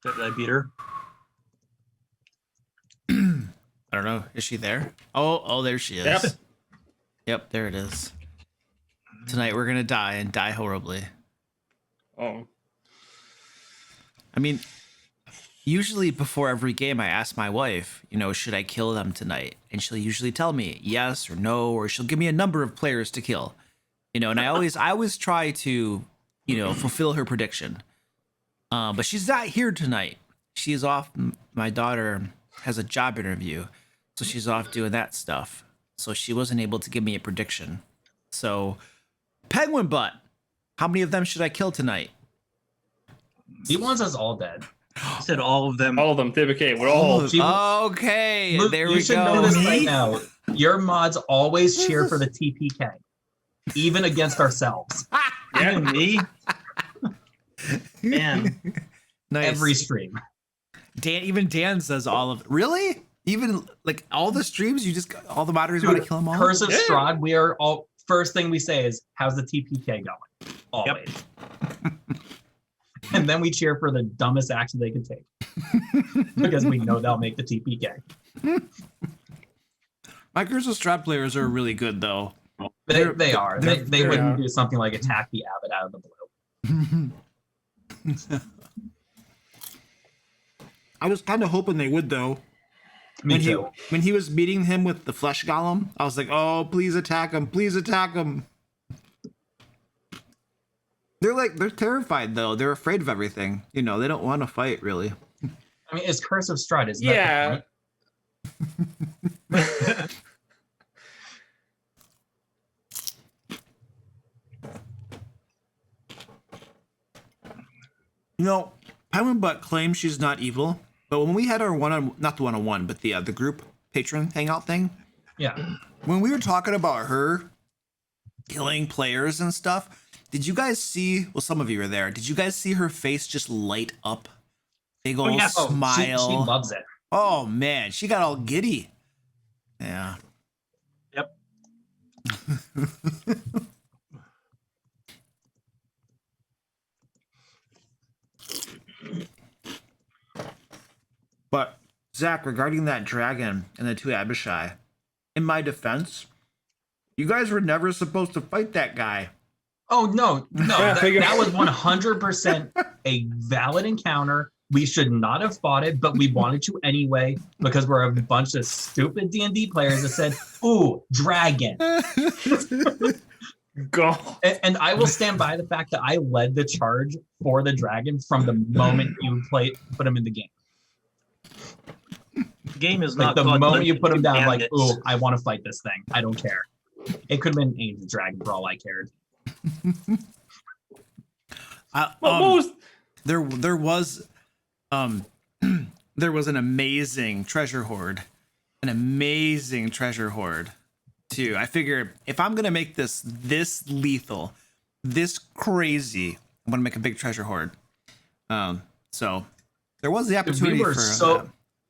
Did I beat her? I don't know. Is she there? Oh, there she is. Yep. Yep, there it is. Tonight we're gonna die and die horribly. Oh. I mean, usually before every game, I ask my wife, should I kill them tonight? And she'll usually tell me yes or no, or she'll give me a number of players to kill. And I always try to, fulfill her prediction. But she's not here tonight. She's off. My daughter has a job interview, so she's off doing that stuff. So she wasn't able to give me a prediction. So, Penguin Butt, how many of them should I kill tonight? He wants us all dead. I said all of them. All of them. Okay, we're all. Okay, Luke, there you we should go. know this right now. Your mods always cheer for the TPK, even against ourselves. Even me? Man. Nice. Every stream. Even Dan says all of really? Even like all the streams, all the moderators want to kill them all? Curse of Strahd, we are all first thing we say is, how's the TPK going? Always. And then we cheer for the dumbest action they can take. Because we know they'll make the TPK. My Curse of Strahd players are really good though. They are. They wouldn't do something like attack the Abbot out of the blue. I was kind of hoping they would though. Me too. When he was meeting him with the flesh golem, I was like, "Oh, please attack him! Please attack him!" They're terrified though. They're afraid of everything. They don't want to fight really. I mean, it's Curse of Strahd, isn't Yeah. that Penguin Butt claims she's not evil, but when we had our not the one-on-one, but the group patron hangout thing, Yeah. when we were talking about her killing players and stuff, did you guys see? Well, some of you were there. Did you guys see her face just light up? Big old smile. She loves it. Oh man, she got all giddy. Yeah. Yep. But Zach, regarding that dragon and the two Abishai, in my defense, you guys were never supposed to fight that guy. Oh, no. That was 100% a valid encounter. We should not have fought it, but we wanted to anyway because we're a bunch of stupid D&D players that said, ooh, dragon. Go. And I will stand by the fact that I led the charge for the dragon from the moment you put him in the game. The game is Like not the called moment you put him down, like, Bandits. ooh, I want to fight this thing. I don't care. It could have been Ancient Dragon for all I cared. There was there was an amazing treasure hoard. Too. I figured if I'm gonna make this lethal, this crazy, I'm gonna make a big treasure hoard. So there was the opportunity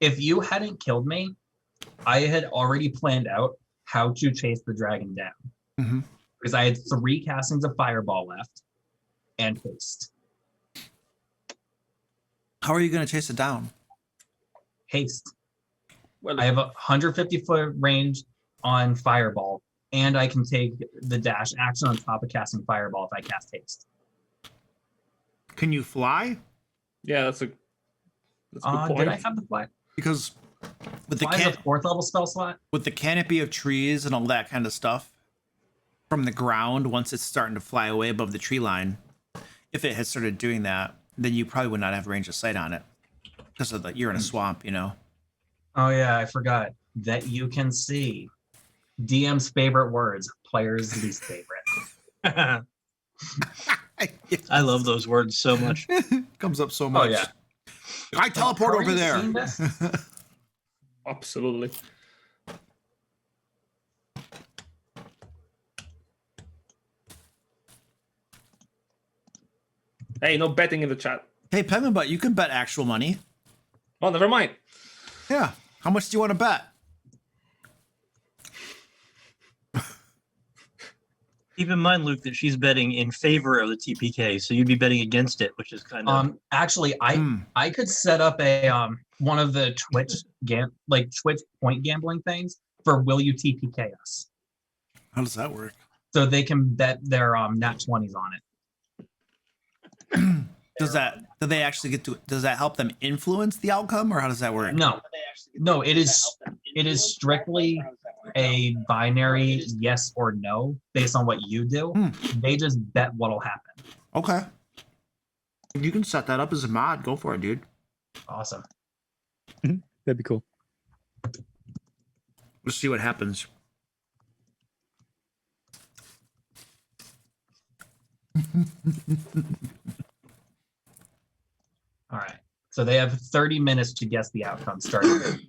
if you hadn't killed me, I had already planned out how to chase the dragon down. Mm-hmm. Because I had 3 castings of Fireball left and Haste. How are you gonna chase it down? Haste. Well, I have a 150-foot range on Fireball, and I can take the dash action on top of casting Fireball if I cast Haste. Can you fly? yeah, that's a good point. Did I have the fly? Because with Fly is a 4th level spell slot? with the canopy of trees and all that kind of stuff from the ground, once it's starting to fly away above the tree line, if it had started doing that, then you probably would not have range of sight on it because of you're in a swamp, Oh yeah, I forgot that you can see DM's favorite words, players' least favorite. I love those words so much. Comes up so much. Oh yeah. I teleport over there. Seen this? Absolutely. Hey, no betting in the chat. Hey, Penguin Butt, you can bet actual money. Oh, never mind. Yeah. How much do you want to bet? Keep in mind, Luke, that she's betting in favor of the TPK, so you'd be betting against it, which is kind of. Actually, I could set up a one of the Twitch Twitch point gambling things for will you TPK us, How does that work? so they can bet their nat 20s on it. Do they actually get to? Does that help them influence the outcome, or how does that work? No, it is strictly a binary yes or no based on what you do. They just bet what'll happen. Okay. You can set that up as a mod. Go for it, dude. Awesome. That'd be cool. Let's see what happens. All right. So they have 30 minutes to guess the outcome starting.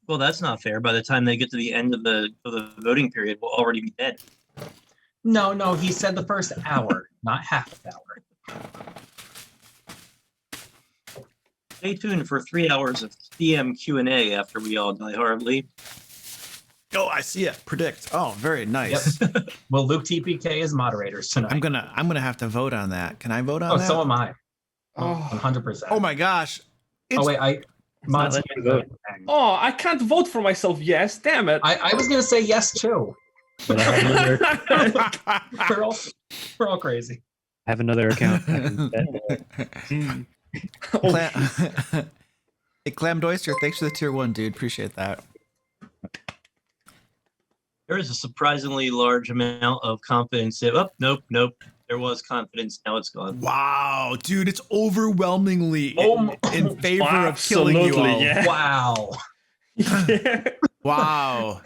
Well, that's not fair. By the time they get to the end of the voting period, we'll already be dead. No, he said the first hour, not half an hour. Stay tuned for 3 hours of CM Q&A after we all die horribly. Oh, I see it. Predict. Oh, very nice. Yep. Well, Luke TPK is moderators tonight. I'm gonna have to vote on that. Can I vote on that? Oh, so am I. Oh, 100%. Oh my gosh. Oh wait, not letting me vote. oh, I can't vote for myself. Yes, damn it. I was gonna say yes too. But I have another- we're all crazy. I have another account. Hey, Clam Doyster, thanks for the tier 1, dude. Appreciate that. There is a surprisingly large amount of confidence. Nope. There was confidence. Now it's gone. Wow, dude, it's overwhelmingly in favor of Absolutely, killing you all. yeah. Wow. Yeah. Wow.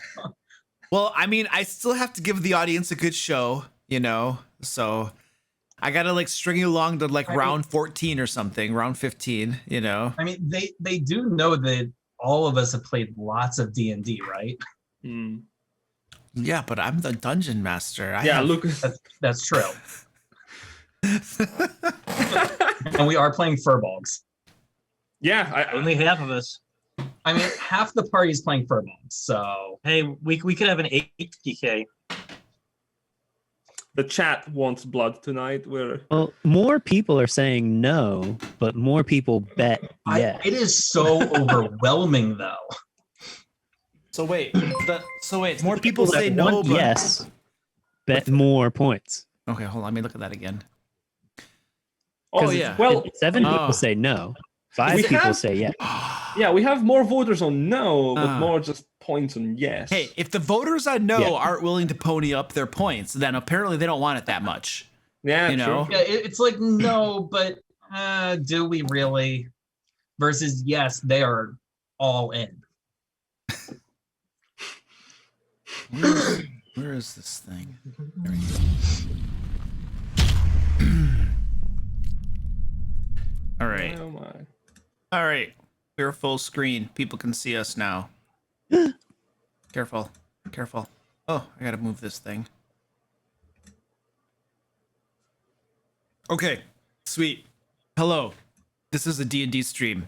Well, I mean, I still have to give the audience a good show, so I gotta string you along to round 14 or something, round 15, I mean, they do know that all of us have played lots of D&D, right? Yeah, but I'm the dungeon master. Luke. That's true. And we are playing furbolgs. Yeah, Only half of us. I mean, half the party is playing furbolgs, so Hey, we could have an 8 TK. the chat wants blood tonight. Well, more people are saying no, but more people bet yes. it is so overwhelming, though. So wait, more people say that no, want but yes, bet more points. Okay, hold on. Let me look at that again. 'Cause yeah. Well, 7 Oh. people say no. 5 We people have- say yes. yeah, we have more voters on no, but more just points on yes. Hey, if the voters on no Yeah. aren't willing to pony up their points, then apparently they don't want it that much. yeah, you know? true. Yeah, it's like no, but do we really? Versus yes, they are all in. Where is this thing? All right. Oh my. All right. We're full screen. People can see us now. Careful. Oh, I gotta move this thing. Okay. Sweet. Hello. This is a D&D stream.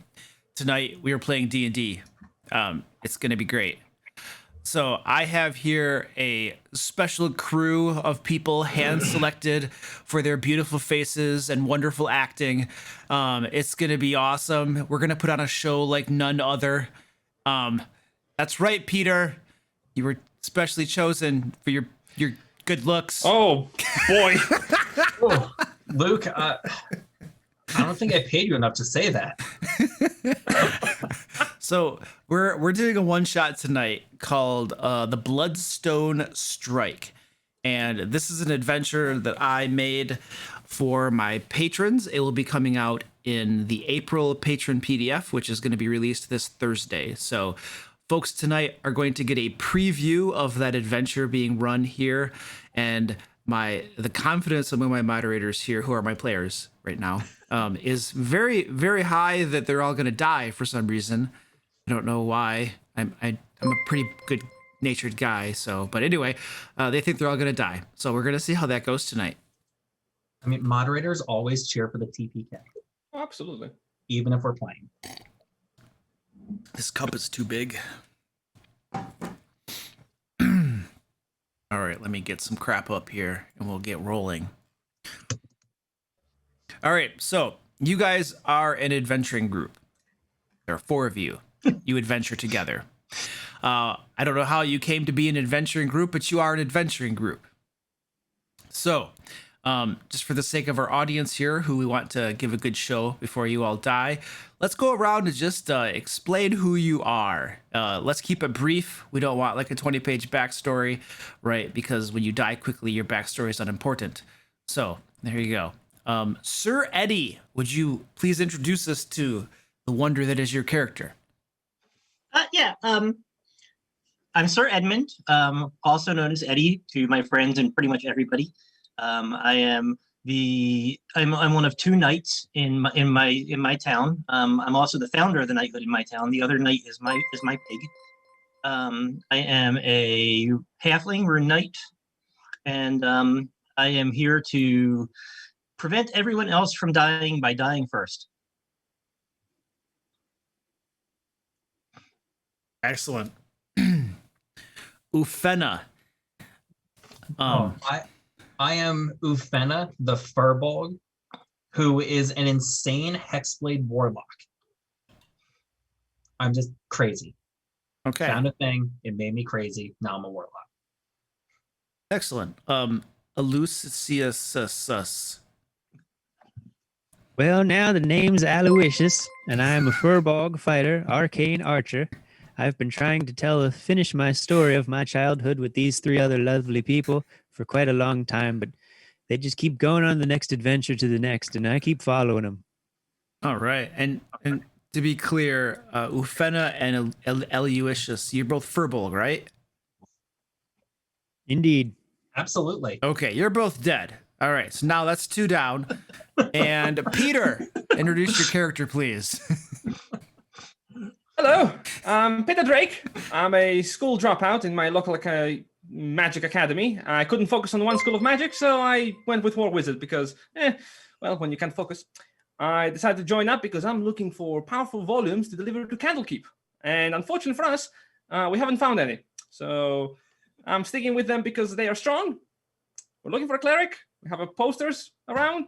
Tonight we are playing D&D. It's gonna be great. So I have here a special crew of people hand-selected for their beautiful faces and wonderful acting. It's going to be awesome. We're going to put on a show like none other. That's right, Peter. You were specially chosen for your good looks. Oh boy. Oh, Luke, I don't think I paid you enough to say that. So we're doing a one-shot tonight called the Bloodstone Strike. And this is an adventure that I made for my patrons. It will be coming out in the April patron PDF, which is going to be released this Thursday. So folks tonight are going to get a preview of that adventure being run here. And the confidence among my moderators here, who are my players right now, is very, very high that they're all going to die for some reason. I don't know why. I'm a pretty good natured guy. But anyway, they think they're all going to die. So we're going to see how that goes tonight. I mean, moderators always cheer for the TPK, Absolutely. even if we're playing. This cup is too big. All right, let me get some crap up here and we'll get rolling. All right, so you guys are an adventuring group. There are 4 of you. You adventure together. I don't know how you came to be an adventuring group, but you are an adventuring group. So, just for the sake of our audience here, who we want to give a good show before you all die, let's go around and just explain who you are. Let's keep it brief. We don't want like a 20-page backstory, right? Because when you die quickly, your backstory is unimportant. So, there you go. Sir Eddie, would you please introduce us to the wonder that is your character? Yeah. I'm Sir Edmund, also known as Eddie to my friends and pretty much everybody. I'm one of 2 knights in my town. I'm also the founder of the knighthood in my town. The other knight is my pig. I am a halfling rune knight, and I am here to prevent everyone else from dying by dying first. Excellent. Ufena. I am Ufena, the Furbolg, who is an insane Hexblade warlock. I'm just crazy. Okay. Found a thing, it made me crazy. Now I'm a warlock. Excellent. Elucius. Well, now the name's Aloysius, and I am a Furbolg fighter, arcane archer. I've been trying to finish my story of my childhood with these 3 other lovely people for quite a long time, but they just keep going on the next adventure to the next, and I keep following them. All right. And to be clear, Ufena and Aloysius, you're both Furbolg, right? Indeed. Absolutely. Okay, you're both dead. All right, so now that's 2 down. And Peter, introduce your character, please. Hello, I'm Peter Drake. I'm a school dropout in my local magic academy. I couldn't focus on one school of magic, so I went with War Wizard because, well, when you can't focus. I decided to join up because I'm looking for powerful volumes to deliver to Candlekeep. And unfortunately for us, we haven't found any. So I'm sticking with them because they are strong. We're looking for a cleric. We have posters around.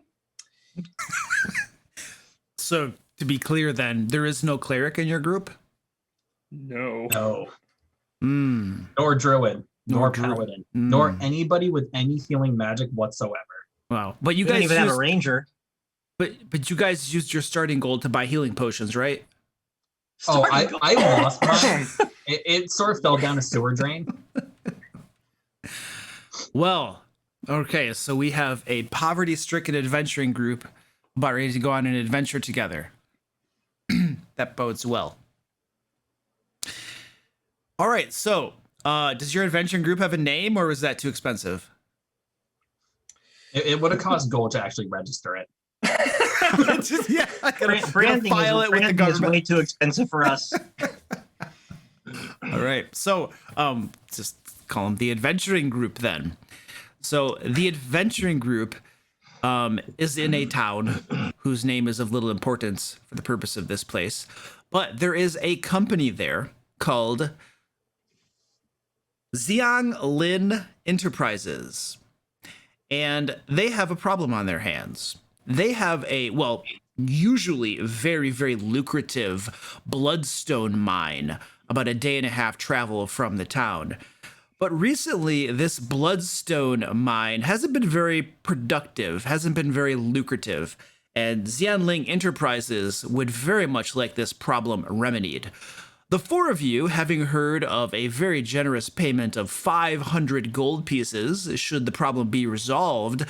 So to be clear then, there is no cleric in your group? No. Nor druid, nor paladin, nor anybody with any healing magic whatsoever. Wow. But you We don't guys even have a ranger. But you guys used your starting gold to buy healing potions, right? I lost mine. It sort of fell down a sewer drain. Well, okay, so we have a poverty-stricken adventuring group about ready to go on an adventure together. That bodes well. All right, so does your adventuring group have a name, or is that too expensive? It would have cost gold to actually register it. Branding is way too expensive for us. All right, so just call them the adventuring group then. So the adventuring group is in a town whose name is of little importance for the purpose of this place, but there is a company there called Xianglin Enterprises, and they have a problem on their hands. They have a, well, usually very, very lucrative Bloodstone mine about a 1.5-day travel from the town. But recently, this Bloodstone mine hasn't been very productive, hasn't been very lucrative, and Xianglin Enterprises would very much like this problem remedied. The 4 of you, having heard of a very generous payment of 500 gold pieces should the problem be resolved,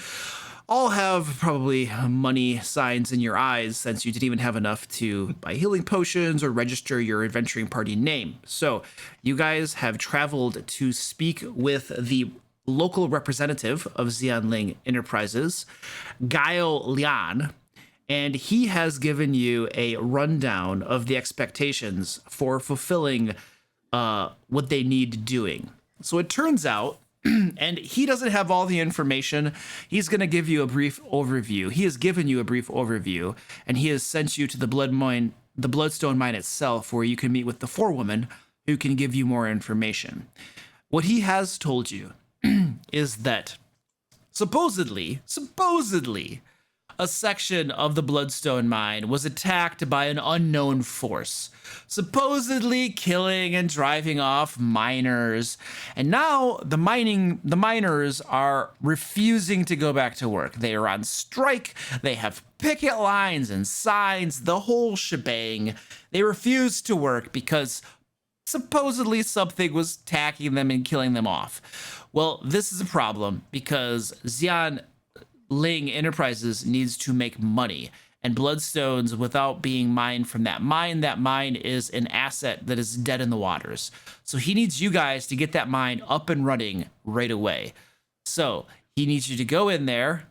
all have probably money signs in your eyes since you didn't even have enough to buy healing potions or register your adventuring party name. So you guys have traveled to speak with the local representative of Xianglin Enterprises, Gaio Lian, and he has given you a rundown of the expectations for fulfilling what they need doing. So it turns out, and he doesn't have all the information. He's going to give you a brief overview. He has given you a brief overview, and he has sent you to the Bloodstone mine itself, where you can meet with the 4 women who can give you more information. What he has told you is that supposedly, a section of the Bloodstone mine was attacked by an unknown force, supposedly killing and driving off miners. And now the miners are refusing to go back to work. They are on strike. They have picket lines and signs, the whole shebang. They refuse to work because supposedly something was attacking them and killing them off. Well, this is a problem because Xian Ling Enterprises needs to make money, and Bloodstones, without being mined from that mine is an asset that is dead in the waters. So he needs you guys to get that mine up and running right away. So he needs you to go in there,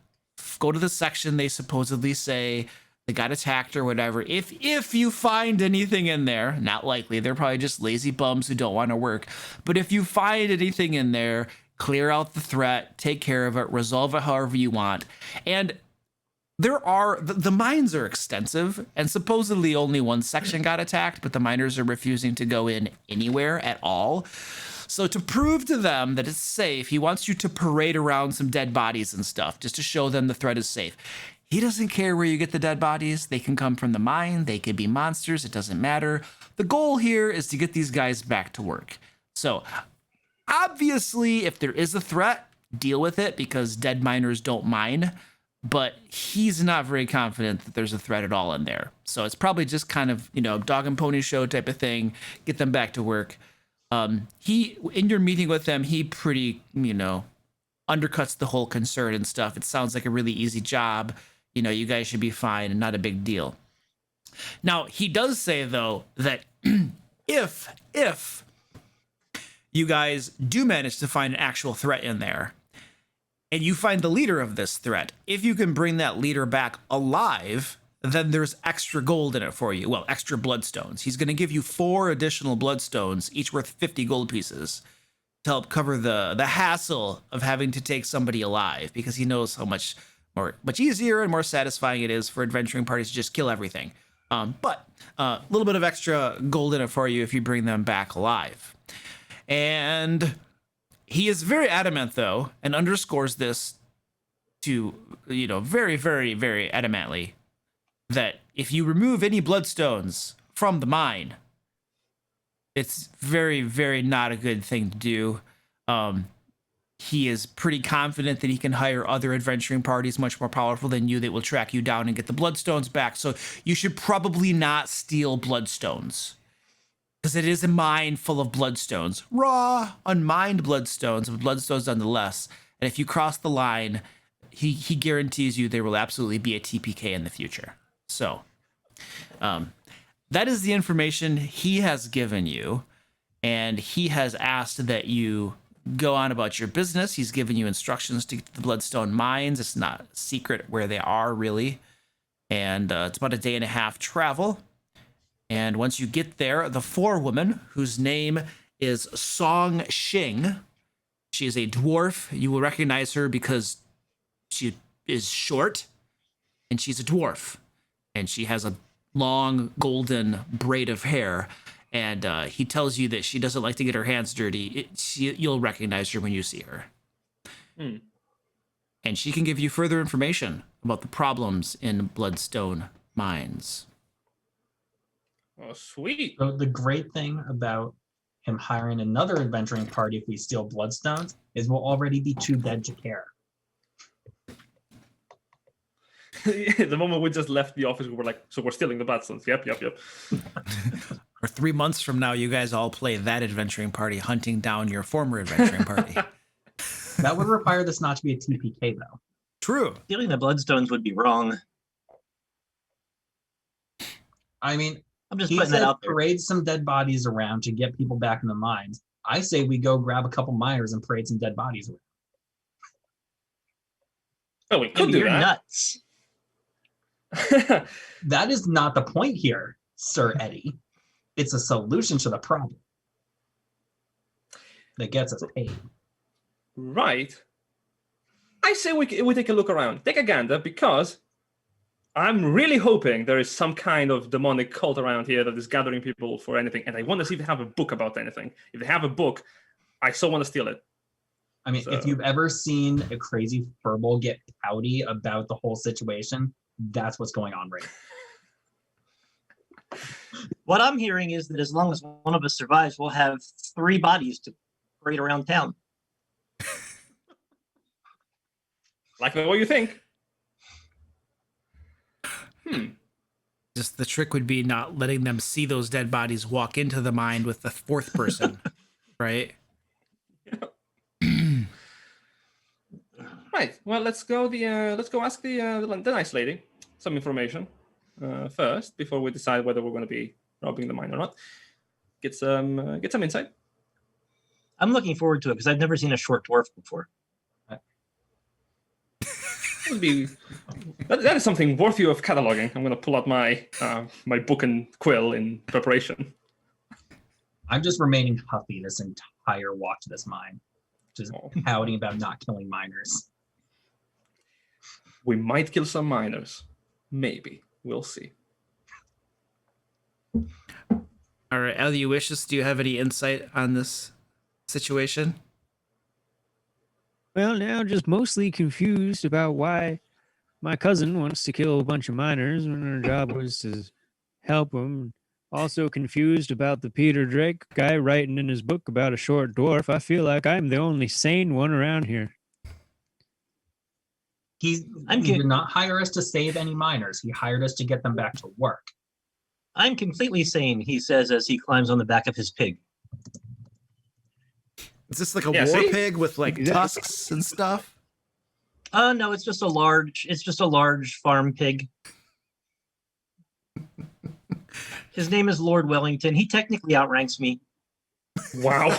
go to the section they supposedly say they got attacked or whatever. If you find anything in there, not likely, they're probably just lazy bums who don't want to work. But if you find anything in there, clear out the threat, take care of it, resolve it however you want. And the mines are extensive, and supposedly only one section got attacked, but the miners are refusing to go in anywhere at all. So to prove to them that it's safe, he wants you to parade around some dead bodies and stuff, just to show them the threat is safe. He doesn't care where you get the dead bodies. They can come from the mine. They could be monsters. It doesn't matter. The goal here is to get these guys back to work. So obviously, if there is a threat, deal with it because dead miners don't mine. But he's not very confident that there's a threat at all in there. So it's probably just kind of, dog and pony show type of thing. Get them back to work. In your meeting with them, he pretty, undercuts the whole concern and stuff. It sounds like a really easy job. You guys should be fine and not a big deal. Now, he does say, though, that if you guys do manage to find an actual threat in there, and you find the leader of this threat, if you can bring that leader back alive, then there's extra gold in it for you. Well, extra bloodstones. He's going to give you 4 additional bloodstones, each worth 50 gold pieces, to help cover the hassle of having to take somebody alive, because he knows how much easier and more satisfying it is for adventuring parties to just kill everything. But a little bit of extra gold in it for you if you bring them back alive. And he is very adamant, though, and underscores this to, very, very, very adamantly, that if you remove any bloodstones from the mine, it's very, very not a good thing to do. He is pretty confident that he can hire other adventuring parties much more powerful than you that will track you down and get the bloodstones back. So you should probably not steal bloodstones, because it is a mine full of bloodstones. Raw, unmined bloodstones, but bloodstones nonetheless. And if you cross the line, he guarantees you there will absolutely be a TPK in the future. So that is the information he has given you. And he has asked that you go on about your business. He's given you instructions to get to the Bloodstone mines. It's not a secret where they are, really. And it's about a day and a half travel. And once you get there, the forewoman, whose name is Song Xing, she is a dwarf. You will recognize her because she is short, and she's a dwarf. And she has a long golden braid of hair. And he tells you that she doesn't like to get her hands dirty. You'll recognize her when you see her. And she can give you further information about the problems in Bloodstone mines. Oh, sweet. So the great thing about him hiring another adventuring party if we steal bloodstones is we'll already be too dead to care. The moment we just left the office, we were like, so we're stealing the bloodstones. Yep. Or 3 months from now, you guys all play that adventuring party hunting down your former adventuring party. That would require this not to be a TPK, though. True. Stealing the bloodstones would be wrong. I mean, I'm just he putting said that out there. parade some dead bodies around to get people back in the mines. I say we go grab a couple miners and parade some dead bodies around. Oh, we could do You're that. nuts. That is not the point here, Sir Eddie. It's a solution to the problem that gets us paid. Right. I say we take a look around, take a gander, because I'm really hoping there is some kind of demonic cult around here that is gathering people for anything, and I want to see if they have a book about anything. If they have a book, I so want to steal it. I mean, if So- you've ever seen a crazy furball get pouty about the whole situation, that's what's going on right now. What I'm hearing is that as long as one of us survives, we'll have 3 bodies to parade around town. Like the way you think. Just the trick would be not letting them see those dead bodies walk into the mine with the 4th person, right? Right. Well, let's go ask the nice lady some information first before we decide whether we're going to be robbing the mine or not. Get some insight. I'm looking forward to it because I've never seen a short dwarf before. That would be that is something worthy of cataloging. I'm going to pull out my my book and quill in preparation. I'm just remaining huffy this entire walk to this mine, just pouting about not killing miners. We might kill some miners. Maybe. We'll see. All right, Aloysius, do you have any insight on this situation? Well, now just mostly confused about why my cousin wants to kill a bunch of miners when her job was to help them. Also confused about the Peter Drake guy writing in his book about a short dwarf. I feel like I'm the only sane one around here. He did not hire us to save any miners. He hired us to get them back to work. I'm completely sane, he says as he climbs on the back of his pig. Is this like a Yeah, war see? pig with like tusks and stuff? No, it's just a large farm pig. His name is Lord Wellington. He technically outranks me. Wow.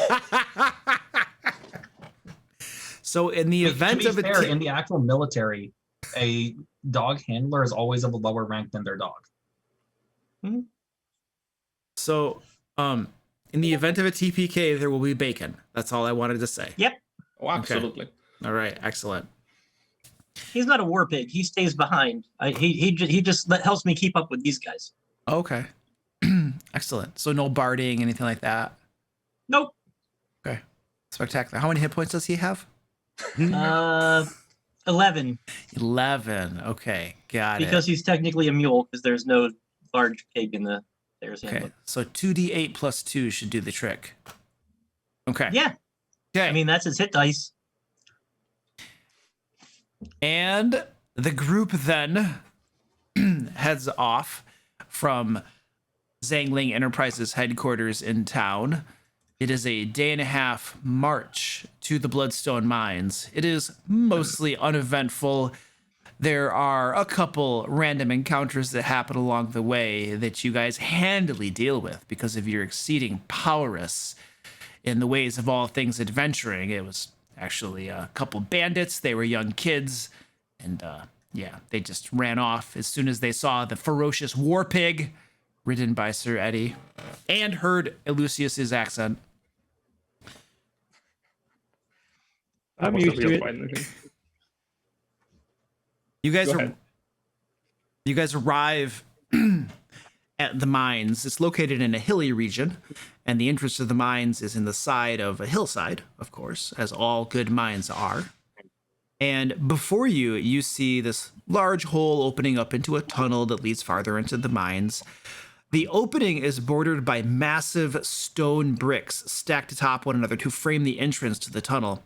So in the event to of be a fair, t- in the actual military, a dog handler is always of a lower rank than their dog. So in the event of a TPK, there will be bacon. That's all I wanted to say. Yep. Oh, absolutely. All right, excellent. He's not a war pig. He stays behind. He just helps me keep up with these guys. Okay. Excellent. So no barding, anything like that. Nope. Okay. Spectacular. How many hit points does he have? 11. 11. Okay. Got Because it. he's technically a mule because there's no large pig in the player's Okay. handbook. So 2d8 plus 2 should do the trick. Okay. Yeah. Okay. I mean, that's his hit dice. And the group then heads off from Zangling Enterprises headquarters in town. It is a 1.5-day march to the Bloodstone mines. It is mostly uneventful. There are a couple random encounters that happen along the way that you guys handily deal with because of your exceeding prowess in the ways of all things adventuring. It was actually a couple bandits. They were young kids. And yeah, they just ran off as soon as they saw the ferocious war pig ridden by Sir Eddie and heard Eleusius's accent. I'm Almost a used to real it. fight, I think. You guys Go ahead. you guys arrive at the mines. It's located in a hilly region, and the entrance to the mines is in the side of a hillside, of course, as all good mines are. And before you, you see this large hole opening up into a tunnel that leads farther into the mines. The opening is bordered by massive stone bricks stacked atop one another to frame the entrance to the tunnel.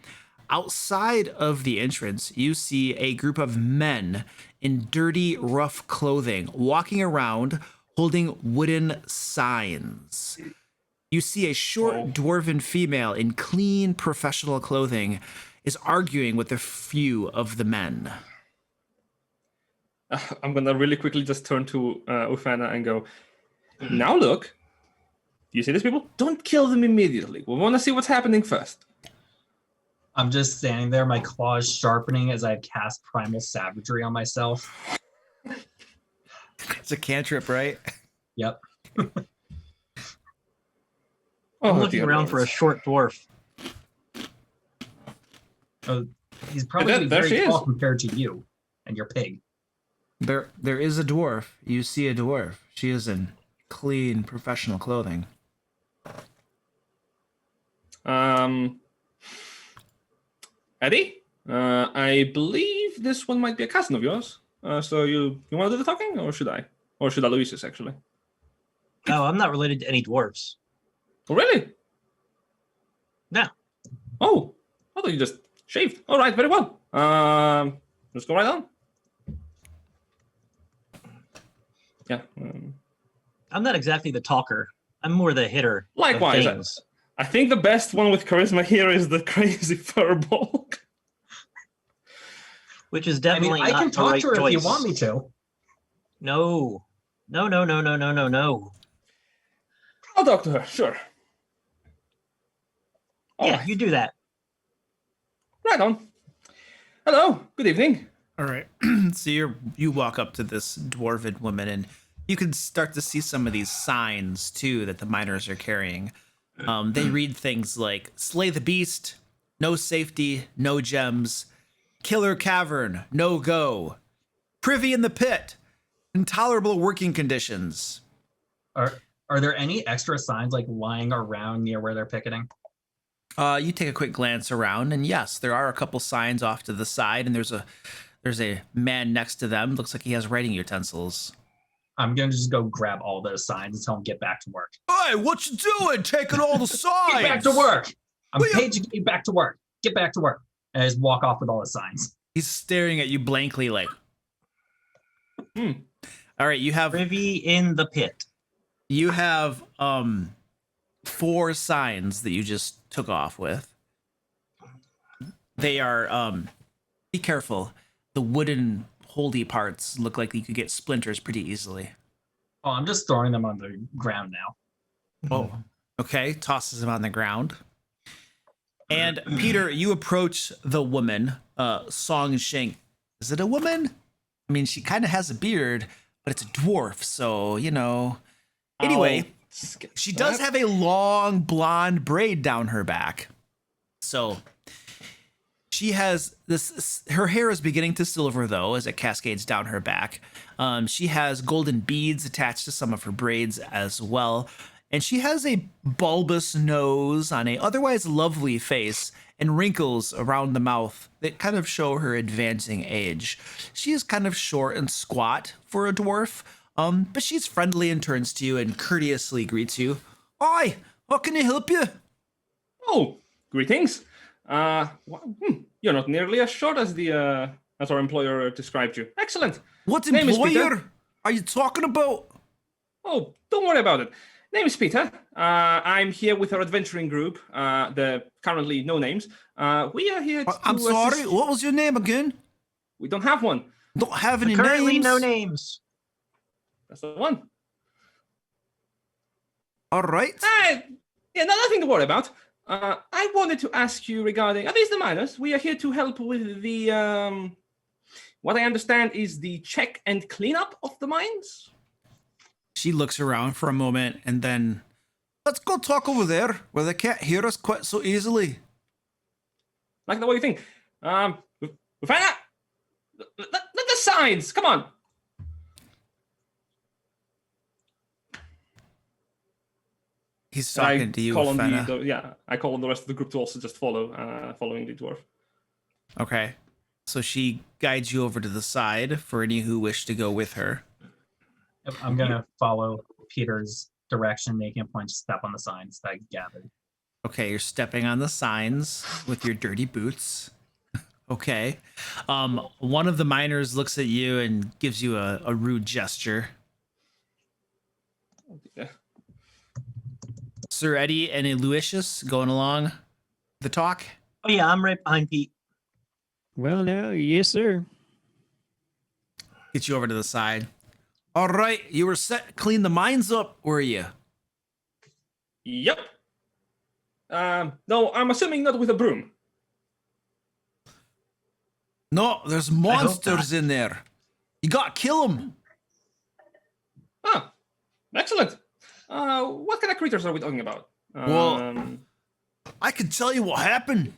Outside of the entrance, you see a group of men in dirty, rough clothing walking around holding wooden signs. You see a short dwarven female in clean professional clothing is arguing with a few of the men. I'm going to really quickly just turn to Ufana and go, now look, do you see these people? Don't kill them immediately. We want to see what's happening first. I'm just standing there, my claws sharpening as I cast Primal Savagery on myself. It's a cantrip, right? Yep. I'm looking around for a short dwarf. He's probably there she very tall is. compared to you and your pig. There is a dwarf. You see a dwarf. She is in clean professional clothing. Eddie, I believe this one might be a cousin of yours. So you want to do the talking, or should I? Or should Aloysius, actually? Oh, I'm not related to any dwarves. Oh, really? No. Oh, I thought you just shaved. All right, very well. Let's go right on. Yeah. I'm not exactly the talker. I'm more the hitter. of Likewise. things. I think the best one with charisma here is the crazy furball. Which is I definitely mean, I not can the talk right to her choice. if you want me to. No. No, no, no, no, no, no, no. I'll talk to her, sure. All Yeah, right. you do that. Right on. Hello, good evening. All right. So you walk up to this dwarven woman, and you can start to see some of these signs too that the miners are carrying. They read things like "Slay the Beast," "No Safety," "No Gems," "Killer Cavern," "No Go," "Privy in the Pit," "Intolerable Working Conditions." Are there any extra signs like lying around near where they're picketing? You take a quick glance around, and yes, there are a couple signs off to the side, and there's a man next to them. Looks like he has writing utensils. I'm gonna just go grab all those signs and tell them get back to work. Hey, what you doing? Taking all the signs? Get back to work. I'm Will you- paid to get back to work. Get back to work. And I just walk off with all the signs. He's staring at you blankly, like. All right, you have Privy in the pit. 4 signs that you just took off with. They are be careful. The wooden holdy parts look like you could get splinters pretty easily. Oh, I'm just throwing them on the ground now. Oh, okay. Tosses him on the ground. And Peter, you approach the woman, Song Shank. Is it a woman? I mean, she kind of has a beard, but it's a dwarf, so, you know. Anyway, she does have a long blonde braid down her back. So she has this, her hair is beginning to silver though, as it cascades down her back. She has golden beads attached to some of her braids as well. And she has a bulbous nose on a otherwise lovely face and wrinkles around the mouth that kind of show her advancing age. She is kind of short and squat for a dwarf, but she's friendly and turns to you and courteously greets you. Hi, how can I help you? Oh, greetings. You're not nearly as short as as our employer described you. Excellent. What Name is Peter. employer are you talking about? Oh, don't worry about it. Name is Peter. I'm here with our adventuring group, the currently no names. We are here to I'm sorry, assist- what was your name again? We don't have one. Don't have any Currently, names. no names. That's the one. All right. Nothing to worry about. I wanted to ask you regarding, are these the miners? We are here to help with the, what I understand is the check and cleanup of the mines. She looks around for a moment and then, let's go talk over there where they can't hear us quite so easily. Like the way you think. We find out. Let the signs. Come on. He's talking to you, Fenna. I call on the rest of the group to also just following the dwarf. Okay. So she guides you over to the side for any who wish to go with her. I'm gonna follow Peter's direction, making a point to step on the signs that I gathered. Okay, you're stepping on the signs with your dirty boots. Okay. One of the miners looks at you and gives you a rude gesture. Yeah. Sir Eddie and Aloysius going along the talk? Oh yeah, I'm right behind Pete. Well, now, yes, sir. Get you over to the side. All right, you were set to clean the mines up, were you? Yep. No, I'm assuming not with a broom. No, there's hope monsters in there. You gotta kill them. Ah, excellent. What kind of creatures are we talking about? Well, I can tell you what happened.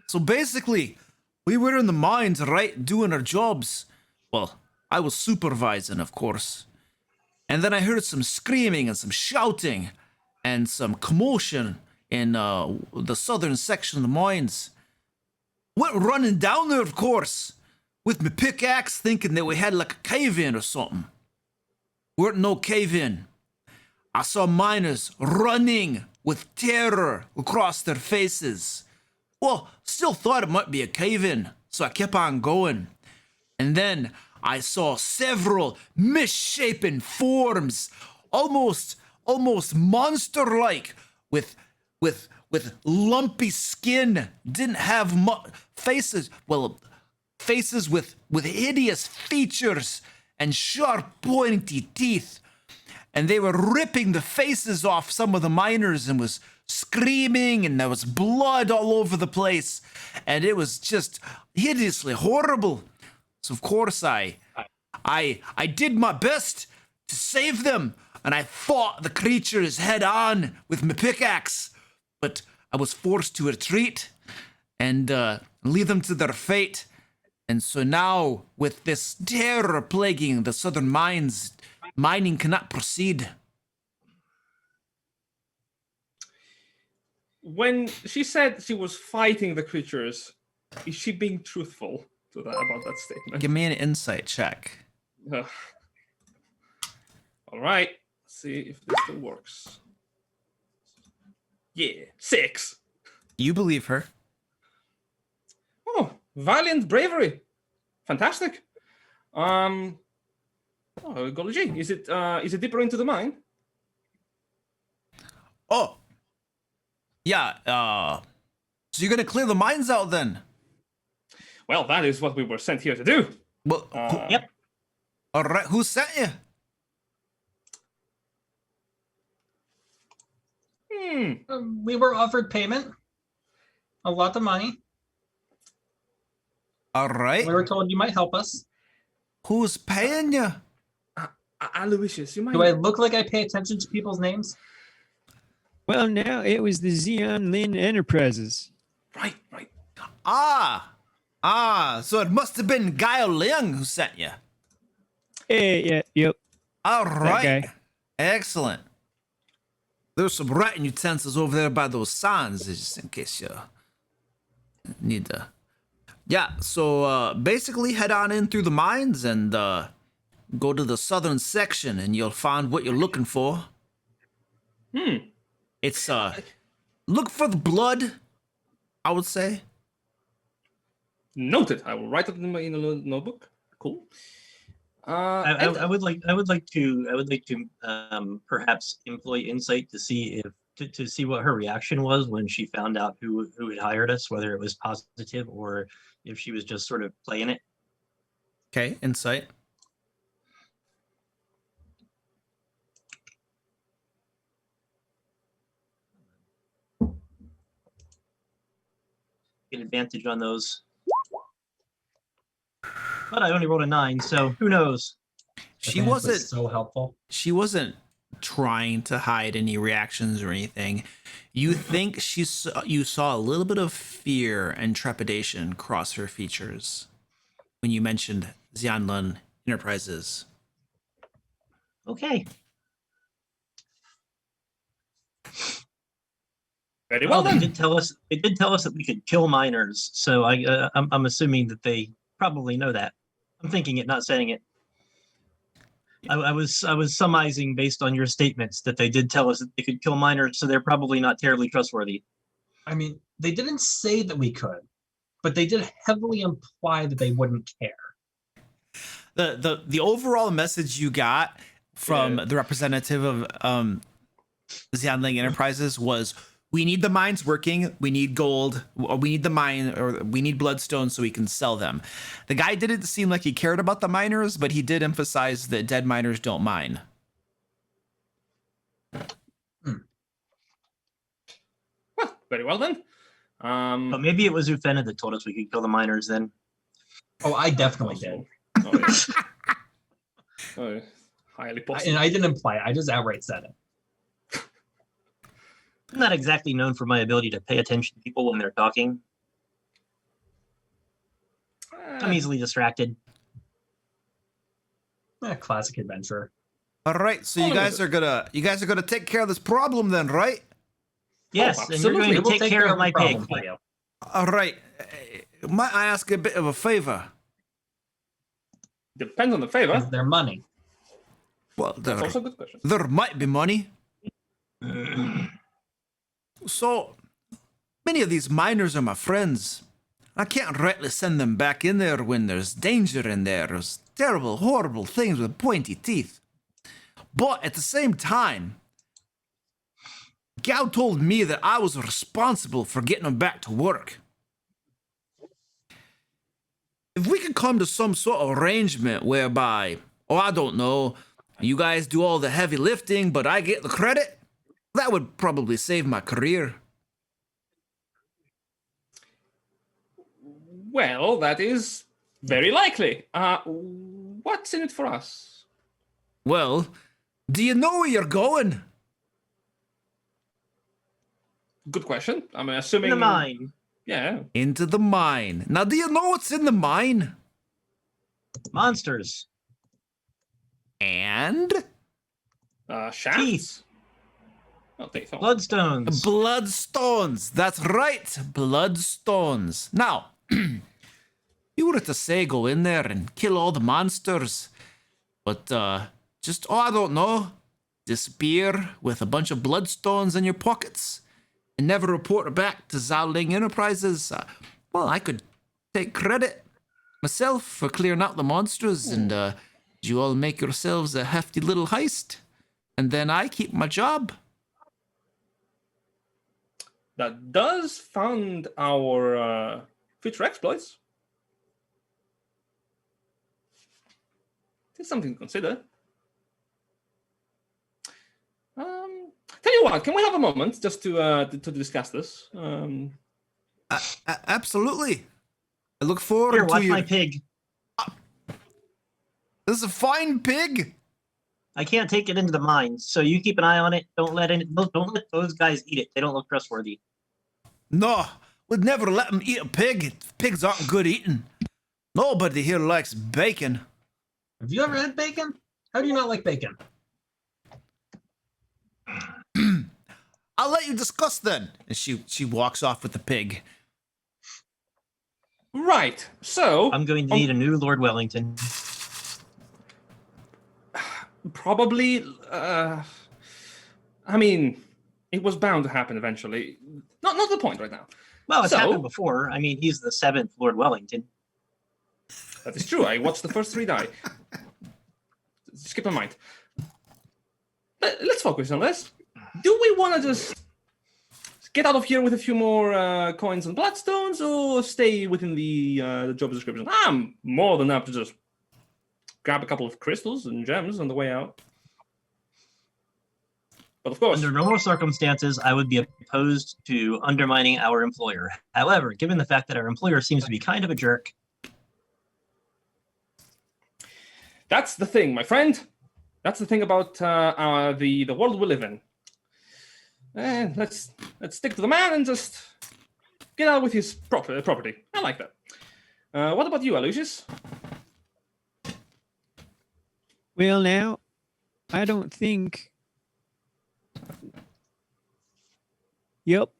So basically, we were in the mines, right, doing our jobs. Well, I was supervising, of course. And then I heard some screaming and some shouting and some commotion in the southern section of the mines. went running down there, of course, with my pickaxe, thinking that we had like a cave-in or something. Weren't no cave-in. I saw miners running with terror across their faces. Well, still thought it might be a cave-in, so I kept on going. And then I saw several misshapen forms, almost monster-like, with lumpy skin, didn't have faces. Well, faces with hideous features and sharp, pointy teeth. And they were ripping the faces off some of the miners and was screaming, and there was blood all over the place. And it was just hideously horrible. So of course I did my best to save them, and I fought the creatures head on with my pickaxe. But I was forced to retreat and leave them to their fate. And so now, with this terror plaguing the southern mines, mining cannot proceed. When she said she was fighting the creatures, is she being truthful to that about that statement? Give me an insight check. All right. Let's see if this still works. Yeah, 6. You believe her. Oh, valiant bravery. Fantastic. Oh, golly gee. Is it deeper into the mine? Oh. Yeah, so you're gonna clear the mines out then? Well, that is what we were sent here to do. Well, Yep. all right, who sent you? We were offered payment, a lot of money. All right. We were told you might help us. Who's paying you? Aloysius, you might... Do I look like I pay attention to people's names? Well, now it was the Xeon Lin Enterprises. Right. So it must have been Guile Ling who sent you. Hey, yep. All right. guy. Excellent. There's some writing utensils over there by those signs, just in case you need to. Yeah, so basically head on in through the mines and go to the southern section and you'll find what you're looking for. It's, look for the blood, I would say. Noted. I will write it in my notebook. Cool. I would like to perhaps employ insight to see if to see what her reaction was when she found out who had hired us, whether it was positive or if she was just sort of playing it. Okay, insight. Get advantage on those. But I only rolled a 9, so who knows? She Advance was wasn't so helpful. She wasn't trying to hide any reactions or anything. You think you saw a little bit of fear and trepidation cross her features when you mentioned Xianlun Enterprises. Okay. Very well They then. did tell us. They did tell us that we could kill miners. So I'm assuming that they probably know that. I'm thinking it, not saying it. I was surmising based on your statements that they did tell us that they could kill miners, so they're probably not terribly trustworthy. I mean, they didn't say that we could, but they did heavily imply that they wouldn't care. The overall message you got from the representative of Xianling Enterprises was, we need the mines working, we need gold, or we need the mine, or we need Bloodstone so we can sell them. The guy didn't seem like he cared about the miners, but he did emphasize that dead miners don't mine. Well, very well then. But maybe it was Ufena that told us we could kill the miners then. Oh, I definitely did. Oh, yeah. Oh, yeah. Highly possible. And I didn't imply it. I just outright said it. I'm not exactly known for my ability to pay attention to people when they're talking. I'm easily distracted. Classic adventurer. All right, so you guys are gonna take care of this problem then, right? Yes, and you're going absolutely. to We'll take care of my the problem pig. for you. All right. might I ask a bit of a favor? Depends on the favor. Is there money? Well, That's also a good question. there might be money. So, many of these miners are my friends. I can't rightly send them back in there when there's danger in there. There's terrible, horrible things with pointy teeth. But at the same time, Gao told me that I was responsible for getting them back to work. If we could come to some sort of arrangement whereby, I don't know, you guys do all the heavy lifting, but I get the credit, that would probably save my career. Well, that is very likely. What's in it for us? Well, do you know where you're going? Good question. I'm assuming In the mine. Yeah. Into the mine. Now, do you know what's in the mine? Monsters. And Shafts. Teeth. Oh, teeth. Oh. Bloodstones. bloodstones. That's right, bloodstones. Now, you were to say go in there and kill all the monsters, but just, I don't know, disappear with a bunch of bloodstones in your pockets and never report back to Zhaoling Enterprises. Well, I could take credit myself for clearing out the monsters, and you all make yourselves a hefty little heist, and then I keep my job. That does fund our future exploits. It's something to consider. Tell you what, can we have a moment just to discuss this? Absolutely. I look forward Here, to watch your... my pig. This is a fine pig. I can't take it into the mine, so you keep an eye on it. Don't let those guys eat it. They don't look trustworthy. No, we'd never let them eat a pig. Pigs aren't good eating. Nobody here likes bacon. Have you ever had bacon? How do you not like bacon? I'll let you discuss then. And she walks off with the pig. Right. So I'm going to need a new Lord Wellington. probably. I mean, it was bound to happen eventually. Not the point right now. Well, it's So- happened before. I mean, he's the 7th Lord Wellington. That is true. I watched the first 3 die. Skip my mind. Let's focus on this. Do we want to just get out of here with a few more coins and bloodstones, or stay within the job description? I'm more than up to just grab a couple of crystals and gems on the way out. But of course, Under normal circumstances, I would be opposed to undermining our employer. However, given the fact that our employer seems to be kind of a jerk, that's the thing, my friend. That's the thing about the world we live in. Let's stick to the man and just get out with his property. I like that. What about you, Aloysius? Well, now, I don't think. Yep.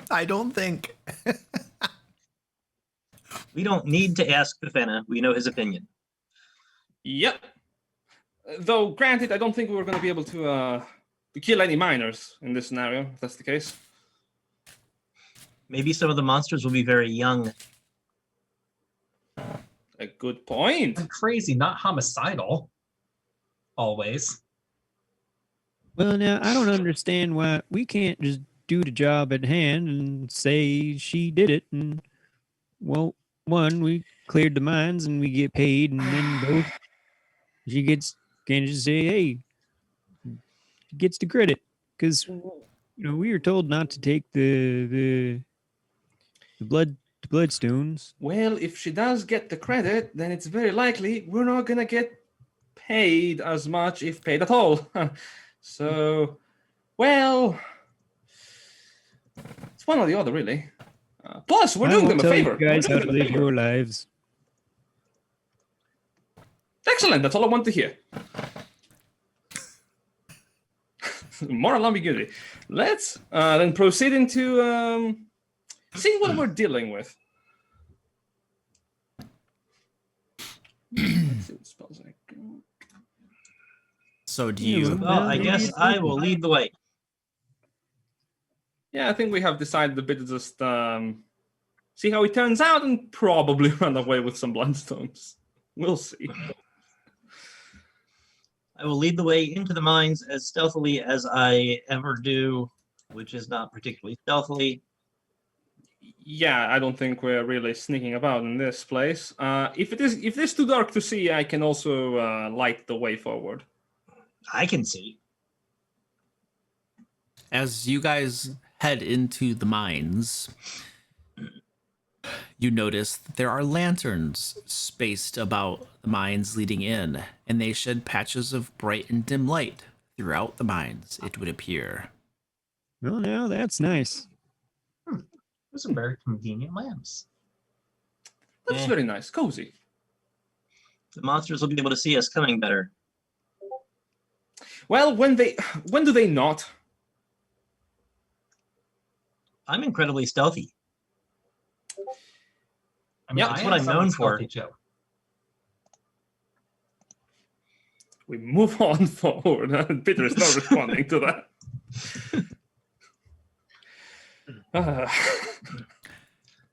I don't think. we don't need to ask Fafena. We know his opinion. Yep. Though, granted, I don't think we're going to be able to kill any miners in this scenario, if that's the case. Maybe some of the monsters will be very young. A good point. Crazy, not homicidal. Always. Well, now, I don't understand why we can't just do the job at hand and say she did it. And, well, one, we cleared the mines and we get paid. And then both, she can't just say, hey, she gets the credit. Because, we were told not to take the bloodstones. Well, if she does get the credit, then it's very likely we're not going to get paid as much, if paid at all. So, well, it's one or the other, really. Plus, we're doing them a favor. You guys We're how doing to them a live favor. your lives. Excellent. That's all I want to hear. Moral ambiguity. Let's then proceed into See what we're dealing with. Let's see what spells I got. So do you? Well, I guess I will lead the way. Yeah, I think we have decided a bit to just see how it turns out and probably run away with some Bloodstones. We'll see. I will lead the way into the mines as stealthily as I ever do, which is not particularly stealthily. Yeah, I don't think we're really sneaking about in this place. If it is too dark to see, I can also light the way forward. I can see. As you guys head into the mines, you notice that there are lanterns spaced about the mines leading in, and they shed patches of bright and dim light throughout the mines, it would appear. Well, now that's nice. Those are very convenient lamps. That's very nice, cozy. The monsters will be able to see us coming better. Well, when do they not? I'm incredibly stealthy. I mean, Yep, that's I what am I'm somewhat known for. stealthy, too. We move on forward. Peter is not responding to that.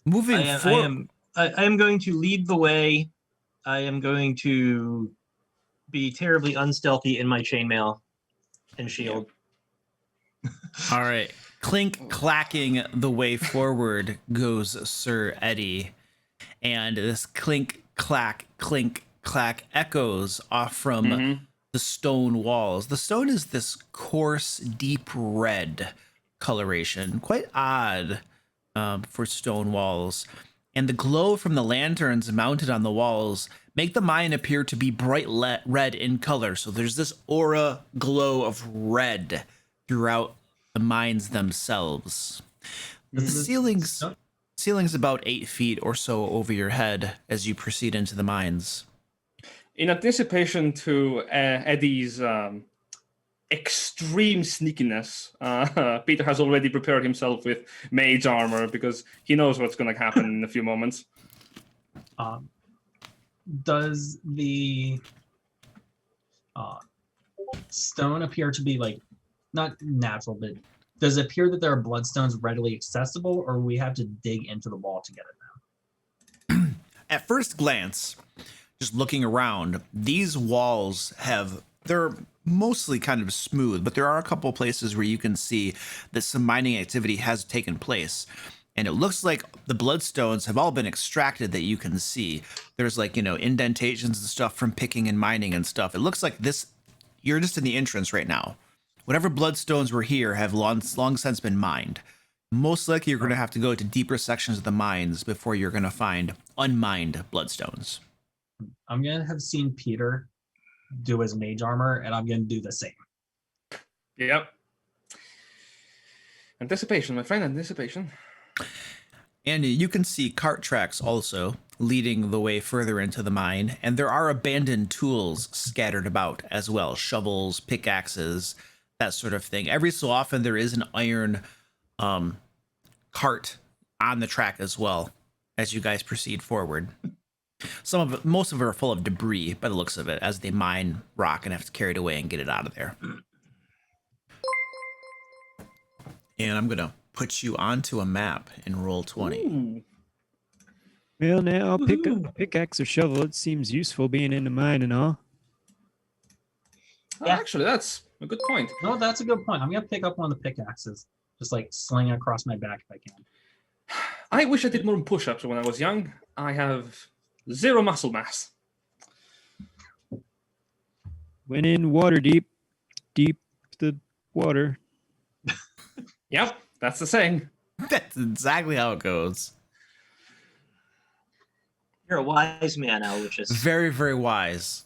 Moving forward. I am going to lead the way. I am going to be terribly unstealthy in my chainmail and shield. All right. Clink clacking the way forward goes Sir Eddie. And this clink clack echoes off from the stone walls. The stone is this coarse, deep red coloration, quite odd for stone walls. And the glow from the lanterns mounted on the walls make the mine appear to be bright red in color. So there's this aura glow of red throughout the mines themselves. The ceiling's about 8 feet or so over your head as you proceed into the mines. In anticipation to Eddie's extreme sneakiness, Peter has already prepared himself with mage armor because he knows what's going to happen in a few moments. Does the stone appear to be like not natural, but does it appear that there are bloodstones readily accessible, or we have to dig into the wall to get at them? At first glance, just looking around, these walls they're mostly kind of smooth, but there are a couple places where you can see that some mining activity has taken place. And it looks like the bloodstones have all been extracted that you can see. There's like, indentations and stuff from picking and mining and stuff. It looks like you're just in the entrance right now. Whatever bloodstones were here have long since been mined. Most likely you're going to have to go to deeper sections of the mines before you're going to find unmined bloodstones. I'm going to have seen Peter do his mage armor, and I'm going to do the same. Yep. Anticipation, my friend, anticipation. And you can see cart tracks also leading the way further into the mine, and there are abandoned tools scattered about as well. Shovels, pickaxes, that sort of thing. Every so often there is an iron cart on the track as well as you guys proceed forward. Most of it are full of debris by the looks of it as they mine rock and have to carry it away and get it out of there. And I'm going to put you onto a map in roll 20. Ooh. Well, now I'll pick up a pickaxe or shovel. It seems useful being in the mine and all. Oh, actually, that's a good point. No, that's a good point. I'm going to pick up one of the pickaxes, just like sling it across my back if I can. I wish I did more push-ups when I was young. I have 0 muscle mass. Went in water deep the water. Yep, that's the saying. That's exactly how it goes. You're a wise man, Aloysius. Very, very wise.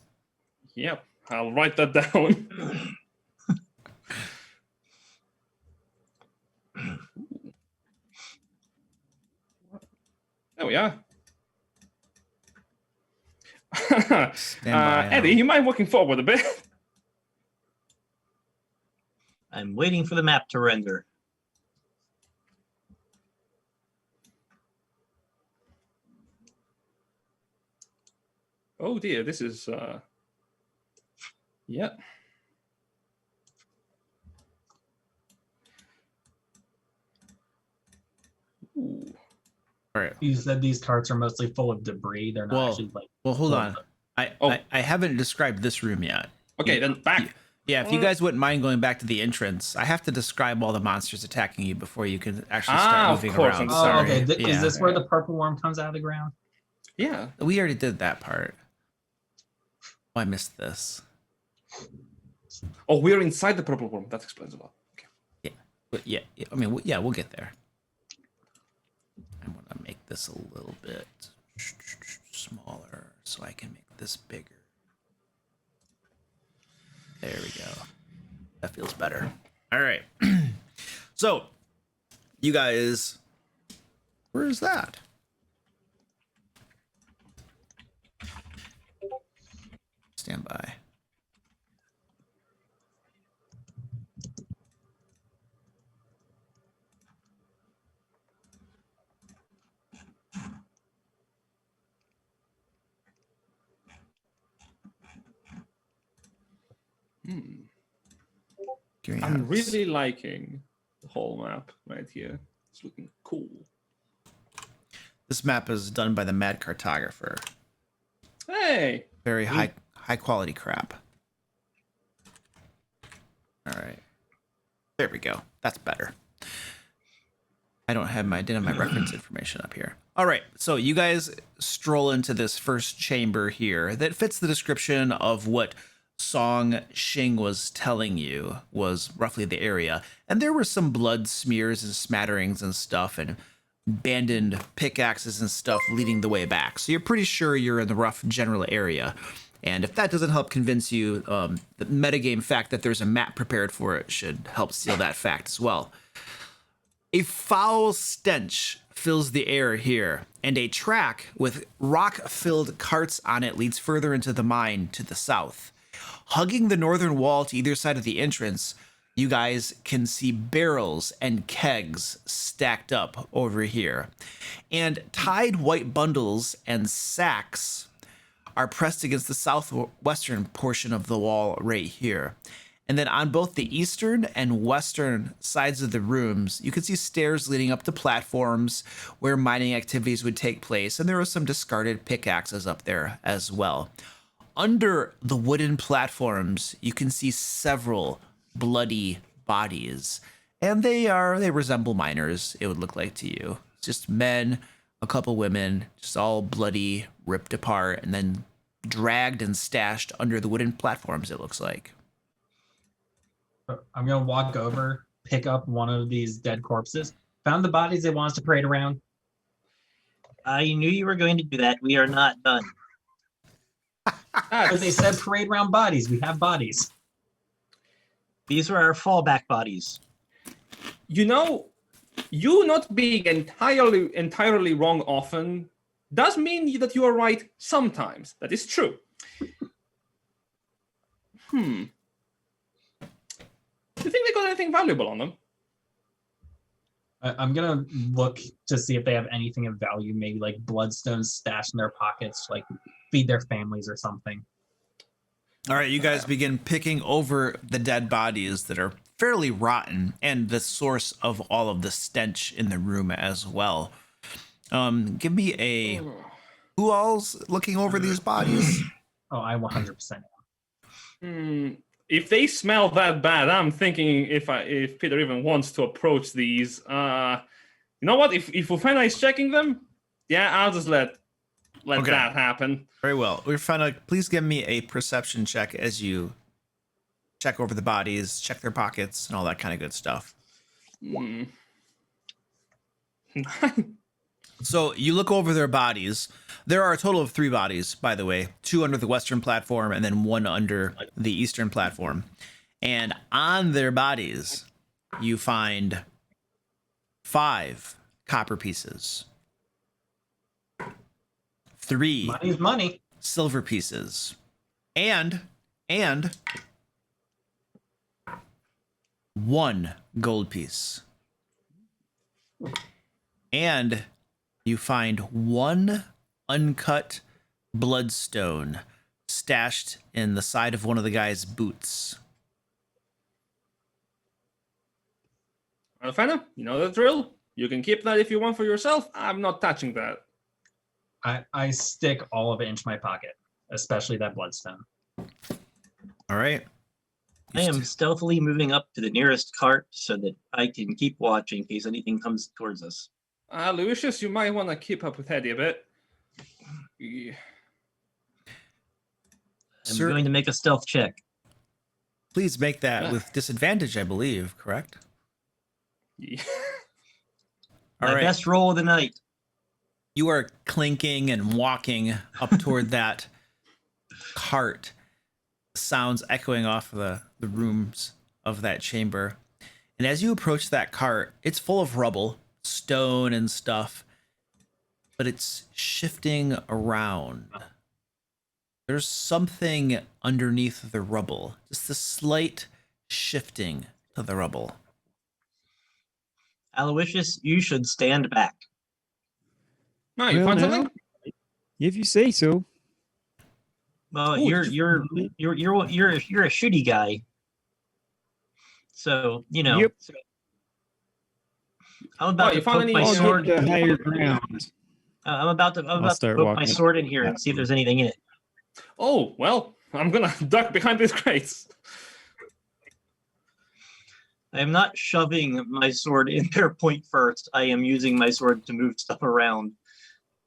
Yep, I'll write that down. There we are. Eddie, you mind walking forward a bit? I'm waiting for the map to render. Oh dear, this is yeah. Ooh. All right. You said these carts are mostly full of debris. They're not actually like. Well, hold full on. of- I haven't described this room yet. Okay, then back. Yeah, if you guys wouldn't mind going back to the entrance, I have to describe all the monsters attacking you before you can actually start Of moving course, around. I'm Oh, Sorry. okay. Yeah. Is this where the purple worm comes out of the ground? Yeah. We already did that part. Oh, I missed this. Oh, we're inside the purple worm. That explains a lot. Okay. Yeah, but yeah. I mean, yeah, we'll get there. I'm gonna make this a little bit smaller so I can make this bigger. There we go. That feels better. All right. So, you guys, where is that? Stand by. I'm really liking the whole map right here. It's looking cool. This map is done by the Mad Cartographer. Hey. Very high quality crap. All right. There we go. That's better. I didn't have my reference information up here. All right. So you guys stroll into this first chamber here that fits the description of what Song Shing was telling you was roughly the area. And there were some blood smears and smatterings and stuff and abandoned pickaxes and stuff leading the way back. So you're pretty sure you're in the rough general area. And if that doesn't help convince you, the metagame fact that there's a map prepared for it should help seal that fact as well. A foul stench fills the air here, and a track with rock-filled carts on it leads further into the mine to the south. Hugging the northern wall to either side of the entrance, you guys can see barrels and kegs stacked up over here. And tied white bundles and sacks are pressed against the southwestern portion of the wall right here. And then on both the eastern and western sides of the rooms, you can see stairs leading up to platforms where mining activities would take place. And there are some discarded pickaxes up there as well. Under the wooden platforms, you can see several bloody bodies. And they resemble miners, it would look like to you. It's just men, a couple women, just all bloody, ripped apart, and then dragged and stashed under the wooden platforms, it looks like. I'm gonna walk over, pick up one of these dead corpses. Found the bodies they want us to parade around. I knew you were going to do that. We are not done. Because they said parade around bodies. We have bodies. These are our fallback bodies. You know, you not being entirely wrong often does mean that you are right sometimes. That is true. Do you think they got anything valuable on them? I'm gonna look to see if they have anything of value, maybe like bloodstones stashed in their pockets, like feed their families or something. All right, you guys begin picking over the dead bodies that are fairly rotten and the source of all of the stench in the room as well. Give me a... Who all's looking over these bodies? Oh, I 100% am. If they smell that bad, I'm thinking if Peter even wants to approach these. You know what? If Ufena is checking them, yeah, I'll just let Okay. that happen. Very well. Ufena, please give me a perception check as you check over the bodies, check their pockets, and all that kind of good stuff. So you look over their bodies. There are a total of 3 bodies, by the way, 2 under the western platform and then 1 under the eastern platform. And on their bodies, you find 5 copper pieces, 3 Money's money. silver pieces, and 1 gold piece. And you find 1 uncut Bloodstone stashed in the side of one of the guy's boots. Well, Fana, you know the drill. You can keep that if you want for yourself. I'm not touching that. I stick all of it into my pocket, especially that bloodstone. All right. I am stealthily moving up to the nearest cart so that I can keep watch in case anything comes towards us. Lucius, you might want to keep up with Eddie a bit. Yeah. I'm Sir, going to make a stealth check. please make that Yeah. with disadvantage, I believe, correct? Yeah. All My right. best roll of the night. You are clinking and walking up toward that cart. Sounds echoing off of the rooms of that chamber. And as you approach that cart, it's full of rubble, stone and stuff, but it's shifting around. There's something underneath the rubble, just a slight shifting to the rubble. Aloysius, you should stand back. No, you Well, find now, something? If you say so. Well, Ooh, you're did a shitty guy. So, you know. Yep. I'm about you to found poke any my I'll sword. get to higher ground. I'm about to start poke my walking. sword in here and see if there's anything in it. Oh, well, I'm gonna duck behind these crates. I am not shoving my sword in their point first. I am using my sword to move stuff around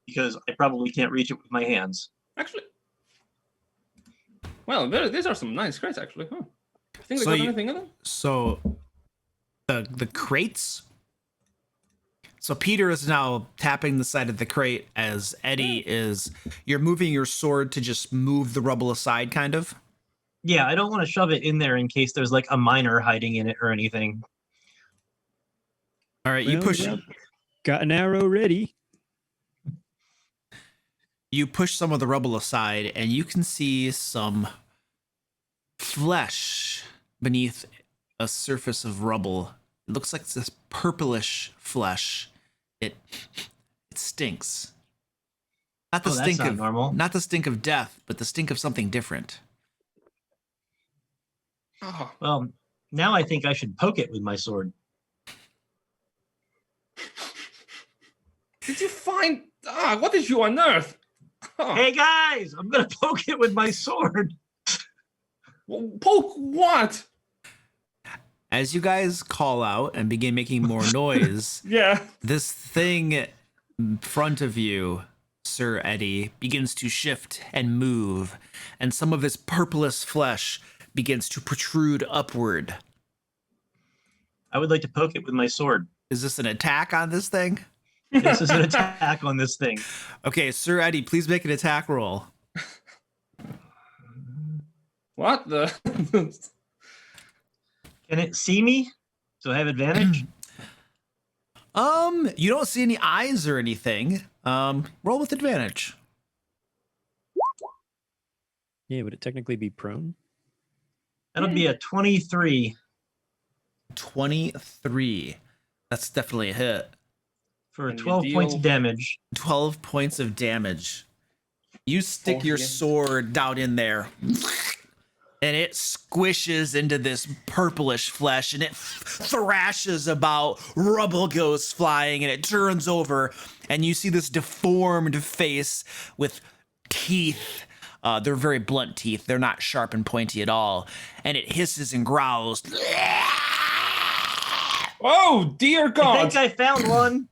because I probably can't reach it with my hands. Actually, well, these are some nice crates, actually. Huh. You think they So got you- anything in them? So the crates. So Peter is now tapping the side of the crate as Eddie is. You're moving your sword to just move the rubble aside, kind of. Yeah, I don't want to shove it in there in case there's like a miner hiding in it or anything. All right, you Well, push. yeah. Got an arrow ready. You push some of the rubble aside, and you can see some flesh beneath a surface of rubble. It looks like it's this purplish flesh. It stinks. Not the Oh, that's stink not of normal. not the stink of death, but the stink of something different. Oh, Well, now I think I should poke it with my sword. did you find? What did you unearth? Oh, Hey guys, I'm gonna poke it with my sword. poke what? As you guys call out and begin making more noise, Yeah. this thing in front of you, Sir Eddie, begins to shift and move, and some of its purplish flesh begins to protrude upward. I would like to poke it with my sword. Is this an attack on this thing? This is an attack on this thing. Okay, Sir Eddie, please make an attack roll. What the? Can it see me? So I have advantage? You don't see any eyes or anything. Roll with advantage. Yeah, would it technically be prone? That'll be a 23 23. That's definitely a hit. for And you 12 points of deal- damage. 12 points of damage. You stick Oh, your yeah. sword down in there, and it squishes into this purplish flesh, and it thrashes about. Rubble goes flying, and it turns over, and you see this deformed face with teeth. They're very blunt teeth. They're not sharp and pointy at all. And it hisses and growls. Oh dear I God! think I found one.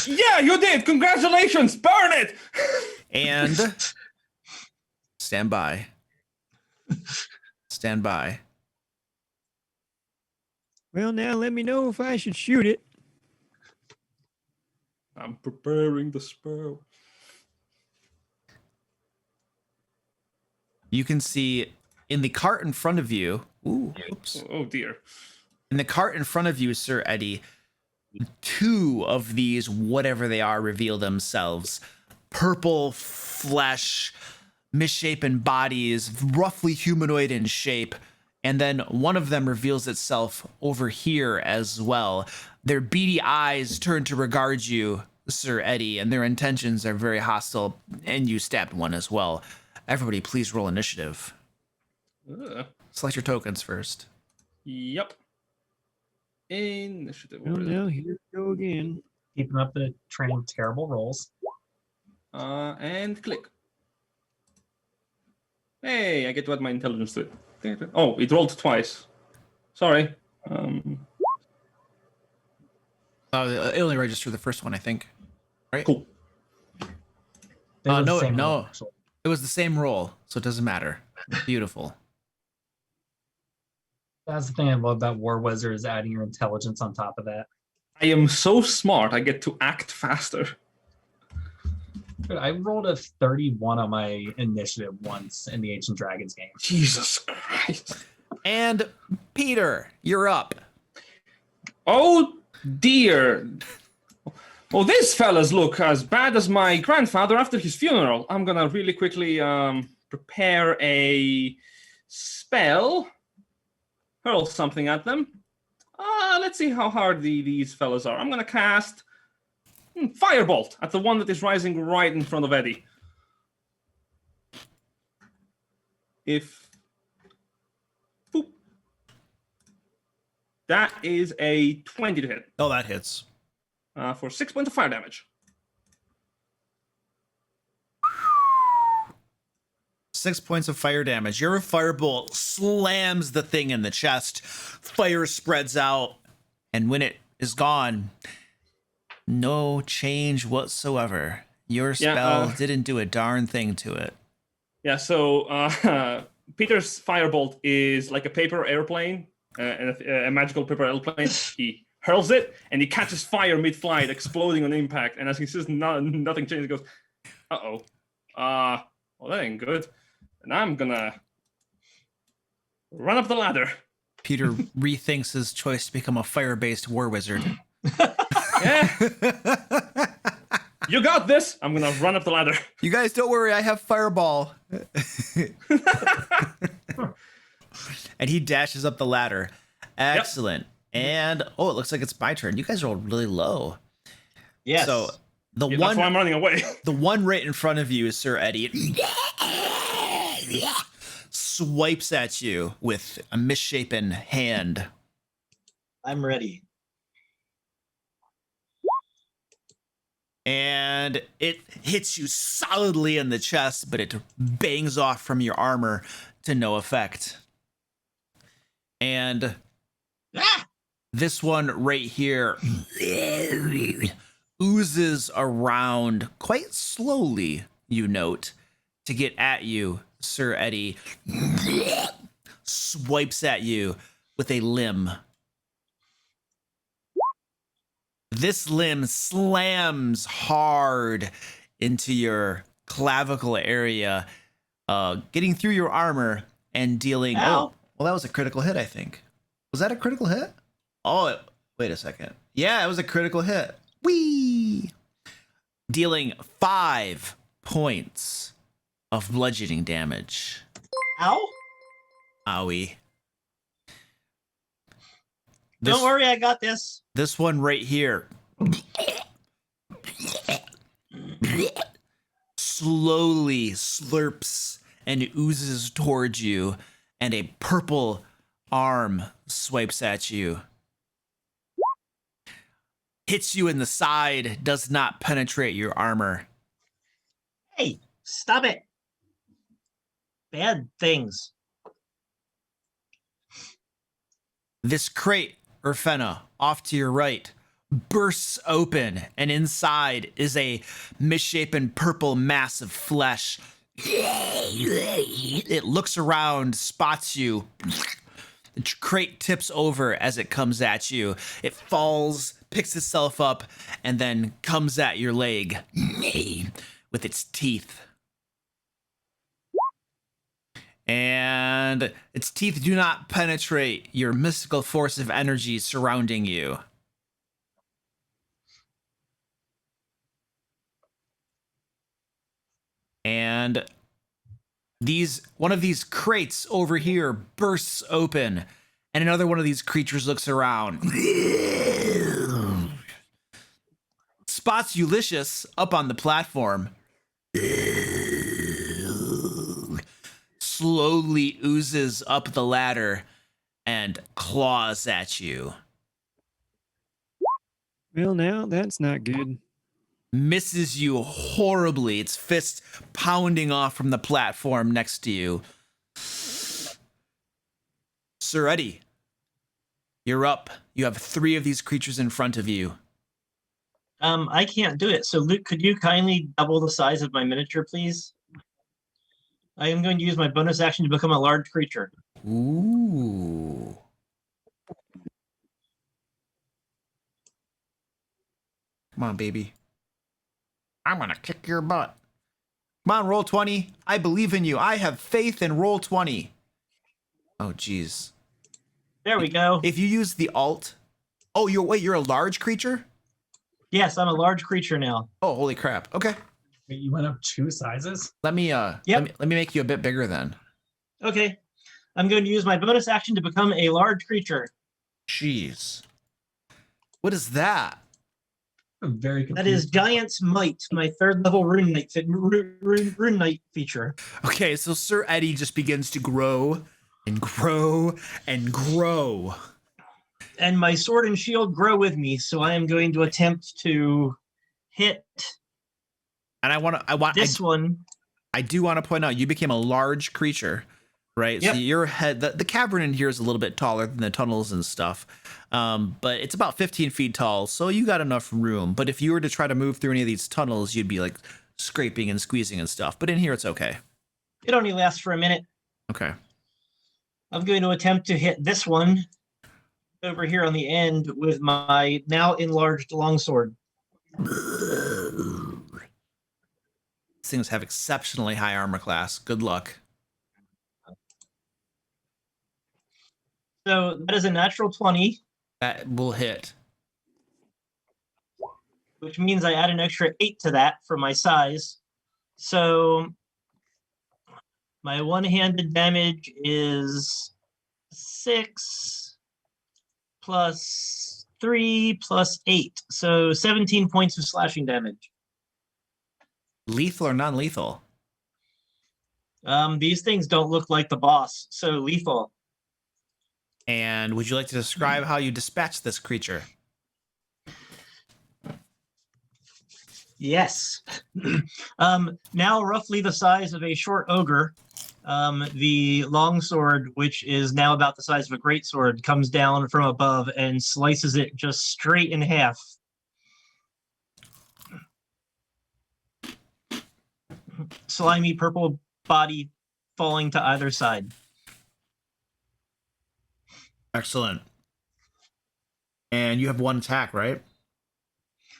Yeah, you did. Congratulations. Burn it. And stand by. Stand by. Well, now let me know if I should shoot it. I'm preparing the spell. You can see in the cart in front of you. Ooh, oops. Oh dear. In the cart in front of you, Sir Eddie, two of these, whatever they are, reveal themselves. Purple flesh, misshapen bodies, roughly humanoid in shape. And then one of them reveals itself over here as well. Their beady eyes turn to regard you, Sir Eddie, and their intentions are very hostile, and you stabbed one as well. Everybody, please roll initiative. Select your tokens first. Yep. Initiative. Oh, no, here we go again. Keeping up the train of terrible rolls. And click. Hey, I get to add my intelligence to it. Oh, it rolled twice. Sorry. It only registered the first one, I think. Right? Cool. They were the No, same no. roll, actually. It was the same roll, so it doesn't matter. Beautiful. That's the thing I love about War Wizard is adding your intelligence on top of that. I am so smart, I get to act faster. Dude, I rolled a 31 on my initiative once in the Ancient Dragons game. Jesus Christ. And Peter, you're up. Oh dear. Well, these fellas look as bad as my grandfather after his funeral. I'm gonna really quickly prepare a spell. Hurl something at them. Let's see how hard these fellas are. I'm gonna cast Firebolt at the one that is rising right in front of Eddie. Boop. That is a 20 to hit. Oh, that hits. For 6 points of fire damage. 6 points of fire damage. Your firebolt slams the thing in the chest. Fire spreads out. And when it is gone, no change whatsoever. Your spell didn't do a darn thing to it. Yeah, so Peter's firebolt is like a paper airplane, a magical paper airplane. He hurls it, and he catches fire mid-flight, exploding on impact. And as he says nothing changes, he goes, uh-oh. Well, that ain't good. And I'm gonna run up the ladder. Peter rethinks his choice to become a fire-based war wizard. Yeah. You got this. I'm gonna run up the ladder. You guys don't worry, I have fireball. And he dashes up the ladder. Excellent. Yep. And it looks like it's my turn. You guys rolled really low. Yes. So that's why I'm running away. The one right in front of you is Sir Eddie. Swipes at you with a misshapen hand. I'm ready. And it hits you solidly in the chest, but it bangs off from your armor to no effect. And this one right here oozes around quite slowly, you note, to get at you. Sir Eddie swipes at you with a limb. This limb slams hard into your clavicle area, getting through your armor and dealing... Ow. Oh, well, that was a critical hit, I think. Was that a critical hit? Oh, wait a second. Yeah, it was a critical hit. Whee! Dealing 5 points of bludgeoning damage. Ow. Owie. Don't worry, I got this. This one right here slowly slurps and oozes towards you, and a purple arm swipes at you. Hits you in the side, does not penetrate your armor. Hey, stop it. Bad things. This crate, Urfena, off to your right, bursts open, and inside is a misshapen purple mass of flesh. It looks around, spots you. The crate tips over as it comes at you. It falls, picks itself up, and then comes at your leg with its teeth. And its teeth do not penetrate your mystical force of energy surrounding you. And one of these crates over here bursts open, and another one of these creatures looks around, spots Ulysses up on the platform. Slowly oozes up the ladder and claws at you. Well, now that's not good. Misses you horribly, its fist pounding off from the platform next to you. Sir Eddie, you're up. You have 3 of these creatures in front of you. I can't do it. So Luke, could you kindly double the size of my miniature, please? I am going to use my bonus action to become a large creature. Ooh. Come on, baby. I'm gonna kick your butt. Come on, roll 20. I believe in you. I have faith in roll 20. Oh, geez. There we go. If you use the alt. Oh, you're a large creature? Yes, I'm a large creature now. Oh, holy crap. Okay. Wait, you went up 2 sizes? Let me let me make you a bit bigger then. Okay. I'm going to use my bonus action to become a large creature. Jeez. What is that? I'm very confused. That is Giant's Might, my 3rd level Rune Knight feature. Okay, so Sir Eddie just begins to grow and grow and grow. And my sword and shield grow with me, so I am going to attempt to hit And I want this one. I do want to point out you became a large creature, right? Yep. So your head, the cavern in here is a little bit taller than the tunnels and stuff, but it's about 15 feet tall, so you got enough room. But if you were to try to move through any of these tunnels, you'd be like scraping and squeezing and stuff. But in here, it's okay. It only lasts for a minute. Okay. I'm going to attempt to hit this one over here on the end with my now enlarged longsword. These things have exceptionally high armor class. Good luck. So that is a natural 20, That will hit. which means I add an extra 8 to that for my size. So my one-handed damage is 6 plus 3 plus 8. So 17 points of slashing damage. Lethal or non-lethal? These things don't look like the boss, so lethal. And would you like to describe how you dispatch this creature? Yes. Now roughly the size of a short ogre, the longsword, which is now about the size of a greatsword, comes down from above and slices it just straight in half. Slimy purple body falling to either side. Excellent. And you have 1 attack, right?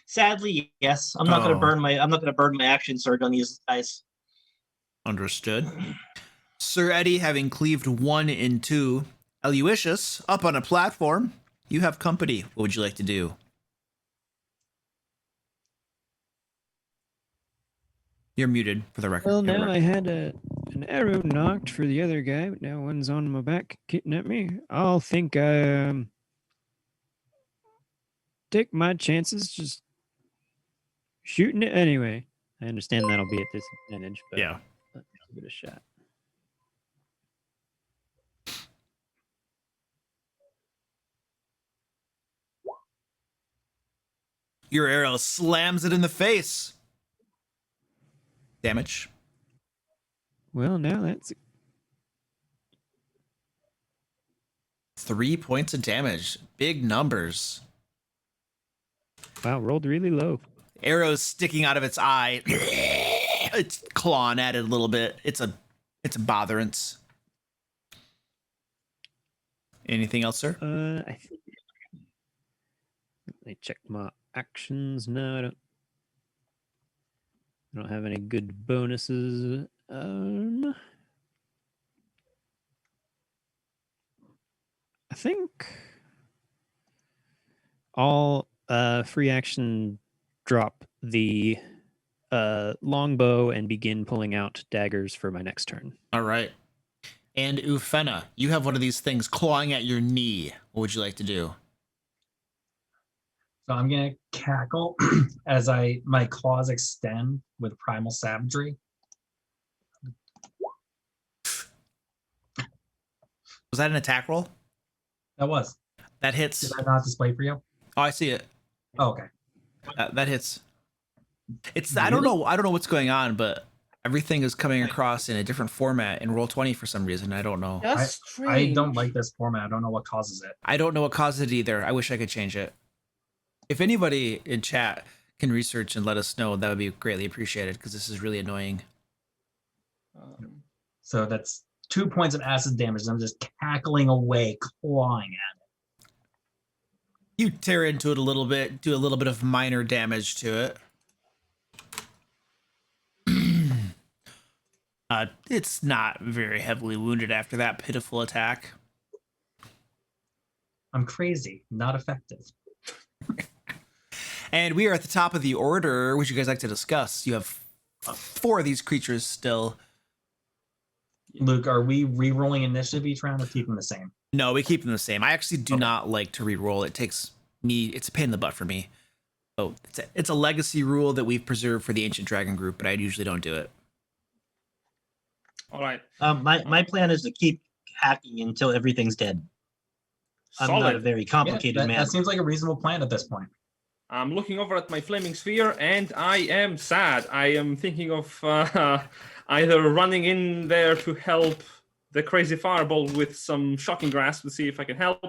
Sadly, yes. I'm not going Oh. to burn my action sword on these guys. Understood. Sir Eddie, having cleaved 1 in 2, Aloysius, up on a platform. You have company. What would you like to do? You're muted for the record. Well, now I had an arrow knocked for the other guy, but now one's on my back, hitting at me. I'll think take my chances, just shooting it anyway. I understand that'll be at disadvantage, but Yeah. let's give it a shot. Your arrow slams it in the face. Damage. Well, now that's 3 points of damage. Big numbers. wow, rolled really low. Arrows sticking out of its eye. It's clawing at it a little bit. It's a botherance. Anything else, sir? I think let me check my actions. No, I don't have any good bonuses. I think I'll free action drop the longbow and begin pulling out daggers for my next turn. All right. And Ufena, you have one of these things clawing at your knee. What would you like to do? So I'm gonna cackle as my claws extend with primal savagery. Was that an attack roll? That was. That hits. Did I not display for you? Oh, I see it. Oh, okay. That hits. It's I don't know what's going on, but everything is coming across in a different format in Roll20 for some reason. I don't know. That's I strange. don't like this format. I don't know what causes it. I don't know what caused it either. I wish I could change it. If anybody in chat can research and let us know, that would be greatly appreciated because this is really annoying. So that's 2 points of acid damage. I'm just cackling away, clawing at it. You tear into it a little bit, do a little bit of minor damage to it. It's not very heavily wounded after that pitiful attack. I'm crazy, not effective. And we are at the top of the order. Would you guys like to discuss? You have 4 of these creatures still. Luke, are we re-rolling initiative each round or keeping the same? No, we keep them the same. I actually do not like to re-roll. It takes me, it's a pain in the butt for me. Oh, it's a legacy rule that we've preserved for the Ancient Dragon group, but I usually don't do it. All right. My plan is to keep hacking until everything's dead. I'm not a Solid. very complicated that, man. that seems like a reasonable plan at this point. I'm looking over at my flaming sphere, and I am sad. I am thinking of either running in there to help the crazy fireball with some shocking grasp to see if I can help,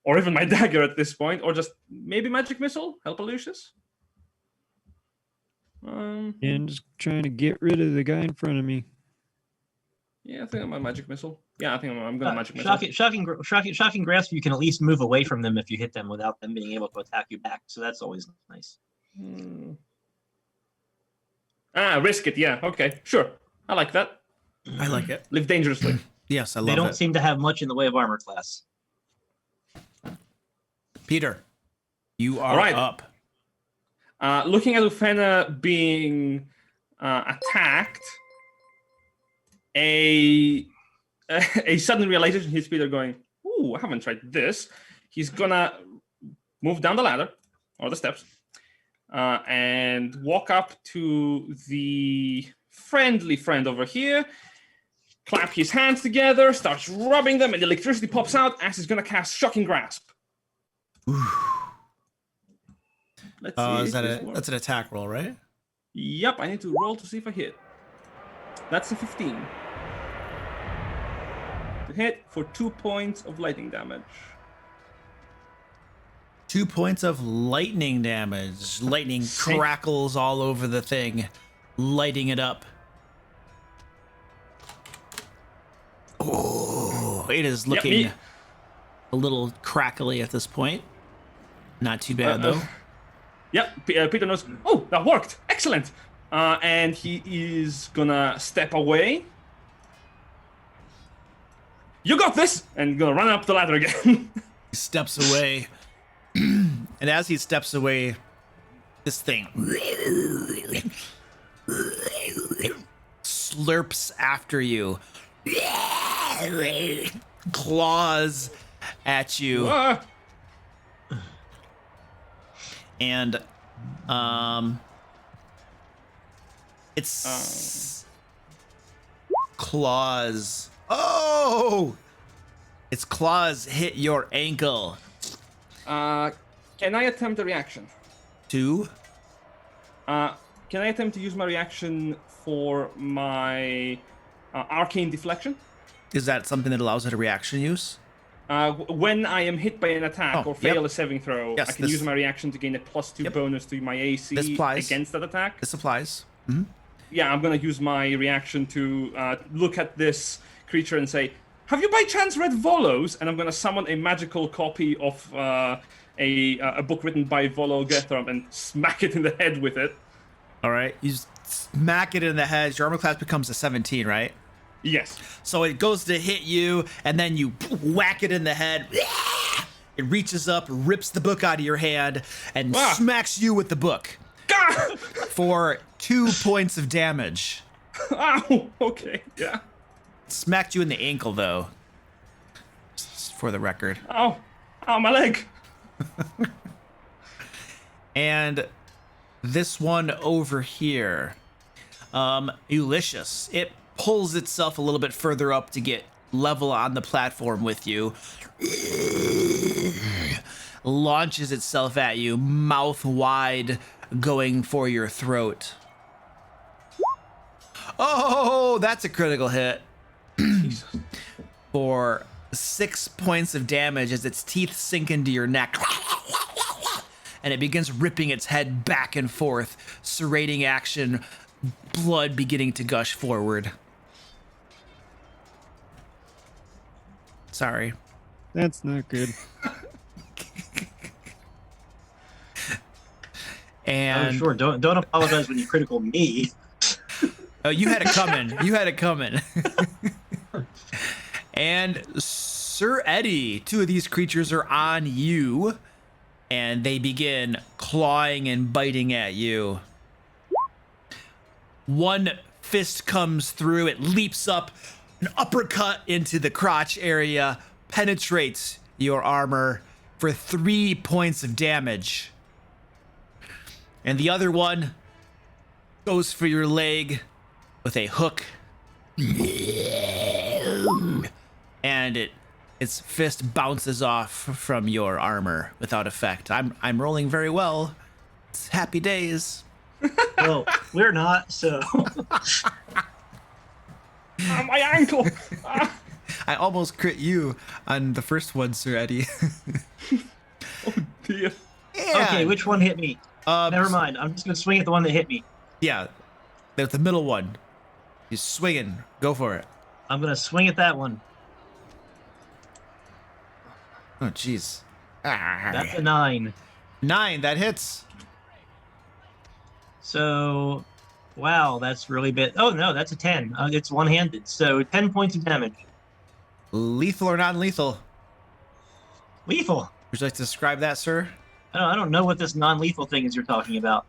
or even my dagger at this point, or just maybe magic missile help Lucius. And just trying to get rid of the guy in front of me. Yeah, I think I'm a magic missile. Yeah, I think I'm going to magic missile. Shocking grasp. You can at least move away from them if you hit them without them being able to attack you back. So that's always nice. Risk it. Yeah. Okay. Sure. I like that. I like it. Live dangerously. Yes, I love They don't it. seem to have much in the way of armor class. Peter, you are All right. up. Looking at Ufena being attacked, a sudden realization hits Peter going, ooh, I haven't tried this. He's gonna move down the ladder or the steps and walk up to the friendly friend over here, clap his hands together, starts rubbing them, and the electricity pops out as he's gonna cast Shocking Grasp. Let's see. Is if that this works. that's an attack roll, right? Yep, I need to roll to see if I hit. That's a 15. To hit for 2 points of lightning damage. 2 points of lightning damage. Lightning crackles all over the thing, lighting it up. Oh, it is looking a little crackly at this point. Not too bad, though. Yep, Peter knows. Oh, that worked. Excellent. And he is gonna step away. You got this! And gonna run up the ladder again. He steps away. And as he steps away, this thing slurps after you, claws at you, and its claws. Oh! Its claws hit your ankle. Can I attempt a reaction? 2. Can I attempt to use my reaction for my arcane deflection? Is that something that allows it a reaction use? When I am hit by an attack or fail a saving throw, Yes, I can use my reaction to gain a +2 bonus to my AC against that attack. This applies. Yeah, I'm gonna use my reaction to look at this creature and say, "Have you by chance read Volos?" And I'm gonna summon a magical copy of a book written by Volo Gethrum and smack it in the head with it. All right, you just smack it in the head. Your armor class becomes a 17, right? Yes. So it goes to hit you, and then you whack it in the head. It reaches up, rips the book out of your hand, and smacks you with the book for 2 points of damage. Ow! Okay, yeah. Smacked you in the ankle, though. Just for the record. Ow! Ow, my leg! And this one over here, Ulysses, it pulls itself a little bit further up to get level on the platform with you. Launches itself at you, mouth wide, going for your throat. Oh, that's a critical hit. For 6 points of damage as its teeth sink into your neck. And it begins ripping its head back and forth, serrating action, blood beginning to gush forward. Sorry. That's not good. And Oh, sure. Don't apologize when you critical me. oh, you had it coming. You had it coming. And Sir Eddie, 2 of these creatures are on you, and they begin clawing and biting at you. One fist comes through, it leaps up, an uppercut into the crotch area, penetrates your armor for 3 points of damage. And the other one goes for your leg with a hook. And its fist bounces off from your armor without effect. I'm rolling very well. It's happy days. Well, we're not, so. My ankle! Ah. I almost crit you on the first one, Sir Eddie. Oh dear. Okay, which one hit me? Never mind. I'm just going to swing at the one that hit me. Yeah, there's the middle one. He's swinging. Go for it. I'm going to swing at that one. Oh, jeez. That's a 9. 9, that hits. So, wow, that's really bad. Oh, no, that's a 10. It's one-handed. So 10 points of damage. Lethal or non-lethal? Lethal. Would you like to describe that, sir? I don't know what this non-lethal thing is you're talking about.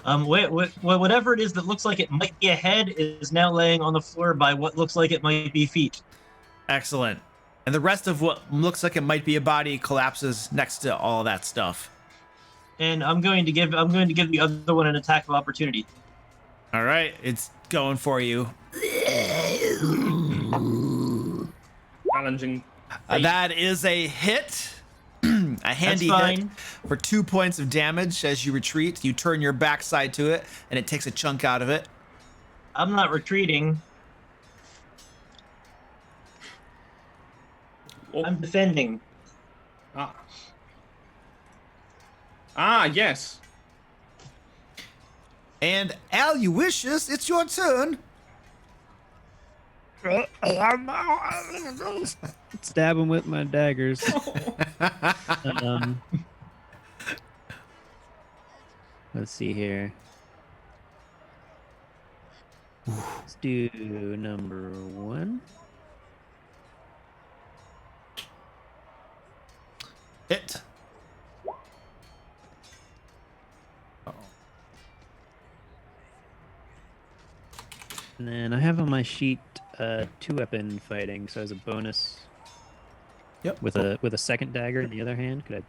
Whatever it is that looks like it might be a head is now laying on the floor by what looks like it might be feet. Excellent. And the rest of what looks like it might be a body collapses next to all that stuff. And I'm going to give the other one an attack of opportunity. All right, it's going for you. Challenging. That is a hit. A handy That's hit fine. for 2 points of damage as you retreat. You turn your backside to it, and it takes a chunk out of it. I'm not retreating. Oh. I'm defending. Yes. And Aloysius, it's your turn. Stab him with my daggers. Let's see here. Let's do number 1. Hit. And then I have on my sheet 2-weapon fighting, so as a bonus. Yep. With a second dagger in the other hand. Could I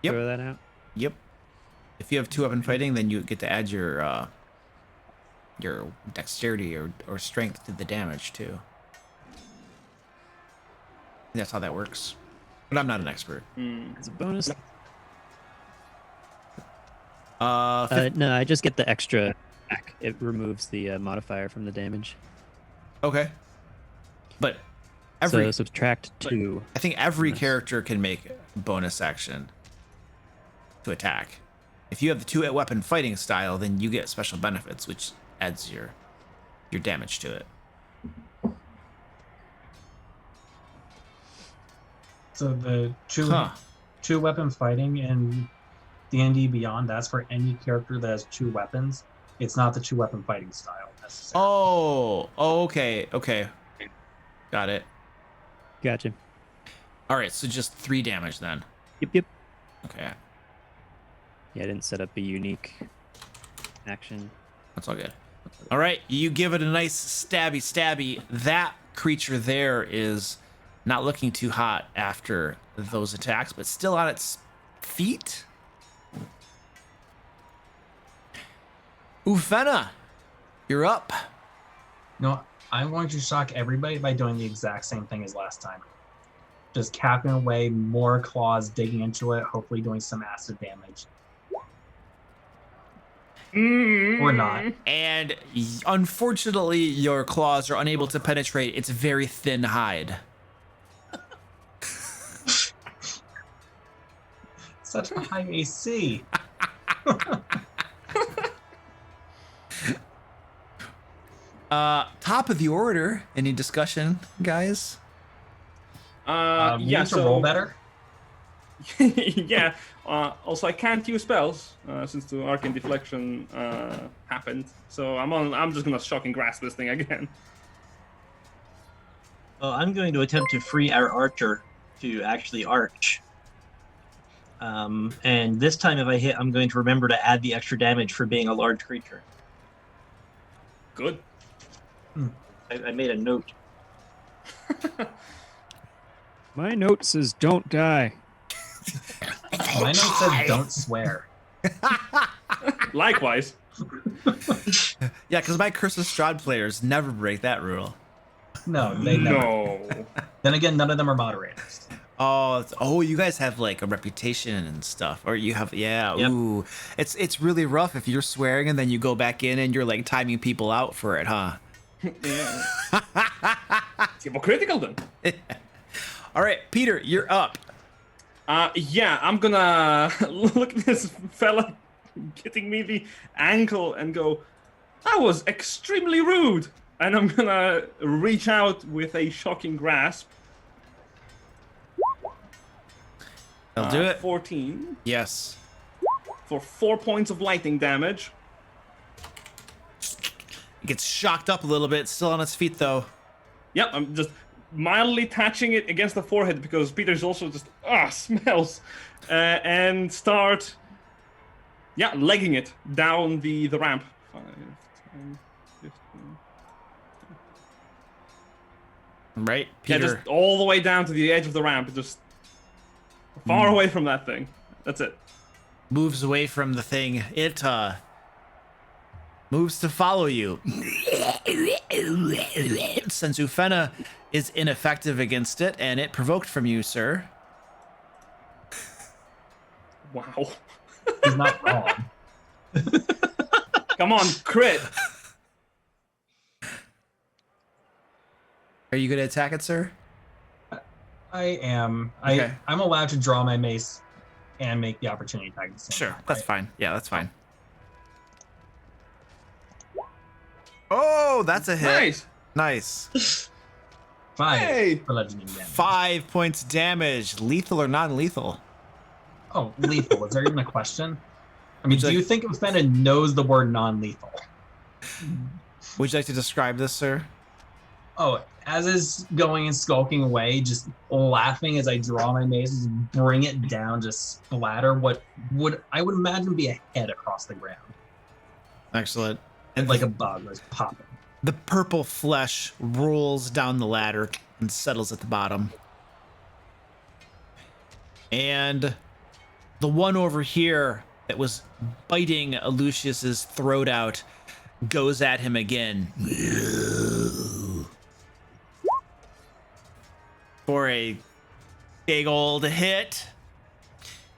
Yep. throw that out? Yep. If you have 2-weapon fighting, then you get to add your dexterity or strength to the damage too. That's how that works. But I'm not an expert. As a bonus? Uh, No, I just get the extra back. It removes the modifier from the damage. okay. But every So subtract 2. I think every Nice. character can make a bonus action to attack. If you have the 2-weapon fighting style, then you get special benefits, which adds your damage to it. So the Huh. two weapon fighting in D&D Beyond, that's for any character that has 2 weapons. It's not the 2-weapon fighting style necessarily. Oh, okay. Got it. Gotcha. All right, so just 3 damage then. Yep. Okay, Yeah, I didn't set up a unique action. that's all good. All right, you give it a nice stabby. That creature there is not looking too hot after those attacks, but still on its feet. Ufena, you're up. No, I'm going to shock everybody by doing the exact same thing as last time. Just capping away, more claws digging into it, hopefully doing some acid damage. Or not. And unfortunately, your claws are unable to penetrate its very thin hide. Such a high AC. Top of the order. Any discussion, guys? Yeah, Need to so roll better. yeah. Also, I can't use spells since the arcane deflection happened. So I'm just gonna shocking grasp this thing again. Well, I'm going to attempt to free our archer to actually arch. And this time, if I hit, I'm going to remember to add the extra damage for being a large creature. Good. I made a note. My note says don't die. My note says don't swear. Likewise. Yeah, because my Curse of Strahd players never break that rule. No, they never. No. Then again, none of them are moderators. Oh, you guys have like a reputation and stuff, or you have, yeah. Yep. Ooh, it's really rough if you're swearing and then you go back in and you're like timing people out for it, huh? Yeah. It's hypocritical then. All right, Peter, you're up. Yeah, I'm gonna look at this fella getting me the ankle and go, that was extremely rude. And I'm gonna reach out with a shocking grasp. I'll do it. 14 Yes. for 4 points of lightning damage. It gets shocked up a little bit, still on its feet though. Yep, I'm just mildly touching it against the forehead because Peter's also just smells, and start, legging it down the ramp. 5, 10, 15. Right, Yeah, Peter. just all the way down to the edge of the ramp, just far away from that thing. That's it. Moves away from the thing. It moves to follow you. Since Ufena is ineffective against it, and it provoked from you, sir. Wow. He's not wrong. Come on, crit. Are you going to attack it, sir? I am. Okay. I'm allowed to draw my mace and make the opportunity attack at the same Sure, time, that's right? fine. Yeah, that's fine. Oh, that's a hit. Nice. Nice. 5 Hey. for legendary damage. 5 points damage. Lethal or non-lethal? Oh, lethal. Is there even a question? I mean, Would you do you like- think Ufena knows the word non-lethal? Would you like to describe this, sir? Oh, as is going and skulking away, just laughing as I draw my mace, just bring it down, just splatter what I would imagine be a head across the ground. Excellent. And like a bug was popping. The purple flesh rolls down the ladder and settles at the bottom. And the one over here that was biting Lucius's throat out goes at him again. For a big old hit.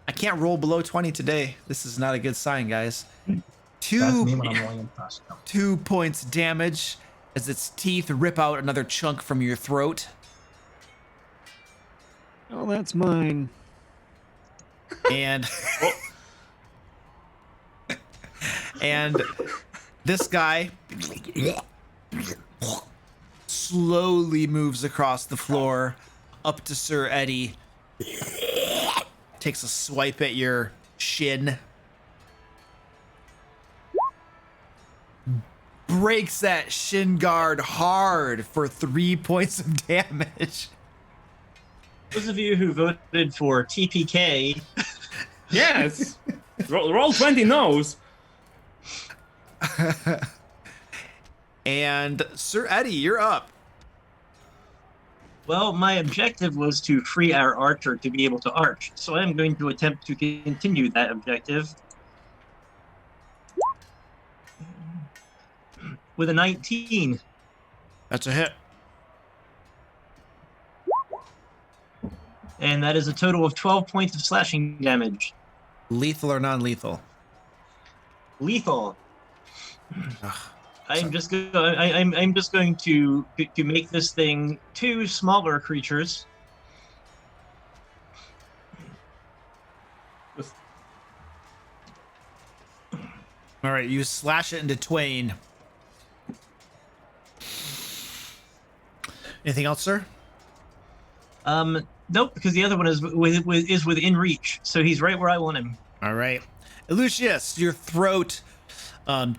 I can't roll below 20 today. This is not a good sign, guys. That's me when I'm rolling in flash. 2 points damage as its teeth rip out another chunk from your throat. Oh, that's mine. And and this guy slowly moves across the floor up to Sir Eddie. Takes a swipe at your shin. Breaks that shin guard hard for 3 points of damage. Those of you who voted for TPK, Yes. Roll 20 knows. And Sir Eddie, you're up. well, my objective was to free our archer to be able to arch, so I'm going to attempt to continue that objective. with a 19. That's a hit. And that is a total of 12 points of slashing damage. Lethal or non-lethal? Lethal. Ugh, I'm just going to make this thing 2 smaller creatures. all right, you slash it into twain. Anything else, sir? Nope, because the other one is within reach, so he's right where I want him. All right. Lucius, your throat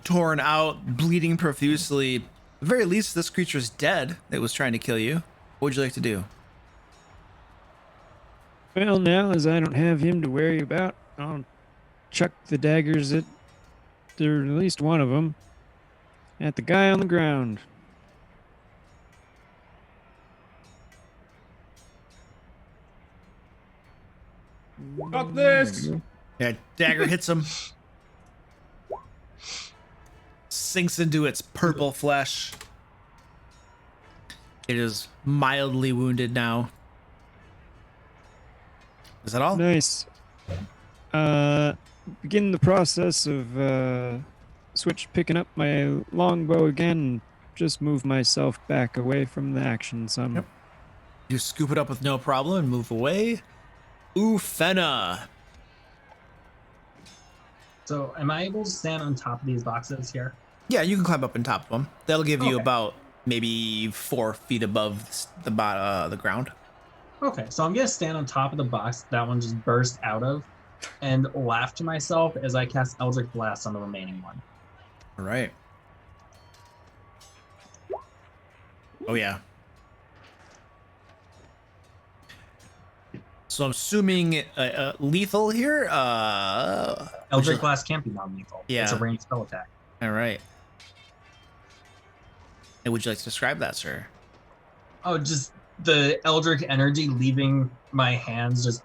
torn out, bleeding profusely. At the very least, this creature's dead that was trying to kill you. What would you like to do? Well, now, as I don't have him to worry about, I'll chuck the daggers at least one of them at the guy on the ground. Got this. Yeah, dagger hits him. Sinks into its purple flesh. It is mildly wounded now. Is that all? Nice. Begin the process of picking up my longbow again and just move myself back away from the action some. Yep. You scoop it up with no problem and move away. Ufena. So, am I able to stand on top of these boxes here? Yeah, you can climb up on top of them. That'll give you about maybe 4 feet above the ground. Okay, so I'm gonna stand on top of the box that one just burst out of, and laugh to myself as I cast Eldritch Blast on the remaining one. All right. Oh yeah. So I'm assuming lethal here. Eldritch Blast can't be non-lethal. Yeah. It's a ranged spell attack. All right. And would you like to describe that, sir? Oh, just the Eldritch energy leaving my hands just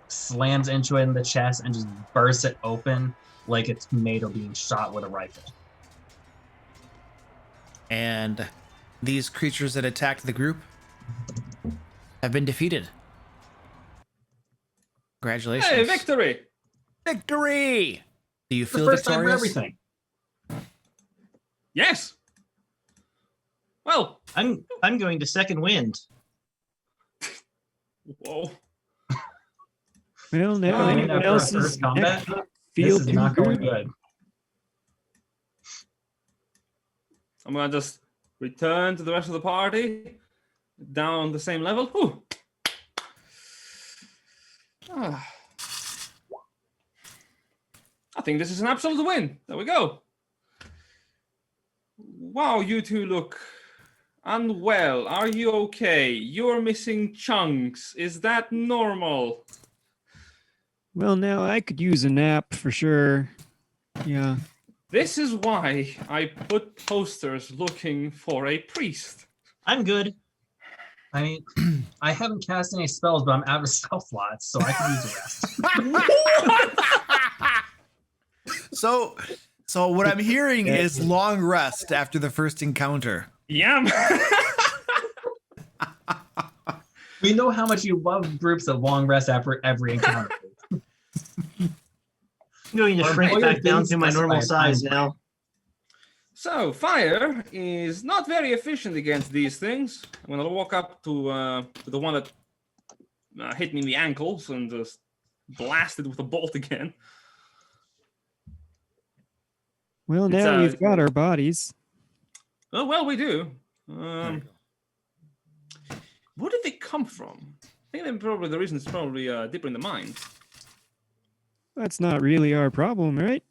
slams into it in the chest and just bursts it open like it's made of being shot with a rifle. And these creatures that attacked the group have been defeated. Congratulations. Hey, victory! Victory! Do you It's the feel first time for victorious? everything. Yes. Well, I'm going to second wind. whoa. Well, now I mean, anyone after our else's first combat, not This feel is too not going good. good. I'm gonna just return to the rest of the party down the same level. Whew. Ah. I think this is an absolute win. There we go. Wow, you two look unwell. Are you okay? You're missing chunks. Is that normal? Well, now I could use a nap for sure. Yeah. This is why I put posters looking for a priest. I'm good. I mean, I haven't cast any spells, but I'm out of spell slots, so I can use a rest. So what I'm hearing is long rest after the first encounter. Yeah. We know how much you love groups of long rest after every encounter. I'm going to Or shrink all back your down things to my normal specify a size time. now. So fire is not very efficient against these things. I'm gonna walk up to the one that hit me in the ankles and just blast it with a bolt again. Well, It's, now we've got our bodies. Oh well, we do. Where did they come from? I think the reason is probably deeper in the mine. That's not really our problem, right?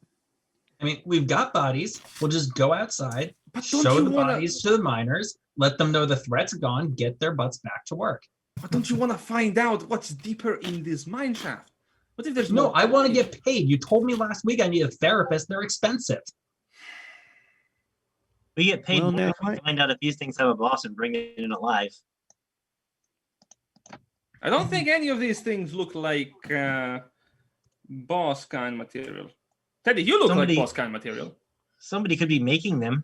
I mean, we've got bodies. We'll just go outside, But don't show you the wanna- bodies to the miners, let them know the threat's gone, get their butts back to work. But don't you want to find out what's deeper in this mine shaft? What if there's No, more I want to bodies? get paid. You told me last week I need a therapist. They're expensive. We get paid Well, more now if we find out if these things have a boss and bring it in alive. I don't think any of these things look like boss kind material. Teddy, you look Somebody- like boss kind material. Somebody could be making them.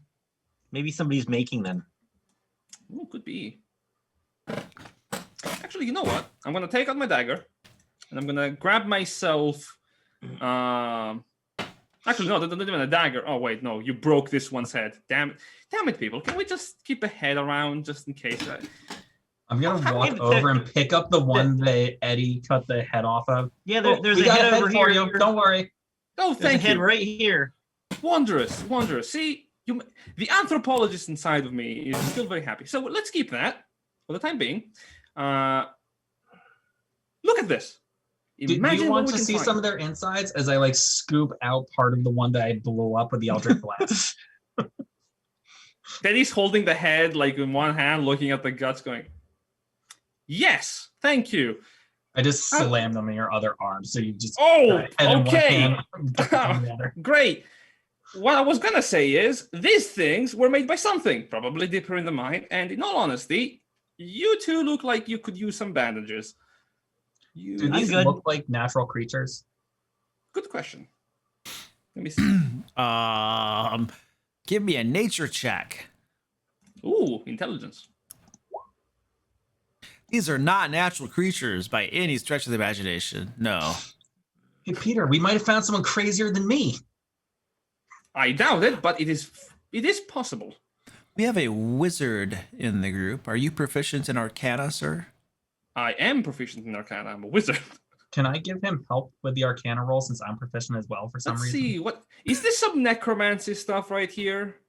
Maybe somebody's making them. Ooh, could be. Actually, you know what? I'm gonna take out my dagger, and I'm gonna grab myself. Actually, no, not even a dagger. Oh wait, no, you broke this one's head. Damn it, people! Can we just keep a head around just in case? I'm gonna walk over and pick up the one that Eddie cut the head off of. Yeah, Oh, there's we a got head a head over for here. you. Don't worry. Oh, There's a thank head you. right here. Wondrous. See, the anthropologist inside of me is still very happy. So let's keep that for the time being. Look at this. Do you want to see some of their insides as I like scoop out part of the one that I blew up with the Eldritch Blast? Then he's holding the head like in one hand, looking at the guts, going, "Yes, thank you." I just slammed them in your other arm, so you just Oh, head in one okay. hand, in the other. Great. What I was gonna say is these things were made by something, probably deeper in the mind. And in all honesty, you two look like you could use some bandages. Do these look like natural creatures? Good question. Let me see. Give me a nature check. Ooh, intelligence. These are not natural creatures by any stretch of the imagination. No. Hey, Peter, we might have found someone crazier than me. I doubt it, but it is possible. We have a wizard in the group. Are you proficient in Arcana, sir? I am proficient in Arcana. I'm a wizard. Can I give him help with the Arcana roll since I'm proficient as well for some Let's reason? see. What is this? Some necromancy stuff right here?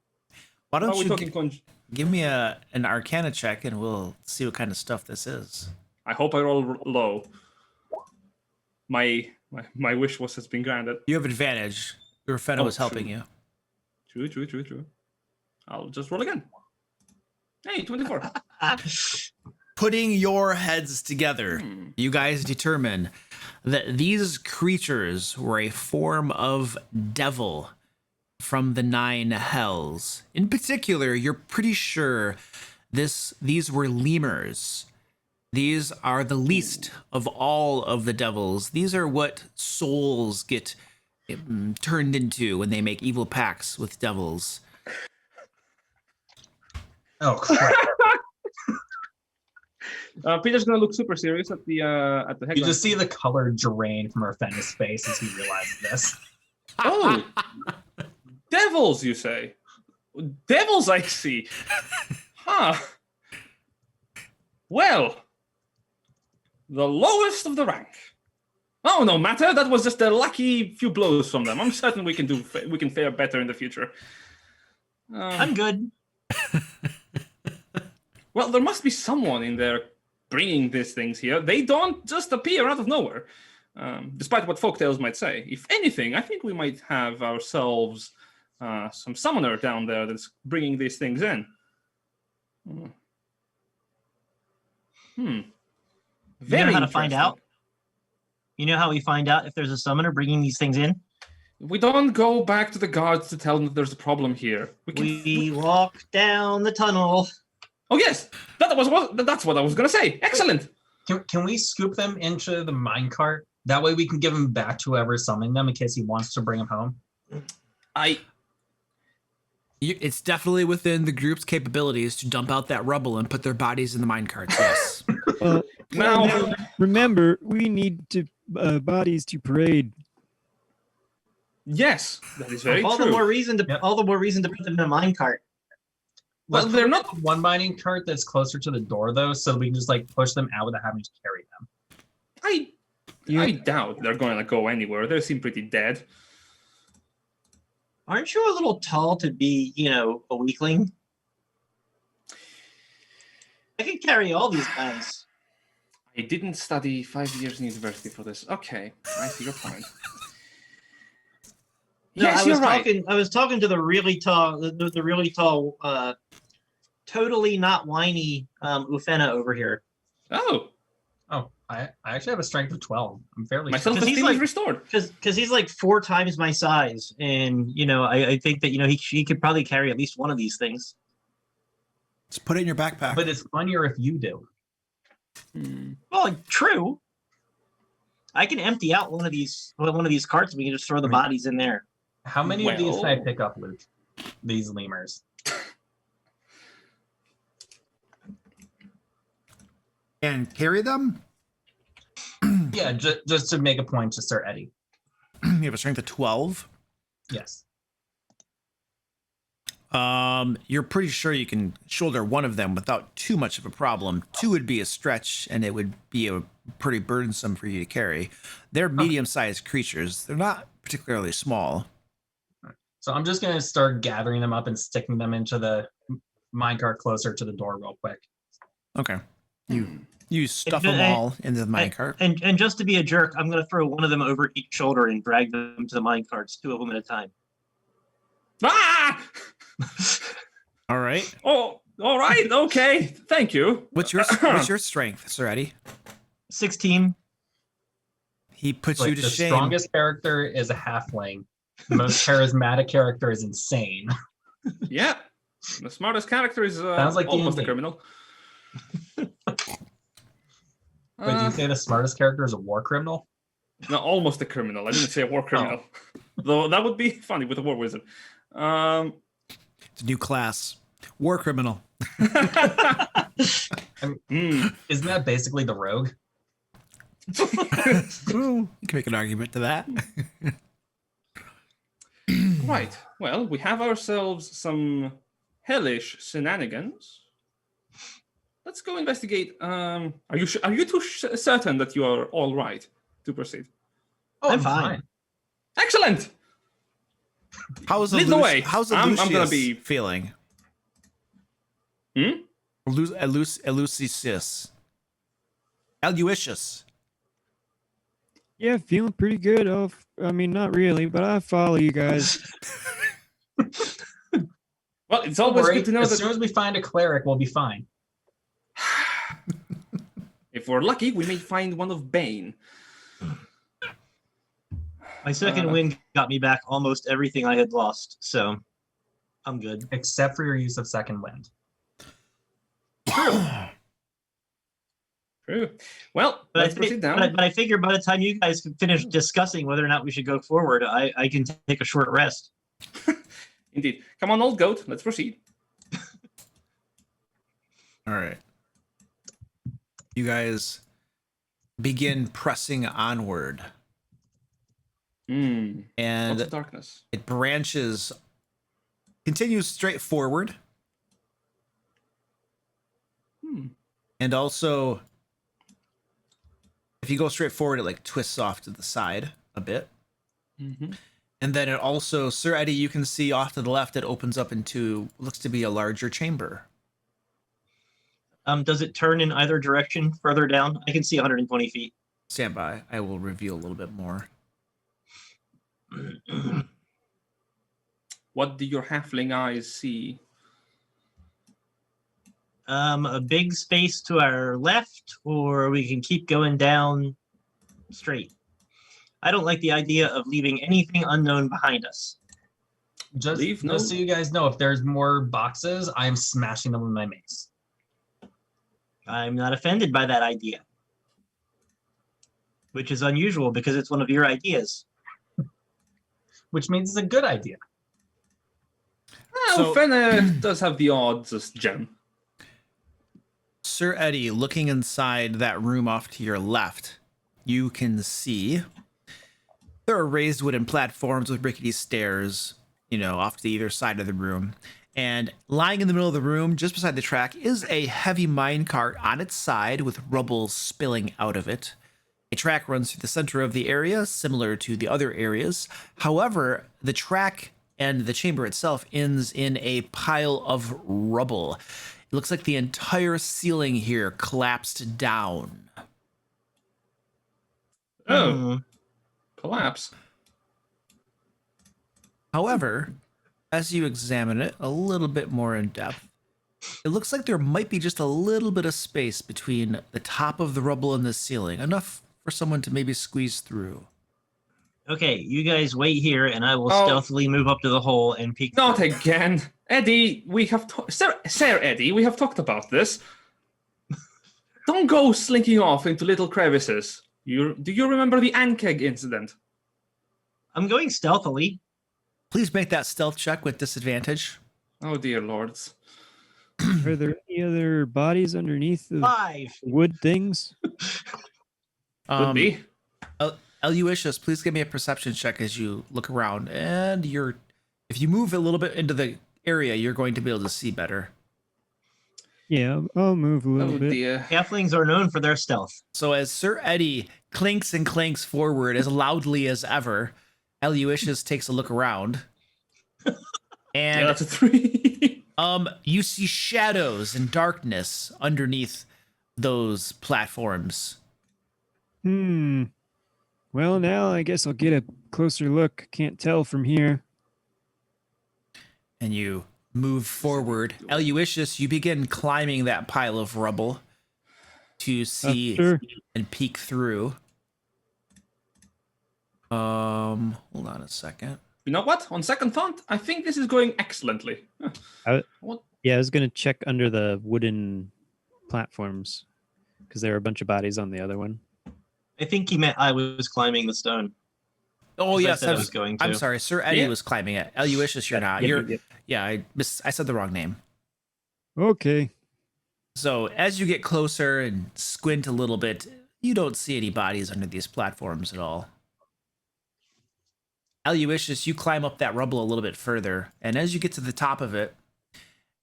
Why don't Are we you talking give me an Arcana check and we'll see what kind of stuff this is. I hope I roll low. My wish has been granted. You have advantage. Your friend was helping you. True. I'll just roll again. Hey, 24. Putting your heads together, you guys determine that these creatures were a form of devil from the 9 hells. In particular, you're pretty sure these were lemurs. These are the least of all of the devils. These are what souls get turned into when they make evil pacts with devils. Oh crap! Peter's gonna look super serious at the headline. You just see the color drain from Urfenna's face as he realizes this. Oh, devils, you say? Devils, I see. Huh. Well, the lowest of the rank. Oh, no matter. That was just a lucky few blows from them. I'm certain we can fare better in the future. I'm good. Well, there must be someone in there bringing these things here. They don't just appear out of nowhere, despite what folktales might say. If anything, I think we might have ourselves some summoner down there that's bringing these things in. You know how to find out? You know how we find out if there's a summoner bringing these things in? We don't go back to the guards to tell them that there's a problem here. We walk down the tunnel. Oh yes, that's what I was gonna say. Excellent. Can we scoop them into the minecart? That way we can give them back to whoever's summoning them in case he wants to bring them home. It's definitely within the group's capabilities to dump out that rubble and put their bodies in the minecarts. Yes. Now, remember, we need to bodies to parade. yes, that is very all true. the more reason to put them in a minecart. Well, they're not one mining cart that's closer to the door though, so we can just like push them out without having to carry them. I doubt they're going to go anywhere. They seem pretty dead. Aren't you a little tall to be, a weakling? I can carry all these guys. I didn't study 5 years in university for this. Okay, I see your point. No, Yes, you're right. I was talking to the really tall, the really tall, totally not whiny Ufenna over here. Oh, I actually have a strength of 12. I'm fairly my sure. self-esteem is restored. Because he's like 4 times my size, and I think that he could probably carry at least one of these things. Just put it in your backpack. But it's funnier if you do. Well, true. I can empty out one of these carts, and we can just throw the bodies in there. How many of these can I pick up, Luke? These lemurs. And carry them? Yeah, just to make a point to Sir Eddie. You have a strength of 12. Yes. You're pretty sure you can shoulder one of them without too much of a problem. Two would be a stretch, and it would be a pretty burdensome for you to carry. They're medium-sized creatures. They're not particularly small. So I'm just going to start gathering them up and sticking them into the minecart closer to the door real quick. Okay. You stuff them all into the minecart. And just to be a jerk, I'm going to throw one of them over each shoulder and drag them to the minecarts, 2 of them at a time. Ah! All right. Oh, all right. Okay. Thank you. What's your strength, Sir Eddie? 16. He puts Like, you to the shame. strongest character is a halfling. The most charismatic character is insane. Yeah. The smartest character is Sounds like almost a D&D. criminal. Wait, did you say the smartest character is a war criminal? No, almost a criminal. I didn't say a war criminal. Though that would be funny with a war wizard. It's a new class. War criminal. Isn't that basically the rogue? Ooh, you can make an argument to that. Right. Well, we have ourselves some hellish shenanigans. Let's go investigate. Are you certain that you are all right to proceed? Oh, I'm fine. Excellent. How's Lead the way. How's I'm gonna Lucius be- feeling? Hmm? Elucius. Aloysius. Yeah, feeling pretty good. I mean, not really, but I follow you guys. Well, it's Don't always worry, good to know as that soon as we find a cleric, we'll be fine. if we're lucky, we may find one of Bane. My second win got me back almost everything I had lost, so I'm good. Except for your use of second wind. True. Well, But let's proceed down. but I figure by the time you guys can finish discussing whether or not we should go forward, I can take a short rest. Indeed. Come on, old goat. Let's proceed. All right. You guys begin pressing onward. Lots And of darkness. it continues straight forward. And also, if you go straight forward, it like twists off to the side a bit. Mm-hmm. And then it also, Sir Eddie, you can see off to the left, it opens up into, looks to be a larger chamber. Does it turn in either direction further down? I can see 120 feet. Stand by. I will reveal a little bit more. What do your halfling eyes see? A big space to our left, or we can keep going down straight. I don't like the idea of leaving anything unknown behind us. Just Leave no- so you guys know, if there's more boxes, I'm smashing them with my mace. I'm not offended by that idea, which is unusual because it's one of your ideas. Which means it's a good idea. Well, Fenner does have the oddest gem. Sir Eddie, looking inside that room off to your left, you can see there are raised wooden platforms with rickety stairs, off to either side of the room. And lying in the middle of the room, just beside the track, is a heavy minecart on its side with rubble spilling out of it. A track runs through the center of the area, similar to the other areas. However, the track and the chamber itself ends in a pile of rubble. It looks like the entire ceiling here collapsed down. Oh, collapse. However, as you examine it a little bit more in depth, it looks like there might be just a little bit of space between the top of the rubble and the ceiling, enough for someone to maybe squeeze through. Okay, you guys wait here, and I will Oh. stealthily move up to the hole and peek. Not through. again. Eddie, we have Sir Eddie, we have talked about this. Don't go slinking off into little crevices. Do you remember the Ankeg incident? I'm going stealthily. Please make that stealth check with disadvantage. Oh dear lords. Are there any other bodies underneath the 5. wood things? Could be. Eluicious, please give me a perception check as you look around. And if you move a little bit into the area, you're going to be able to see better. Yeah, I'll move a little Oh bit. dear. Halflings are known for their stealth. So as Sir Eddie clinks and clanks forward as loudly as ever, Eluicious takes a look around. Yeah, And that's a 3. you see shadows and darkness underneath those platforms. Well, now I guess I'll get a closer look. Can't tell from here. And you move forward. Eluicious, you begin climbing that pile of rubble to see Sure. and peek through. Hold on a second. You know what? On second thought, I think this is going excellently. What? Yeah, I was gonna check under the wooden platforms because there are a bunch of bodies on the other one. I think he meant I was climbing the stone. Oh, 'Cause yes. I said I was going to. I'm sorry. Sir Eddie Yeah. was climbing it. Eluicious, you're not. Yeah. I said the wrong name. Okay. So as you get closer and squint a little bit, you don't see any bodies under these platforms at all. Eluicious, you climb up that rubble a little bit further, and as you get to the top of it,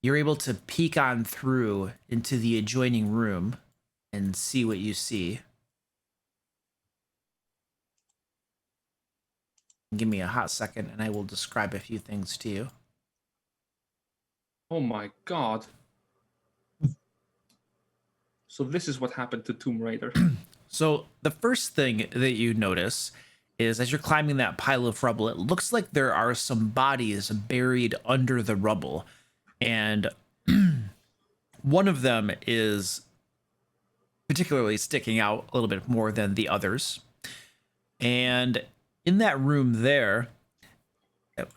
you're able to peek on through into the adjoining room and see what you see. Give me a hot second, and I will describe a few things to you. Oh my god. So this is what happened to Tomb Raider. So the first thing that you notice is as you're climbing that pile of rubble, it looks like there are some bodies buried under the rubble. And one of them is particularly sticking out a little bit more than the others. And in that room there's a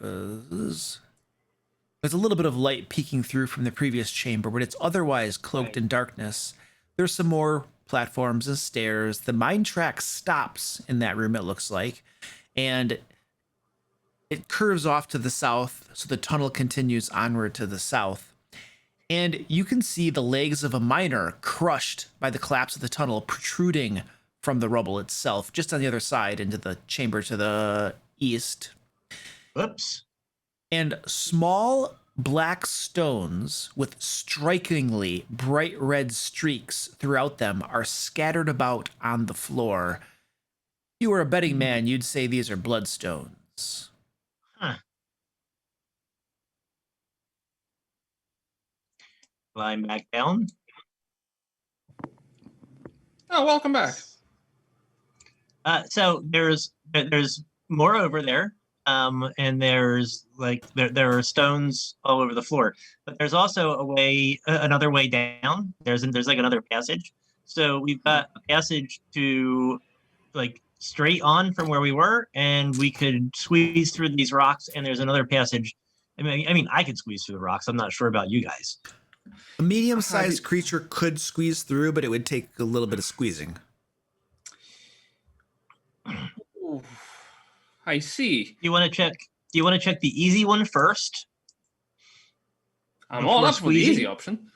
little bit of light peeking through from the previous chamber, but it's otherwise cloaked in darkness. There's some more platforms and stairs. The mine track stops in that room, it looks like, and it curves off to the south, so the tunnel continues onward to the south. And you can see the legs of a miner crushed by the collapse of the tunnel protruding from the rubble itself, just on the other side into the chamber to the east. Whoops. And small black stones with strikingly bright red streaks throughout them are scattered about on the floor. If you were a betting man, you'd say these are bloodstones. Huh. Climb back down. Oh, welcome back. So there's more over there. And there's like there are stones all over the floor, but there's also another way down. There's like another passage. So we've got a passage to like straight on from where we were, and we could squeeze through these rocks. And there's another passage. I mean, I could squeeze through the rocks. I'm not sure about you guys. A medium-sized creature could squeeze through, but it would take a little bit of squeezing. Ooh, I see. Do you want to check the easy one first? I'm Before all up for the squeezing? easy option.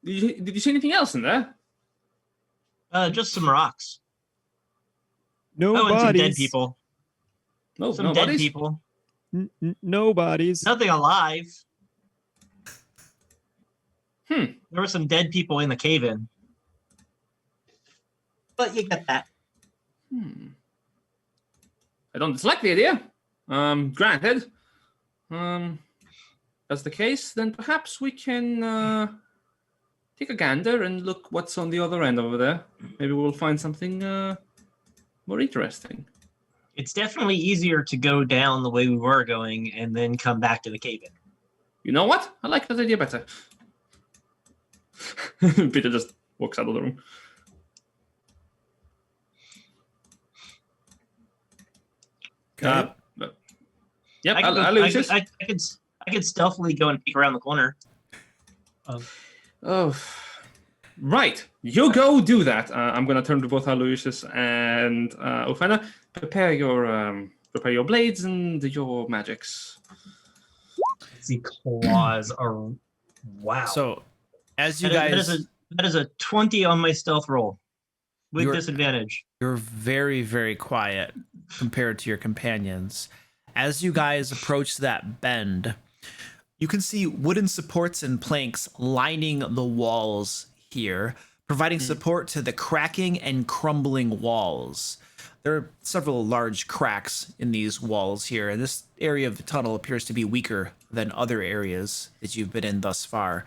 Did you see anything else in there? Just some rocks. No Oh, and some bodies. dead people. No, Some no dead bodies? people. No bodies. Nothing alive. Hmm. There were some dead people in the cave-in. But you get that. I don't dislike the idea. Granted. That's the case, then perhaps we can take a gander and look what's on the other end over there. Maybe we'll find something more interesting. It's definitely easier to go down the way we were going and then come back to the cave-in. You know what? I like that idea better. Peter just walks out of the room. Okay. Yep, I could stealthily go and peek around the corner. Oh, right. You go do that. I'm gonna turn to both Aloysius and Ofena. Prepare your blades and your magics. fancy claws are wow. So, as you That guys, is a 20 on my stealth roll with You're- disadvantage. you're very, very quiet compared to your companions. As you guys approach that bend, you can see wooden supports and planks lining the walls here, providing support to the cracking and crumbling walls. There are several large cracks in these walls here, and this area of the tunnel appears to be weaker than other areas that you've been in thus far.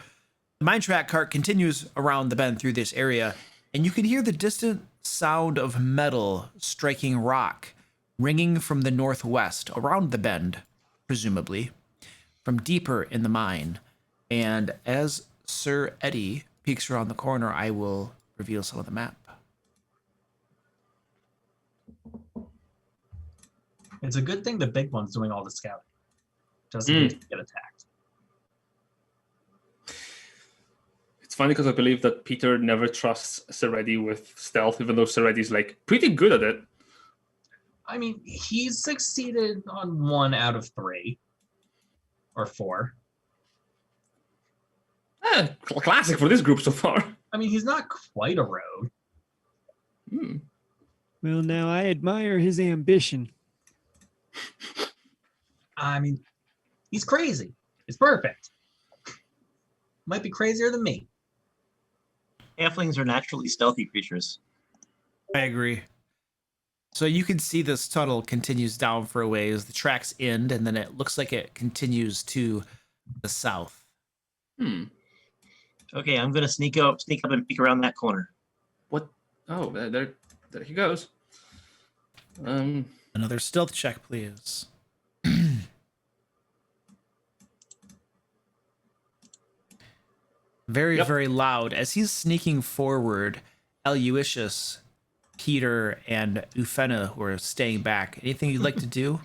The mine track cart continues around the bend through this area, and you can hear the distant sound of metal striking rock, ringing from the northwest around the bend, presumably, from deeper in the mine. And as Sir Eddie peeks around the corner, I will reveal some of the map. It's a good thing the big one's doing all the scouting, just in case we get attacked. It's funny because I believe that Peter never trusts Seredi with stealth, even though Seredi's like pretty good at it. I mean, he's succeeded on 1 out of 3 or 4. Classic for this group so far. I mean, he's not quite a rogue. Well, now I admire his ambition. I mean, he's crazy. It's perfect. Might be crazier than me. Halflings are naturally stealthy creatures. I agree. So you can see this tunnel continues down for a ways. The tracks end, and then it looks like it continues to the south. Okay, I'm gonna sneak up and peek around that corner. What? Oh, there he goes. Another stealth check, please. Very, very loud. As he's sneaking forward, Aloysius, Peter, and Ufena who are staying back. Anything you'd like to do?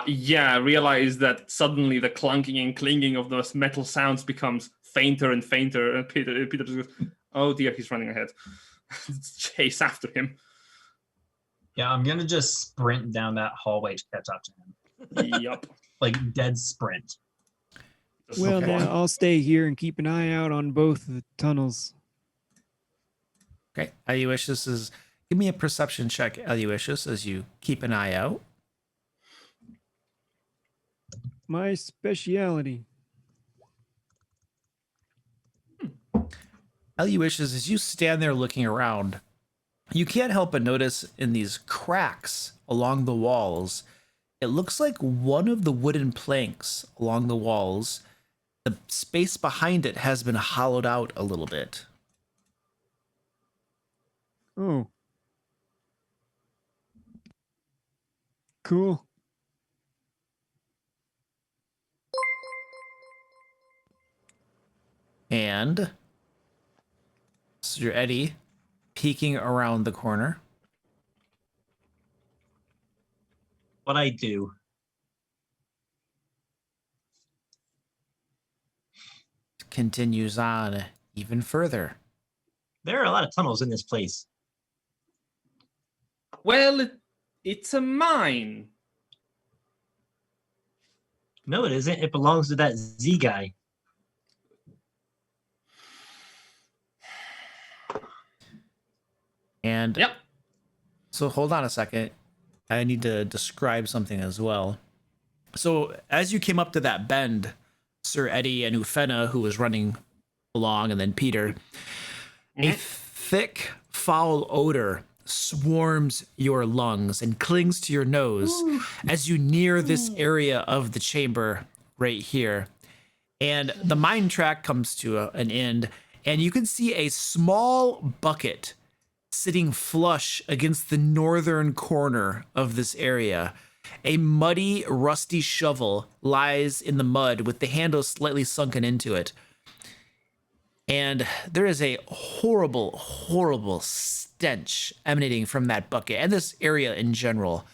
Yeah, I realize that suddenly the clunking and clinging of those metal sounds becomes fainter and fainter, and Peter just goes, "Oh dear, he's running ahead." Chase after him. Yeah, I'm gonna just sprint down that hallway to catch up to him. Yup. Like dead sprint. Well, Okay. now I'll stay here and keep an eye out on both the tunnels. Okay. Aloysius is... Give me a perception check, Aloysius, as you keep an eye out. My speciality. Aloysius, as you stand there looking around, you can't help but notice in these cracks along the walls, it looks like one of the wooden planks along the walls, the space behind it has been hollowed out a little bit. Oh. Cool. And Sir Eddie peeking around the corner. What I do? Continues on even further. There are a lot of tunnels in this place. Well, it's a mine. No, it isn't. It belongs to that Z guy. And Yep. so hold on a second. I need to describe something as well. So as you came up to that bend, Sir Eddie and Ufena, who was running along, and then Peter, a thick, foul odor swarms your lungs and clings to your nose as you near this area of the chamber right here. And the mine track comes to an end, and you can see a small bucket sitting flush against the northern corner of this area. A muddy, rusty shovel lies in the mud with the handle slightly sunken into it. And there is a horrible, horrible stench emanating from that bucket and this area in general.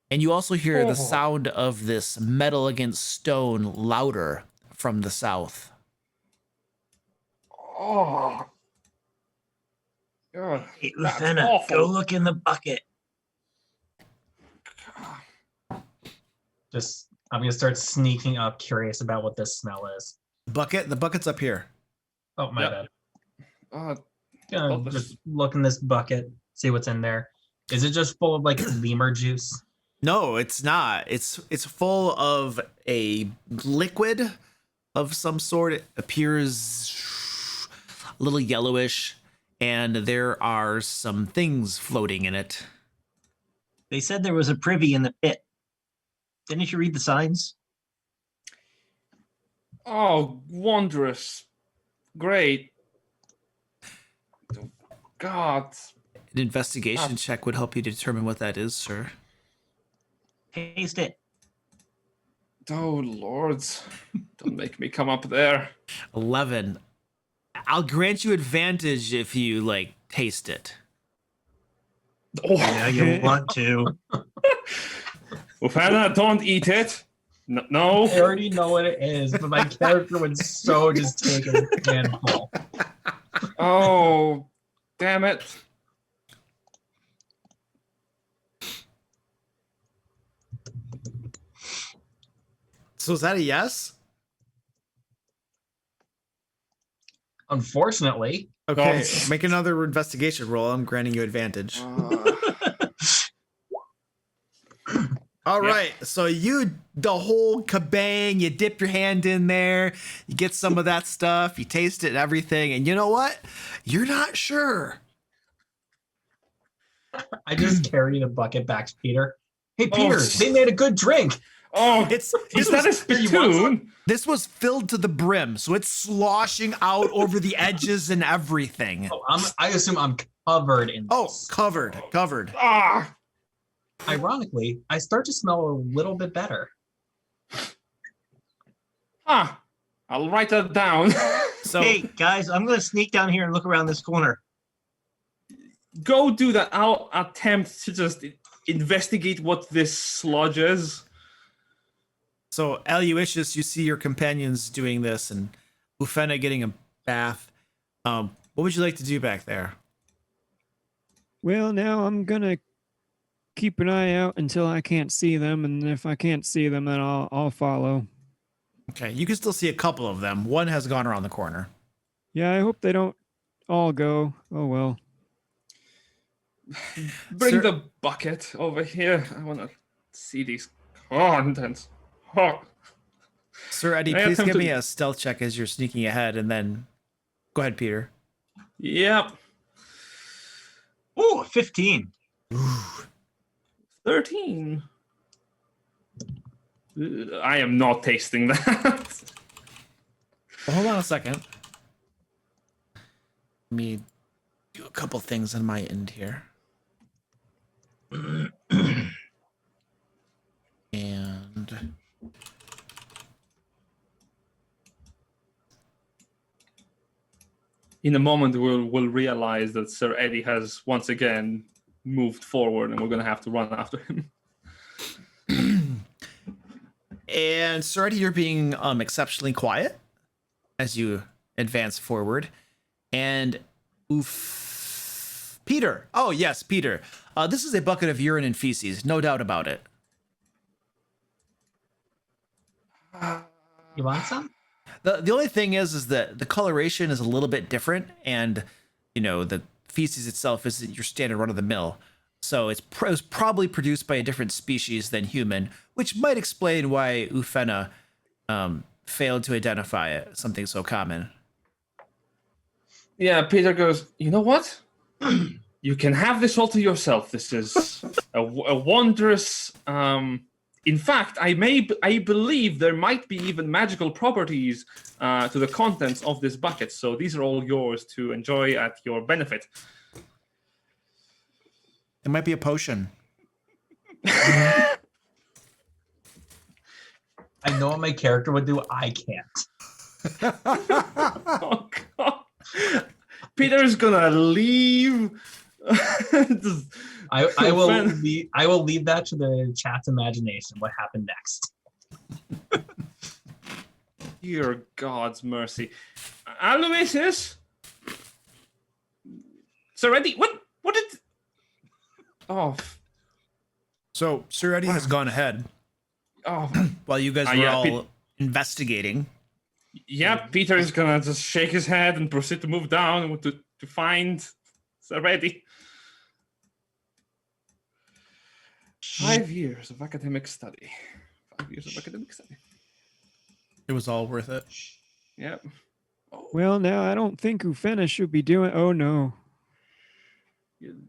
And you also hear the sound of this metal against stone louder from the south. Oh. God, Hey, that's Ufena, awful. go look in the bucket. Just I'm gonna start sneaking up, curious about what this smell is. The bucket's up here. Oh, my bad. Uh, Gonna just look in this bucket, see what's in there. Is it just full of like lemur juice? No, it's not. It's full of a liquid of some sort. It appears a little yellowish, and there are some things floating in it. They said there was a privy in the pit. Didn't you read the signs? oh, wondrous. Great. God. An investigation check would help you determine what that is, sir. Taste it. Oh, lords. Don't make me come up there. 11. I'll grant you advantage if you like taste it. Oh, Yeah, you want to. Ufana, don't eat it. No. I already know what it is, but my character would so just take a handful. Oh, damn it. So is that a yes? Unfortunately. Okay, Oh. make another investigation roll. I'm granting you advantage. All right, so the whole kabang, you dip your hand in there, you get some of that stuff, you taste it and everything, and you know what? You're not sure. I just carried a bucket back to Peter. Hey, Oh, Peter, they made a good drink. Oh, Is that a spittoon? This was filled to the brim, so it's sloshing out over the edges and everything. Oh, I assume I'm covered in Oh, this. covered. Ah, Ironically, I start to smell a little bit better. I'll write that down. So Hey, guys, I'm going to sneak down here and look around this corner. Go do that. I'll attempt to just investigate what this sludge is. So Aloysius, you see your companions doing this, and Ufena getting a bath. What would you like to do back there? Well, now I'm gonna keep an eye out until I can't see them, and if I can't see them, then I'll follow. Okay, you can still see a couple of them. One has gone around the corner. Yeah, I hope they don't all go. Oh well. Bring Sir- the bucket over here. I want to see these contents. Oh. Sir Eddie, I please attempt give to- me a stealth check as you're sneaking ahead, and then go ahead, Peter. Yep. Ooh, 15. 13. I am not tasting that. Well, hold on a second. Let me do a couple things on my end here. And In a moment, we'll realize that Sir Eddie has once again moved forward, and we're going to have to run after him. And Sir Eddie, you're being exceptionally quiet as you advance forward. And Peter. Oh yes, Peter. This is a bucket of urine and feces, no doubt about it. You want some? The only thing is that the coloration is a little bit different, and the feces itself isn't your standard run of the mill. So it was probably produced by a different species than human, which might explain why Ufena failed to identify it, something so common. Yeah, Peter goes, you know what? You can have this all to yourself. This is a wondrous... in fact, I believe there might be even magical properties to the contents of this bucket. So these are all yours to enjoy at your benefit. It might be a potion. I know what my character would do. I can't. Oh, God. Peter's gonna leave. I will leave that to the chat's imagination. What happened next? Dear God's mercy. Aloysius? Sir Eddie, what did... Oh, So Sir Eddie has gone ahead Oh, While you guys were yeah, all investigating. yeah. Peter is gonna just shake his head and proceed to move down to find Seretti. 5 years of academic study. 5 years of academic study. It was all worth it. Yep. Oh, Well, now I don't think Ufena should be doing. Oh no.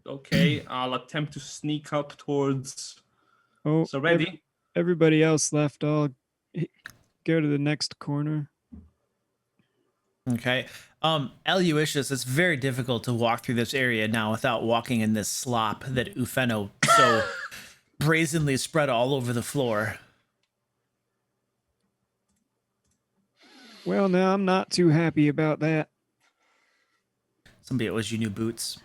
okay, I'll attempt to sneak up towards Oh, Seretti. everybody else left. I'll go to the next corner. Okay. Aloysius, it's very difficult to walk through this area now without walking in this slop that Ufeno so brazenly spread all over the floor. Well, now I'm not too happy about that. Somebody owes you new boots.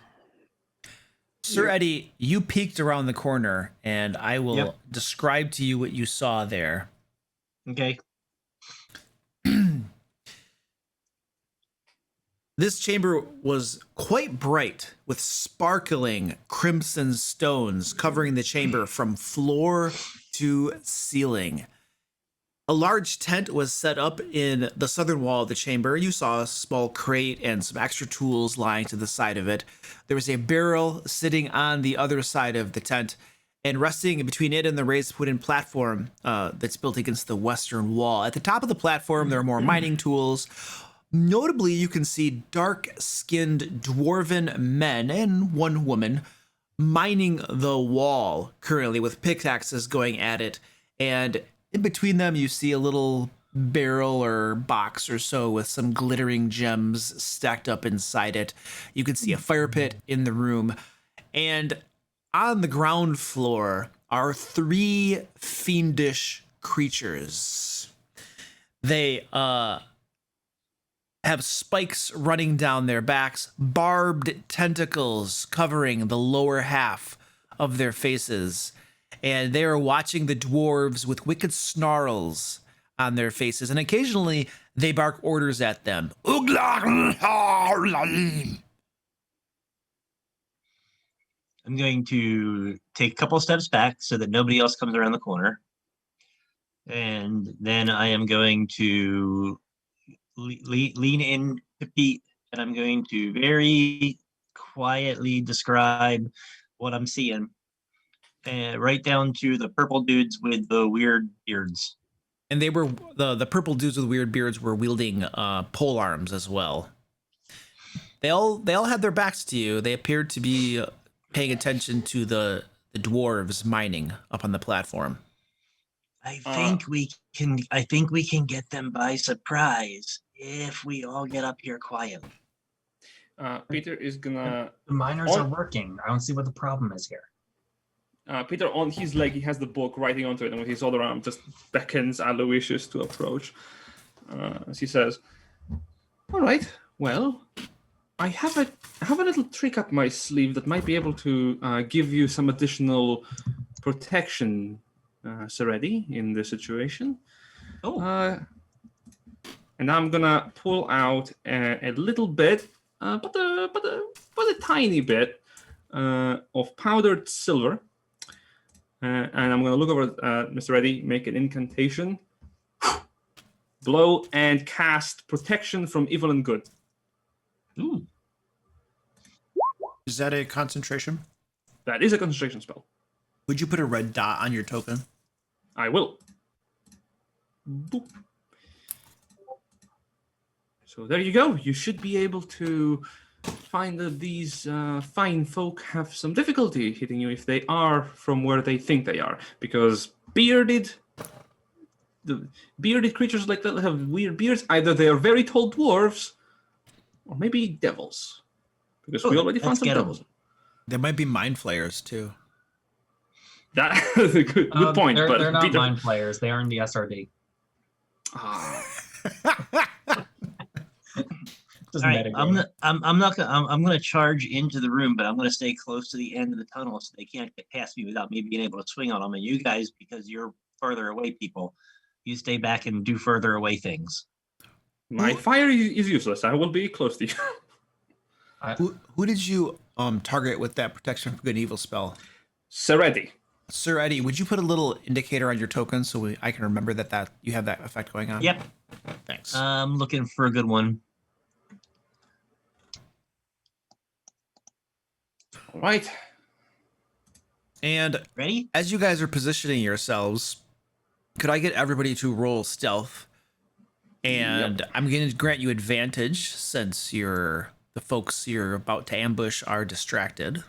Sir Eddie, you peeked around the corner, and I will describe to you what you saw there. Okay. This chamber was quite bright, with sparkling crimson stones covering the chamber from floor to ceiling. A large tent was set up in the southern wall of the chamber. You saw a small crate and some extra tools lying to the side of it. There was a barrel sitting on the other side of the tent, and resting between it and the raised wooden platform that's built against the western wall. At the top of the platform, there are more mining tools. Notably, you can see dark-skinned dwarven men and one woman mining the wall currently with pickaxes going at it. And in between them, you see a little barrel or box or so with some glittering gems stacked up inside it. You can see a fire pit in the room. And on the ground floor are 3 fiendish creatures. They have spikes running down their backs, barbed tentacles covering the lower half of their faces, and they are watching the dwarves with wicked snarls on their faces, and occasionally they bark orders at them. I'm going to take a couple steps back so that nobody else comes around the corner. And then I am going to lean in to Pete, and I'm going to very quietly describe what I'm seeing. And right down to the purple dudes with the weird beards. And they were the purple dudes with weird beards were wielding pole arms as well. They all had their backs to you. They appeared to be paying attention to the dwarves mining up on the platform. I think we can get them by surprise if we all get up here quietly. Peter is gonna. The miners are working. I don't see what the problem is here. Peter, on his leg, he has the book writing onto it, and with his other arm, just beckons Aloysius to approach. As he says, "All right, well, I have a little trick up my sleeve that might be able to give you some additional protection, Seretti, in this situation." Oh. And I'm gonna pull out a little bit, but a tiny bit of powdered silver. And I'm going to look over at Mr. Reddy, make an incantation, blow, and cast protection from evil and good. Ooh. Is that a concentration? That is a concentration spell. Would you put a red dot on your token? I will. Boop. So there you go. You should be able to find that these fine folk have some difficulty hitting you if they are from where they think they are, because the bearded creatures like that have weird beards. Either they are very tall dwarves, or maybe devils, because we already found some devils. There might be mind flayers too. That is a good point. They're, but they're not Peter... mind players. They are in the SRD. All right, I'm gonna charge into the room, but I'm gonna stay close to the end of the tunnel so they can't get past me without me being able to swing on them. And you guys, because you're further away, people, you stay back and do further away things. My fire is useless. I will be close to you. Who did you target with that protection from good and evil spell? Seretti. Sir Eddie, would you put a little indicator on your token so I can remember that you have that effect going on? Yep. Thanks. I'm looking for a good one. All right. And Ready? as you guys are positioning yourselves, could I get everybody to roll stealth? And I'm going to grant you advantage since the folks you're about to ambush are distracted.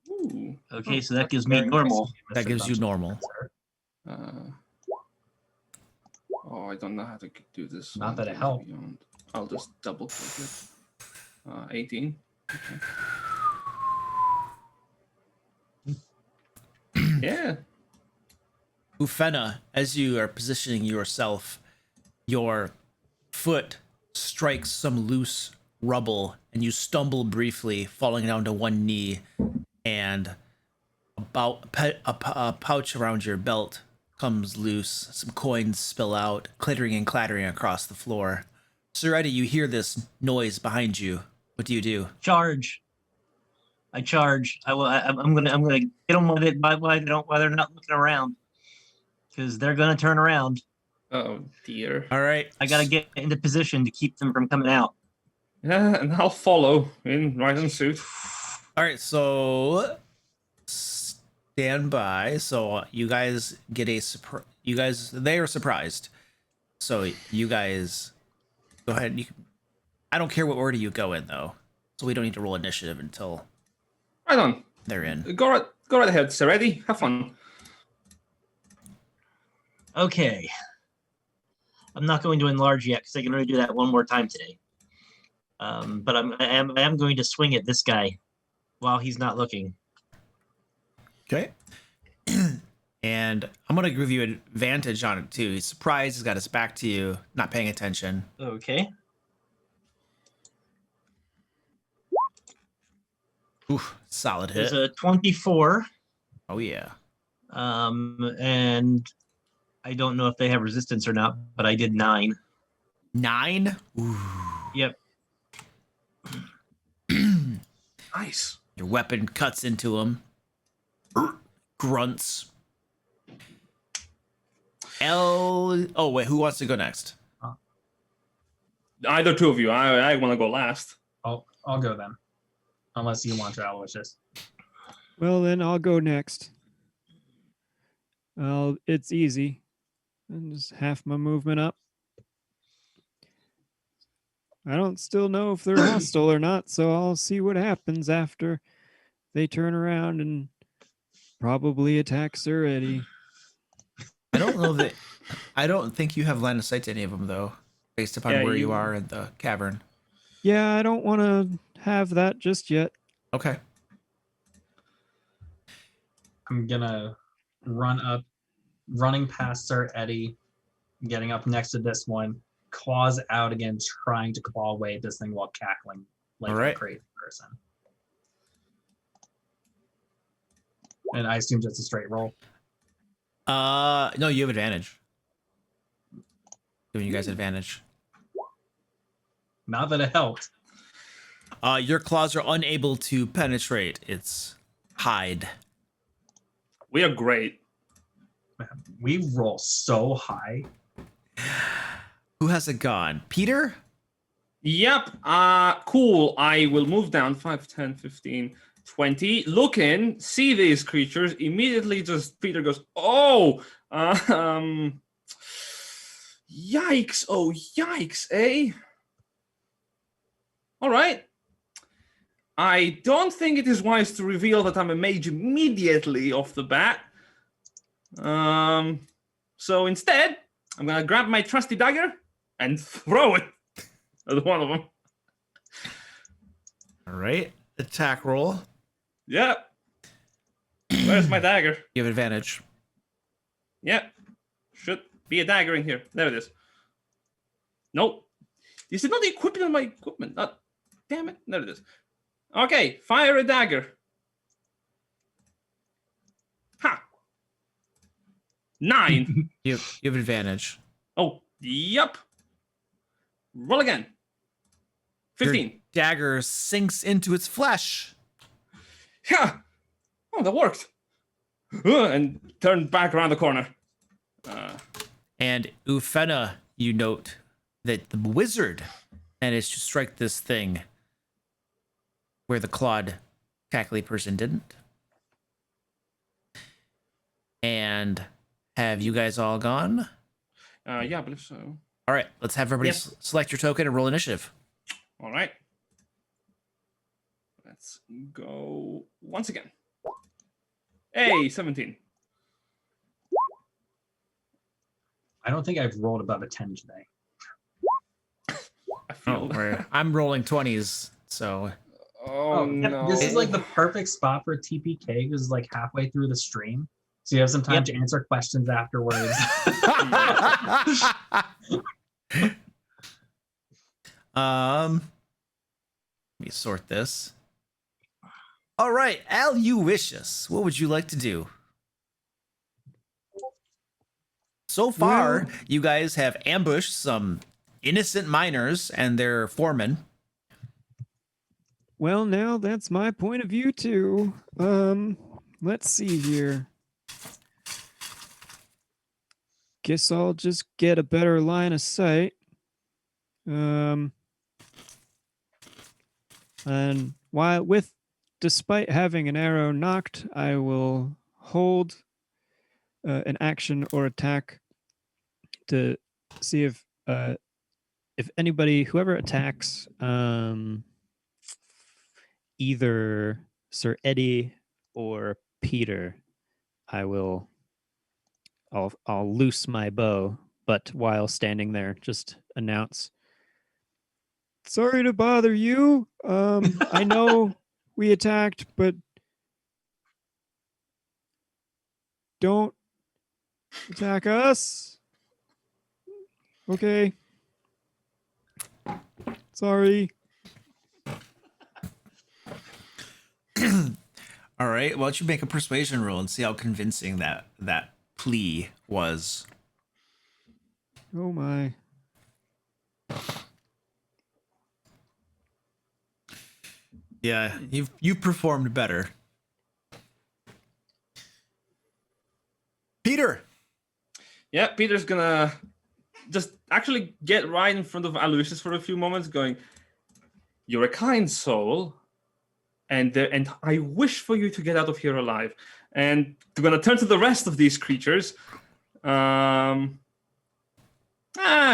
Ooh. Okay, so that gives me Very normal. nice. That gives you normal. Oh, I don't know how to do this. Not that it Things helped. beyond. I'll just double click it. 18. Okay. Yeah. Ufena, as you are positioning yourself, your foot strikes some loose rubble and you stumble briefly, falling down to one knee, and a pouch around your belt comes loose. Some coins spill out, clittering and clattering across the floor. Sir Eddie, you hear this noise behind you. What do you do? Charge. I charge. I'm gonna get them with it while they're not looking around, because they're gonna turn around. Oh dear. All right. I gotta get into position to keep them from coming out. Yeah, and I'll follow in right in suit. All right, so stand by. So you guys get a surprise. They are surprised. So you guys go ahead. I don't care what order you go in though. So we don't need to roll initiative until Right on. they're in. Go right ahead, sir. Ready? Have fun. Okay. I'm not going to enlarge yet because I can only do that one more time today. But I am going to swing at this guy while he's not looking. Okay. And I'm gonna give you advantage on it too. He's surprised. He's got his back to you, not paying attention. Okay. Oof, solid hit. There's a 24. Oh yeah. And I don't know if they have resistance or not, but I did 9. 9. Ooh. Yep. Nice. Your weapon cuts into him. Grunts. Oh wait, who wants to go next? Either two of you. I want to go last. I'll go then, unless you want to, Aloysius. Well, then I'll go next. It's easy. And just half my movement up. I don't still know if they're hostile or not, so I'll see what happens after they turn around and probably attack Sir Eddie. I don't know that. I don't think you have line of sight to any of them though, based upon Yeah, where you you- are in the cavern. Yeah, I don't want to have that just yet. Okay. I'm gonna running past Sir Eddie, getting up next to this one, claws out again, trying to claw away at this thing while cackling like All a right. crazy person. And I assume just a straight roll. No, you have advantage. Giving you guys advantage. Not that it helped. Your claws are unable to penetrate its hide. We are great. We roll so high. Who has a gun? Peter? Yep. Cool. I will move down 5, 10, 15, 20. Look in, see these creatures. Immediately, just Peter goes, "Oh, yikes! Oh, yikes! Eh? All right. I don't think it is wise to reveal that I'm a mage immediately off the bat. So instead, I'm gonna grab my trusty dagger and throw it at one of them. All right. Attack roll. Yep. Where's my dagger? You have advantage. Yep. Should be a dagger in here. There it is. Nope. This is not equipped on my equipment. Damn it. There it is. Okay, fire a dagger. Ha! 9. You have advantage. Oh, yep. Roll again. 15. Your dagger sinks into its flesh. Yeah. Oh, that worked. and turn back around the corner. And Ufena, you note that the wizard managed to strike this thing where the clawed cackly person didn't. And have you guys all gone? Yeah, I believe so. All right, let's have everybody select your token and roll initiative. All right. Let's go once again. Hey, 17. I don't think I've rolled above a 10 today. I feel. I'm rolling 20s, so. Oh, no. This is like the perfect spot for TPK because like halfway through the stream. So you have some time to answer questions afterwards. Let me sort this. All right, Aloysius, what would you like to do? So far, you guys have ambushed some innocent miners and their foreman. Well, now that's my point of view too. Let's see here. Guess I'll just get a better line of sight. And despite having an arrow knocked, I will hold an action or attack to see if whoever attacks either Sir Eddie or Peter, I'll loose my bow, but while standing there, just announce, "Sorry to bother you. I know we attacked, but don't attack us. Okay. Sorry." All right, why don't you make a persuasion roll and see how convincing that plea was. Oh my. Yeah, you've performed better. Peter. Yeah, Peter's gonna just actually get right in front of Aloysius for a few moments, going, "You're a kind soul, and I wish for you to get out of here alive." And we're gonna turn to the rest of these creatures.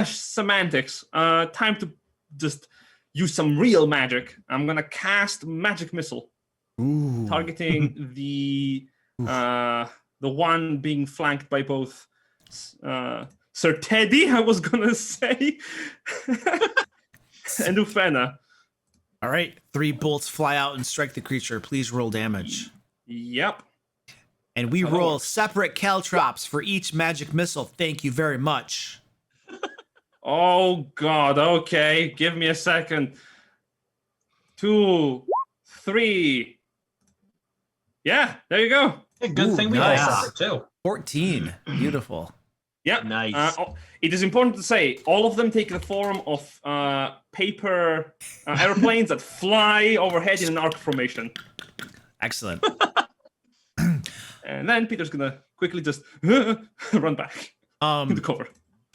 Semantics. Time to just use some real magic. I'm gonna cast magic missile, targeting the one being flanked by both Sir Teddy, I was gonna say, and Ufena. All right, 3 bolts fly out and strike the creature. Please roll damage. Yep. And we roll separate caltrops for each magic missile. Thank you very much. Oh God. Okay, give me a second. 2, 3. Yeah, there you go. Hey, good thing we nice. all saw it too. 14. Beautiful. Yeah. Nice. It is important to say all of them take the form of paper airplanes that fly overhead in an arc formation. Excellent. And then Peter's gonna quickly just run back into cover.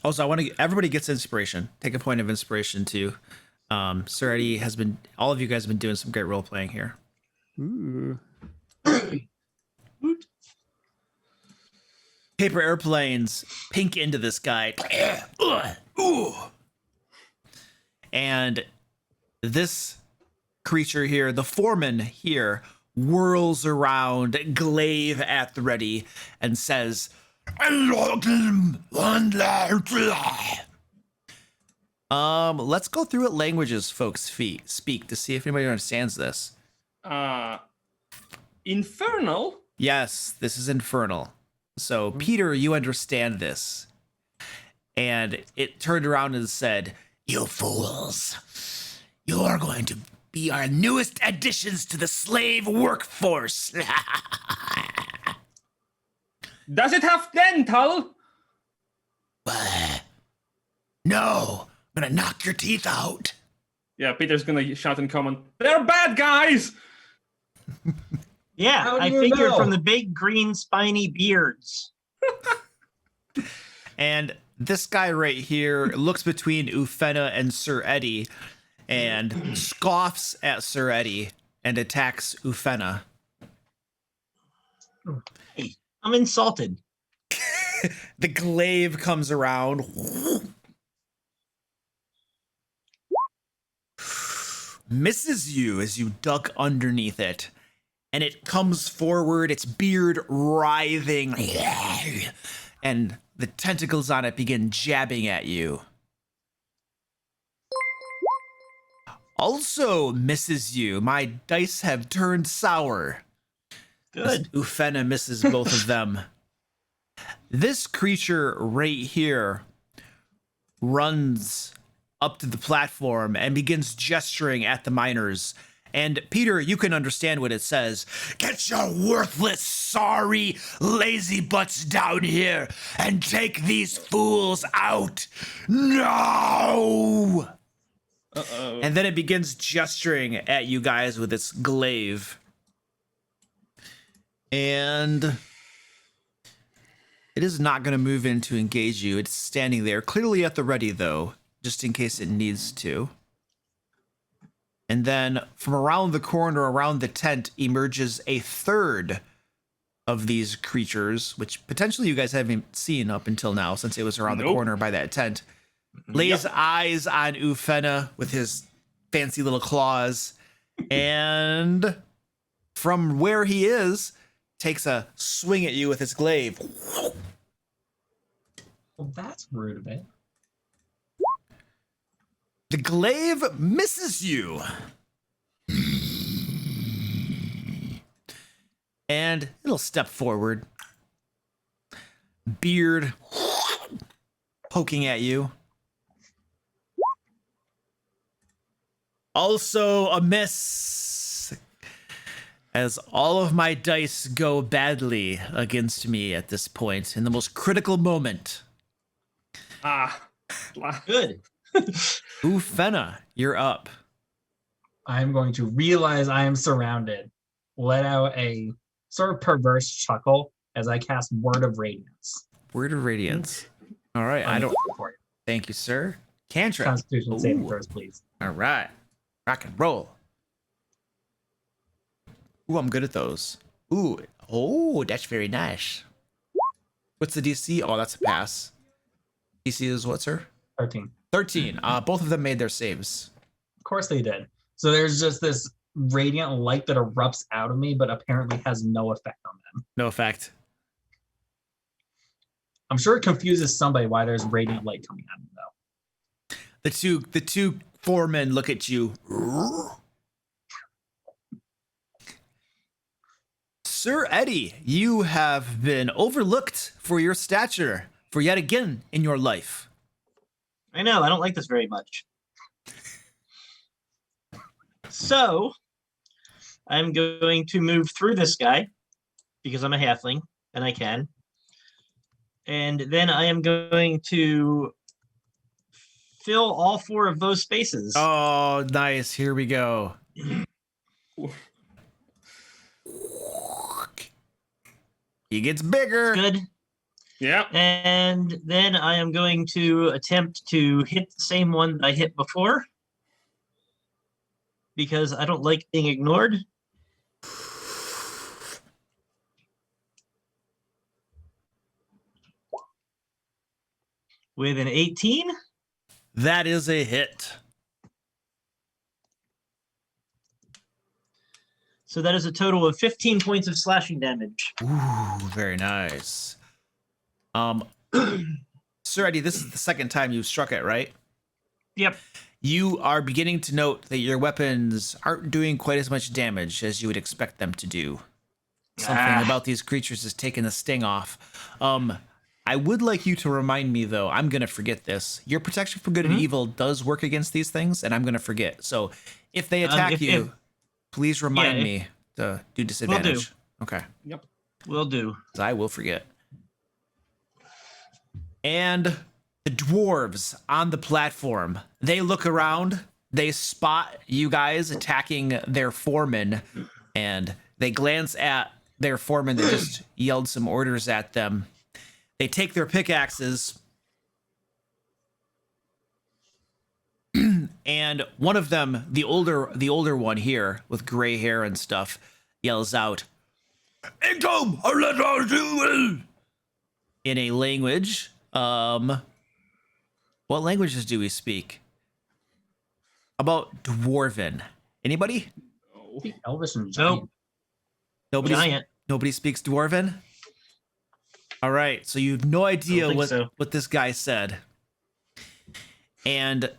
Also, everybody gets inspiration. Take a point of inspiration too. Sir Eddie all of you guys have been doing some great role playing here. Ooh. Paper airplanes pink into this guy. And this creature here, the foreman here, whirls around, glaive at the ready, and says, let's go through what languages folks speak to see if anybody understands this. Infernal? Yes, this is infernal. So, Peter, you understand this. And it turned around and said, "You fools, you are going to be our newest additions to the slave workforce." Does it have dental? No, I'm gonna knock your teeth out. Yeah, Peter's gonna shout in common, "They're bad guys!" Yeah, How do I you figured know? from the big green spiny beards. And this guy right here looks between Ufena and Sir Eddie and scoffs at Sir Eddie and attacks Ufena. Hey, I'm insulted. The glaive comes around. Misses you as you duck underneath it. And it comes forward, its beard writhing. And the tentacles on it begin jabbing at you. Also misses you. My dice have turned sour. Good. Ufena misses both of them. This creature right here runs up to the platform and begins gesturing at the miners. And Peter, you can understand what it says. Get your worthless, sorry, lazy butts down here and take these fools out. No! Uh-oh. And then it begins gesturing at you guys with its glaive. And it is not going to move in to engage you. It's standing there, clearly at the ready, though, just in case it needs to. And then from around the corner, around the tent, emerges a third of these creatures, which potentially you guys haven't seen up until now, since it was around the corner by that tent. Lays eyes on Ufena with his fancy little claws, and from where he is, takes a swing at you with his glaive. Well, that's rude of it. The glaive misses you. And it'll step forward. Beard poking at you. Also a miss. As all of my dice go badly against me at this point, in the most critical moment. Good. Ufena, you're up. I'm going to realize I am surrounded. Let out a sort of perverse chuckle as I cast Word of Radiance. Word of Radiance. All right, I don't. Thank you, sir. Cantrip. Constitution saving Ooh. throws, please. All right, rock and roll. Ooh, I'm good at those. Ooh, oh, that's very nice. What's the DC? Oh, that's a pass. DC is what, sir? 13. 13. Both of them made their saves. Of course they did. So there's just this radiant light that erupts out of me, but apparently has no effect on them. No effect. I'm sure it confuses somebody why there's radiant light coming out of me, though. The two foremen look at you. Sir Eddie, you have been overlooked for your stature for yet again in your life. I know, I don't like this very much. So, I'm going to move through this guy because I'm a halfling and I can. And then I am going to fill all 4 of those spaces. Oh, nice. Here we go. He gets bigger. Good. Yeah. And then I am going to attempt to hit the same one that I hit before because I don't like being ignored. With an 18. That is a hit. So that is a total of 15 points of slashing damage. Ooh, very nice. Sir Eddie, this is the second time you've struck it, right? Yep. You are beginning to note that your weapons aren't doing quite as much damage as you would expect them to do. Something about these creatures is taking the sting off. I would like you to remind me, though, I'm going to forget this. Your protection for good and evil does work against these things, and I'm going to forget. So if they attack you, please remind me to do disadvantage. Will do. Okay. Yep. Will do. 'Cause I will forget. And the dwarves on the platform, they look around, they spot you guys attacking their foreman, and They glance at their foreman that just yelled some orders at them. They take their pickaxes, and one of them, the older one here with gray hair and stuff, yells out, "Income, in a language. What languages do we speak? About Dwarven. Anybody? Speak Elvish and Nope. giant. Giant. Nobody speaks Dwarven? All right, so you have no idea think what, so. what this guy said. And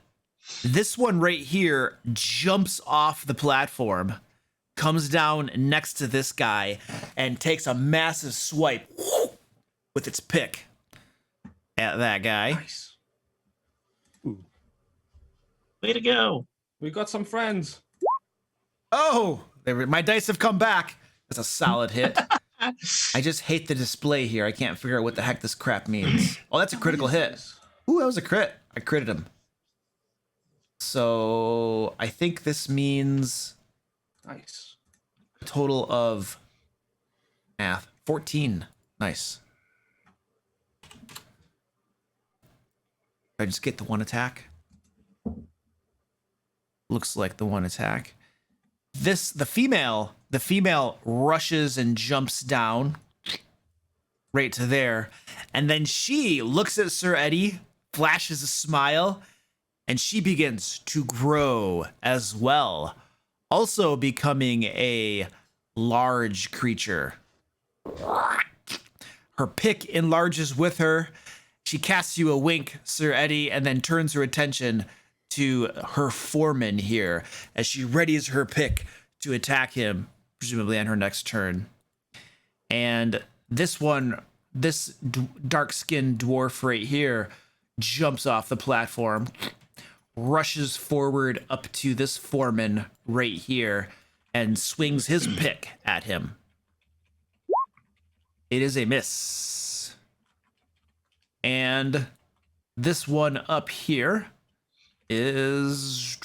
this one right here jumps off the platform, comes down next to this guy, and takes a massive swipe with its pick at that guy. Nice. Way to go. We got some friends. Oh, my dice have come back. That's a solid hit. I just hate the display here. I can't figure out what the heck this crap means. Oh, that's a critical hit. Ooh, that was a crit. I critted him. So I think this means Nice. a total of 14. Nice. I just get the one attack. Looks like the one attack. The female rushes and jumps down right to there. And then she looks at Sir Eddie, flashes a smile, and she begins to grow as well. Also becoming a large creature. Her pick enlarges with her. She casts you a wink, Sir Eddie, and then turns her attention to her foreman here as she readies her pick to attack him, presumably on her next turn. And this dark-skinned dwarf right here jumps off the platform, rushes forward up to this foreman right here, and swings his pick at him. It is a miss. And this one up here is...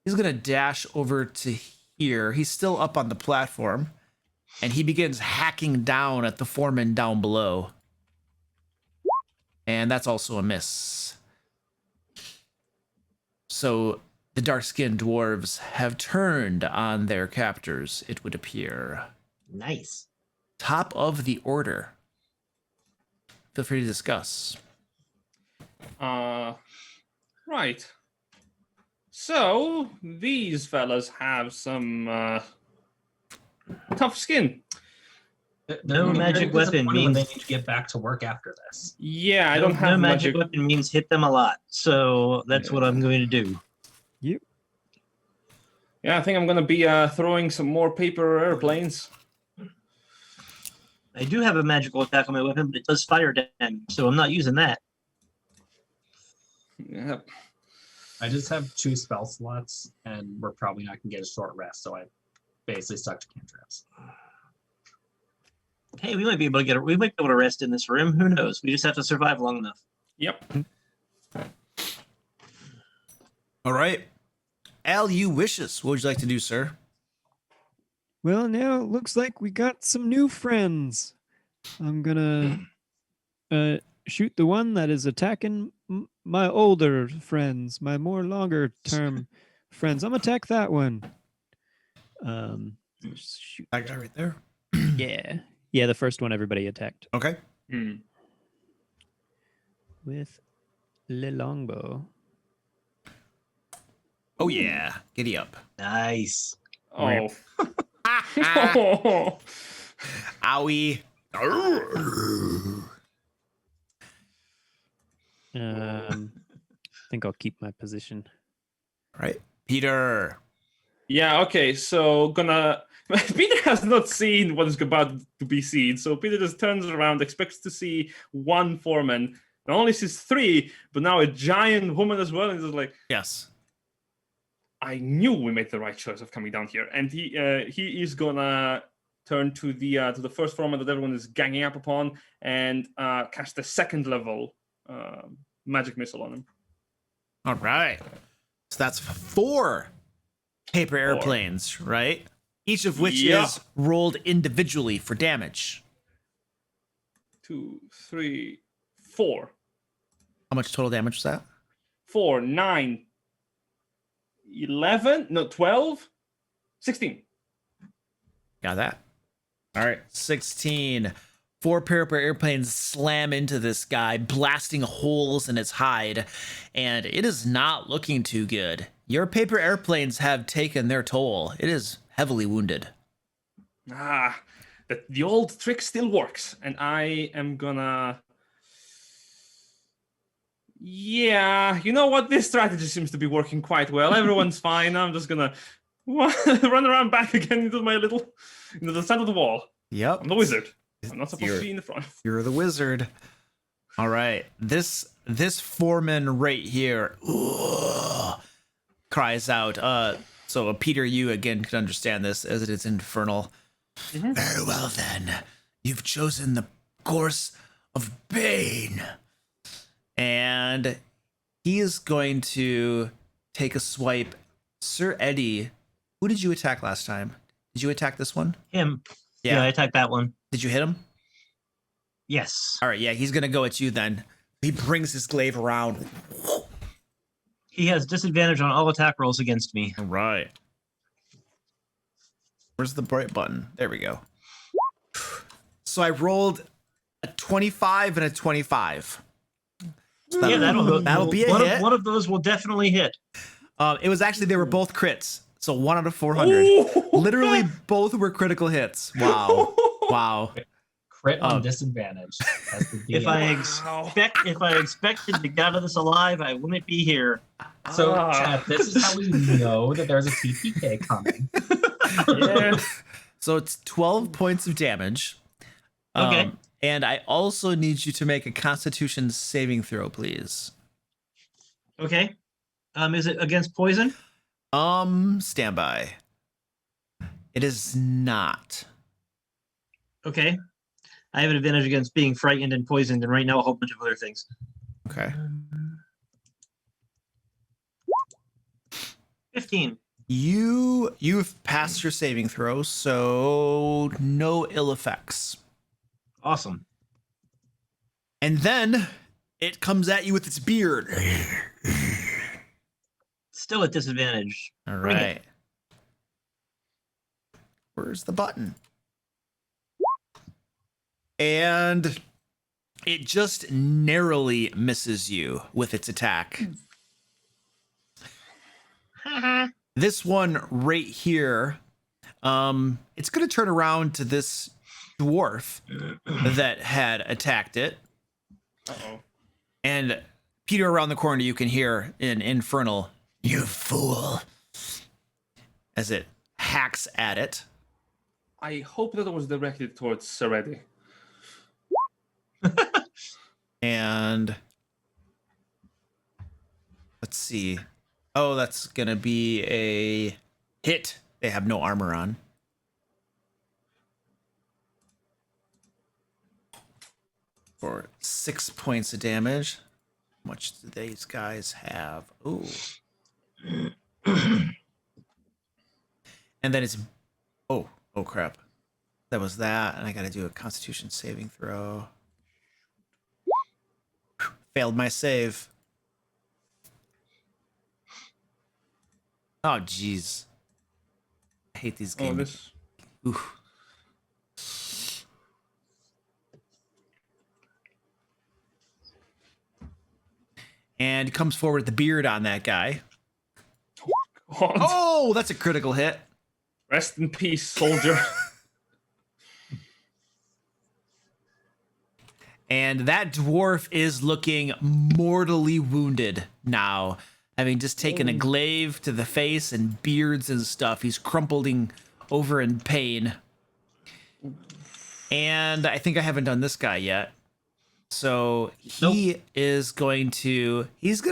He's going to dash over to here. He's still up on the platform. And he begins hacking down at the foreman down below. And that's also a miss. So the dark-skinned dwarves have turned on their captors, it would appear. Nice. Top of the order. Feel free to discuss. Right. So these fellas have some tough skin. No magic weapon when they means need to get back to work after this. Yeah, I don't have no magic weapon means hit them a lot. So that's what I'm going to do. Yep. Yeah, I think I'm gonna be throwing some more paper airplanes. I do have a magical attack on my weapon, but it does fire damage, so I'm not using that. Yep. I just have 2 spell slots, and we're probably not gonna get a short rest, so I basically stuck to cantrips. Hey, we might be able to rest in this room. Who knows? We just have to survive long enough. Yep. All right. Al, you wishes. What would you like to do, sir? Well, now it looks like we got some new friends. I'm gonna shoot the one that is attacking my older friends, my more longer term friends. I'm gonna attack that one. Shoot. That guy right there. Yeah, the first one everybody attacked Okay. with the longbow. Oh, yeah. Giddy up. Nice. Oh. Owie. I think I'll keep my position. All right. Peter. Yeah, okay, so Peter has not seen what is about to be seen, so Peter just turns around, expects to see one foreman, not only sees 3, but now a giant woman as well, and he's like, Yes. I knew we made the right choice of coming down here. And he is gonna turn to the first foreman that everyone is ganging up upon and cast the 2nd level magic missile on him. All right. So that's 4 paper airplanes, right? each of which Yeah. is rolled individually for damage. 2, 3, 4. How much total damage was that? 4, 9, 11, no, 12, 16. Got that. All right, 16. 4 paper airplanes slam into this guy, blasting holes in its hide, and it is not looking too good. Your paper airplanes have taken their toll. It is heavily wounded. The old trick still works, and I am gonna... Yeah, you know what? This strategy seems to be working quite well. Everyone's fine. I'm just gonna run around back again into the center of the wall. Yep. I'm the wizard. I'm not supposed to be in the front. You're the wizard. All right. This foreman right here cries out. So Peter, you again can understand this as it is infernal. Mm-hmm. Very well then. You've chosen the course of Bane. And he is going to take a swipe. Sir Eddie, who did you attack last time? Did you attack this one? Him. Yeah, I attacked that one. Did you hit him? Yes. All right, yeah, he's going to go at you then. He brings his glaive around. He has disadvantage on all attack rolls against me. All right. Where's the bright button? There we go. So I rolled a 25 and a 25. So Yeah, that'll be a hit. One of those will definitely hit. It was actually, they were both crits. So 1 out of 400. Literally both were critical hits. Wow. Wow. Crit on disadvantage. That's the If DM. I expected to get out of this alive, I wouldn't be here. So, chat, this is how we know that there's a TPK coming. Yeah. So it's 12 points of damage. Okay. And I also need you to make a Constitution saving throw, please. Okay. Is it against poison? Stand by. It is not. Okay. I have an advantage against being frightened and poisoned, and right now a whole bunch of other things. Okay. 15. You've passed your saving throw, so no ill effects. Awesome. And then it comes at you with its beard. Still at disadvantage. All Bring it. right. Where's the button? And it just narrowly misses you with its attack. This one right here, it's going to turn around to this dwarf that had attacked it. Uh-oh. And Peter, around the corner, you can hear an infernal, "You fool," as it hacks at it. I hope that it was directed towards Seredi. And let's see. Oh, that's going to be a hit. They have no armor on. For 6 points of damage. How much do these guys have? Ooh. And then it's... Oh crap. That was that. And I got to do a Constitution saving throw. Failed my save. Oh, jeez. I hate these Oh, games. Oof. And he comes forward with the beard on that guy. God. Oh, that's a critical hit. Rest in peace, soldier. And that dwarf is looking mortally wounded now, having just taken a glaive to the face and beards and stuff. He's crumpling over in pain. And I think I haven't done this guy yet. So he's going to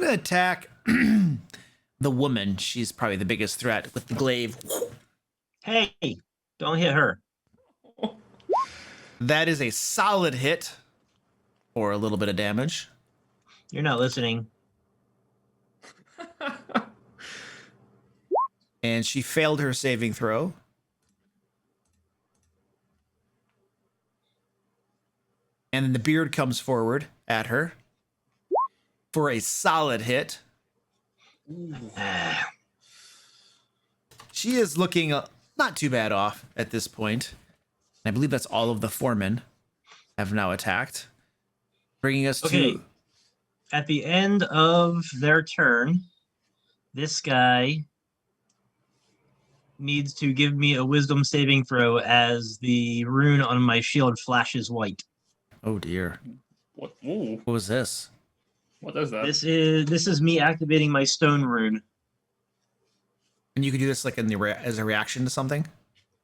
attack the woman. She's probably the biggest threat with the glaive. Hey, don't hit her. That is a solid hit for a little bit of damage. You're not listening. And she failed her saving throw. And then the beard comes forward at her for a solid hit. She is looking not too bad off at this point. I believe that's all of the foremen have now attacked, bringing us Okay. to... At the end of their turn, this guy needs to give me a wisdom saving throw as the rune on my shield flashes white. Oh dear. What? Ooh, What was this? what is that? This is me activating my stone rune. And you can do this like in the as a reaction to something?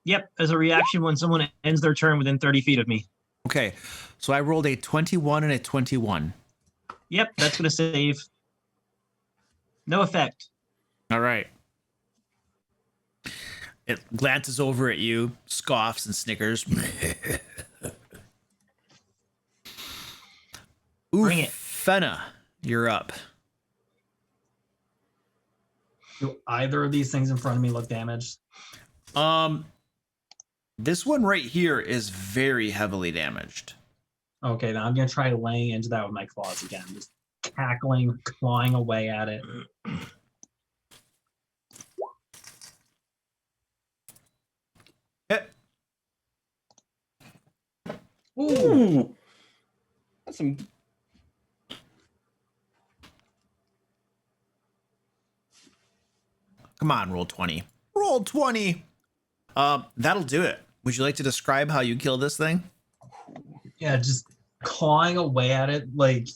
Yep, as a reaction when someone ends their turn within 30 feet of me. Okay. So I rolled a 21 and a 21. Yep, that's going to save. No effect. All right. It glances over at you, scoffs and snickers. Ooh, Bring it. Fenna, you're up. Do either of these things in front of me look damaged? This one right here is very heavily damaged. Okay, then I'm gonna try laying into that with my claws again, just cackling, clawing away at it. Hit. Ooh, that's some. Come on, roll 20. Roll 20. That'll do it. Would you like to describe how you kill this thing? Yeah, just clawing away at it like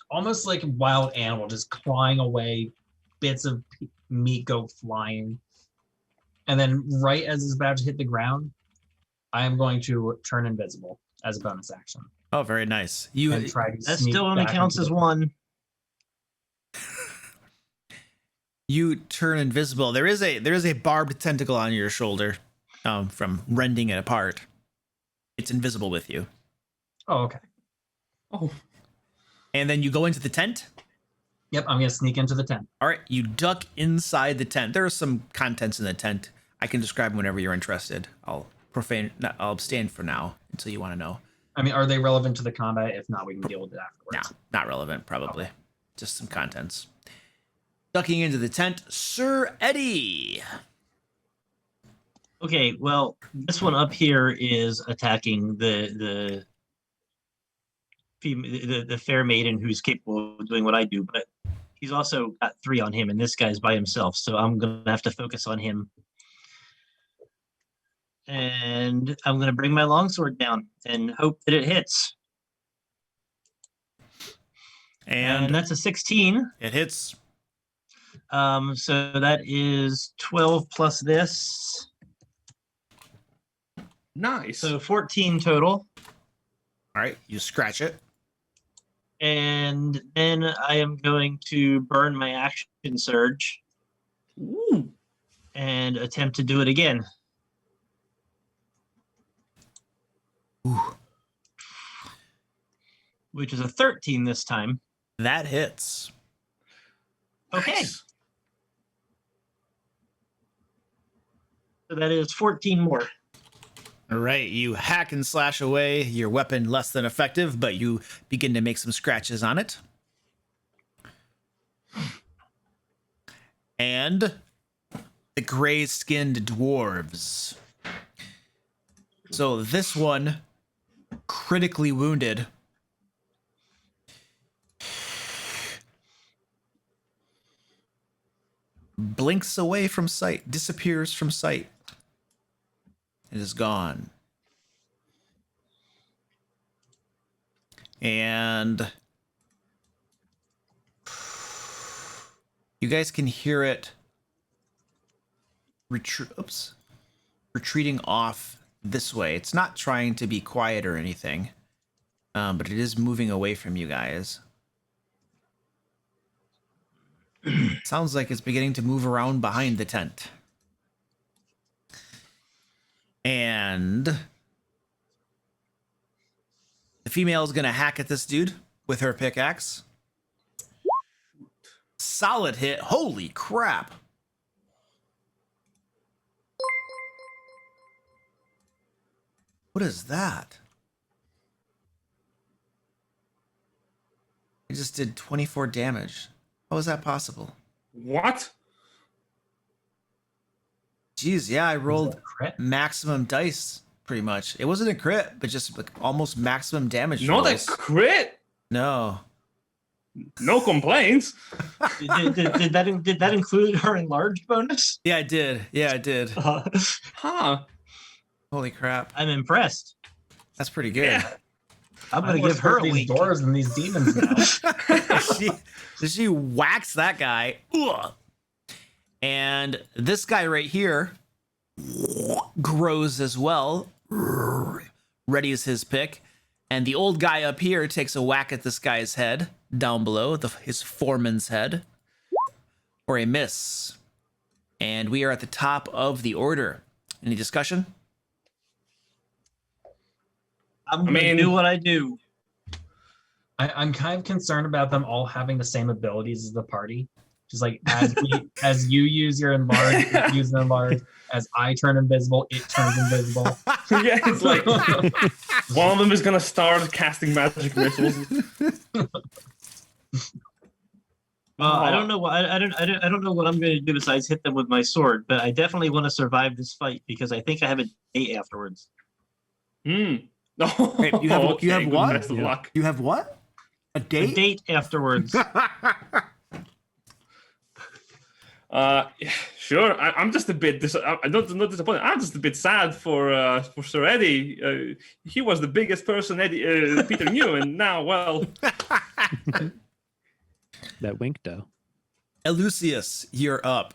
almost like a wild animal, just clawing away. Bits of meat go flying, and then right as it's about to hit the ground, I am going to turn invisible as a bonus action Oh, very nice. and try to That sneak still only back counts into as the- one. You turn invisible. There is a barbed tentacle on your shoulder, from rending it apart. It's invisible with you. Oh, okay. Oh, And then you go into the tent. Yep, I'm gonna sneak into the tent. All right, you duck inside the tent. There are some contents in the tent. I can describe them whenever you're interested. I'll abstain for now until you want to know. I mean, are they relevant to the combat? If not, we can deal with it afterwards. No, not relevant, probably. Just some contents. Ducking into the tent, Sir Eddie. Okay, well, this one up here is attacking the fair maiden who's capable of doing what I do, but he's also got 3 on him, and this guy's by himself, so I'm gonna have to focus on him. And I'm gonna bring my longsword down and hope that it hits. And that's a 16. It hits. So that is 12 plus this, nice. so 14 total. All right, you scratch it. And then I am going to burn my action surge Ooh, and attempt to do it again. Ooh, Which is a 13 this time. that hits. Okay. nice. So that is 14 more. All right, you hack and slash away, your weapon less than effective, but you begin to make some scratches on it. And the gray-skinned dwarves. So this one, critically wounded, blinks away from sight, disappears from sight. It is gone. And you guys can hear it retreating off this way. It's not trying to be quiet or anything, but it is moving away from you guys. Sounds like it's beginning to move around behind the tent. And the female is going to hack at this dude with her pickaxe. Solid hit. Holy crap. What is that? I just did 24 damage. How is that possible? What? Jeez, yeah, I rolled Crit? maximum dice, pretty much. It wasn't a crit, but just like almost maximum damage Not rolls. a crit? No. No complaints. Did that include her enlarged bonus? Yeah, I did. Yeah, I did. Huh. Holy crap. I'm impressed. That's pretty good. Yeah. I'm gonna more give her scared a of these wink. doors than these demons now. she whacks that guy. Ugh. And this guy right here grows as well. Readies his pick. And the old guy up here takes a whack at this guy's head down below, his foreman's head, for a miss. And we are at the top of the order. Any discussion? I'm gonna do what I do. I'm kind of concerned about them all having the same abilities as the party. Just like as you use your enlarge, use an enlarge. As I turn invisible, it turns invisible. Yeah, it's like one of them is gonna start casting magic missiles. I don't know what I don't know what I'm going to do besides hit them with my sword, but I definitely want to survive this fight because I think I have a date afterwards. Hmm. Wait, you have good what? best of luck. You have what? A A date? date afterwards. Sure. I'm just a bit. I'm not disappointed. I'm just a bit sad for Sir Eddie. He was the biggest person Peter knew, and now, well, That wink, though. Elucius, you're up.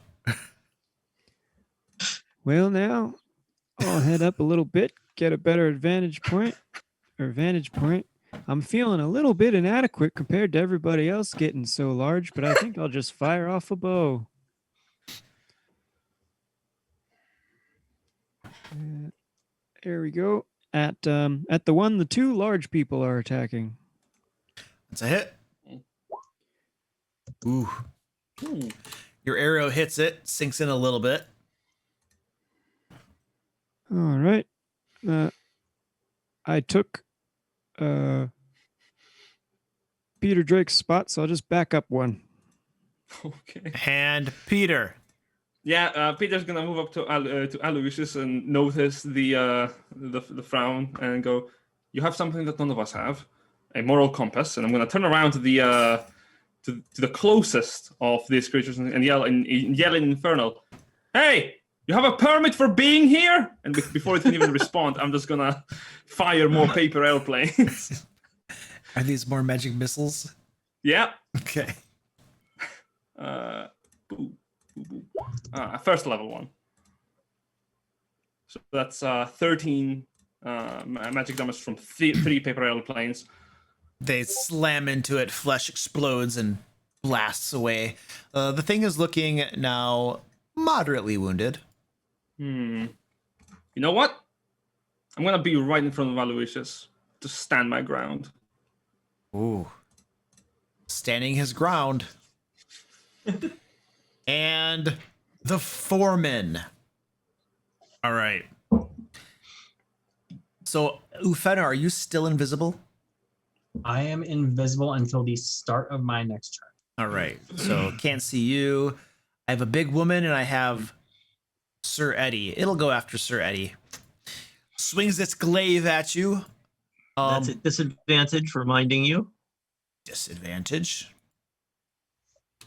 Well, now I'll head up a little bit, get a better vantage point. I'm feeling a little bit inadequate compared to everybody else getting so large, but I think I'll just fire off a bow. There we go. At the one the two large people are attacking. It's a hit. Ooh. Hmm. Your arrow hits it, sinks in a little bit. All right. I took Peter Drake's spot, so I'll just back up one. okay. And Peter. Yeah, Peter's gonna move up to Aloysius and notice the frown and go, "You have something that none of us have, a moral compass." And I'm gonna turn around to the closest of these creatures and yell in infernal, "Hey, you have a permit for being here?" And before it can even respond, I'm just gonna fire more paper airplanes. Are these more magic missiles? Yeah. Okay. Boo, boo, boo. First level one. So that's 13 magic damage from three paper airplanes. They slam into it, flesh explodes and blasts away. The thing is looking now moderately wounded. You know what? I'm gonna be right in front of Aloysius to stand my ground. Ooh. Standing his ground. And the foreman. All right. So, Ufena, are you still invisible? I am invisible until the start of my next turn. All right. So, can't see you. I have a big woman and I have Sir Eddie. It'll go after Sir Eddie. Swings its glaive at you. That's a disadvantage, reminding you. Disadvantage.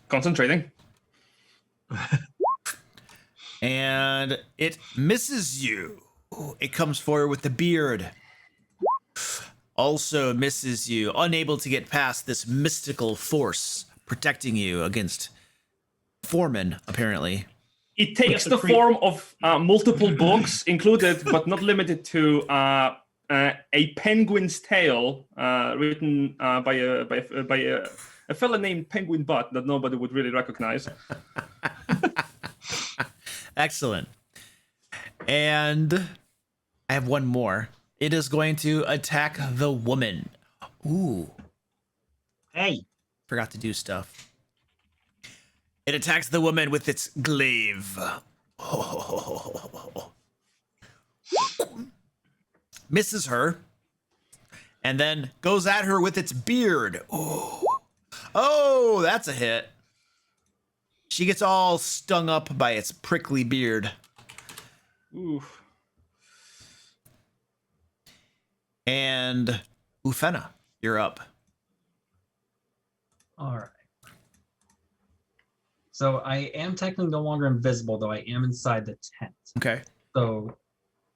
Concentrating. And it misses you. It comes forward with the beard. Also misses you, unable to get past this mystical force protecting you against Foreman, apparently. It takes the form of multiple books, included but not limited to a penguin's tale, written by a fella named Penguin Butt that nobody would really recognize. Excellent. And I have one more. It is going to attack the woman. Ooh. Hey, Forgot to do stuff. It attacks the woman with its glaive. Misses her. And then goes at her with its beard. Ooh. Oh, that's a hit. She gets all stung up by its prickly beard. Oof. And Ufena, you're up. All right. So I am technically no longer invisible, though I am inside the tent. Okay. So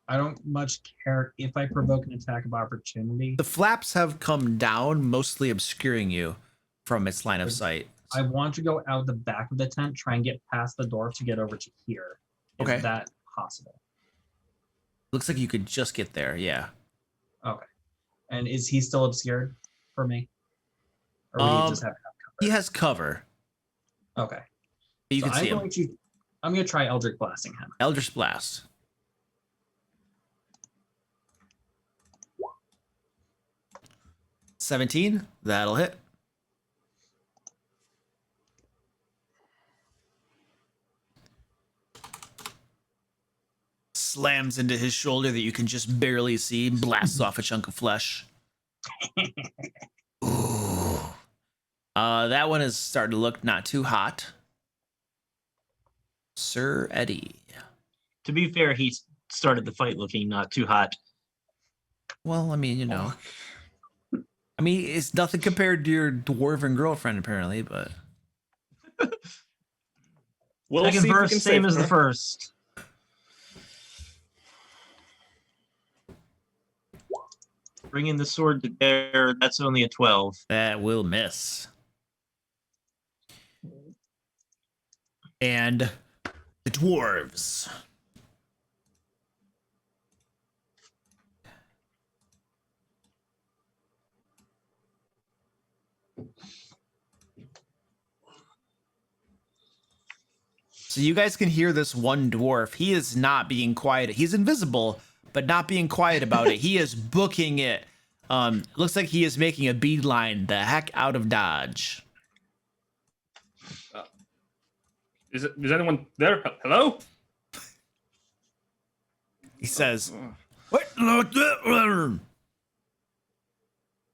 I don't much care if I provoke an attack of opportunity. The flaps have come down, mostly obscuring you from its line of sight. I want to go out the back of the tent, try and get past the door to get over to here. Is Okay. that possible? Looks like you could just get there, yeah. Okay. And is he still obscured for me? Or would he just have cover? He has cover. Okay. You So can see him. I'm going to try Eldritch Blasting him. Eldritch Blast. $17. That'll hit. Slams into his shoulder that you can just barely see, blasts off a chunk of flesh. Ooh. That one is starting to look not too hot. Sir Eddie. To be fair, he started the fight looking not too hot. Well, I mean, you know. I mean, it's nothing compared to your dwarven girlfriend, apparently, but. We'll Second see if we verse, can same save as the her. first. Bringing the sword to bear, that's only a 12. That will miss. And the dwarves. So you guys can hear this one dwarf. He is not being quiet. He's invisible, but not being quiet about it. He is booking it. Looks like he is making a beeline the heck out of Dodge. Is anyone there? Hello? He says, "What?"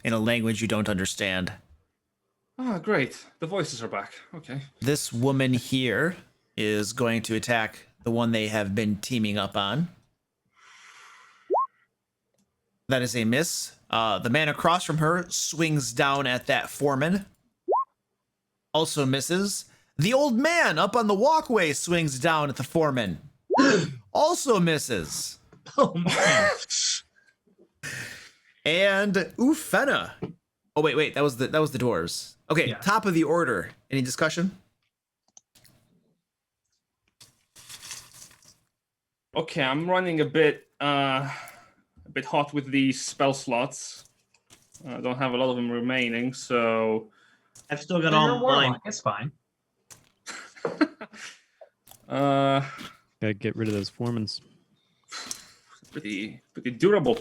in a language you don't understand. Ah, great. The voices are back. Okay. This woman here is going to attack the one they have been teaming up on. That is a miss. The man across from her swings down at that foreman. Also misses. The old man up on the walkway swings down at the foreman. Also misses. Oh, man. And Ufena. Oh, wait. That was the dwarves. Okay, Yeah. Top of the order. Any discussion? Okay, I'm running a bit hot with these spell slots. I don't have a lot of them remaining, so I've still got You're a all mine. warlock. It's fine. Gotta get rid of those foremans. pretty durable.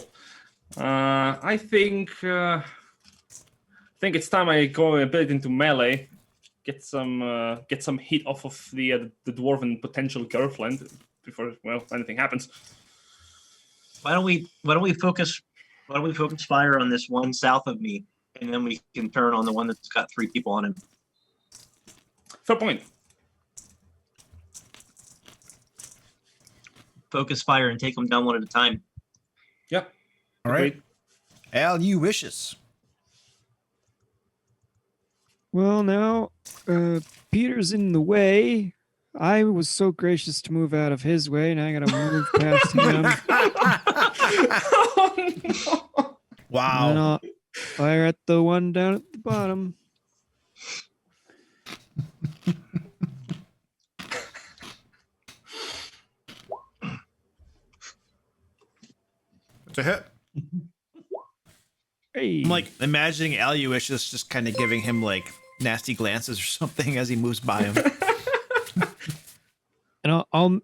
I think it's time I go a bit into melee, get some heat off of the dwarven potential girlfriend before anything happens. Why don't we focus fire on this one south of me, and then we can turn on the one that's got 3 people on him. Fair point. Focus fire and take them down one at a time. Yep. All right. Agreed. Al, you wishes. Well, now, Peter's in the way. I was so gracious to move out of his way, and I gotta move past him. Oh, no. And Wow. I'll fire at the one down at the bottom. It's a hit. Hey. I'm like imagining Aluishus just kind of giving him like nasty glances or something as he moves by him. And I'll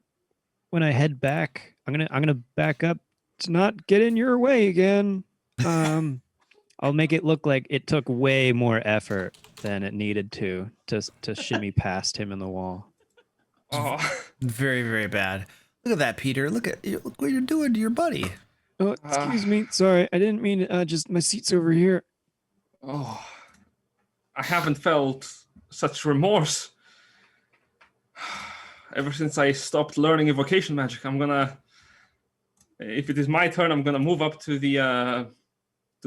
when I head back, I'm gonna back up to not get in your way again. I'll make it look like it took way more effort than it needed to shimmy past him in the wall. Oh. Very, very bad. Look at that, Peter. Look what you're doing to your buddy. Oh, excuse me. Sorry, I didn't mean just my seat's over here. Oh. I haven't felt such remorse ever since I stopped learning evocation magic. If it is my turn, I'm gonna move up to the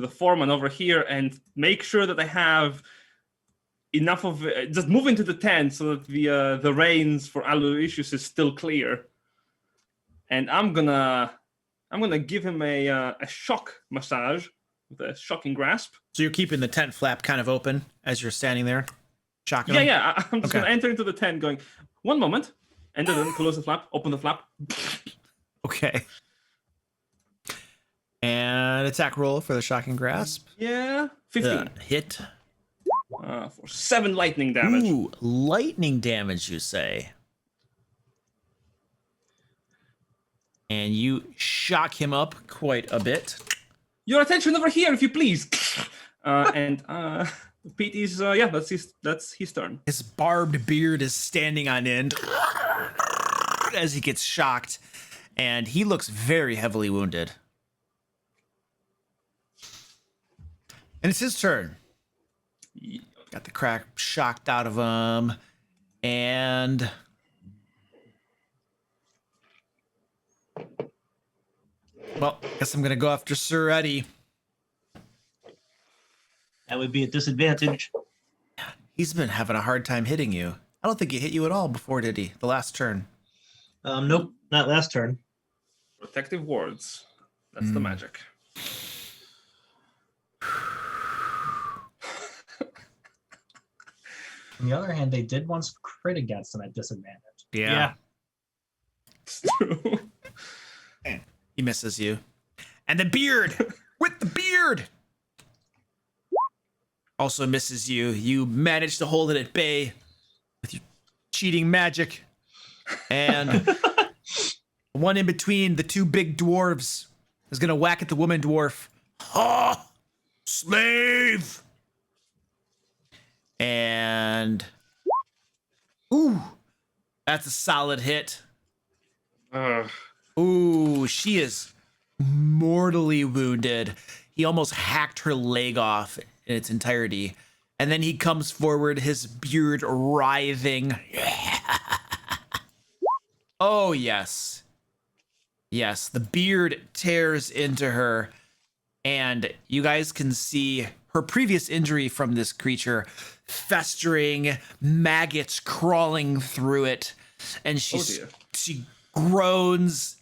foreman over here and make sure that I have enough of just move into the tent so that the reins for Aloysius is still clear. And I'm gonna give him a shock massage with a shocking grasp. So you're keeping the tent flap kind of open as you're standing there, shocking him? Yeah. I'm just Okay. gonna enter into the tent, going 1 moment, and then close the flap, open the flap. Okay. And attack roll for the shocking grasp. Yeah, 15 Hit. for 7 lightning damage. Ooh, lightning damage, you say? And you shock him up quite a bit. Your attention over here, if you please. And Pete is that's his turn. His barbed beard is standing on end as he gets shocked, and he looks very heavily wounded. And it's his turn. Got the crack shocked out of him, and well, guess I'm gonna go after Sir Eddie. That would be a disadvantage. He's been having a hard time hitting you. I don't think he hit you at all before, did he? The last turn. Nope, not last turn. Protective wards. That's the magic. On the other hand, they did once crit against him at disadvantage. Yeah. It's true. He misses you. And the beard! With the beard! Also misses you. You manage to hold it at bay with your cheating magic. And one in between the two big dwarves is going to whack at the woman dwarf. Ha! Slave! And ooh, that's a solid hit. Ooh, she is mortally wounded. He almost hacked her leg off in its entirety. And then he comes forward, his beard writhing. Oh, yes. Yes, the beard tears into her. And you guys can see her previous injury from this creature festering, maggots crawling through it. And she groans,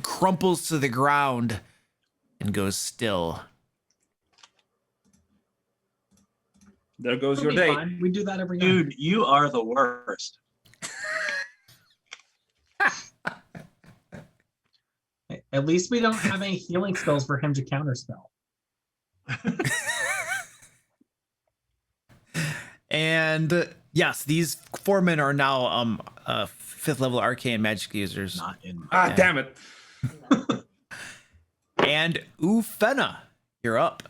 crumples to the ground, and goes still. There goes It'll your be day. fine. We do that every night. Dude, you are the worst. At least we don't have any healing spells for him to counterspell. And yes, these 4 men are now 5th level arcane magic users. Not in. Damn it. And Ufena, you're up.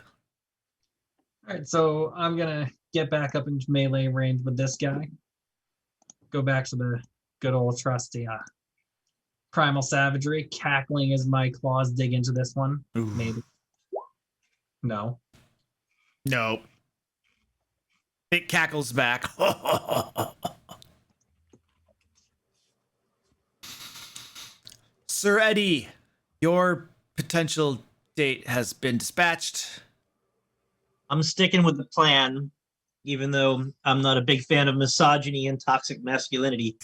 All right, so I'm gonna get back up into melee range with this guy. Go back to the good old trusty primal savagery. Cackling as my claws dig into this one. Ooh. Maybe. No. Nope. It cackles back. Sir Eddie, your potential date has been dispatched. I'm sticking with the plan, even though I'm not a big fan of misogyny and toxic masculinity.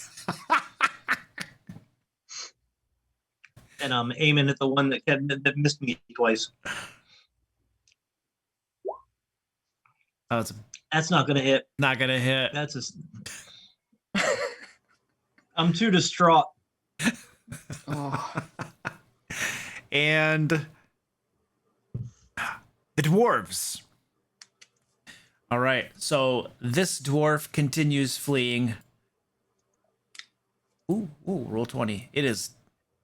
And I'm aiming at the one that missed me twice. Oh, it's That's not gonna hit. not gonna hit. That's just. I'm too distraught. And the dwarves. All right, so this dwarf continues fleeing. Ooh, roll 20. It is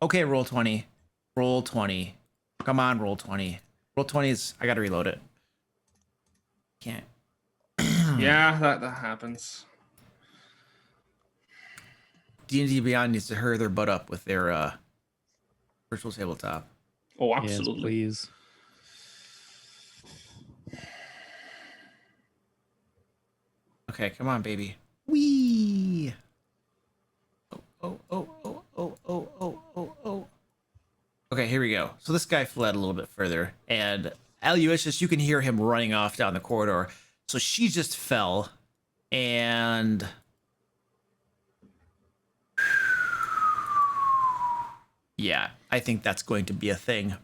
okay. Roll 20. Roll 20. Come on, roll 20. Roll 20 is. I gotta reload it. Can't. Yeah, that happens. D&D Beyond needs to hurry their butt up with their virtual tabletop. Oh, Yes, absolutely. please. Okay, come on, baby. Wee. Oh. Okay, here we go. So this guy fled a little bit further, and Aloysius, you can hear him running off down the corridor. So she just fell, and yeah, I think that's going to be a thing.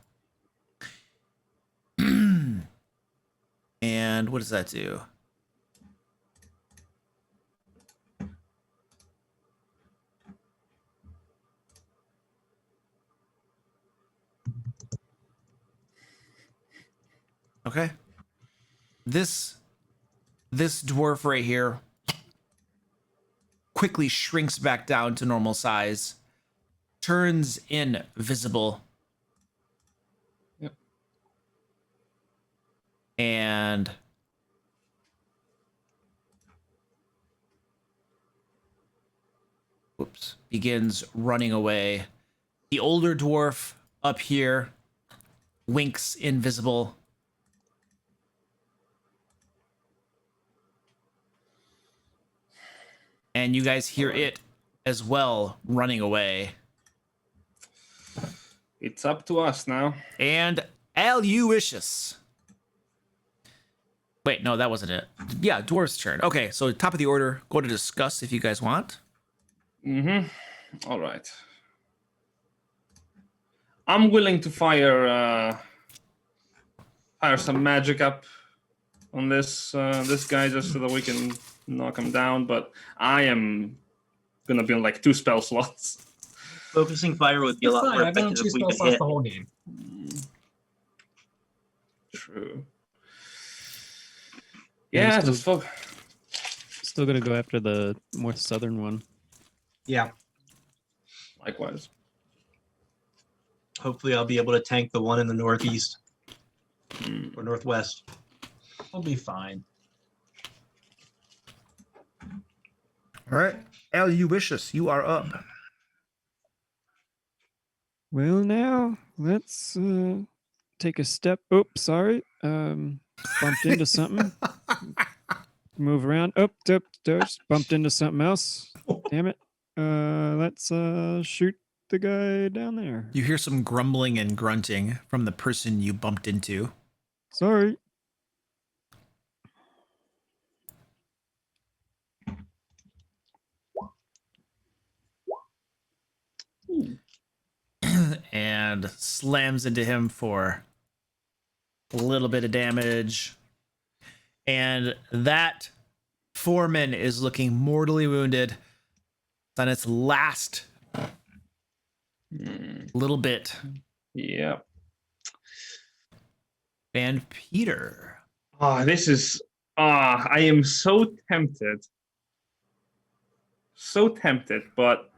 And what does that do? Okay. This dwarf right here quickly shrinks back down to normal size, turns invisible. Yep. And begins running away. The older dwarf up here winks invisible. And you guys hear it as well running away. It's up to us now. And Aloysius. Wait, no, that wasn't it. Yeah, dwarf's turn. Okay, so top of the order, go to discuss if you guys want. All right. I'm willing to fire some magic up on this guy just so that we can knock him down, but I am gonna be on like 2 spell slots. Focusing fire would be a It's lot fine. more I've been on effective 2 if we spell could slots hit. the whole game. True. Yeah, still- just Still gonna go after the more southern one. Yeah. likewise. Hopefully I'll be able to tank the one in the northeast or northwest. We'll be fine. All right, Aloysius, you are up. Well, now let's take a step. Oops, sorry. Bumped into something. Move around. Oh, just bumped into something else. Damn it. Let's shoot the guy down there. You hear some grumbling and grunting from the person you bumped into. Sorry. And slams into him for a little bit of damage. And that foreman is looking mortally wounded. It's on its last little bit. Yep. And Peter. This is I am so tempted. So tempted, but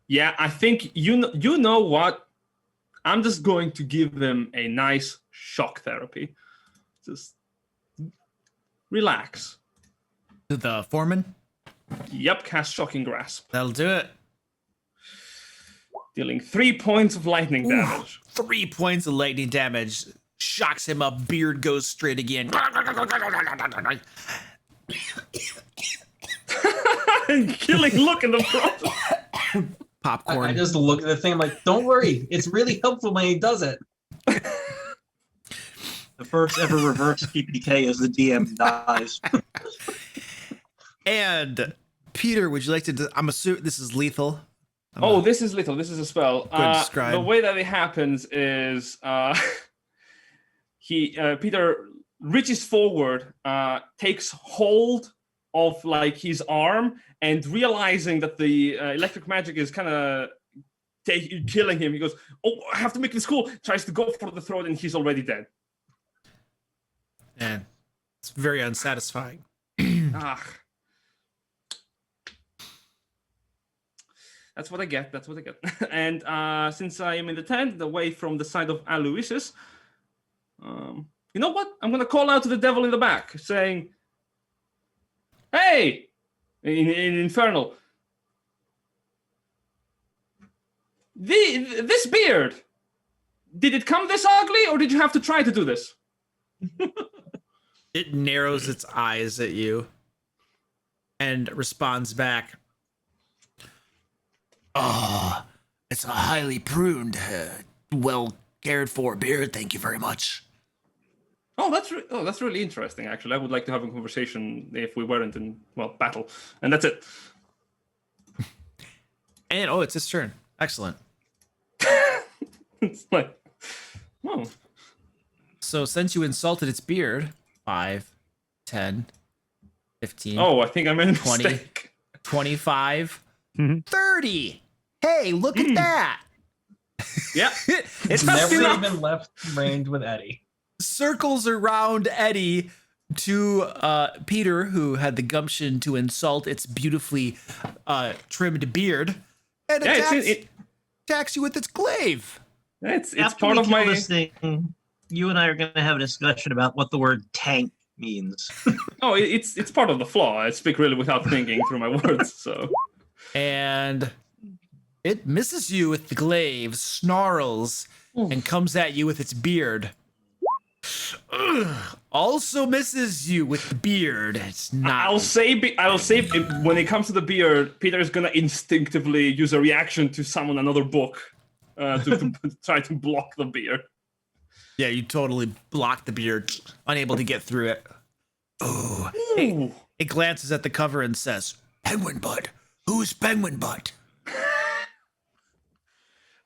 yeah, I think you know what? I'm just going to give him a nice shock therapy. Just relax. The foreman. Yep, cast Shocking Grasp. That'll do it. Dealing 3 points of lightning damage. 3 points of lightning damage. Shocks him up. Beard goes straight again. Killing look in the front. Popcorn. I just look at the thing. I'm like, don't worry. It's really helpful when he does it. The first ever reverse PPK as the DM dies. And Peter, would you like to? I'm assuming this is lethal. This is little. This is a spell. Describe. The way that it happens is Peter reaches forward, takes hold of like his arm, and realizing that the electric magic is kind of killing him, he goes, "Oh, I have to make this cool." Tries to go for the throat, and he's already dead. And it's very unsatisfying. That's what I get. That's what I get. And since I am in the tent, away from the side of Aloysius, you know what? I'm gonna call out to the devil in the back, saying, "Hey!" in Infernal. This beard, did it come this ugly, or did you have to try to do this? It narrows its eyes at you and responds back. Oh, it's a highly pruned, well cared for beard. Thank you very much. Oh, that's really interesting. Actually, I would like to have a conversation if we weren't in battle. And that's it. And it's his turn. Excellent. It's like, oh, So since you insulted its beard, 5, 10, 15, I think I made a 20. mistake. 25, Mhm. 30. Hey, look at that. Yeah, It's Never never even left range with Eddie. circles around Eddie to Peter, who had the gumption to insult its beautifully trimmed beard, and attacks you with its glaive. it's After part we of kill my. this thing, you and I are going to have a discussion about what the word tank means. Oh, it's part of the flaw. I speak really without thinking through my words. So And it misses you with the glaive, snarls, and comes at you with its beard. Ugh. Also misses you with the beard. It's not. I'll say when it comes to the beard, Peter is gonna instinctively use a reaction to summon another book to try to block the beard. Yeah, you totally block the beard, unable to get through it. Oh, Ooh. it glances at the cover and says, "Penguin Butt. Who's Penguin Butt?"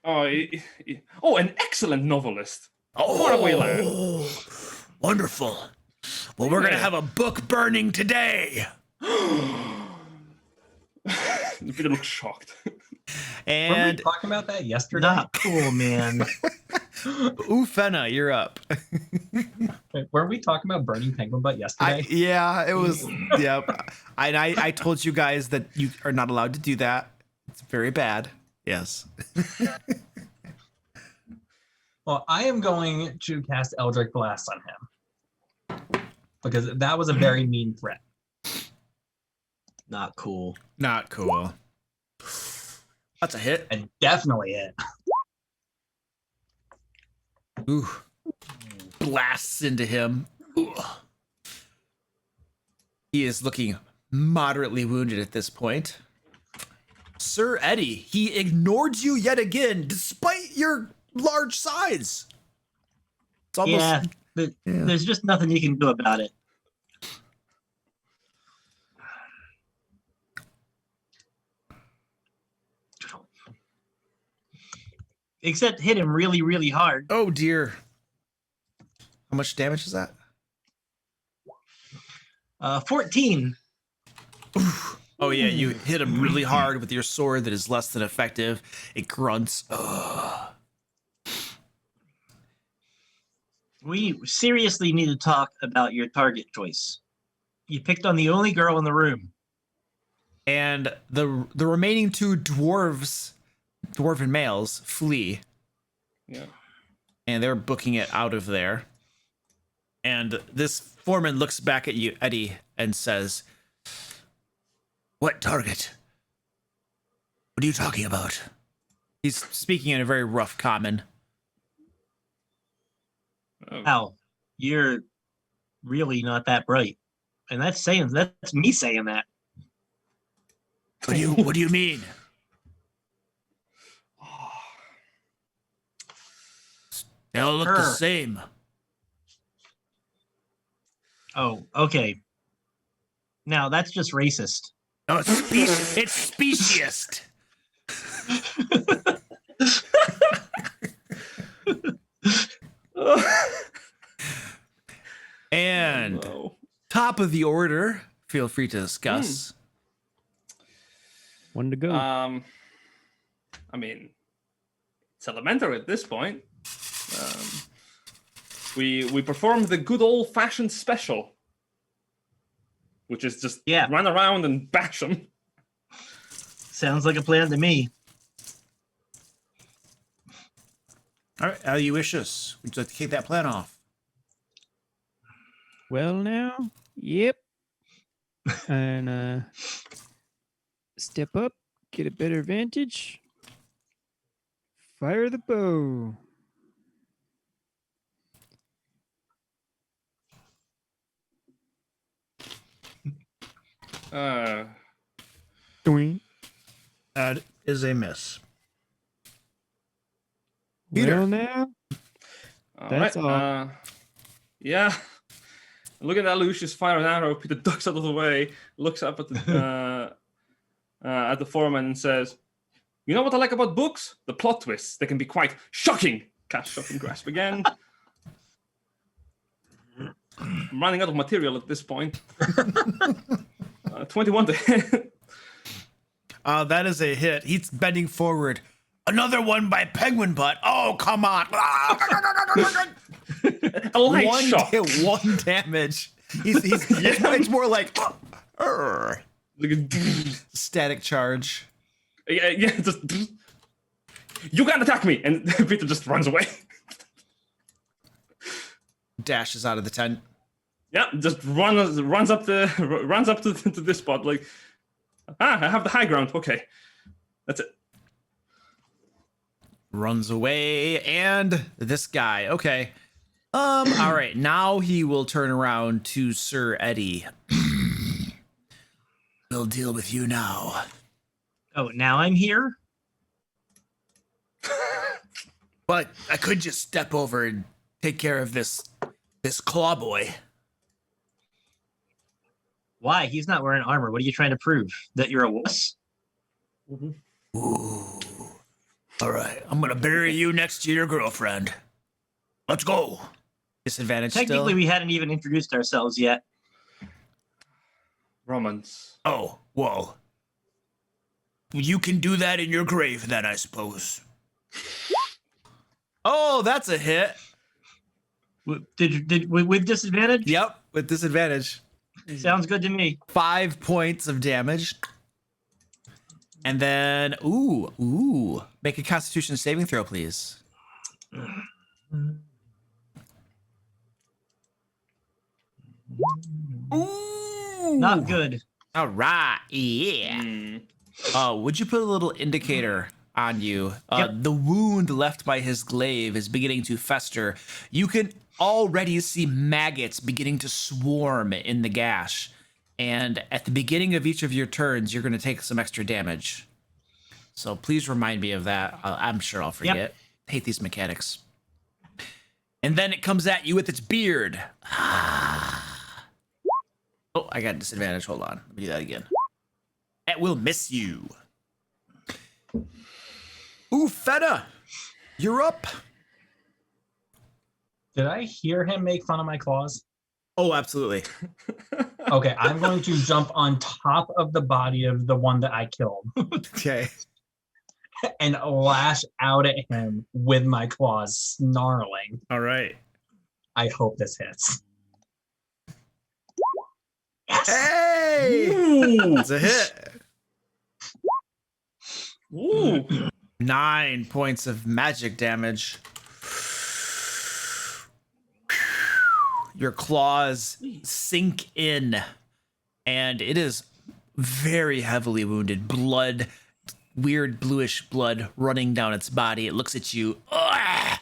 An excellent novelist. Oh, What have we learned? Wonderful. Well, we're gonna have a book burning today. Peter looks shocked. Were And we talking about that yesterday? Not cool, man. Ufena, you're up. Wait, were we talking about burning penguin butt yesterday? Yeah, it was. Yep. I told you guys that you are not allowed to do that. It's very bad. Yes. Well, I am going to cast Eldritch Blast on him. Because that was a very mean threat. Not cool. Not cool. That's a hit. And definitely it. Ooh. Blasts into him. Ooh. He is looking moderately wounded at this point. Sir Eddie, he ignored you yet again, despite your large size. It's almost. Yeah, there's just nothing you can do about it. Except hit him really, really hard. Oh dear. How much damage is that? 14. Oh yeah, you hit him really hard with your sword that is less than effective. It grunts. Ugh. We seriously need to talk about your target choice. You picked on the only girl in the room. And the remaining two dwarven males flee. Yeah. And they're booking it out of there. And this foreman looks back at you, Eddie, and says, "What target? What are you talking about?" He's speaking in a very rough common. Wow, you're really not that bright. And that's me saying that. What do you mean? They all look the Her. same. Oh, okay. Now that's just racist. No, it's speciest. And No. top of the order, feel free to discuss. One to go. I mean, it's elementary at this point. We performed the good old-fashioned special, which is just run around and bash them. Sounds like a plan to me. All right, Aloysius, would you like to kick that plan off? Well, now, yep. And step up, get a better vantage. Fire the bow. Doing. That is a miss. Well, now. All That's right. all. Yeah. Look at that Lucius fire an arrow. Peter ducks out of the way, looks up at the foreman and says, "You know what I like about books? The plot twists. They can be quite shocking." Cast shocking grasp again. I'm running out of material at this point. 21 to hit. That is a hit. He's bending forward. Another one by Penguin Butt. Oh, come on. A light one shock. one damage. It's more like static charge. Yeah, just you can't attack me, and Peter just runs away. Dashes out of the tent. Yeah, just runs up to this spot like, I have the high ground. Okay, that's it. Runs away, and this guy. Okay. All right. Now he will turn around to Sir Eddie. We'll deal with you now. Oh, now I'm here? But I could just step over and take care of this claw boy. Why? He's not wearing armor. What are you trying to prove? That you're a wuss? Ooh. All right. I'm going to bury you next to your girlfriend. Let's go. Disadvantage Technically, still? we hadn't even introduced ourselves yet. Romans. Oh, well. You can do that in your grave then, I suppose. Oh, that's a hit. With disadvantage? Yep, with disadvantage. Sounds good to me. 5 points of damage. And then, ooh. Make a Constitution saving throw, please. Ooh. Not good. All right, yeah. Would you put a little indicator on you? Yep. The wound left by his glaive is beginning to fester. You can already see maggots beginning to swarm in the gash. And at the beginning of each of your turns, you're going to take some extra damage. So please remind me of that. I'm sure I'll forget. Yep. Hate these mechanics. And then it comes at you with its beard. Oh, I got disadvantage. Hold on. Let me do that again. That will miss you. Ooh, Feta, you're up. Did I hear him make fun of my claws? Oh, absolutely. Okay, I'm going to jump on top of the body of the one that I killed Okay. and lash out at him with my claws, snarling. All right. I hope this hits. Yes! Hey! Ooh. That's a hit. Ooh. 9 points of magic damage. Your claws sink in, and it is very heavily wounded. Blood, weird bluish blood running down its body. It looks at you. Ugh!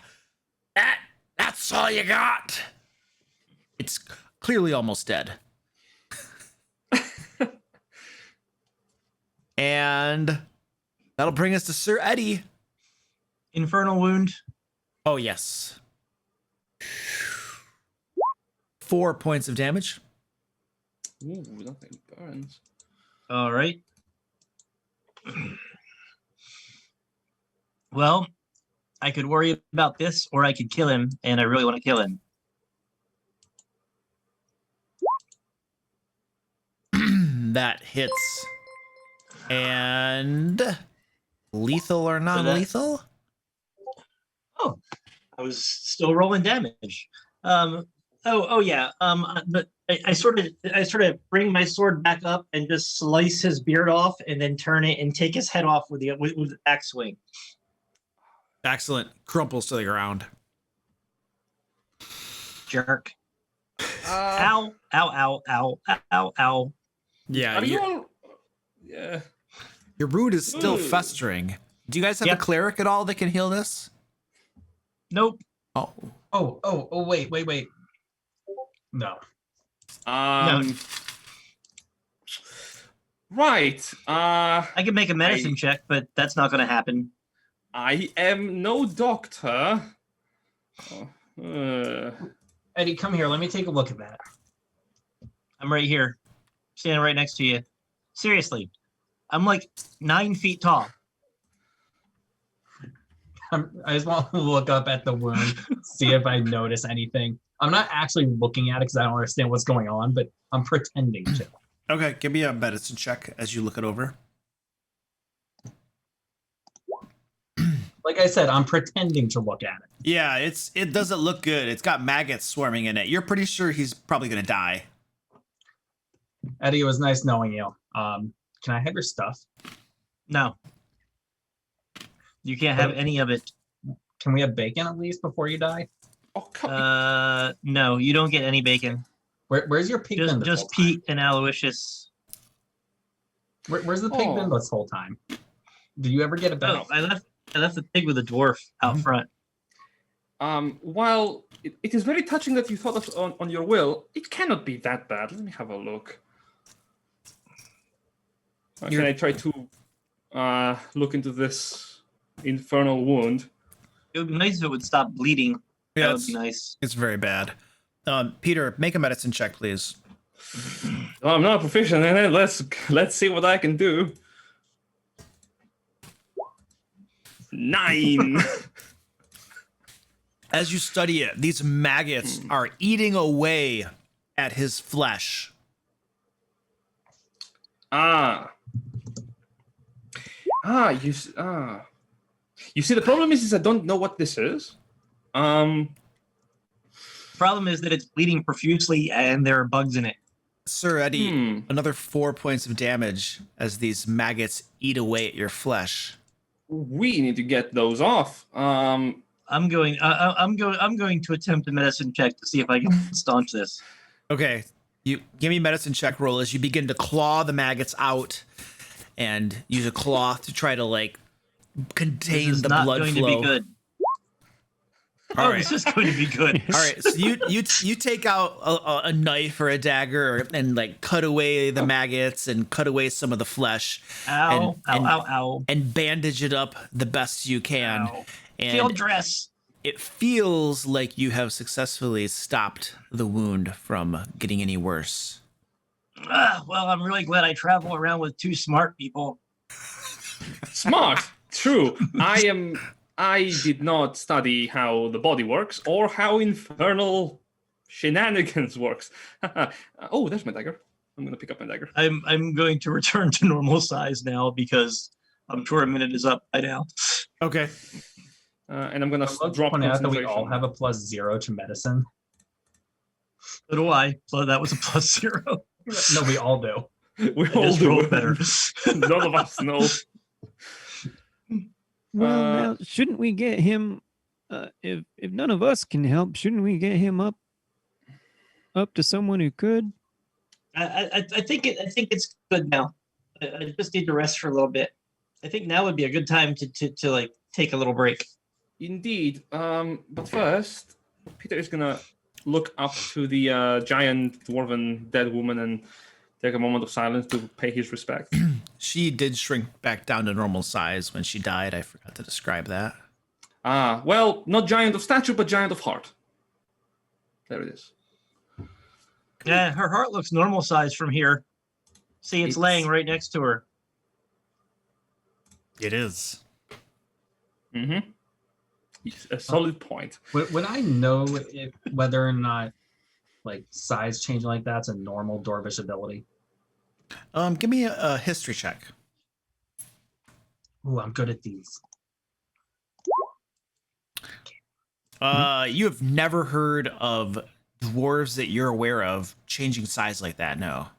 That's all you got. It's clearly almost dead. And that'll bring us to Sir Eddie. Infernal wound. Oh, yes. 4 points of damage. Ooh, nothing burns. All right. Well, I could worry about this, or I could kill him, and I really want to kill him. That hits. And lethal or non-lethal? Oh, I was still rolling damage. Yeah. But I sort of bring my sword back up and just slice his beard off, and then turn it and take his head off with the axe swing. Excellent. Crumples to the ground. Jerk. Ow! Ow! Ow! Ow! Ow! Ow! Yeah. Are you all... Yeah. Your wound is still Ooh. festering. Do you guys have Yep. a cleric at all that can heal this? Nope. Oh. Oh, wait. No. Right. I can make a medicine check, but that's not going to happen. I am no doctor. Eddie, come here. Let me take a look at that. I'm right here, standing right next to you. Seriously, I'm like 9 feet tall. I just want to look up at the wound, see if I notice anything. I'm not actually looking at it because I don't understand what's going on, but I'm pretending to. Okay, give me a medicine check as you look it over. Like I said, I'm pretending to look at it. Yeah, it doesn't look good. It's got maggots swarming in it. You're pretty sure he's probably gonna die. Eddie, it was nice knowing you. Can I have your stuff? No, you can't have any of it. Can we have bacon at least before you die? Oh, come No, you don't get any bacon. Where's your pig been this Just whole time? Pete and Aloysius. Where's the pig been this whole time? Did you ever get it back? Oh, I left the pig with a dwarf out front. While it is very touching that you thought of on your will, it cannot be that bad. Let me have a look. Can I try to look into this infernal wound? It would be nice if it would stop bleeding. Yeah, That would be nice. It's very bad. Peter, make a medicine check, please. Oh, I'm not proficient in it. Let's see what I can do. 9. As you study it, these maggots are eating away at his flesh. You see, the problem is I don't know what this is. Problem is that it's bleeding profusely and there are bugs in it. Sir Eddie, another 4 points of damage as these maggots eat away at your flesh. We need to get those off. I'm going to attempt a medicine check to see if I can staunch this. Okay, you give me a medicine check roll as you begin to claw the maggots out and use a cloth to try to like contain This is the not blood going flow. to be good. All right. This is going to be good. All right, so you take out a knife or a dagger and like cut away the maggots and cut away some of the flesh. Ow, and, ow. and bandage it up the best you can. Ow. And Field dress. it feels like you have successfully stopped the wound from getting any worse. Well, I'm really glad I travel around with 2 smart people. Smart. True. I did not study how the body works or how infernal shenanigans works. Oh, there's my dagger. I'm going to pick up my dagger. I'm going to return to normal size now because I'm sure a minute is up by now. Okay. And I'm going to Let's drop point out that we concentration. all have a +0 to medicine. So do I. So that was a +0. No, we all do. We I all just do rolled better. None of us know. Well, now, shouldn't we get him? If none of us can help, shouldn't we get him up to someone who could? I think it's good now. I just need to rest for a little bit. I think now would be a good time to like take a little break. Indeed. But first, Peter is going to look up to the giant dwarven dead woman and take a moment of silence to pay his respect. She did shrink back down to normal size when she died. I forgot to describe that. Well, not giant of stature, but giant of heart. There it is. Yeah, her heart looks normal size from here. See, it's laying right next to her. It is. Mm-hmm. A solid point. Would I know whether or not like size changing like that's a normal dwarvish ability? Give me a history check. Ooh, I'm good at these. You have never heard of dwarves that you're aware of changing size like that, no?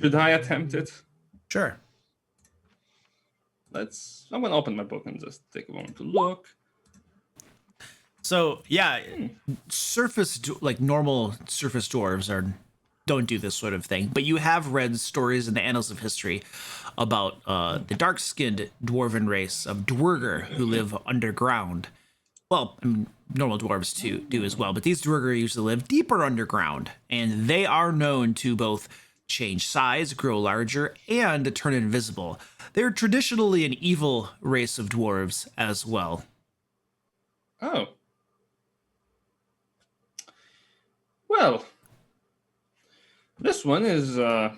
Should I attempt it? Sure. I'm going to open my book and just take a moment to look. So, yeah, normal surface dwarves don't do this sort of thing, but you have read stories in the annals of history about the dark-skinned dwarven race of Dwerger who live underground. Well, I mean, normal dwarves too do as well, but these Dwerger usually live deeper underground, and they are known to both change size, grow larger, and turn invisible. They're traditionally an evil race of dwarves as well. Oh. Well, this one is a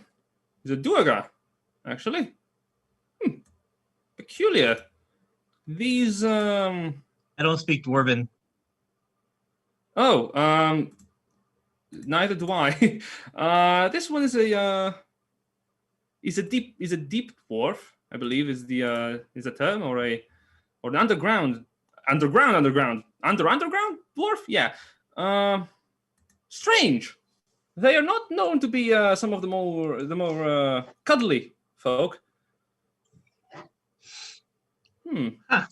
duergar, actually. Peculiar. These I don't speak Dwarven. neither do I. This one is a deep dwarf, I believe is the term, or an underground dwarf. Yeah. Strange. They are not known to be some of the more cuddly folk. Huh.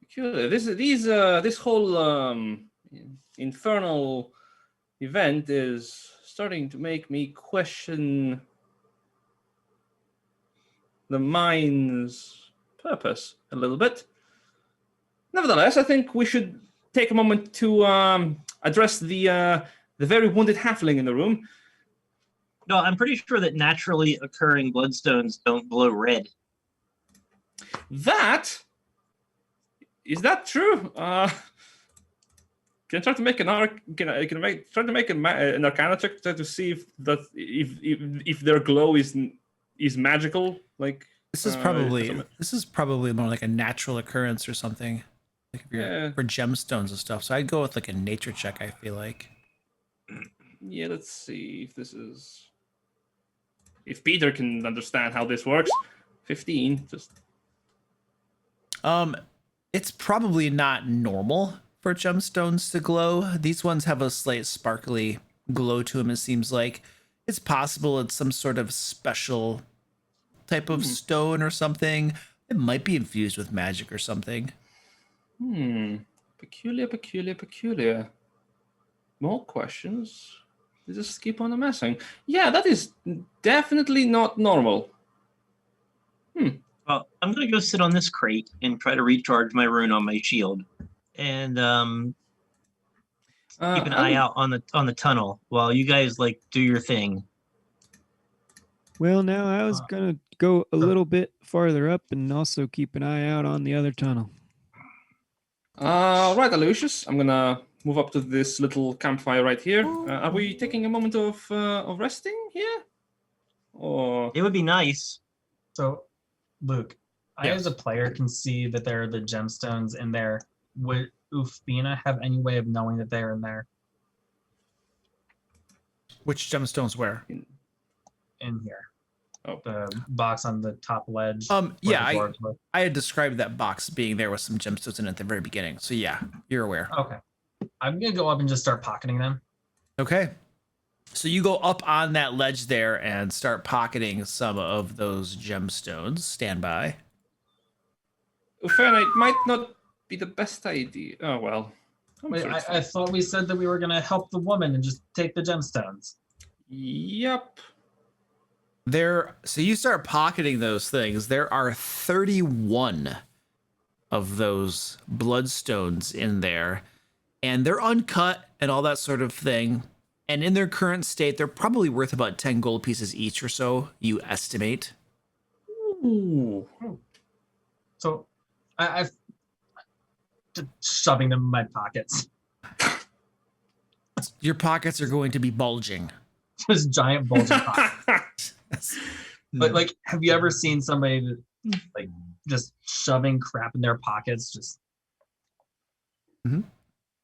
Peculiar. This whole infernal event is starting to make me question the mine's purpose a little bit. Nevertheless, I think we should take a moment to address the very wounded halfling in the room. No, I'm pretty sure that naturally occurring bloodstones don't glow red. Is that true? Can I try to make an an Arcana check to see if their glow is magical? Like This is probably more like a natural occurrence or something. Like for gemstones and stuff. So I'd go with like a nature check, I feel like. Yeah, let's see if Peter can understand how this works. 15. It's probably not normal for gemstones to glow. These ones have a slight sparkly glow to them, it seems like. It's possible it's some sort of special type of stone or something. It might be infused with magic or something. Peculiar. More questions? They just keep on amassing. Yeah, that is definitely not normal. Well, I'm gonna go sit on this crate and try to recharge my rune on my shield, and keep an eye out on the tunnel while you guys like do your thing. Well, now I was gonna go a little bit farther up and also keep an eye out on the other tunnel. Right, Aloysius. I'm gonna move up to this little campfire right here. Are we taking a moment of resting here? Or It would be nice. So, Luke, I as a player can see that there are the gemstones in there. Would Ufina have any way of knowing that they're in there? Which gemstones where? In here. Oh. The box on the top ledge. Yeah, I I had described that box being there with some gemstones in it at the very beginning. So yeah, you're aware. Okay. I'm gonna go up and just start pocketing them. Okay. So you go up on that ledge there and start pocketing some of those gemstones. Stand by. Ufina, it might not be the best idea. Oh well. Wait, I thought we said that we were gonna help the woman and just take the gemstones. Yep. So you start pocketing those things. There are 31 of those bloodstones in there, and they're uncut and all that sort of thing. And in their current state, they're probably worth about 10 gold pieces each or so, you estimate. Ooh. So I've just shoving them in my pockets. Your pockets are going to be bulging. Just giant bulging pockets. But like, have you ever seen somebody like just shoving crap in their pockets, just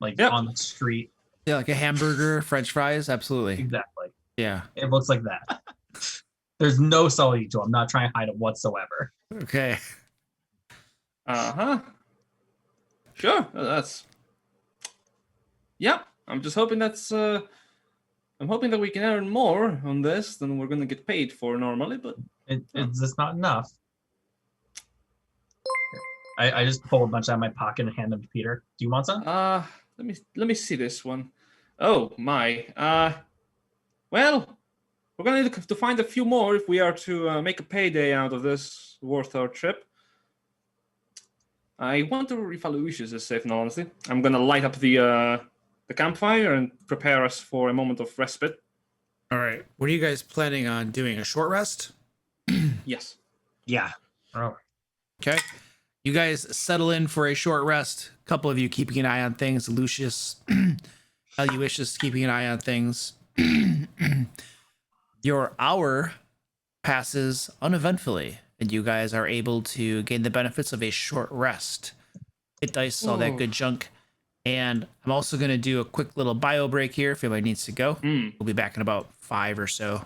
like on the street? Yeah, like a hamburger, French fries, absolutely. Exactly. Yeah. It looks like that. There's no subtlety to it. I'm not trying to hide it whatsoever. Okay. Sure. Yep. I'm just hoping I'm hoping that we can earn more on this than we're going to get paid for normally, but it's just not enough. I just pull a bunch out of my pocket and hand them to Peter. Do you want some? Let me see this one. Oh my. Well, we're gonna need to find a few more if we are to make a payday out of this worth our trip. I wonder if Aloysius is safe. No, honestly, I'm gonna light up the campfire and prepare us for a moment of respite All right. What are you guys planning on doing? A short rest? Yes. Yeah. Oh, Okay. You guys settle in for a short rest. A couple of you keeping an eye on things. Lucius, Aloysius keeping an eye on things. Your hour passes uneventfully, and you guys are able to gain the benefits of a short rest. Hit dice, all that good junk. And I'm also going to do a quick little bio break here if anybody needs to go. We'll be back in about 5 or so.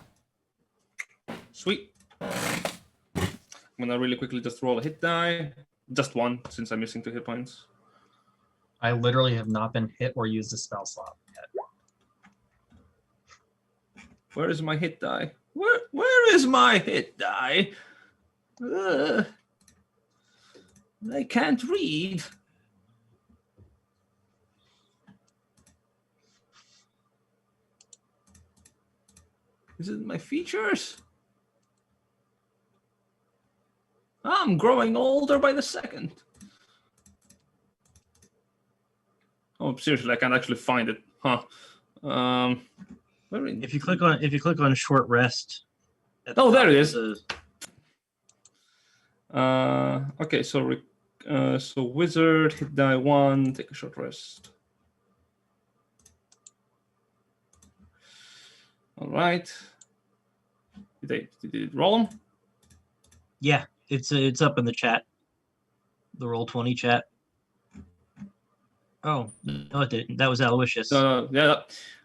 Sweet. I'm gonna really quickly just roll a hit die. Just one, since I'm missing 2 hit points. I literally have not been hit or used a spell slot yet. Where is my hit die? Where is my hit die? I can't read. Is it my features? I'm growing older by the second. Oh, seriously, I can't actually find it. Huh. Where in- If you click on short rest. at the Oh, there top it of is. Okay, so so wizard, hit die 1, take a short rest. All right. Did it roll them? Yeah, it's up in the chat. The Roll20 chat. Oh, no, it didn't. That was Aloysius. No, yeah.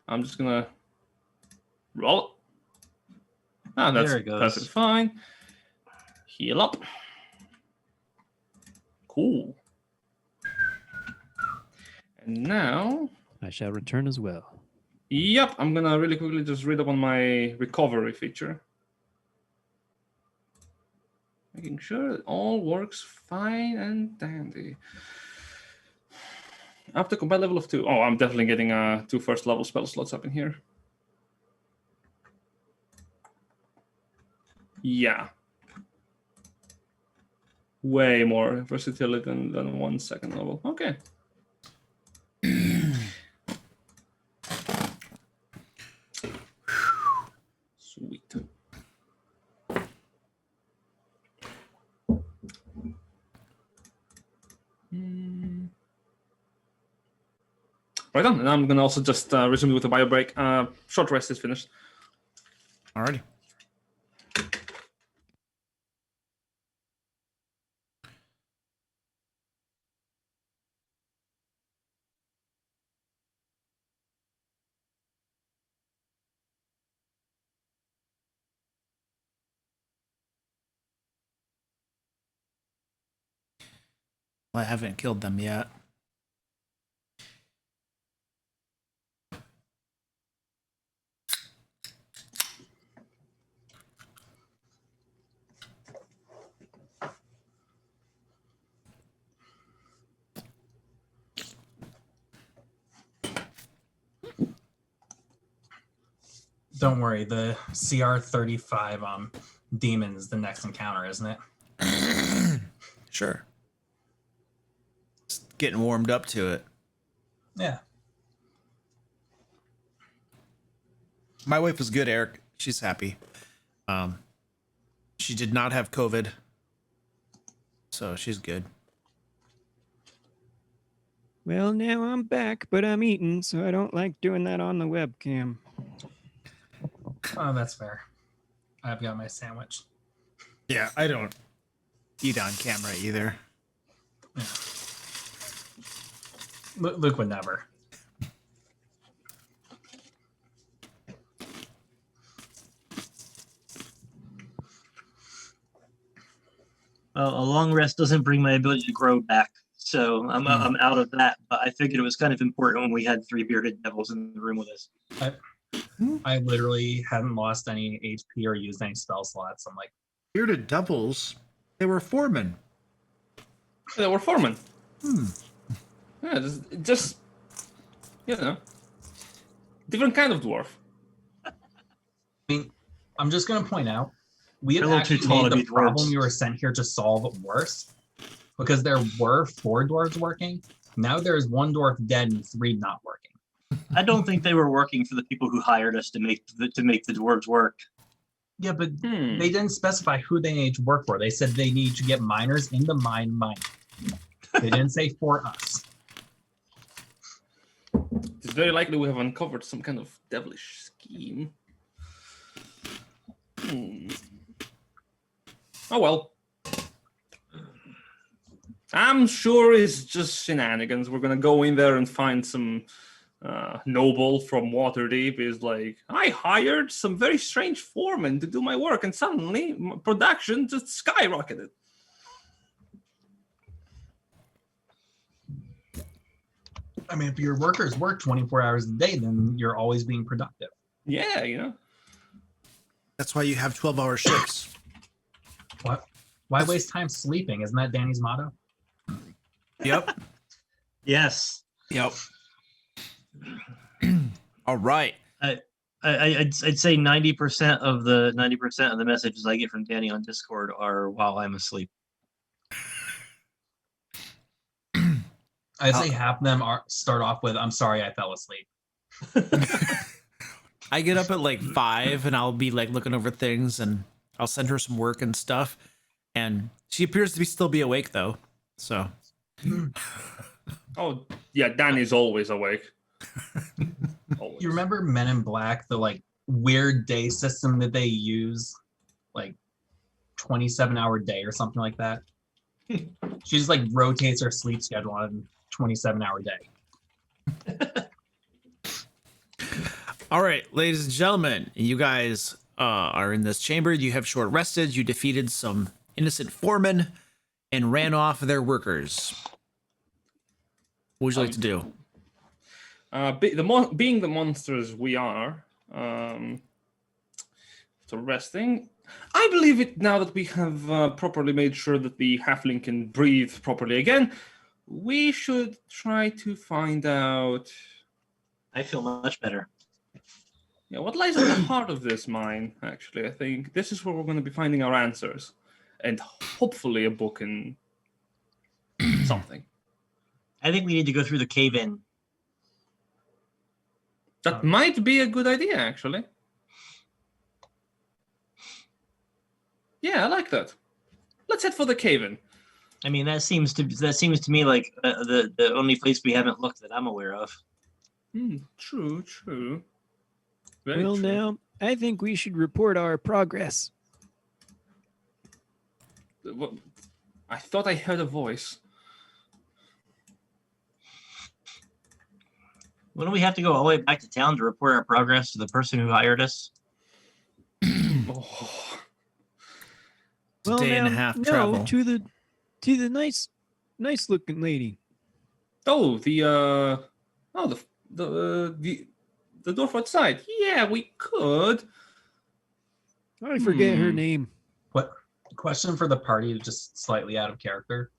I'm just gonna roll it. Ah, that's There it goes. perfectly fine. Heal up. Cool. And now, I shall return as well. yep, I'm gonna really quickly just read up on my recovery feature. Making sure it all works fine and dandy. Up to combat level of 2. Oh, I'm definitely getting 2 first level spell slots up in here. Yeah. Way more versatility than 1 second level. Okay. Sweet. Right on. And I'm going to also just resume with a bio break. Short rest is finished. Alrighty. Well, I haven't killed them yet. Don't worry, the CR 35 demon is the next encounter, isn't it? Sure. Just getting warmed up to it. Yeah. My wife is good, Eric. She's happy. She did not have COVID, so she's good. Well, now I'm back, but I'm eating, so I don't like doing that on the webcam. Oh, that's fair. I've got my sandwich. Yeah, I don't eat on camera either. Yeah. Luke would never. Well, a long rest doesn't bring my ability to grow back, so I'm out of that. But I figured it was kind of important when we had 3 bearded devils in the room with us. I literally hadn't lost any HP or used any spell slots. I'm like, Bearded devils? They were foremen. Yeah, we're foreman. Yeah, just you know, different kind of dwarf. I mean, I'm just going to point out, we have They're a little too actually tall made to the be dwarves. problem you were sent here to solve worse, because there were 4 dwarves working. Now there's 1 dwarf dead and 3 not working. I don't think they were working for the people who hired us to make the dwarves work. Yeah, but they didn't specify who they need to work for. They said they need to get miners in the mine. They didn't say for us. It's very likely we have uncovered some kind of devilish scheme. Oh well. I'm sure it's just shenanigans. We're gonna go in there and find some noble from Waterdeep is like, I hired some very strange foreman to do my work, and suddenly production just skyrocketed. I mean, if your workers work 24 hours a day, then you're always being productive. Yeah, you know. That's why you have 12-hour shifts. What? Why waste time sleeping? Isn't that Danny's motto? Yep. Yes. Yep. All right. I'd say 90% of the messages I get from Danny on Discord are while I'm asleep. I'd say half of them start off with, I'm sorry, I fell asleep. I get up at like 5 and I'll be like looking over things and I'll send her some work and stuff. And she appears to still be awake though. So. Oh, yeah, Danny's always awake. Always. You remember Men in Black, the like weird day system that they use? Like 27-hour day or something like that? She just like rotates her sleep schedule on a 27-hour day. All right, ladies and gentlemen, you guys are in this chamber. You have short rested. You defeated some innocent foremen and ran off their workers. What would you like to do? Being the monsters we are, so resting. I believe it now that we have properly made sure that the halfling can breathe properly again. We should try to find out. I feel much better. Yeah, what lies at the heart of this mine? Actually, I think this is where we're going to be finding our answers, and hopefully a book and something. I think we need to go through the cave-in. That might be a good idea, actually. Yeah, I like that. Let's head for the cave-in. I mean, that seems to me like the only place we haven't looked that I'm aware of. True. Very Well, true. now, I think we should report our progress. I thought I heard a voice. Wouldn't we have to go all the way back to town to report our progress to the person who hired us? Oh. It's a day and a half travel. to the nice looking lady. Oh, the dwarf outside. Yeah, we could. I forget her name. What question for the party, just slightly out of character?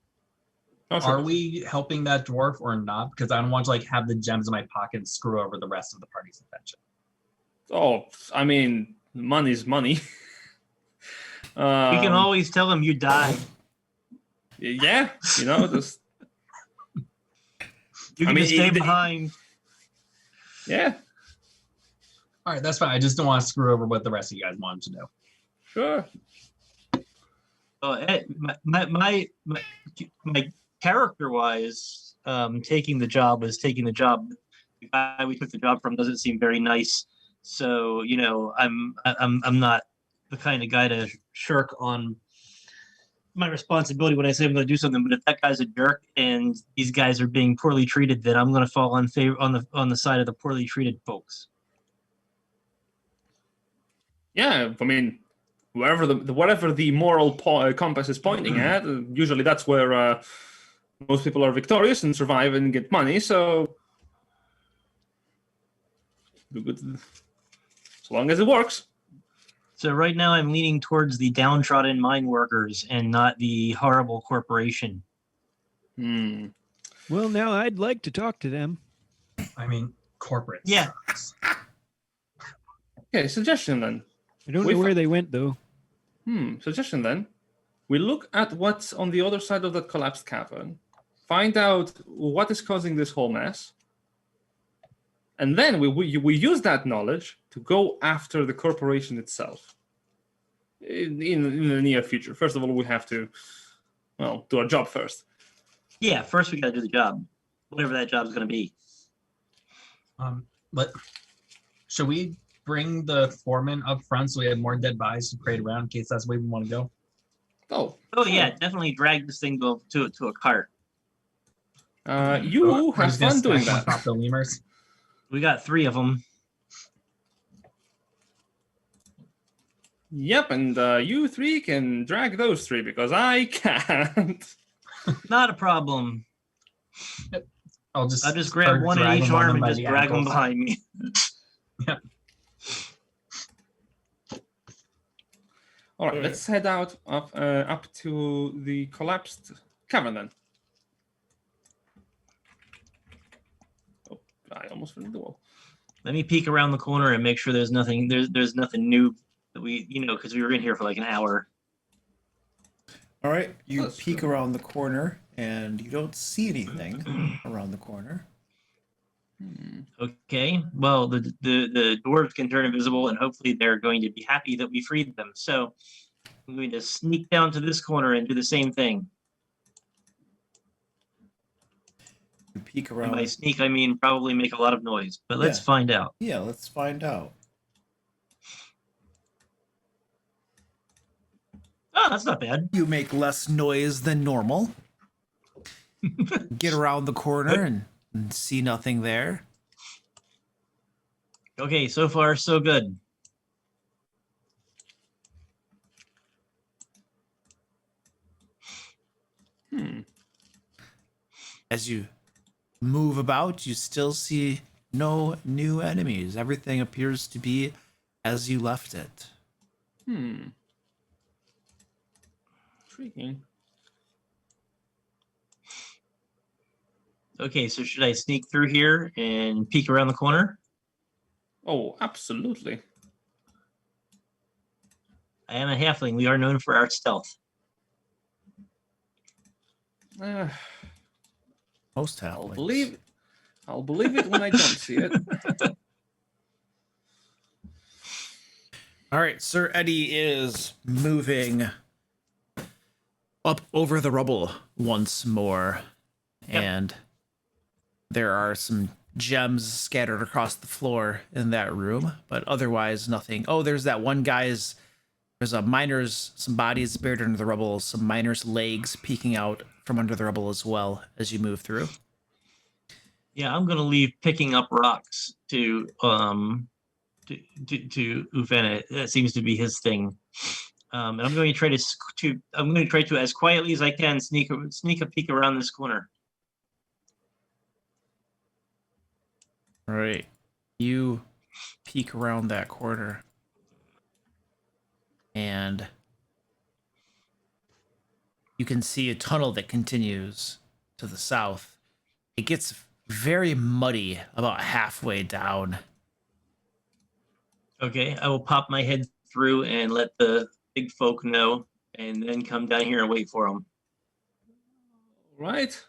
Oh, sure. Are we helping that dwarf or not? Because I don't want to like have the gems in my pocket and screw over the rest of the party's attention. Oh, I mean, money's money. You can always tell him you died. Yeah, you know, just You can just stay behind. yeah, All right, that's fine. I just don't want to screw over what the rest of you guys wanted to do. sure. My character-wise, taking the job was taking the job. The guy we took the job from doesn't seem very nice, so you know I'm not the kind of guy to shirk on my responsibility when I say I'm going to do something. But if that guy's a jerk and these guys are being poorly treated, then I'm going to fall on the side of the poorly treated folks. Yeah, I mean, whatever the moral compass is pointing at, usually that's where most people are victorious and survive and get money. So, do good, as long as it works. So right now I'm leaning towards the downtrodden mine workers and not the horrible corporation. Well, now I'd like to talk to them. I mean, corporate. Yeah. sucks. Okay, suggestion then. I don't know where they went though. Suggestion then. We look at what's on the other side of that collapsed cavern, find out what is causing this whole mess, And then we use that knowledge to go after the corporation itself in the near future. First of all, we have to, do our job first. Yeah, first we got to do the job, whatever that job's going to be. But should we bring the foreman up front so we have more dead bodies to parade around in case that's the way we want to go? Oh yeah, definitely drag this thing to a cart. You have fun doing that. Top the lemurs. We got 3 of them. Yep, and you 3 can drag those 3 because I can't. Not a problem. I'll just grab one in each arm and just drag them ankles. behind me. Yep. All right, let's head out up to the collapsed cavern then. Oh, I almost fell into the wall. Let me peek around the corner and make sure there's nothing. There's nothing new that we, because we were in here for like an hour. All right, you That's peek true. around the corner and you don't see anything around the corner. Okay. Well, the dwarves can turn invisible, and hopefully they're going to be happy that we freed them. So I'm going to sneak down to this corner and do the same thing. You peek And around. by sneak, I mean probably make a lot of noise. But let's Yeah. find out. Yeah, let's find out. Oh, that's not bad. You make less noise than normal. Get around the corner and see nothing there. Okay, so far so good. As you move about, you still see no new enemies. Everything appears to be as you left it. Intriguing. Okay, so should I sneak through here and peek around the corner? Oh, absolutely. I am a halfling. We are known for our stealth. Most I'll halflings. believe it when I don't see it. All right, Sir Eddie is moving up over the rubble once more. Yep. And there are some gems scattered across the floor in that room, but otherwise nothing. Oh, there's that one guy's. There's some bodies buried under the rubble, some miner's legs peeking out from under the rubble as well as you move through. Yeah, I'm gonna leave picking up rocks to Ufena. That seems to be his thing. And I'm going to try to as quietly as I can sneak a peek around this corner. All right, you peek around that corner, and you can see a tunnel that continues to the south. It gets very muddy about halfway down. Okay, I will pop my head through and let the big folk know, and then come down here and wait for them. Right.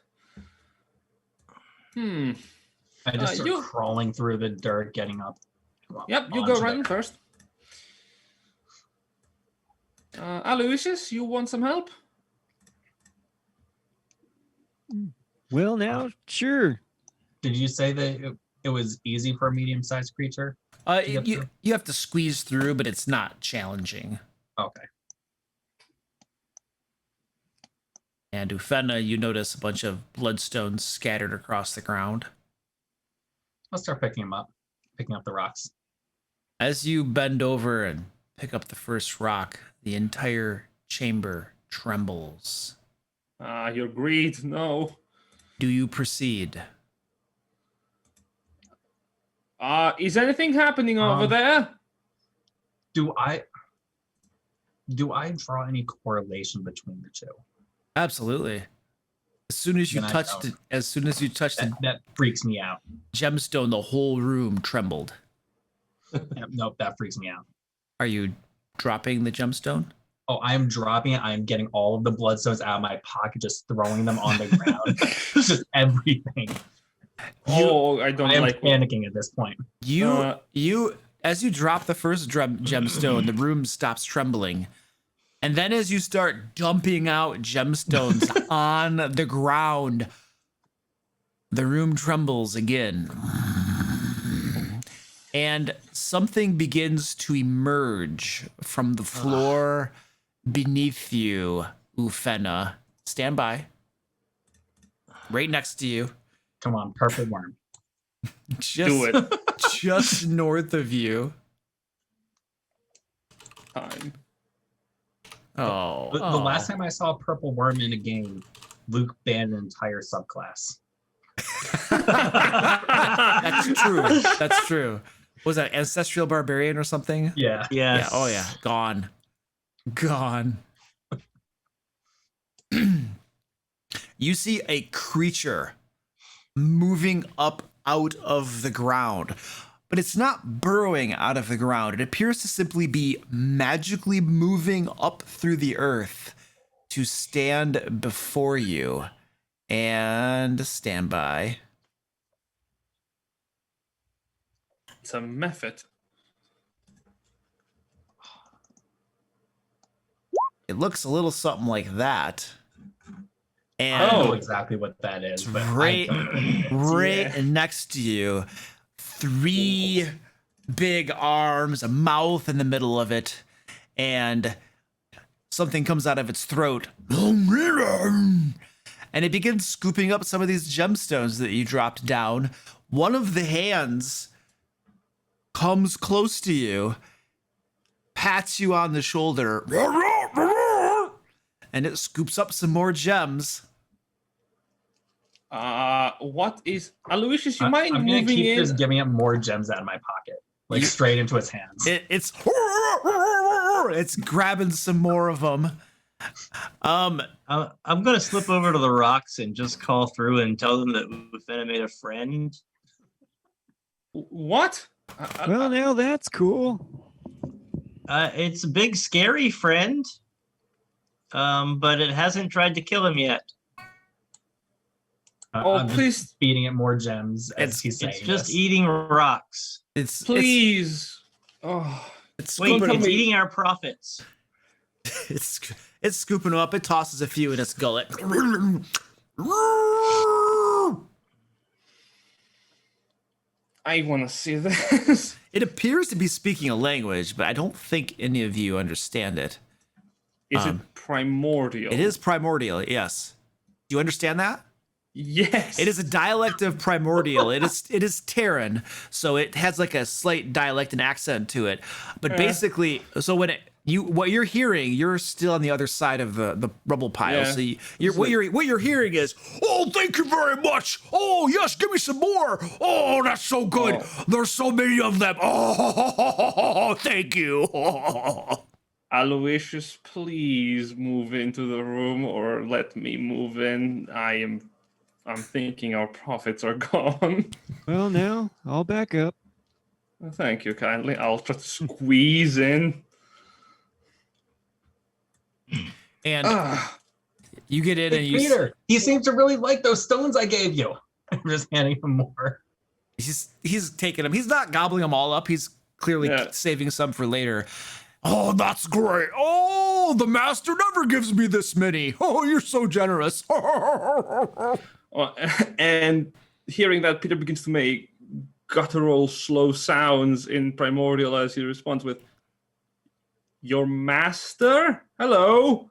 I just start you- crawling through the dirt, getting up. Yep, you go right in first. Aloysius, you want some help? Well, now, sure. Did you say that it was easy for a medium-sized creature? get You through? have to squeeze through, but it's not challenging. Okay. And Ufena, you notice a bunch of bloodstones scattered across the ground. I'll start picking up the rocks. As you bend over and pick up the first rock, the entire chamber trembles. Your greed, no. Do you proceed? Is anything happening over there? Do I draw any correlation between the two? Absolutely. As soon as you Then I touched don't. it, as soon as you touched the That freaks me out. gemstone, the whole room trembled. Nope, that freaks me out. Are you dropping the gemstone? Oh, I am dropping it. I am getting all of the bloodstones out of my pocket, just throwing them on the ground. Just everything. I don't I am like panicking at this point. As you drop the first gemstone, the room stops trembling. And then as you start dumping out gemstones on the ground, the room trembles again. And something begins to emerge from the floor beneath you, Ufena. Stand by. Right next to you. Come on, purple worm. Do it. Just north of you. Time. Oh. The last time I saw a purple worm in a game, Luke banned an entire subclass. That's true. That's true. Was that Ancestral Barbarian or something? Yeah. Yes. Yeah. Oh, yeah. Gone. You see a creature moving up out of the ground, but it's not burrowing out of the ground. It appears to simply be magically moving up through the earth to stand before you. And stand by. It's a method. It looks a little something like that. And I don't know exactly what that is, but right Yeah. next to you, 3 big arms, a mouth in the middle of it, and something comes out of its throat. And it begins scooping up some of these gemstones that you dropped down. One of the hands comes close to you, pats you on the shoulder, and it scoops up some more gems. What is Aloysius? You mind I'm gonna moving keep in? just giving him more gems out of my pocket, like straight into his hands. It's grabbing some more of them. I'm gonna slip over to the rocks and just call through and tell them that Ufena made a friend. What? Well, now that's cool. It's a big, scary friend, but it hasn't tried to kill him yet. Oh, I'm just please. feeding it more gems as he's saying It's just this. eating rocks. Please. It's Wait, scooping, it's eating our profits. it's scooping them up. It tosses a few in its gullet. I want to see this. It appears to be speaking a language, but I don't think any of you understand it. Is it primordial? It is primordial, yes. Do you understand that? Yes. It is a dialect of primordial. It is Terran, so it has like a slight dialect and accent to it. But basically, so when what you're hearing, you're still on the other side of the rubble pile. Yeah. So what you're hearing is, "Oh, thank you very much. Oh, yes, give me some more. Oh, that's so good. Oh. There's so many of them. Oh, thank you." Aloysius, please move into the room or let me move in. I'm thinking our profits are gone. Well, now I'll back up. Thank you kindly. I'll try to squeeze in. And you get in Hey, and you Peter, he seems to really like those stones I gave you. I'm just handing him more. he's taking them. He's not gobbling them all up. He's clearly saving some for later. Oh, that's great. Oh, the master never gives me this many. Oh, you're so generous. And hearing that, Peter begins to make guttural, slow sounds in primordial as he responds with, "Your master? Hello?"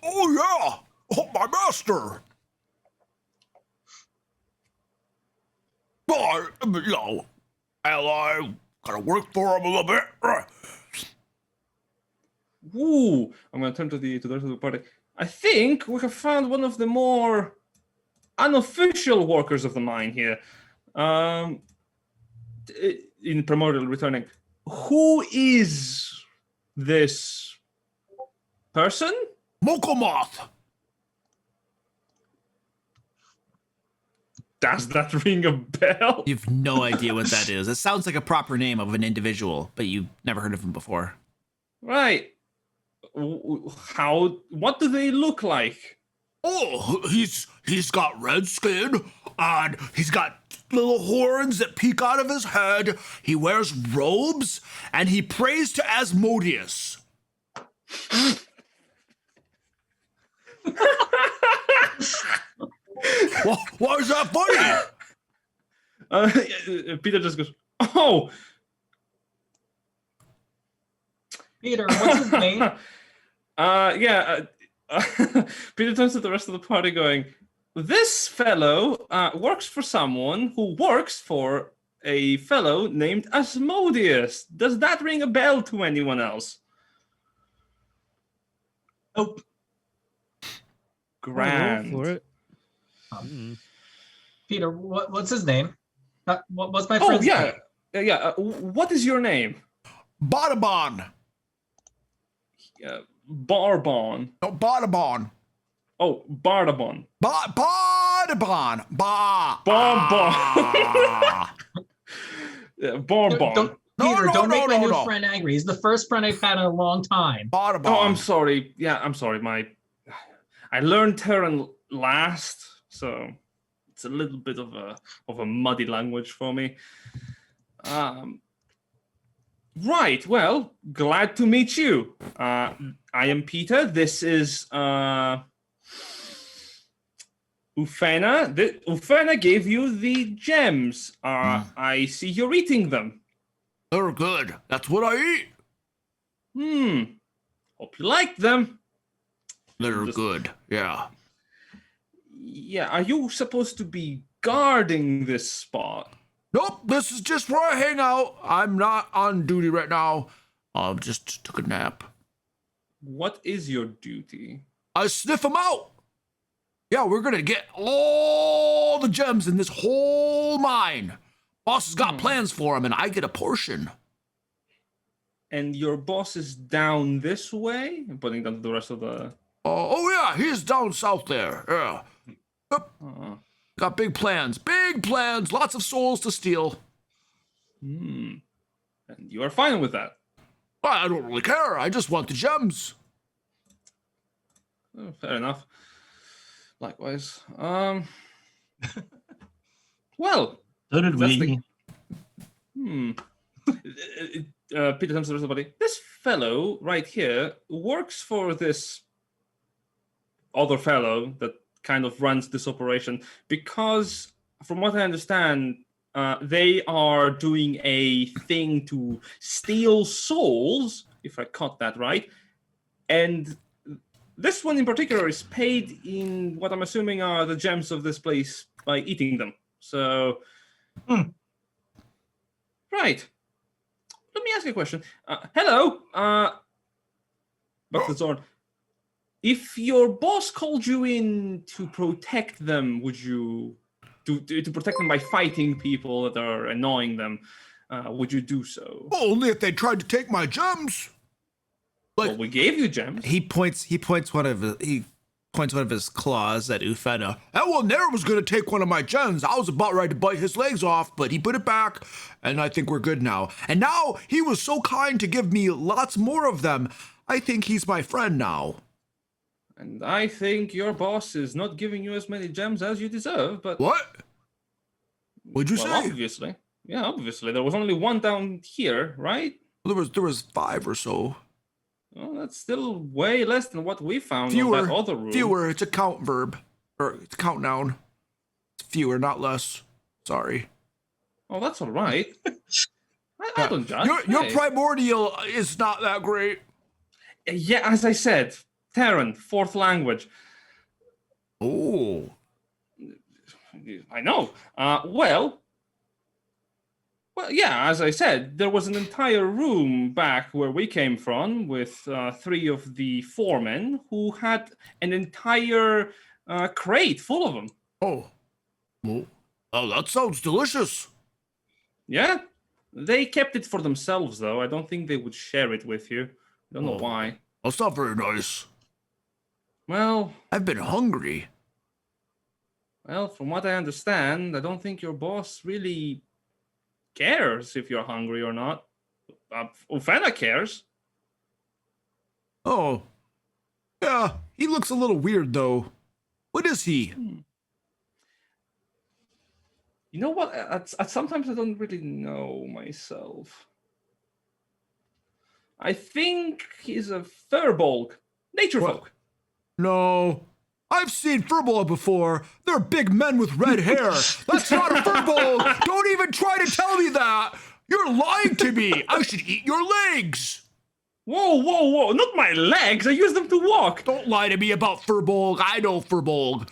Oh, yeah. Oh, my master. Well, I gotta work for him a little bit. Ooh, I'm going to turn to the rest of the party. I think we have found one of the more unofficial workers of the mine here. In primordial returning. Who is this person? Mokomoth. Does that ring a bell? You've no idea what that is. It sounds like a proper name of an individual, but you've never heard of him before. Right. What do they look like? Oh, he's got red skin, and he's got little horns that peek out of his head. He wears robes, and he prays to Asmodeus. Why is that funny? Peter just goes, "Oh, Peter, what's his name? Peter turns to the rest of the party going, this fellow works for someone who works for a fellow named Asmodeus. Does that ring a bell to anyone else? Nope. Grand. Roll for it. Peter, what's his name? What's my Oh, friend's yeah. name? What is your name? Bardabon. Barbon. No, Bardabon. Oh, Bardabon. Bardabon. Bonbon. Bonbon. Peter, don't make my new friend angry. He's the first friend I've had in a long time. Bardabon. Oh, I'm sorry. Yeah, I'm sorry. I learned Terran last, so it's a little bit of a muddy language for me. Right. Well, glad to meet you. I am Peter. This is Ufena. Ufena gave you the gems. I see you're eating them. They're good. That's what I eat. Hope you like them. They're good. Yeah. Yeah. Are you supposed to be guarding this spot? Nope, this is just where I hang out. I'm not on duty right now. I just took a nap. What is your duty? I sniff them out. Yeah, we're gonna get all the gems in this whole mine. Boss has got plans for them, and I get a portion. And your boss is down this way? I'm putting down to the rest of the... Oh yeah, he's down south there. Yeah. Yep. Got big plans, lots of souls to steal. And you are fine with that? I don't really care. I just want the gems. Oh, fair enough. Likewise. Well. So did we. Peter turns to the rest of the body. This fellow right here works for this other fellow that kind of runs this operation because, from what I understand, they are doing a thing to steal souls, if I caught that right. And this one in particular is paid in what I'm assuming are the gems of this place by eating them. So, right. Let me ask you a question. Hello, Dr. Zorn. If your boss called you in to protect them, would you to protect them by fighting people that are annoying them? Would you do so? Only if they tried to take my gems. Well, we gave you gems. He points one of his claws at Ufena. That one there was gonna take one of my gems. I was about ready to bite his legs off, but he put it back, and I think we're good now. And now he was so kind to give me lots more of them. I think he's my friend now. And I think your boss is not giving you as many gems as you deserve, but... What? What'd you say? Obviously. Yeah, obviously. There was only one down here, right? There was 5 or so. Well, that's still way less than what we found Fewer, in that other room. Fewer. It's a count verb. Or it's a count noun. It's fewer, not less. Sorry. Oh, that's all right. I don't judge. Your primordial is not that great. Yeah, as I said, Terran, 4th language. Oh. I know. Well, yeah, as I said, there was an entire room back where we came from with 3 of the foremen who had an entire crate full of them. Oh. Well, that sounds delicious. Yeah. They kept it for themselves, though. I don't think they would share it with you. I don't know why. That's not very nice. Well, I've been hungry. Well, from what I understand, I don't think your boss really cares if you're hungry or not. Ufena cares. Oh. Yeah, he looks a little weird, though. What is he? You know what? Sometimes I don't really know myself. I think he's a furbolg. Nature What? folk. No. I've seen furbolg before. They're big men with red hair. That's not a furbolg. Don't even try to tell me that. You're lying to me. I should eat your legs. Whoa, whoa, whoa. Not my legs. I use them to walk. Don't lie to me about furbolg. I know furbolg.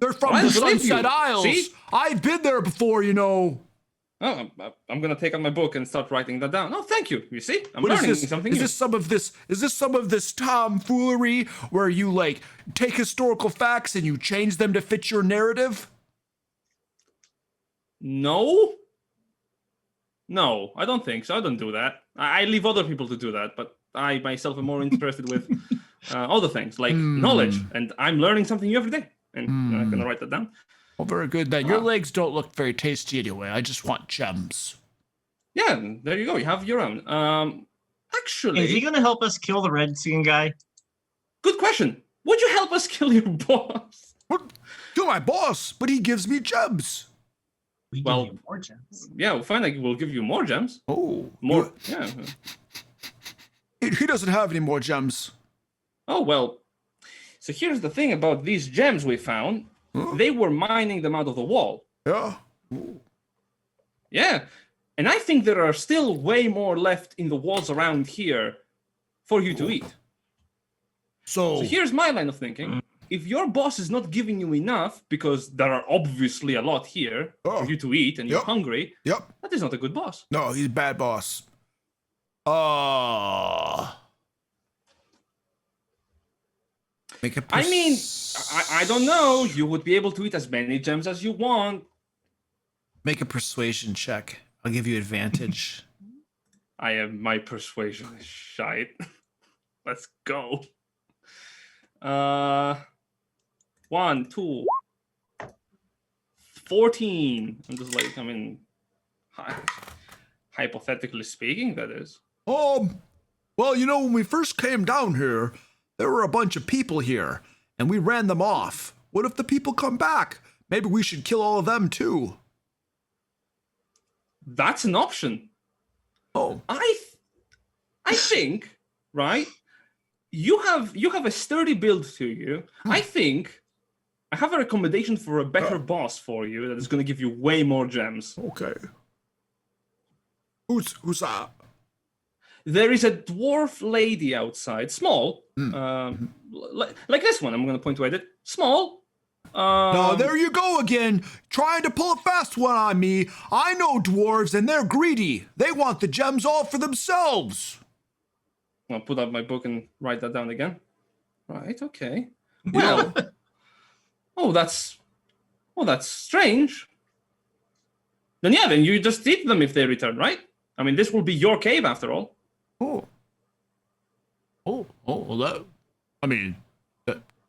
They're from I the believe Sunset you. Isles. See? I've been there before, you know. Oh, I'm gonna take out my book and start writing that down. Oh, thank you. You see, I'm What is learning this? something Is new. this some of this tomfoolery where you like take historical facts and you change them to fit your narrative? No, I don't think so. I don't do that. I leave other people to do that, but I myself am more interested with other things like knowledge, and I'm learning something new every day. And I'm gonna write that down. Well, very good then. Your legs don't look very tasty anyway. I just want gems. Yeah, there you go. You have your own. Actually, Is he going to help us kill the red skin guy? good question. Would you help us kill your boss? What? You're my boss, but he gives me gems. We Well, give you more gems. Yeah, we'll find out. We'll give you more gems. Oh, More. Yeah. He doesn't have any more gems. Oh well. So here's the thing about these gems we found. Huh? They were mining them out of the wall. Yeah. Yeah. And I think there are still way more left in the walls around here for you to eat. So, So here's my line of thinking. If your boss is not giving you enough, because there are obviously a lot here for you to eat and you're Yep. hungry, yep. that is not a good boss. No, he's a bad boss. Make a I mean, I don't know. You would be able to eat as many gems as you want. Make a persuasion check. I'll give you advantage. I am my persuasion is shite. Let's go. 1, 2, 14. I'm just like, I mean, hypothetically speaking, that is. Well, you know, when we first came down here, there were a bunch of people here, and we ran them off. What if the people come back? Maybe we should kill all of them too. That's an option. Oh, I think, right? You have a sturdy build to you. I think I have a recommendation for a better boss for you that is going to give you way more gems. okay. Who's that? There is a dwarf lady outside, small, like this one. I'm going to point to it. Small. No, there you go again, trying to pull a fast one on me. I know dwarves, and they're greedy. They want the gems all for themselves. I'll put up my book and write that down again. Right. Okay. Well. that's strange. Then you just eat them if they return, right? I mean, this will be your cave after all. Well,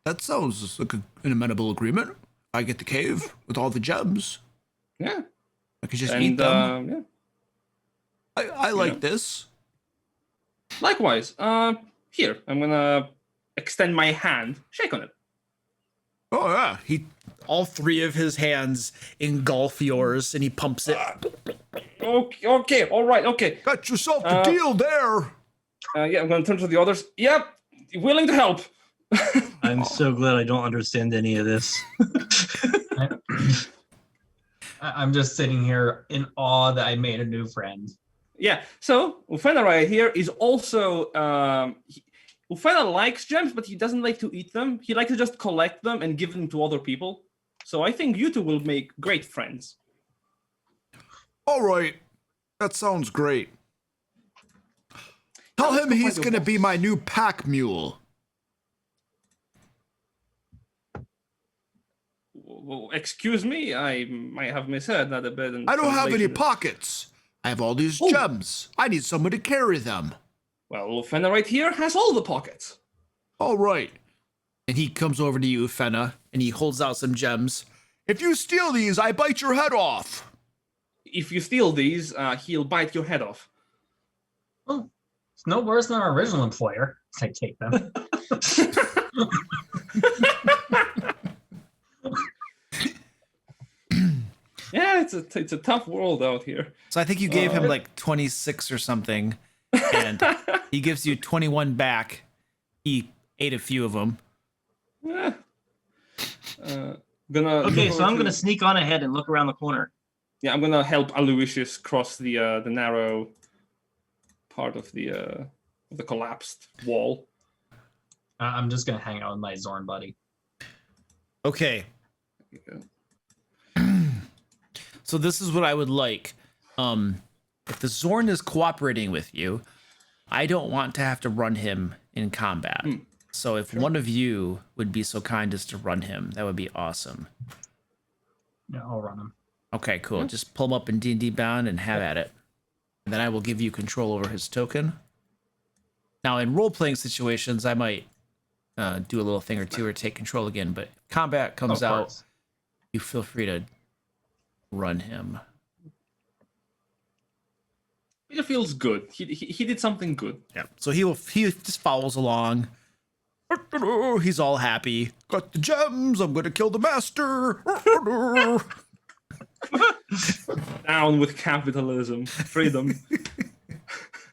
that sounds like an amenable agreement. I get the cave with all the gems. Yeah. I could just eat them. Yeah. I like this. Likewise. Here, I'm gonna extend my hand. Shake on it. Oh yeah, All three of his hands engulf yours, and he pumps it. Okay. All right. Okay. got yourself a deal there. Yeah, I'm gonna turn to the others. Yep. Willing to help. I'm so glad I don't understand any of this. I'm just sitting here in awe that I made a new friend. Yeah. So Ufena right here is also Ufena likes gems, but he doesn't like to eat them. He likes to just collect them and give them to other people. So I think you two will make great friends. All right, that sounds great. Tell him he's gonna be my new pack mule. Well, excuse me, I might have misheard that a bit. I don't have any pockets. I have all these gems. I need someone to carry them. Well, Ufena right here has all the pockets. All right. And he comes over to you, Fenna, and he holds out some gems. If you steal these, I bite your head off. If you steal these, he'll bite your head off. Well, it's no worse than our original employer. I take them. Yeah, it's a tough world out here. So I think you gave him like 26 or something, and he gives you 21 back. He ate a few of them. Yeah. Okay, so I'm gonna sneak on ahead and look around the corner. Yeah, I'm gonna help Aloysius cross the narrow part of the collapsed wall. I'm just gonna hang out with my Zorn buddy. Okay. So this is what I would like. If the Zorn is cooperating with you, I don't want to have to run him in combat. So if one of you would be so kind as to run him, that would be awesome. Yeah, I'll run him. Okay, cool. Just pull him up in D&D bound and have at it. And then I will give you control over his token. Now, in role-playing situations, I might do a little thing or two or take control again. But if combat comes out, you feel free to run him. It feels good. He did something good. Yeah. So he just follows along. He's all happy. Got the gems. I'm gonna kill the master. Down with capitalism, freedom.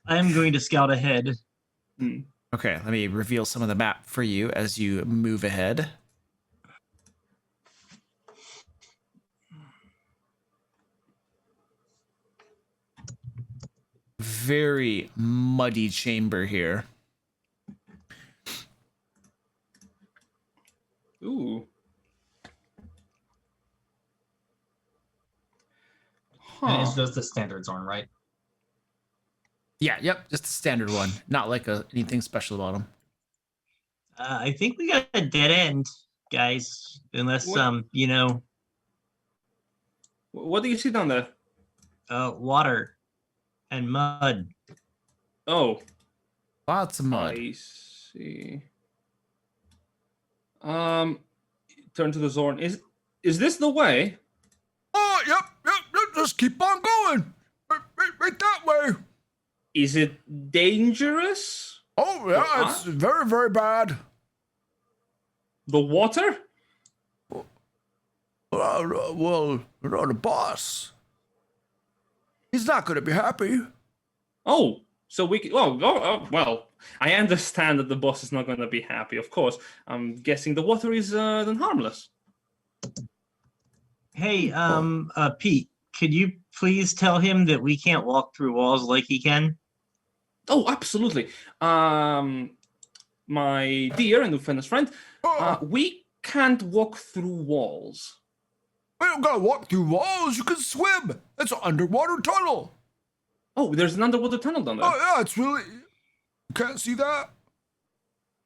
I'm going to scout ahead. Okay, let me reveal some of the map for you as you move ahead. Very muddy chamber here. Ooh. And it's just the standard Zorn, right? Yeah, yep, just a standard one. Not like anything special about him. I think we got a dead end, guys. Unless What? What do you see down there? Water and mud. Oh, Lots of mud. I see. Turn to the Zorn. Is this the way? Oh, yep. Just keep on going. Right that way. Is it dangerous? Oh, yeah, it's very, very bad. The water? Well, the boss. He's not going to be happy. Oh, so we can, well, I understand that the boss is not going to be happy, of course. I'm guessing the water is then harmless. Hey, Pete, could you please tell him that we can't walk through walls like he can? Oh, absolutely. My dear and famous friend, we can't walk through walls. We don't got to walk through walls. You can swim. It's an underwater tunnel. Oh, there's an underwater tunnel down there. Oh, yeah, it's really... You can't see that?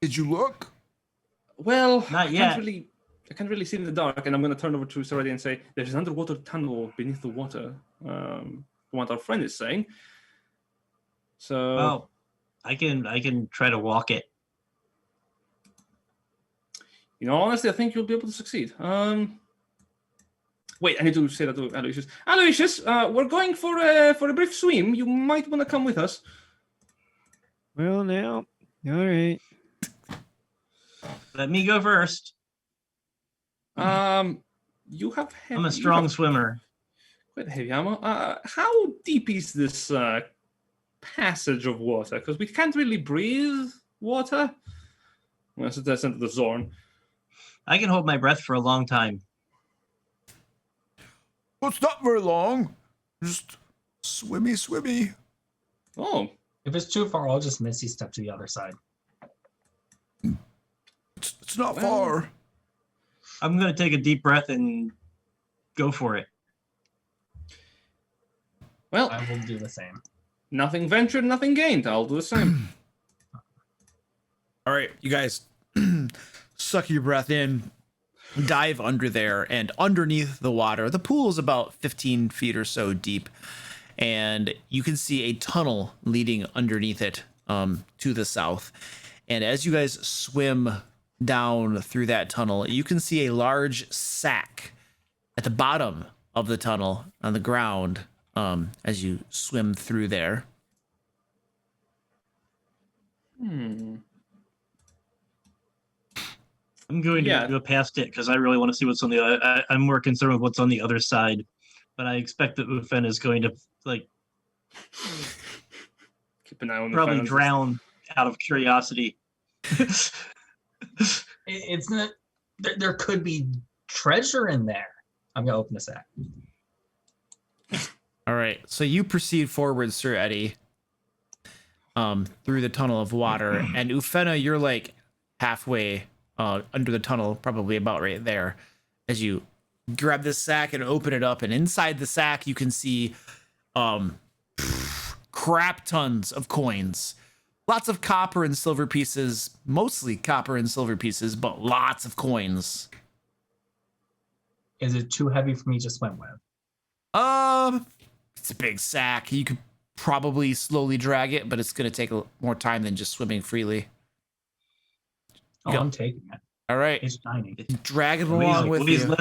Did you look? Well, Not yet. I can't really see in the dark, and I'm going to turn over to Saradi and say, there's an underwater tunnel beneath the water, what our friend is saying. So... Well, I can try to walk it. You know, honestly, I think you'll be able to succeed. Wait, I need to say that to Aloysius. Aloysius, we're going for a brief swim. You might want to come with us. Well, now, all right. Let me go first. You have heavy, I'm a strong swimmer. quite heavy armor. How deep is this passage of water? Because we can't really breathe water. Well, so that's into the Zorn. I can hold my breath for a long time. Well, it's not very long. Just swimmy. Oh, If it's too far, I'll just Misty step to the other side. It's not Well- far. I'm going to take a deep breath and go for it. well, I will do the same. nothing ventured, nothing gained. I'll do the same. All right, you guys suck your breath in, dive under there, and underneath the water, the pool is about 15 feet or so deep, and you can see a tunnel leading underneath it to the south. And as you guys swim down through that tunnel, you can see a large sack at the bottom of the tunnel on the ground as you swim through there. I'm going to Yeah. go past it because I really want to see what's on the other. I'm more concerned with what's on the other side. but I expect that Ufen is going to like Keep an eye on the probably finances. drown out of curiosity. It's not. There could be treasure in there. I'm gonna open the sack. All right, so you proceed forward, Sir Eddie, through the tunnel of water, and Ufena, you're like halfway under the tunnel, probably about right there, as you grab this sack and open it up, and inside the sack you can see crap tons of coins. Lots of copper and silver pieces, mostly copper and silver pieces, but lots of coins. Is it too heavy for me to swim with? It's a big sack. You could probably slowly drag it, but it's going to take more time than just swimming freely. Oh, Go. I'm taking it. All right. It's shiny. Drag it along with you.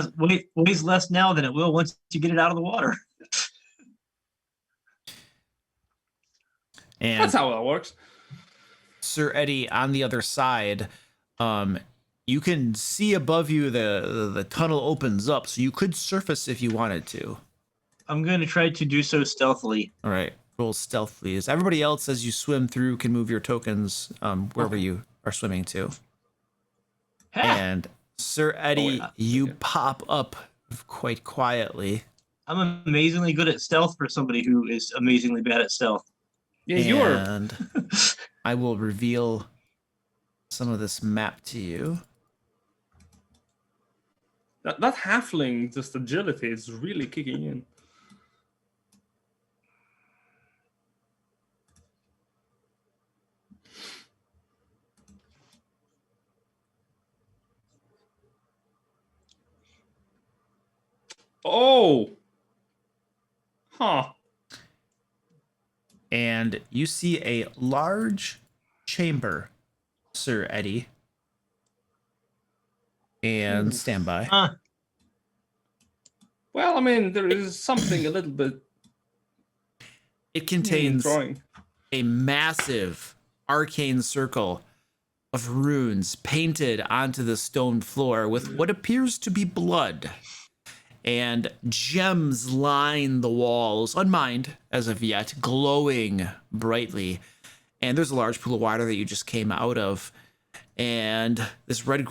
Weighs less now than it will once you get it out of the water. And That's how that works. Sir Eddie, on the other side, you can see above you the tunnel opens up, so you could surface if you wanted to. I'm going to try to do so stealthily. All right, roll stealthily. As everybody else, as you swim through, can move your tokens wherever you are swimming to. And Sir Eddie, you pop up quite quietly. I'm amazingly good at stealth for somebody who is amazingly bad at stealth. Yeah, you are. And I will reveal some of this map to you. That halfling, just agility, is really kicking in. Oh! Huh. And you see a large chamber, Sir Eddie. And stand by. Well, I mean, there is something a little bit It contains drawing. a massive arcane circle of runes painted onto the stone floor with what appears to be blood. And gems line the walls, unmined as of yet, glowing brightly. And there's a large pool of water that you just came out of. And this red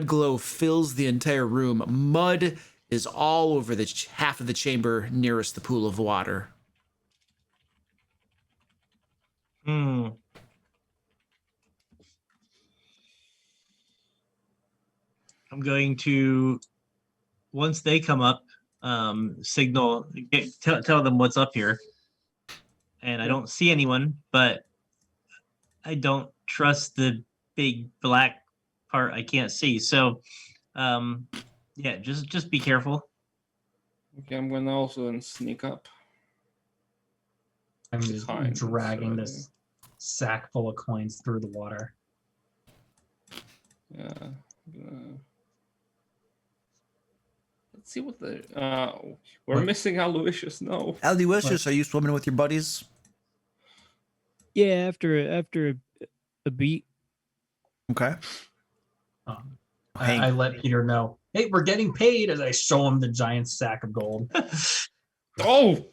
glow fills the entire room. Mud is all over the half of the chamber nearest the pool of water. Hmm. I'm going to, once they come up, signal, tell them what's up here. And I don't see anyone, but I don't trust the big black part I can't see. So, yeah, just be careful. Okay, I'm gonna also then sneak up. I'm just Fine, dragging so- this sack full of coins through the water. Yeah. Let's see what the. We're What? missing Aloysius. No. Aloysius, are you swimming with your buddies? Yeah, after a beat. Okay. I let Peter know, hey, we're getting paid, as I show him the giant sack of gold. Oh.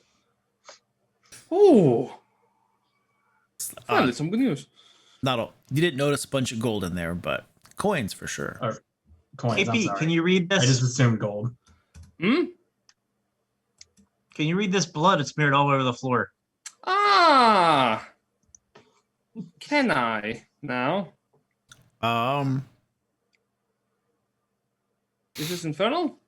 Oh. Finally, Uh, some good news. not all. You didn't notice a bunch of gold in there, but coins for sure. Or coins. Hey, I'm Pete, sorry. can you read I just this? assumed gold. Hmm. Can you read this blood? It's smeared all over the floor. Ah. Can I now? Is this infernal?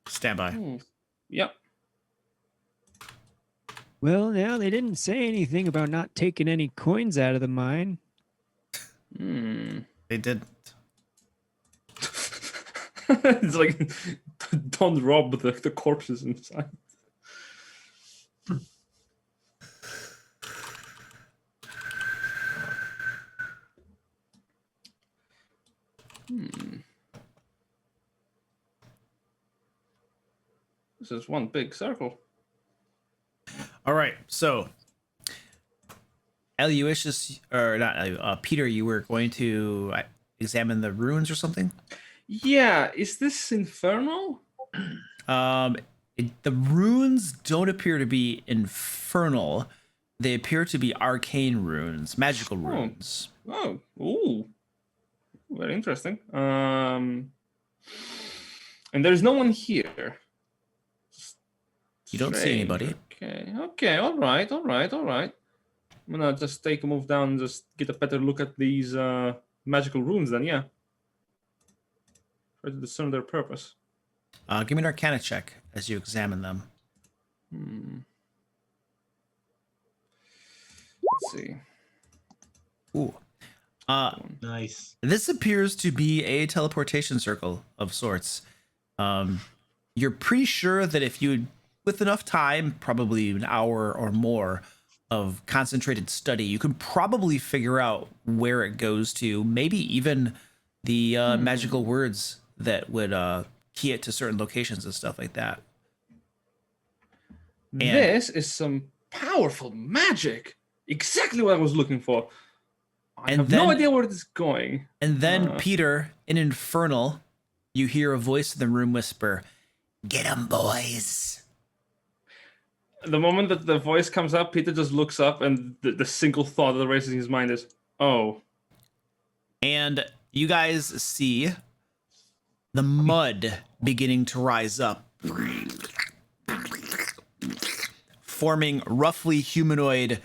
Stand by. Yep. Well, now they didn't say anything about not taking any coins out of the mine. They didn't. It's like don't rob the corpses inside. This is one big circle. All right, so Aloysius, or not, Peter, you were going to examine the ruins or something? Yeah, is this infernal? The runes don't appear to be infernal. They appear to be arcane runes, magical runes. Oh, ooh, very interesting. And there's no one here. You don't see anybody. Okay, all right. I'm gonna just take a move down and just get a better look at these magical runes then, yeah. Try to discern their purpose. Give me an Arcana check as you examine them. Let's see. Ooh. Nice. This appears to be a teleportation circle of sorts. You're pretty sure that if you, with enough time, probably an hour or more of concentrated study, you can probably figure out where it goes to, maybe even the magical words that would key it to certain locations and stuff like that. And This is some powerful magic. Exactly what I was looking for. I have no idea where this is going. And then, Peter, in Infernal, you hear a voice in the room whisper, "Get 'em, boys." The moment that the voice comes up, Peter just looks up, and the single thought that races in his mind is, "Oh." And you guys see the mud beginning to rise up, forming roughly humanoid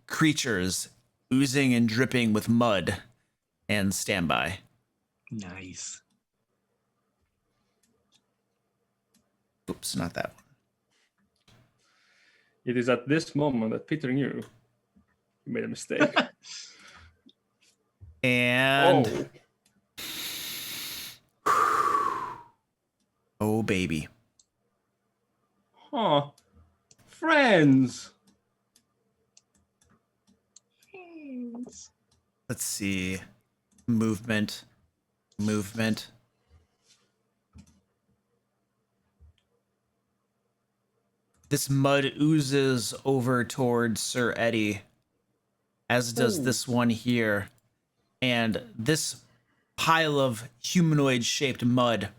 creatures, oozing and dripping with mud, and standby. Nice. Oops, not that one. It is at this moment that Peter knew he made a mistake. And oh baby. Huh. Friends. Let's see. Movement. This mud oozes over towards Sir Eddie, as does this one here. And this pile of humanoid-shaped mud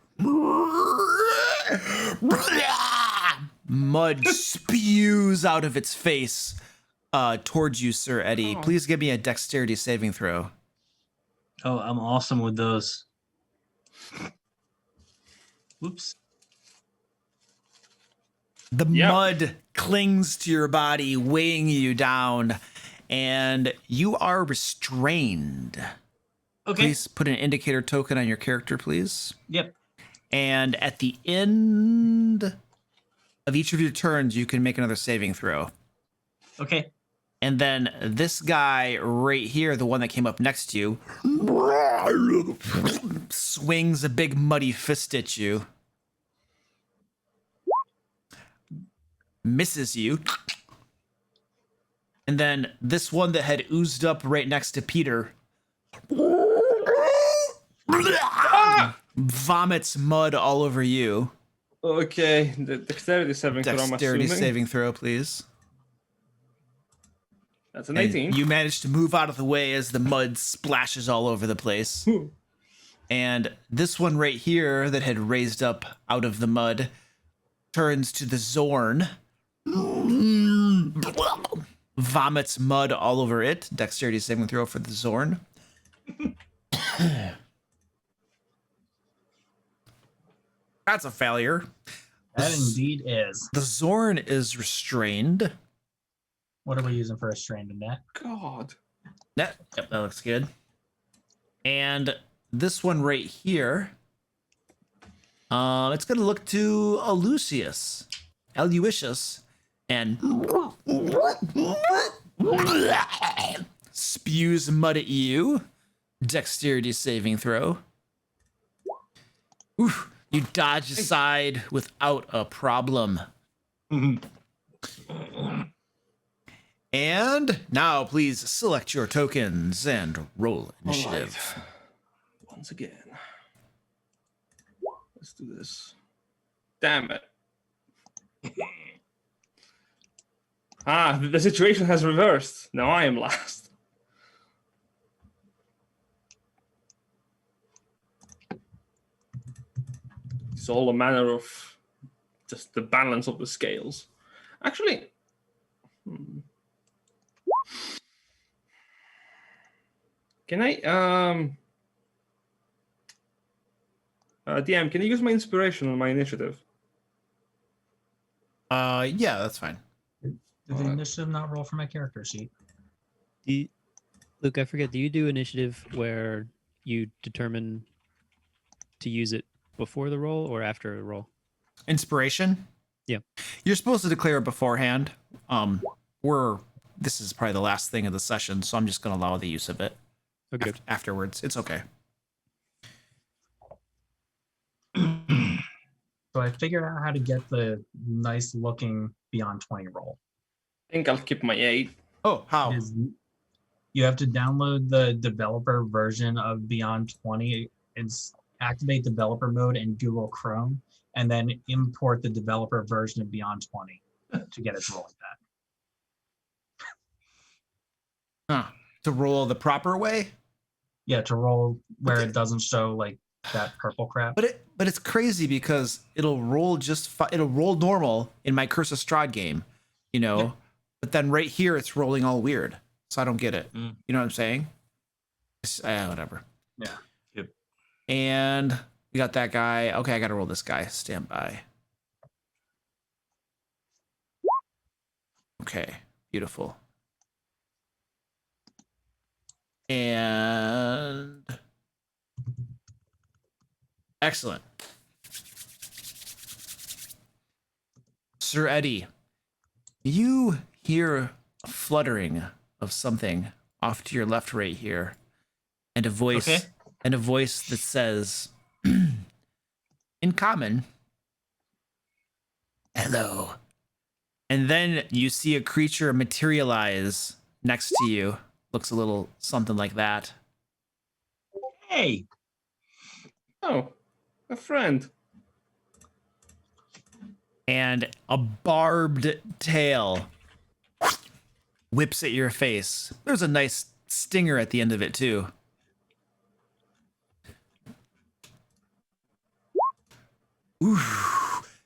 spews out of its face towards you, Sir Eddie. Please give me a dexterity saving throw. Oh, I'm awesome with those. Whoops. The mud clings to your body, weighing you down, and you are restrained. Okay. Please put an indicator token on your character, please. Yep. And at the end of each of your turns, you can make another saving throw. Okay. And then this guy right here, the one that came up next to you, swings a big muddy fist at you. Misses you. And then this one that had oozed up right next to Peter vomits mud all over you. Okay, the dexterity saving throw, I'm Dexterity assuming. saving throw, please. That's an And 18. you manage to move out of the way as the mud splashes all over the place. And this one right here that had raised up out of the mud turns to the Zorn. Vomits mud all over it. Dexterity saving throw for the Zorn. That's a failure. That indeed is. The Zorn is restrained. What are we using for a strain in that? God. Yep, that looks good. And this one right here, it's going to look to Aloysius, and spews mud at you. Dexterity saving throw. Oof, you dodge aside without a problem. And now please select your tokens and roll initiative. All right. Once again. Let's do this. Damn it. The situation has reversed. Now I am last. It's all a matter of just the balance of the scales. Actually, can I DM? Can you use my inspiration on my initiative? Yeah, that's fine. Did the initiative not roll for my character sheet? Luke, I forget. Do you do initiative where you determine to use it before the roll or after a roll? Inspiration? Yeah. You're supposed to declare it beforehand. This is probably the last thing of the session, so I'm just going to allow the use of it Okay. afterwards. It's okay. So I figured out how to get the nice looking Beyond 20 roll. I think I'll keep my 8. Oh, how? You have to download the developer version of Beyond 20 and activate developer mode in Google Chrome, and then import the developer version of Beyond 20 to get it to roll like that. Huh. To roll the proper way? Yeah, to roll where it doesn't show like that purple crap. But it's crazy because it'll roll it'll roll normal in my Curse of Strahd game, you know. Yeah. But then right here it's rolling all weird, so I don't get it. Mm. You know what I'm saying? Whatever. Yeah. Yep. And we got that guy. Okay, I got to roll this guy. Stand by. Okay, beautiful. And excellent. Sir Eddie, you hear a fluttering of something off to your left right here, and a voice Okay. that says in common, hello. And then you see a creature materialize next to you. Looks a little something like that. Hey, Oh, a friend. And a barbed tail whips at your face. There's a nice stinger at the end of it, too. Ooh,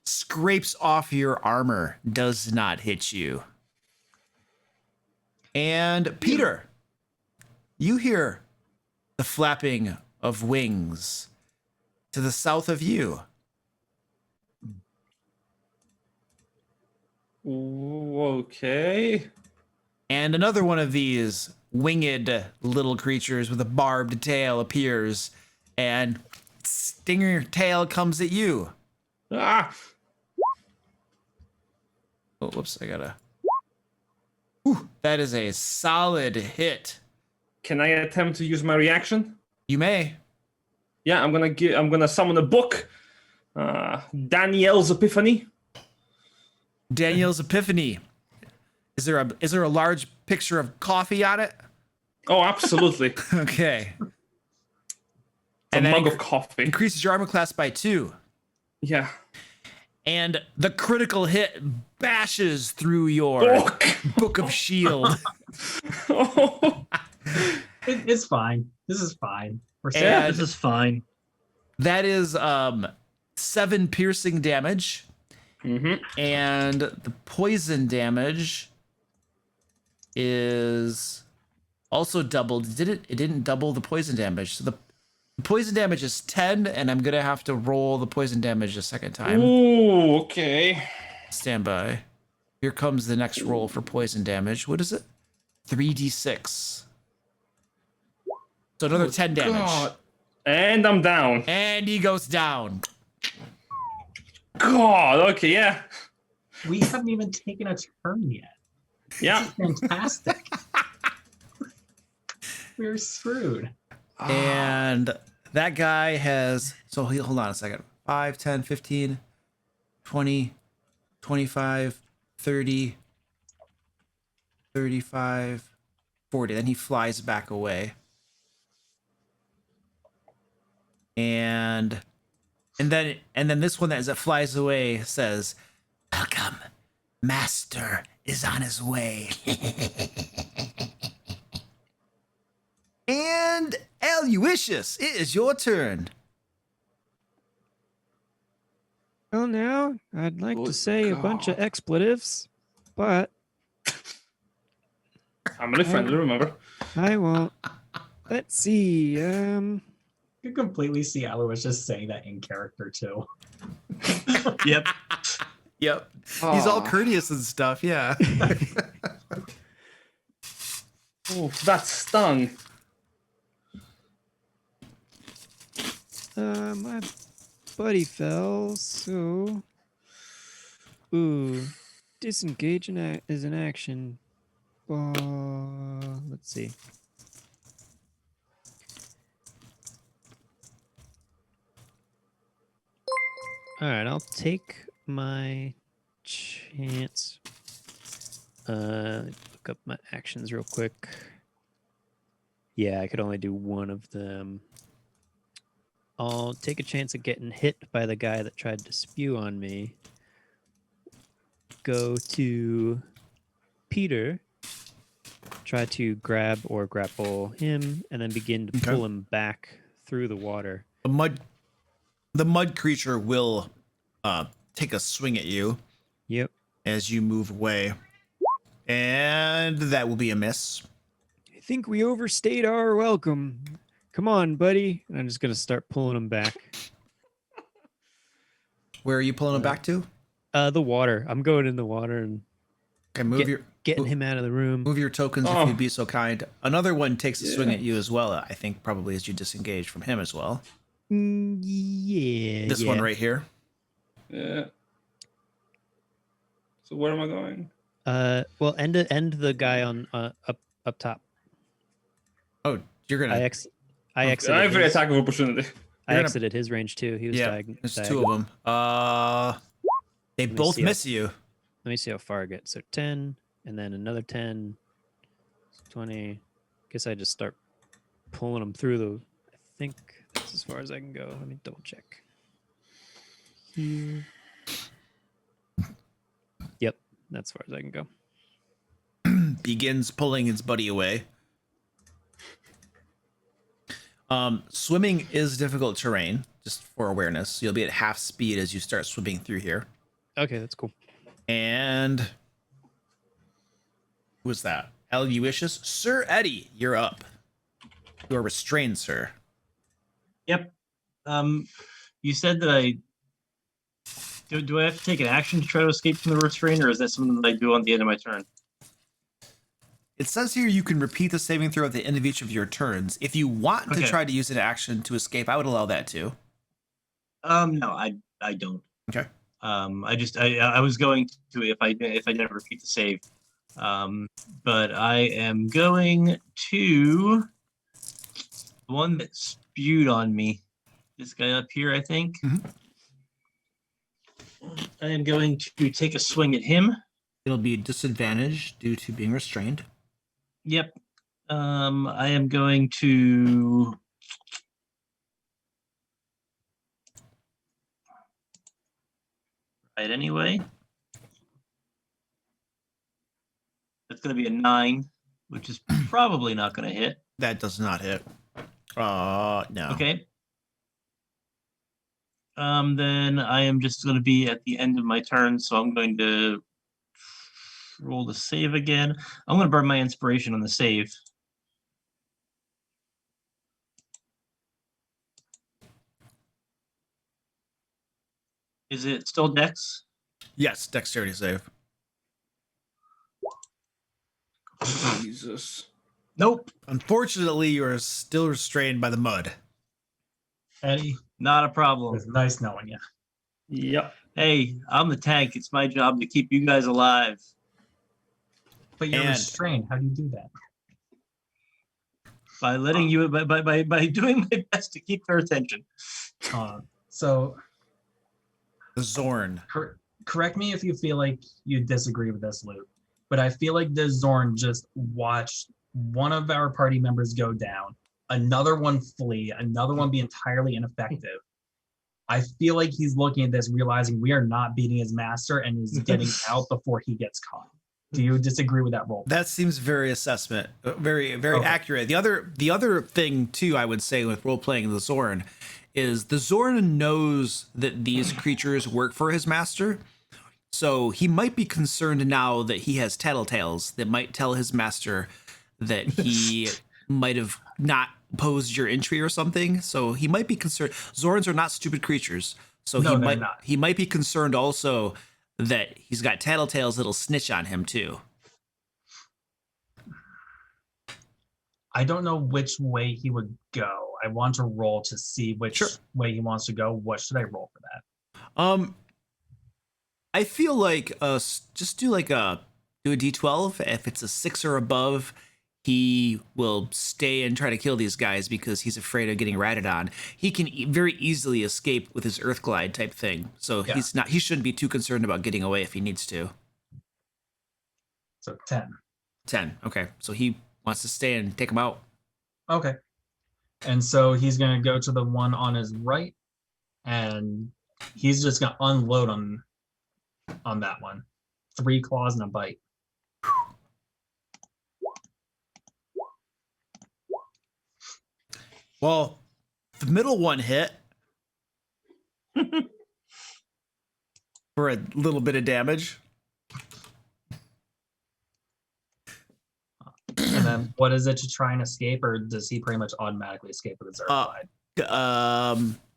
scrapes off your armor, does not hit you. And Peter, you hear the flapping of wings to the south of you. Ooh, okay. And another one of these winged little creatures with a barbed tail appears, and stinger tail comes at you. Ah! Oh, whoops, I gotta... Ooh, that is a solid hit. Can I attempt to use my reaction? You may. Yeah, I'm gonna summon a book. Danielle's Epiphany. Daniel's Epiphany. Is there a large picture of coffee on it? Oh, absolutely. Okay. It's And a then mug of coffee. increases your armor class by 2. Yeah. And the critical hit bashes through your Oh, book of shield. oh. it's fine. This is fine. We're safe. And This is fine. that is 7 piercing damage. Mm-hmm. And the poison damage is also doubled. It didn't double the poison damage. So the poison damage is 10, and I'm gonna have to roll the poison damage a second time. Ooh, okay. Stand by. Here comes the next roll for poison damage. What is it? 3d6. So another 10 damage. God. And I'm down. And he goes down. God, okay, yeah. We haven't even taken a turn yet. Yeah. Fantastic. We're screwed. And that guy has, so hold on a second. 5, 10, 15, 20, 25, 30, 35, 40. Then he flies back away. And then this one that flies away says, "Welcome, Master is on his way." And Aloysius, it is your turn. Well, now I'd like to Good say a bunch of God. expletives, but I'm really friendly, remember? I won't. Let's see. You can completely see Alois just saying that in character too. Yep. Yep. He's all Ah. courteous and stuff. Yeah. Oh, that stung. My buddy fell, so. Ooh. Disengage is an action. Let's see. All right, I'll take my chance. Look up my actions real quick. Yeah, I could only do one of them. I'll take a chance of getting hit by the guy that tried to spew on me. Go to Peter, try to grab or grapple him, and then begin to pull him back through the water. The mud creature will take a swing at you. Yep. As you move away, and that will be a miss. I think we overstayed our welcome. Come on, buddy. And I'm just gonna start pulling him back. Where are you pulling him back to? The water. I'm going in the water and Okay, getting him out of the room. move your tokens Oh. if you'd be so kind. Another one takes a swing at you as well. I think probably as you disengage from him as well. Yeah. This one right here. Yeah. So where am I going? Well, end the guy on up top. Oh, you're gonna. I exited. Every his, attack of opportunity. I gonna- exited his range too. He was Yeah, diagonal. there's two of them. They me both see miss you. Let me see how far I get. So 10, and then another 10, 20. Guess I just start pulling them through the. I think that's as far as I can go. Let me double check. Here. Yep, that's as far as I can go. Begins pulling his buddy away. Swimming is difficult terrain, just for awareness. You'll be at half speed as you start swimming through here. Okay, that's cool. And who was that? Aloysius? Sir Eddie, you're up. You are restrained, sir. Yep. You said that I do I have to take an action to try to escape from the restraint, or is that something that I do on the end of my turn? It says here you can repeat the saving throw at the end of each of your turns. If you want to Okay. try to use an action to escape, I would allow that too. No, I don't. Okay. I was going to if I didn't repeat the save. But I am going to the one that spewed on me. This guy up here, I think. Mhm. I am going to take a swing at him. It'll be disadvantaged due to being restrained. Yep. I am going to right anyway. That's going to be a 9, which is probably not going to hit. That does not hit. No. Okay. Then I am just going to be at the end of my turn, so I'm going to roll the save again. I'm going to burn my inspiration on the save. Is it still Dex? Yes, dexterity save. Jesus. Nope. Unfortunately, you are still restrained by the mud. Eddie, Not a it problem. was nice knowing you. Yep. Hey, I'm the tank. It's my job to keep you guys alive. But you're And- restrained. How do you do that? By letting you by doing my best to keep their attention. So The Zorn. correct me if you feel like you disagree with this, Luke, but I feel like the Zorn just watched one of our party members go down, another one flee, another one be entirely ineffective. I feel like he's looking at this, realizing we are not beating his master, and is getting out before he gets caught. Do you disagree with that role? That seems very very Okay. accurate. The other thing too, I would say with role playing the Zorn is the Zorn knows that these creatures work for his master. So he might be concerned now that he has tattletales that might tell his master that he might have not posed your entry or something. So he might be concerned. Zorns are not stupid creatures. So No, he they're might not. he might be concerned also that he's got tattletales that'll snitch on him too. I don't know which way he would go. I want to roll to see which way he wants to go. What should I roll for that? I feel like just do a D12. If it's a 6 or above, he will stay and try to kill these guys because he's afraid of getting ratted on. He can very easily escape with his Earth Glide type thing. So Yeah. he shouldn't be too concerned about getting away if he needs to. So 10. 10. Okay. So he wants to stay and take him out. Okay. And so he's going to go to the one on his right, and he's just going to unload on that one. 3 claws and a bite. Well, the middle one hit for a little bit of damage. And then what is it to try and escape, or does he pretty much automatically escape with his Earth Glide?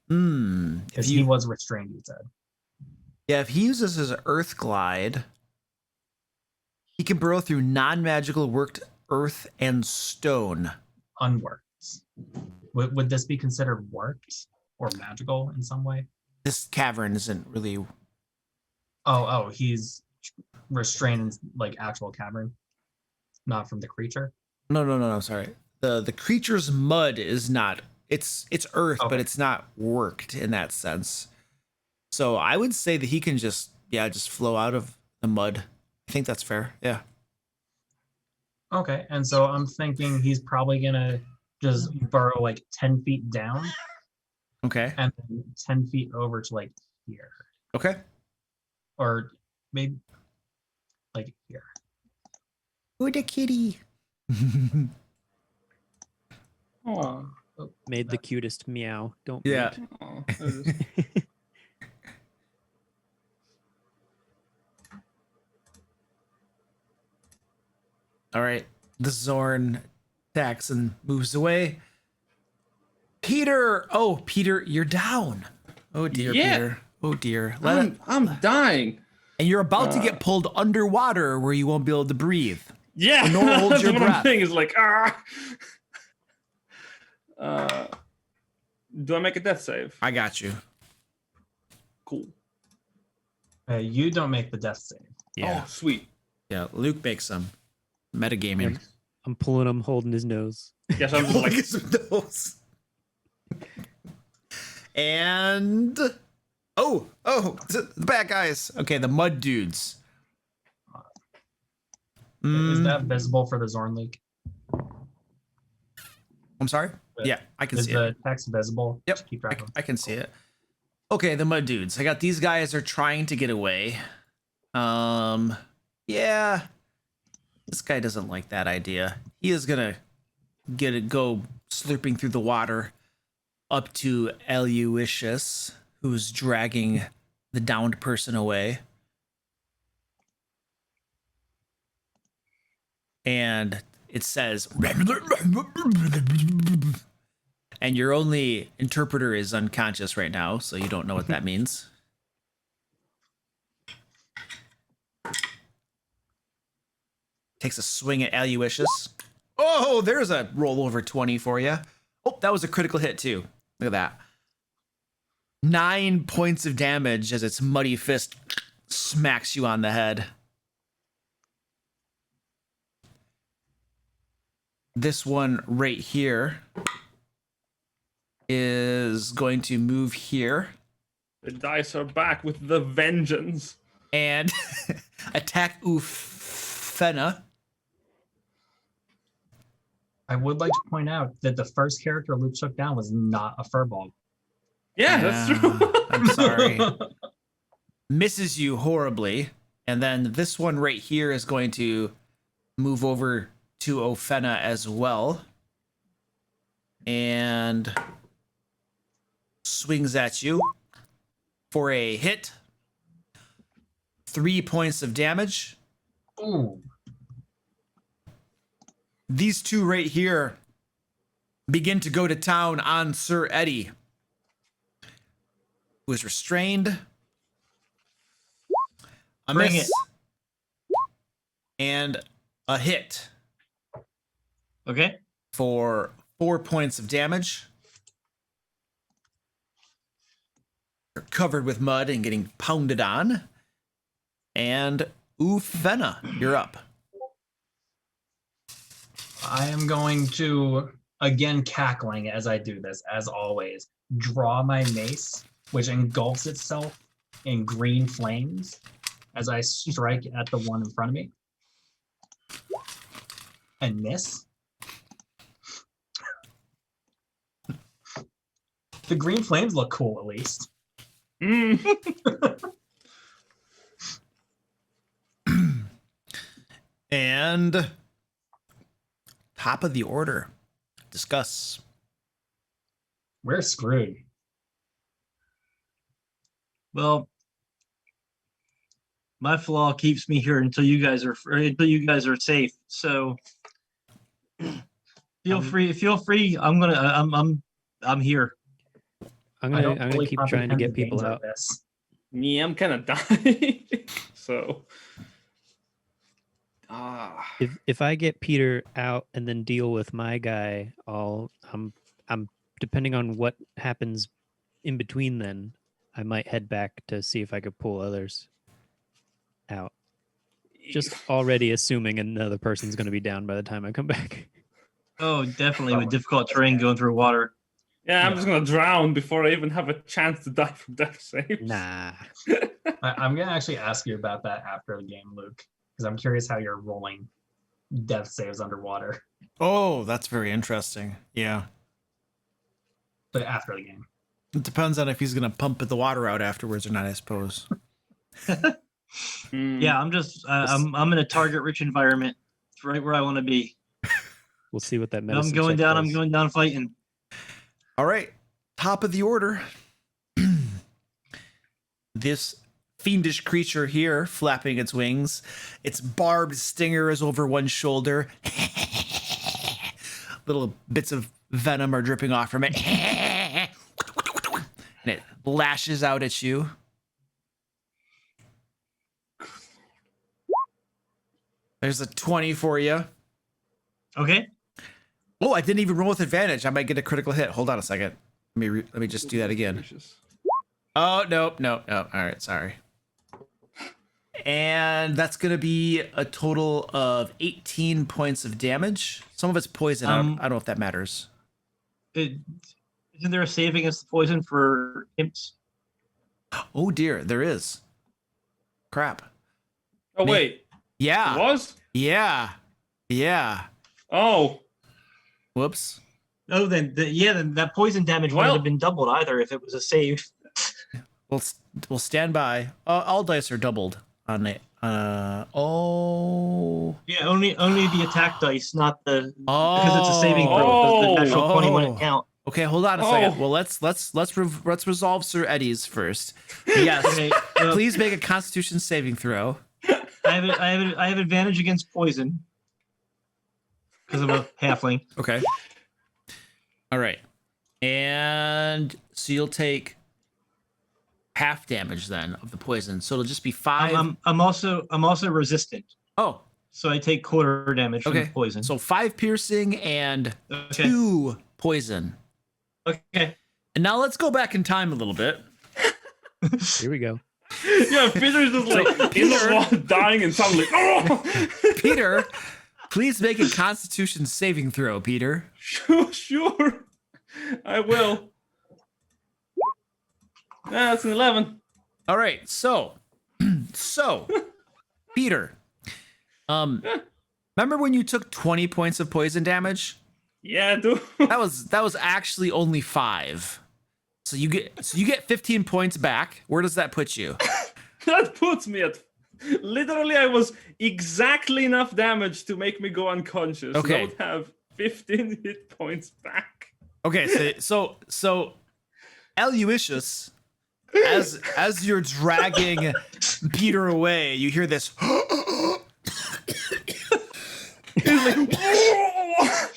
Because he was restrained, you said. Yeah, if he uses his Earth Glide, he can burrow through non-magical worked earth and stone. Unworked. Would this be considered worked or magical in some way? This cavern isn't really. Oh, he's restrained in like actual cavern, not from the creature. No. Sorry. The creature's mud is not. It's earth, Okay. but it's not worked in that sense. So I would say that he can just flow out of the mud. I think that's fair. Yeah. Okay, and so I'm thinking he's probably gonna just burrow like 10 feet down Okay. and then 10 feet over to like here, Okay. or maybe like here. Oh, the kitty. Oh, Made the cutest meow. Don't Yeah. mute. All right. The Zorn attacks and moves away. Peter. Oh, Peter, you're down. Oh dear, Yeah. Peter. Oh dear. I'm dying. And you're about to get pulled underwater where you won't be able to breathe. Yeah, Nor hold that's your what breath. I'm thinking. Is like do I make a death save? I got you. Cool. You don't make the death save. Oh, sweet. Yeah. Luke makes some metagaming. I'm pulling him, holding his nose. Yes, I'm just Look like, at some nose. And the bad guys. Okay, the mud dudes. Is that visible for the Zorn Leak? I'm sorry. Yeah, I can Is see it. the text visible? Yep, Just keep track of. I can see it. Okay, the mud dudes. I got these guys are trying to get away. Yeah. This guy doesn't like that idea. He is gonna go slurping through the water up to Aloysius, who's dragging the downed person away. And it says, and your only interpreter is unconscious right now, so you don't know what that means. Takes a swing at Aloysius. Oh, there's a roll over 20 for you. Oh, that was a critical hit too. Look at that. 9 points of damage as its muddy fist smacks you on the head. This one right here is going to move here the dice are back with the vengeance. and attack Ufena. I would like to point out that the first character Luke took down was not a furball. Yeah, that's true. I'm sorry. Misses you horribly. And then this one right here is going to move over to Ofena as well. And swings at you for a hit. 3 points of damage. Ooh. These two right here begin to go to town on Sir Eddie, who is restrained. A Bring miss. it. And a hit Okay. for 4 points of damage. You're covered with mud and getting pounded on. And Ufena, you're up. I am going to, again, cackling as I do this, as always, draw my mace, which engulfs itself in green flames as I strike at the one in front of me. And miss. The green flames look cool, at least. And top of the order. Discuss. We're screwed. Well, my flaw keeps me here until you guys are safe. So feel free. I'm here. I'm I don't gonna fully keep trying to comprehend get the people danger out. of this. Me, I'm kind of dying. So. If I get Peter out and then deal with my guy, I'm depending on what happens in between. Then I might head back to see if I could pull others out. Just already assuming another person's going to be down by the time I come back. Oh, definitely with difficult terrain going through water. Yeah, I'm just gonna drown before I even have a chance to die from death saves. Nah. I'm gonna actually ask you about that after the game, Luke, because I'm curious how you're rolling death saves underwater. Oh, that's very interesting. Yeah. But after the game. It depends on if he's going to pump the water out afterwards or not, I suppose. Yeah, I'm in a target-rich environment. It's right where I want to be. We'll see what that I'm medicine going check down. does. I'm going down fighting. All right. Top of the order. This fiendish creature here flapping its wings. Its barbed stinger is over one shoulder. Little bits of venom are dripping off from it. And it lashes out at you. There's a 20 for you. Okay. Oh, I didn't even roll with advantage. I might get a critical hit. Hold on a second. Let me just do that again. Oh, nope. All right, sorry. And that's going to be a total of 18 points of damage. Some of it's poison. I don't know if that matters. Isn't there a save against the poison for imps? Oh, dear. There is. Crap. Oh, wait. Yeah. It was? Yeah. Oh. Oh, Whoops. then that poison damage wouldn't have been doubled either if it was a save. We'll stand by. All dice are doubled on it. Oh. Yeah, only the attack dice, not the because it's a saving throw. Oh. The natural 20 wouldn't count. Okay, hold on a second. Well, let's resolve Sir Eddie's first. Yes. Okay, Please make a Constitution saving throw. I have advantage against poison because I'm a halfling. Okay. All right. And so you'll take half damage then of the poison. So it'll just be 5. I'm also resistant, Oh, so I take quarter damage from the poison. so 5 piercing and 2 poison. Okay. And now let's go back in time a little bit. Here we go. Yeah, Peter's just like in the water dying and suddenly, oh! Peter, please make a Constitution saving throw, Peter. Sure. I will. That's an 11. All right, so Peter, remember when you took 20 points of poison damage? Yeah, dude. That was actually only 5. So you get 15 points back. Where does that put you? That puts me at literally I was exactly enough damage to make me go unconscious. Okay. I would have 15 hit points back. Okay, so Aloysius, as you're dragging Peter away, you hear this.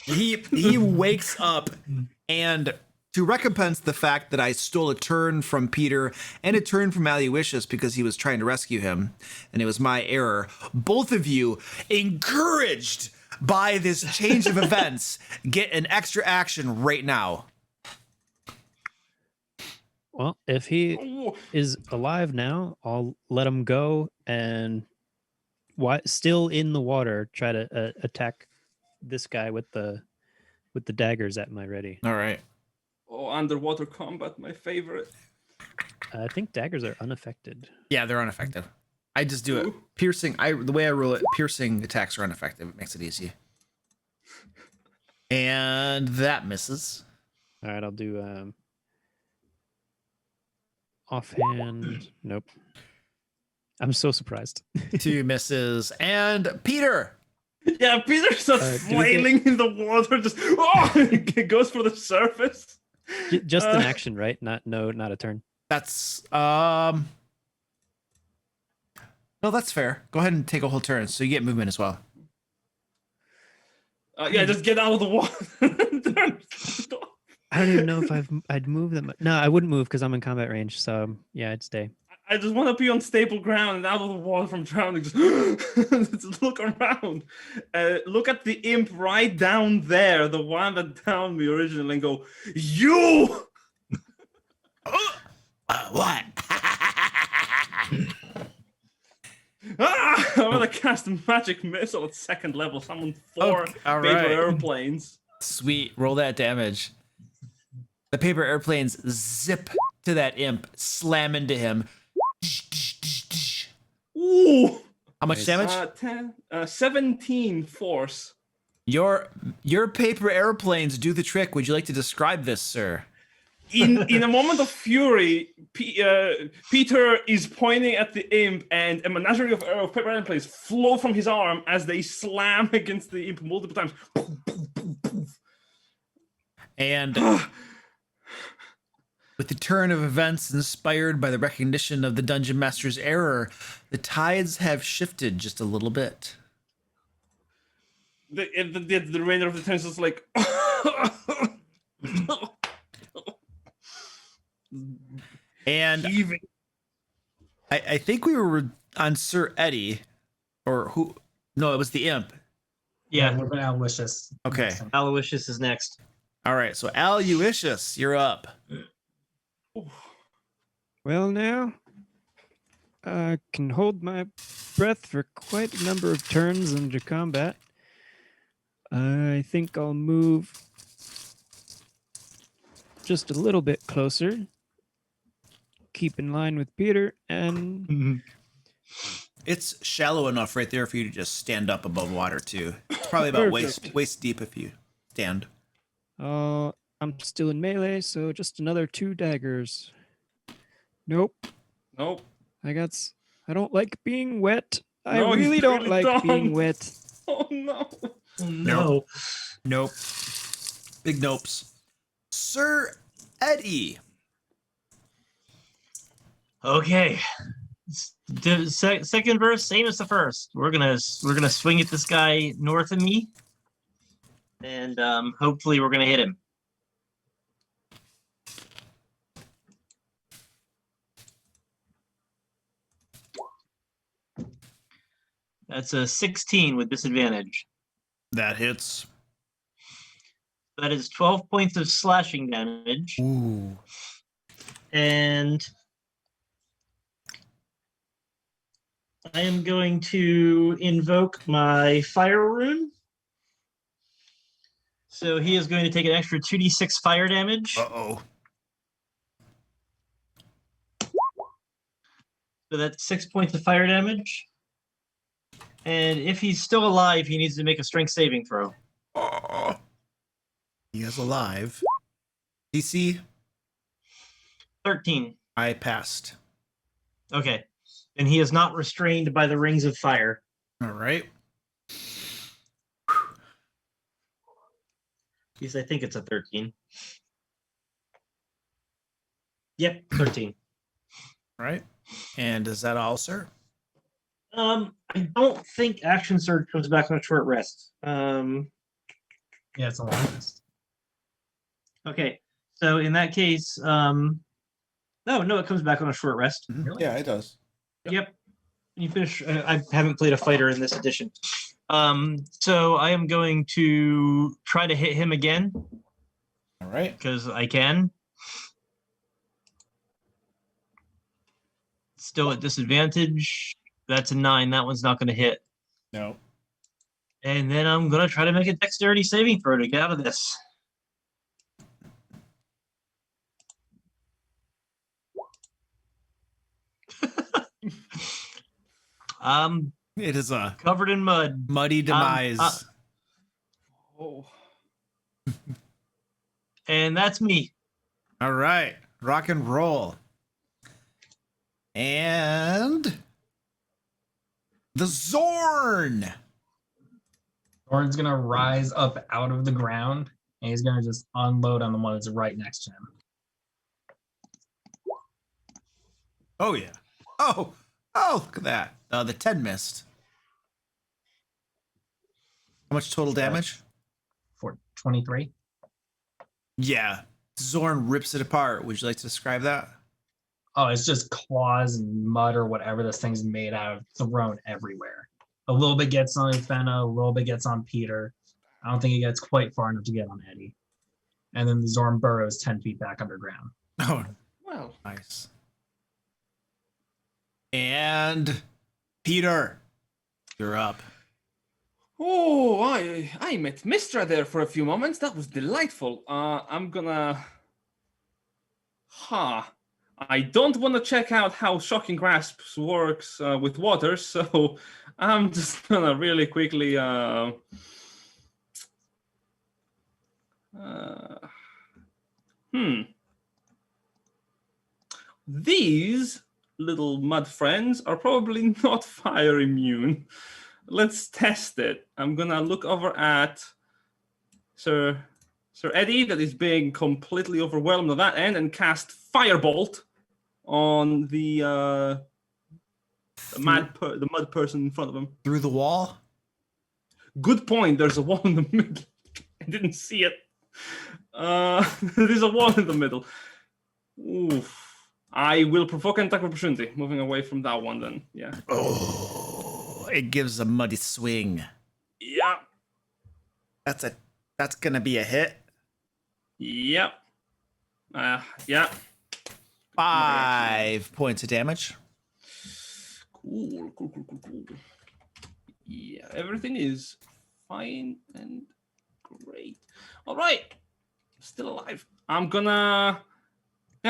He wakes up, and to recompense the fact that I stole a turn from Peter and a turn from Aloysius because he was trying to rescue him, and it was my error, both of you, encouraged by this change of events, get an extra action right now. Well, if he is alive now, I'll let him go and still in the water try to attack this guy with the daggers at my ready. All right. Oh, underwater combat, my favorite. I think daggers are unaffected. Yeah, they're unaffected. I just do it. Piercing, the way I rule it, piercing attacks are unaffected. It makes it easy. And that misses. All right, I'll do offhand. Nope. I'm so surprised. 2 misses. And Peter! Yeah, Peter starts flailing in the water, just it goes for the surface. Just an action, right? Not a turn. That's no, that's fair. Go ahead and take a whole turn, so you get movement as well. Yeah, just get out of the water. I don't even know if I'd move them. No, I wouldn't move because I'm in combat range. So yeah, I'd stay. I just want to be on stable ground and out of the water from drowning. Just look around. Look at the imp right down there, the one that downed me originally, and go, you! What? I'm gonna cast a magic missile at 2nd level. Summon 4 Okay, all paper right. airplanes. Sweet. Roll that damage. The paper airplanes zip to that imp, slam into him. Ooh! How much damage? 17 force. Your paper airplanes do the trick. Would you like to describe this, sir? In a moment of fury, Peter is pointing at the imp, and a menagerie of paper airplanes flow from his arm as they slam against the imp multiple times. And with the turn of events inspired by the recognition of the Dungeon Master's error, the tides have shifted just a little bit. The remainder of the time is just like... And I think we were on Sir Eddie, or who? No, it was the imp. Yeah, we're gonna Aloysius. Okay. Aloysius is next. All right, so Aloysius, you're up. Well, now I can hold my breath for quite a number of turns under combat. I think I'll move just a little bit closer. Keep in line with Peter, and It's shallow enough right there for you to just stand up above water too. It's probably about waist deep if you stand. I'm still in melee, so just another 2 daggers. Nope. Nope. I don't like being wet. I No, you really don't really like being don't. wet. Oh no. Oh, no. Nope. Big nopes. Sir Eddie. Okay. The second verse, same as the first. We're gonna swing at this guy north of me, and hopefully we're gonna hit him. That's a 16 with disadvantage. That hits. That is 12 points of slashing damage. Ooh. And I am going to invoke my fire rune. So he is going to take an extra 2d6 fire damage. Uh-oh. So that's 6 points of fire damage. And if he's still alive, he needs to make a strength saving throw. Oh. He is alive. DC, 13. I passed. Okay. And he is not restrained by the rings of fire. All right. Because I think it's a 13. Yep, 13. All right. And is that all, sir? I don't think action surge comes back on a short rest. Yeah, it's a long rest. Okay, so in that case, no, it comes back on a short rest. Really? Yeah, it does. Yep. You finish. I haven't played a fighter in this edition. So I am going to try to hit him again All right. because I can. Still at disadvantage. That's a 9. That one's not going to hit. No. And then I'm going to try to make a dexterity saving throw to get out of this. It is a Covered in mud. muddy demise. Oh. And that's me. All right. Rock and roll. And the Zorn. Zorn's gonna rise up out of the ground and he's gonna just unload on the one that's right next to him. Oh, yeah. Oh, look at that. The 10 missed. How much total damage? For 23. Yeah. Zorn rips it apart. Would you like to describe that? Oh, it's just claws and mud or whatever this thing's made out of thrown everywhere. A little bit gets on Fenna, a little bit gets on Peter. I don't think it gets quite far enough to get on Eddie. And then the Zorn burrows 10 feet back underground. Oh, Well, nice. And Peter, you're up. oh, I met Mistra there for a few moments. That was delightful. I'm gonna. I don't want to check out how Shocking Grasps works with water, so I'm just gonna really quickly. These little mud friends are probably not fire immune. Let's test it. I'm gonna look over at Sir Eddie, that is being completely overwhelmed on that end, and cast Firebolt on the mud person in front of him. Through the wall? Good point. There's a wall in the middle. I didn't see it. There's a wall in the middle. Oof. I will provoke an attack of opportunity. Moving away from that one, then. Yeah. Oh, it gives a muddy swing. Yeah. That's gonna be a hit. Yep. Yeah. 5 points of damage. Cool. Yeah, everything is fine and great. All right. Still alive. I'm gonna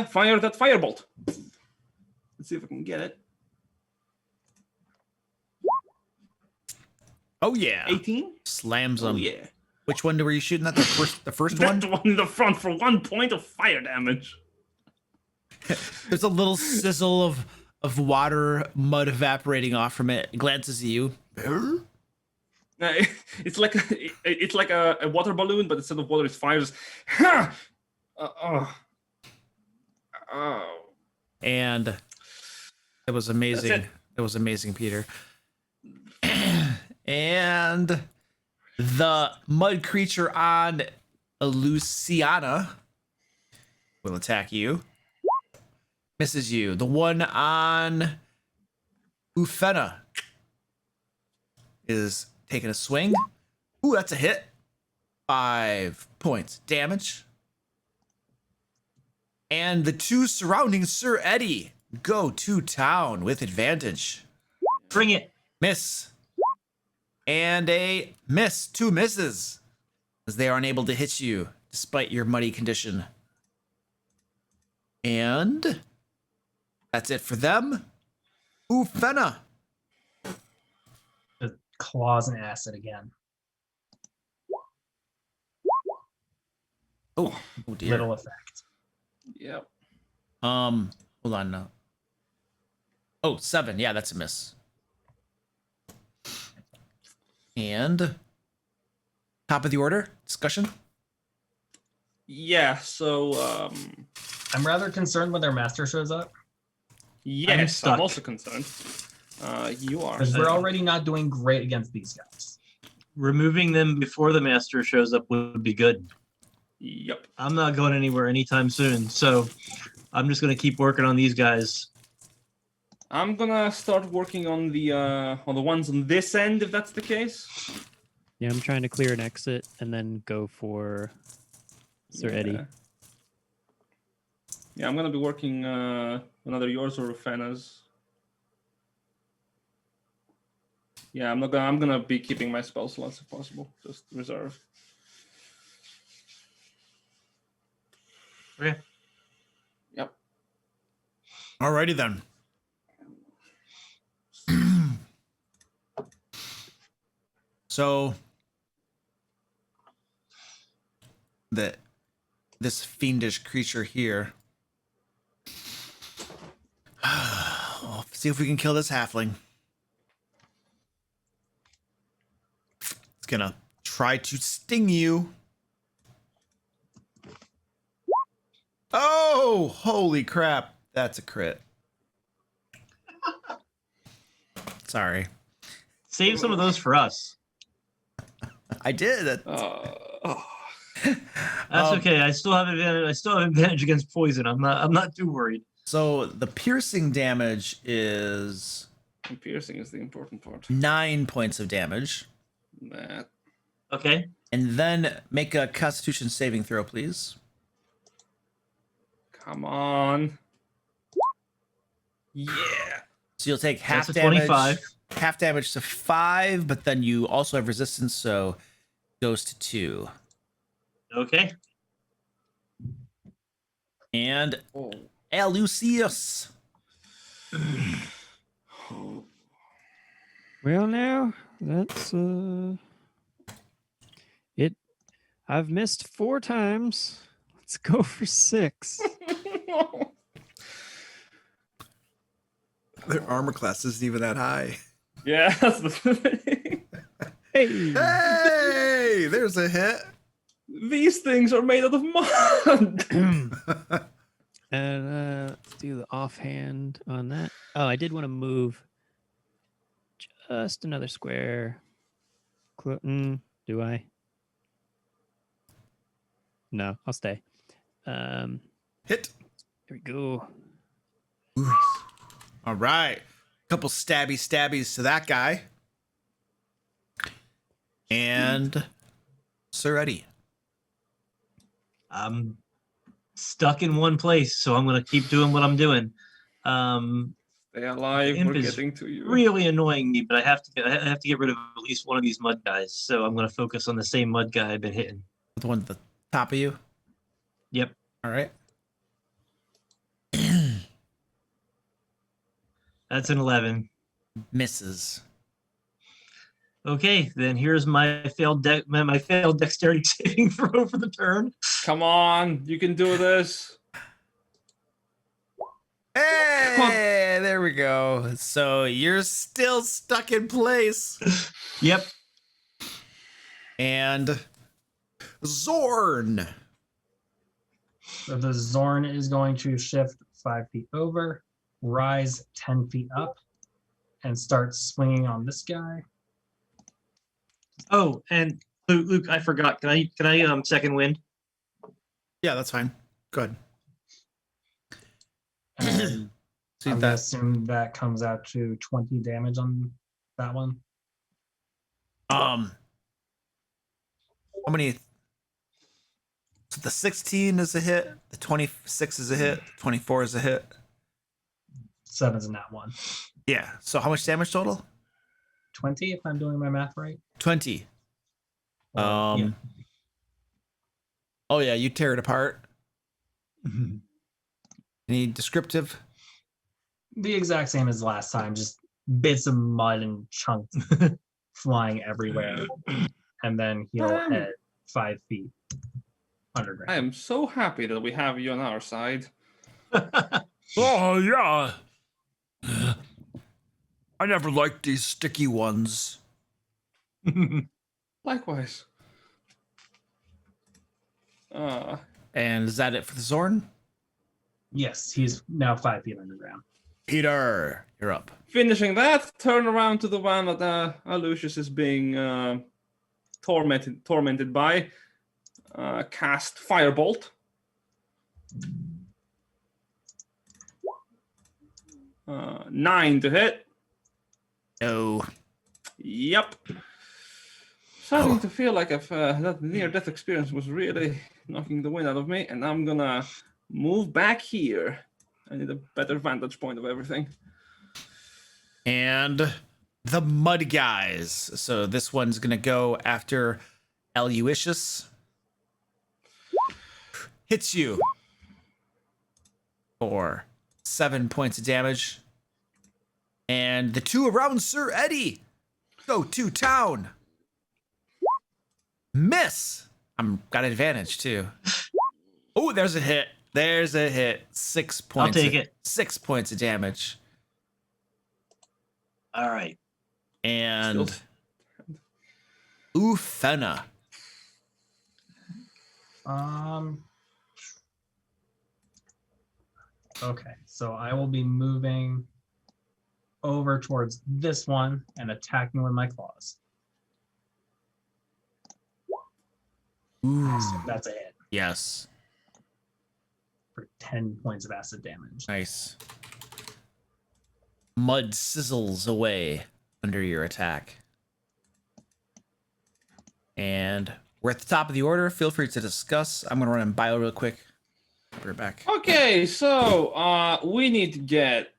fire that firebolt. Let's see if I can get it. Oh yeah. 18? Slams him. Oh yeah. Which one were you shooting at? The first one? That one in the front for 1 point of fire damage. There's a little sizzle of water, mud evaporating off from it. It glances at you. It's like a water balloon, but instead of water, it's fire. Just, And it was amazing. That's it. It was amazing, Peter. And the mud creature on Luciana will attack you. Misses you. The one on Ufena is taking a swing. Ooh, that's a hit. 5 points damage. And the two surrounding Sir Eddie go to town with advantage. Bring it. Miss. And a miss. 2 misses. As they are unable to hit you despite your muddy condition. And that's it for them. Ufena. The claws and acid again. Oh dear. Little effect. Yep. Hold on now. Oh, 7. Yeah, that's a miss. And top of the order discussion. Yeah. So I'm rather concerned when their master shows up Yes, stuck. I'm also concerned. You are. because we're already not doing great against these guys. Removing them before the master shows up would be good. Yep. I'm not going anywhere anytime soon, so I'm just gonna keep working on these guys. I'm gonna start working on the ones on this end, if that's the case. Yeah, I'm trying to clear an exit and then go for Sir Eddie. Yeah, I'm gonna be working another yours or Rufena's. Yeah, I'm gonna be keeping my spell slots if possible. Just reserve. Okay. Yep. Alrighty then. So this fiendish creature here. We'll see if we can kill this halfling. It's gonna try to sting you. Oh, holy crap. That's a crit. Sorry. Save some of those for us. I did. That's okay. I still have advantage. I still have advantage against poison. I'm not too worried. So the piercing damage is And piercing is the important part. 9 points of damage. That. Okay. And then make a Constitution saving throw, please. Come on. Yeah. So you'll take half That's a damage. 25. Half damage to 5, but then you also have resistance, so it goes to 2. Okay. And Oh. Lucius. Well, now that's it. I've missed 4 times. Let's go for 6. Their armor class isn't even that high. Yeah, that's the thing. Hey, Hey, there's a hit. These things are made out of mud. and let's do the offhand on that. Oh, I did want to move just another square. Do I? No, I'll stay. Hit. Here we go. All right. Couple stabbies to that guy. And Sir Eddie. I'm stuck in one place, so I'm gonna keep doing what I'm doing. Stay alive. Imp We're is getting to you. Really annoying me, but I have to get rid of at least one of these mud guys. So I'm gonna focus on the same mud guy I've been hitting. The one at the top of you. Yep. All right. That's an 11. Misses. Okay, then here's my failed dexterity saving throw for the turn. Come on, you can do this. Hey, there we go. So you're still stuck in place. Yep. And Zorn. So the Zorn is going to shift 5 feet over, rise 10 feet up, and start swinging on this guy. Oh, and Luke, I forgot. Can I second wind? Yeah, that's fine. Go ahead. And See I'm that. gonna assume that comes out to 20 damage on that one. How many? So the 16 is a hit. The 26 is a hit. 24 is a hit. 7's in that one. Yeah. So how much damage total? 20, if I'm doing my math right. 20. Yeah. Oh yeah, you tear it apart. Any descriptive? The exact same as last time, just bits of mud and chunks flying everywhere. And then he'll at 5 feet underground. I am so happy that we have you on our side. Oh, yeah. I never liked these sticky ones. Likewise. And is that it for the Zorn? Yes, he's now 5 feet underground. Peter, you're up. Finishing that, turn around to the one that Aloysius is being tormented by. Cast Firebolt. 9 to hit. No. Yep. Starting to feel like that near-death experience was really knocking the wind out of me, and I'm gonna move back here. I need a better vantage point of everything. And the mud guys. So this one's gonna go after Aloysius. Hits you for 7 points of damage. And the two around Sir Eddie go to town. Miss. I'm got advantage too. Oh, there's a hit. There's a hit. 6 points. I'll take it. 6 points of damage. All right. And Ufena. Okay, so I will be moving over towards this one and attacking with my claws. Ooh. That's a hit Yes. for 10 points of acid damage. Nice. Mud sizzles away under your attack. And we're at the top of the order. Feel free to discuss. I'm going to run in bio real quick. Be right back. Okay, so we need to get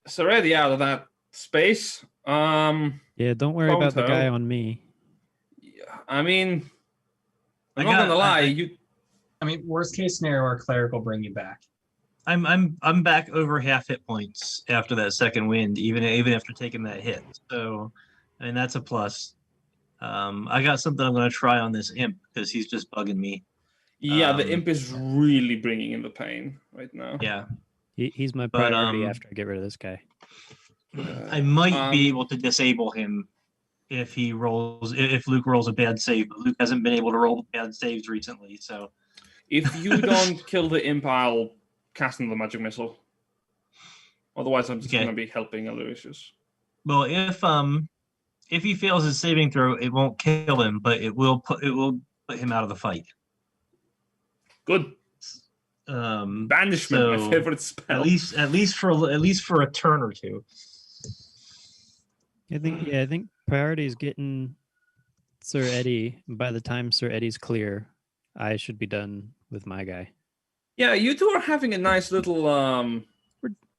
Seredi out of that space. Yeah, don't worry about the Photo. guy on me. I mean, I'm I not got- gonna lie. I- I mean, worst case scenario, our cleric will bring you back. I'm back over half hit points after that second wind, even after taking that hit. So, I mean that's a plus. I got something I'm going to try on this imp because he's just bugging me. Yeah, the Um, imp is really bringing in the pain right now. Yeah, He's my But, priority after I get rid of this guy. I might be Um, able to disable him if Luke rolls a bad save. But Luke hasn't been able to roll bad saves recently, so If you don't kill the imp, I'll cast another magic missile. Otherwise, I'm just Okay. gonna be helping Aloysius. well if he fails his saving throw, it won't kill him, but it will put him out of the fight. Good. Banishment, my so favorite spell. at least for a turn or two. I think priority is getting Sir Eddie. By the time Sir Eddie's clear, I should be done with my guy. Yeah, you two are having a nice little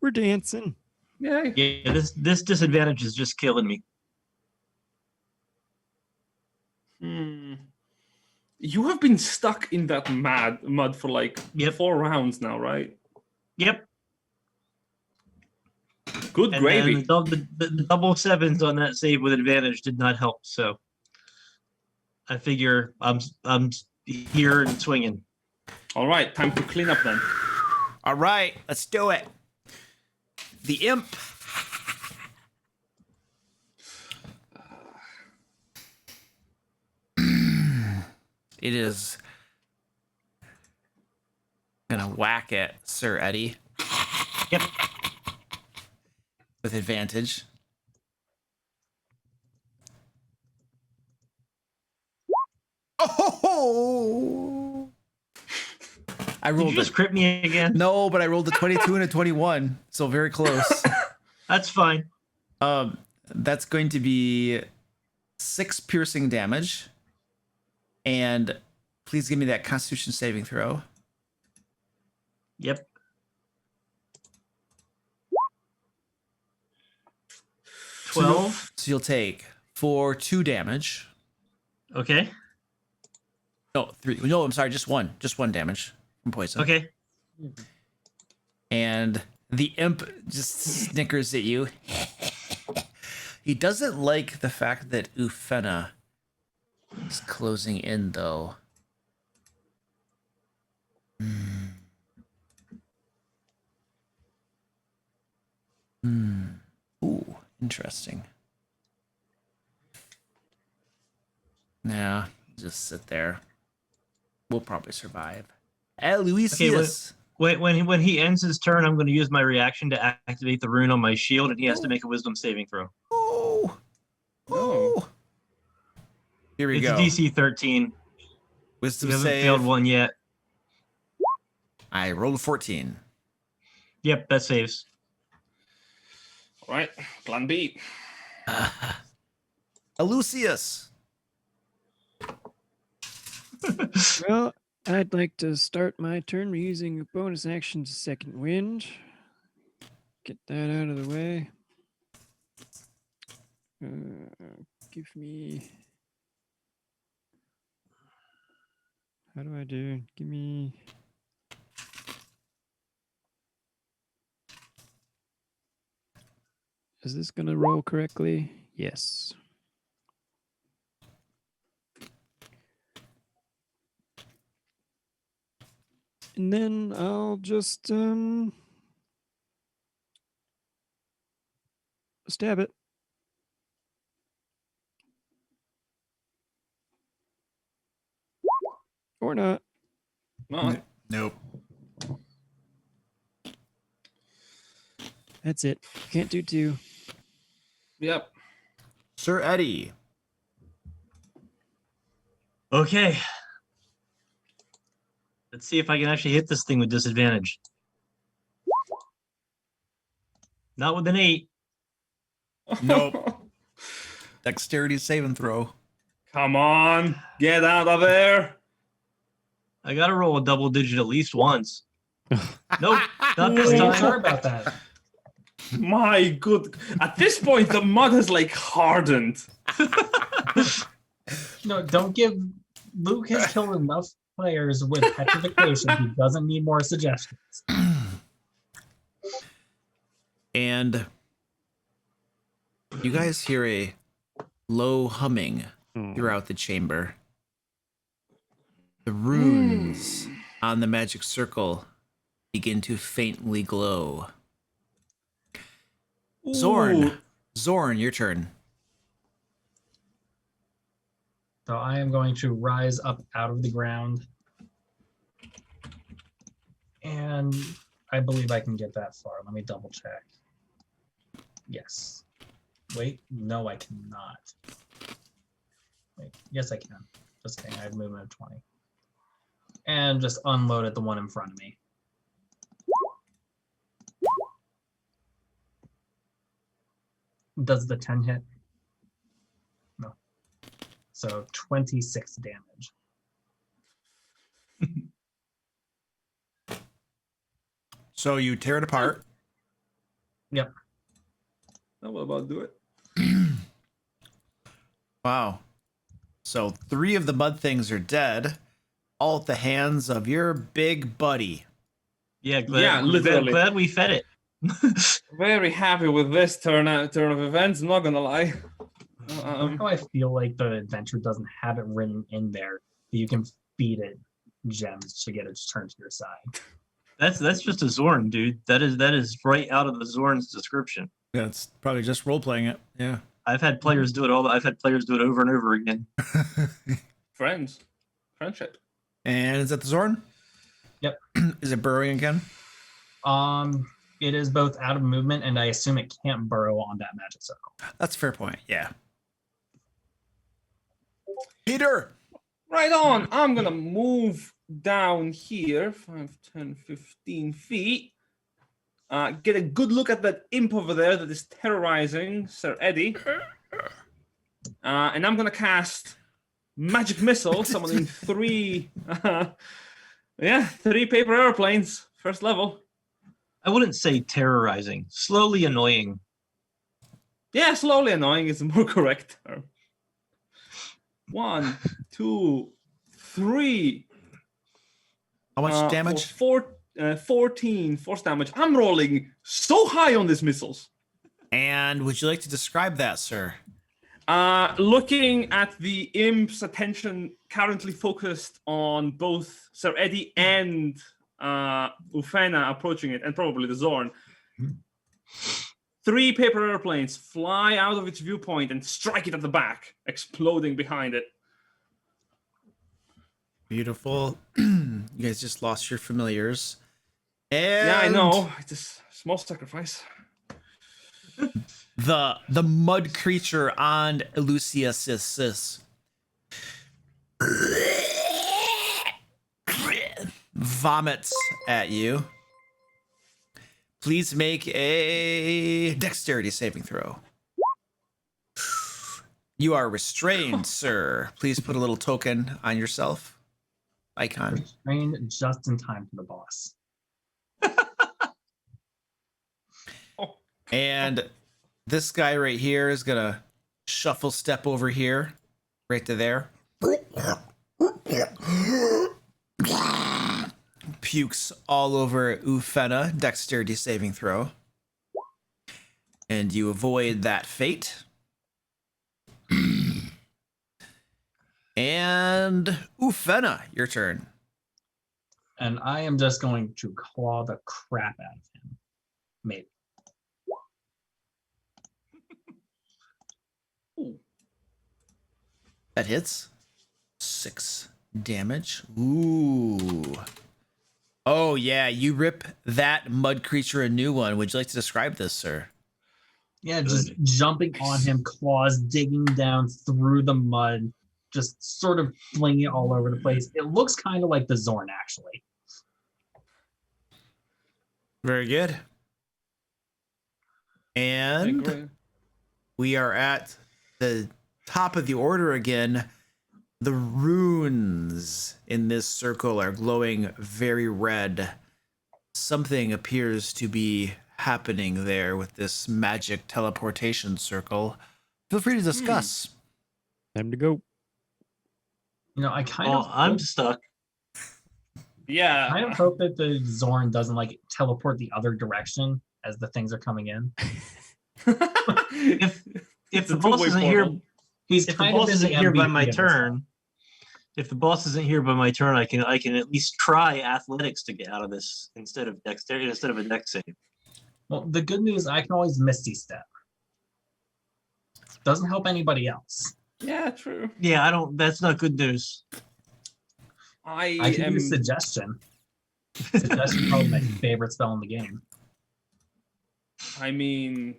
We're dancing. yeah. Yeah, this disadvantage is just killing me. You have been stuck in that mud for like Yep. 4 rounds now, right? Yep. Good And gravy. then the double sevens on that save with advantage did not help. So I figure I'm here and swinging. All right, time to clean up then. All right, let's do it. The imp. It is gonna whack at Sir Eddie. Yep. With advantage. Oh! I Did rolled you just crit me again? no, but I rolled a 22 and a 21, so very close. That's fine. That's going to be 6 piercing damage. And please give me that Constitution saving throw. Yep. 12. So you'll take 2 damage. Okay. No, 3. No, I'm sorry, just 1. Just 1 damage from poison. Okay. And the imp just snickers at you. He doesn't like the fact that Ufena is closing in, though. Ooh, interesting. Nah, just sit there. We'll probably survive. Aloysius. When he ends his turn, I'm going to use my reaction to activate the rune on my shield, and he has to make a Wisdom saving throw. Oh. Oh. Here we It's go. DC 13. Wisdom We haven't save. failed one yet. I rolled a 14. Yep, that saves. All right, plan B. Elucius. Well, I'd like to start my turn using a bonus action to second wind. Get that out of the way. Give me. How do I do? Give me. Is this going to roll correctly? Yes. And then I'll just stab it. Or not. No, Nope. That's it. Can't do two. yep. Sir Eddie. Okay. Let's see if I can actually hit this thing with disadvantage. Not with an 8. Nope. Dexterity saving throw. Come on, get out of there. I got to roll a double digit at least once. Nope, not this Are you time. sure about that? My good. At this point, the mud has like hardened. No, don't give. Luke has killed enough players with petrification. He doesn't need more suggestions. And you guys hear a low humming throughout the chamber. The runes on the magic circle begin to faintly glow. Zorn. Zorn, your turn. So I am going to rise up out of the ground. And I believe I can get that far. Let me double check. Yes. Wait, no, I cannot. Wait, yes, I can. Just kidding, I have movement of 20. And just unload at the one in front of me. Does the 10 hit? No. So 26 damage. So you tear it apart. Yep. That will about do it. Wow. So 3 of the mud things are dead, all at the hands of your big buddy. Yeah, Yeah, literally. glad we fed it. Very happy with this turn of events. I'm not gonna lie. How I feel like the adventure doesn't have it written in there that you can feed it gems to get it to turn to your side. That's just a Zorn, dude. That is right out of the Zorn's description. Yeah, it's probably just role playing it. Yeah. I've had players do it I've had players do it over and over again. Friendship. And is that the Zorn? Yep. Is it burrowing again? It is both out of movement, and I assume it can't burrow on that magic circle. That's a fair point. Yeah. Peter. Right on. I'm gonna move down here 5, 10, 15 feet. Get a good look at that imp over there that is terrorizing Sir Eddie. And I'm gonna cast magic missile, summoning 3 3 paper airplanes, first level. I wouldn't say terrorizing, slowly annoying. Yeah, slowly annoying is the more correct term. 1, 2, 3. How much damage? 14 force damage. I'm rolling so high on these missiles. And would you like to describe that, sir? Looking at the imp's attention currently focused on both Sir Eddie and Ufena approaching it, and probably the Zorn. 3 paper airplanes fly out of its viewpoint and strike it at the back, exploding behind it. Beautiful. You guys just lost your familiars. And Yeah, I know. It's a small sacrifice. the mud creature on Elusius vomits at you. Please make a dexterity saving throw. You are restrained, sir. Please put a little token on yourself. Icon. Restrained just in time for the boss. And this guy right here is gonna shuffle step over here, right to there. Pukes all over Ufena. Dexterity saving throw. And you avoid that fate. And Ufena, your turn. And I am just going to claw the crap out of him. Maybe. That hits. 6 damage. Ooh. Oh, yeah. You rip that mud creature a new one. Would you like to describe this, sir? Yeah, just jumping on him, claws digging down through the mud, just sort of flinging it all over the place. It looks kind of like the Zorn, actually. Very good. And we are at the top of the order again. The runes in this circle are glowing very red. Something appears to be happening there with this magic teleportation circle. Feel free to discuss. Time to go. You know, I kind of I'm stuck. Yeah. kind of hope that the Zorn doesn't like teleport the other direction as the things are coming in. If It's the a boss two-way isn't here, portal. He's if the kind of boss been the isn't here by MVP my of this turn, one. if the boss isn't here by my turn, I can at least try athletics to get out of this instead of dexterity, instead of a dex save. Well, the good news, I can always Misty Step. Doesn't help anybody else. Yeah, true. Yeah, I don't. That's not good news. I I can am. use Suggestion. Suggestion is probably my favorite spell in the game. I mean,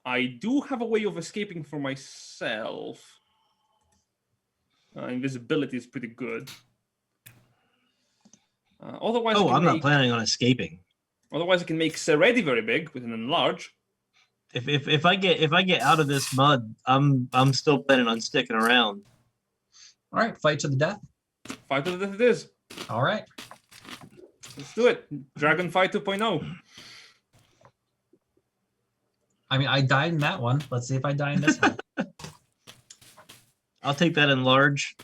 I do have a way of escaping for myself. Invisibility is pretty good. Otherwise, Oh, I can I'm not make, planning on escaping. Otherwise, I can make Seredi very big with an enlarge. If I get out of this mud, I'm still planning on sticking around. All right, fight to the death. Fight to the death it is. All right. Let's do it. Dragon Fight 2.0. I mean, I died in that one. Let's see if I die in this one. I'll take that in large.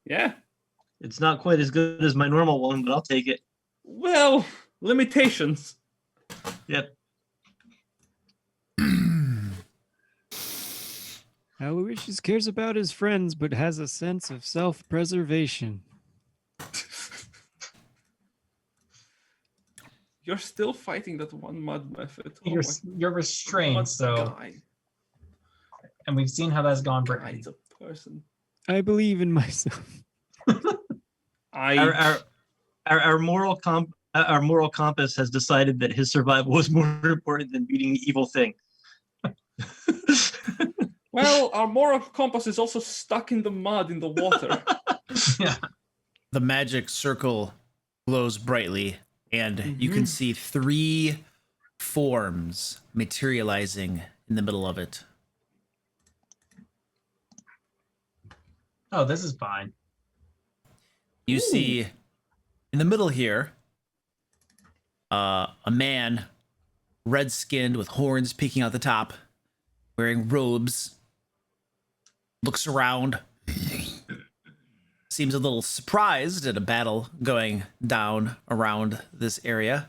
Yeah. It's not quite as good as my normal one, but I'll take it. Well, limitations. Yep. Aloysius cares about his friends, but has a sense of self-preservation. You're still fighting that one mud method. Oh You're my you're restrained, God, so guy. and we've seen how that's gone for Guy is a person. I believe in myself. Our moral compass has decided that his survival was more important than beating the evil thing. Well, our moral compass is also stuck in the mud in the water. yeah. The magic circle glows brightly, and you can see 3 forms materializing in the middle of it. Oh, this is fine. You see in the middle here a man, red-skinned with horns peeking out the top, wearing robes, looks around, seems a little surprised at a battle going down around this area,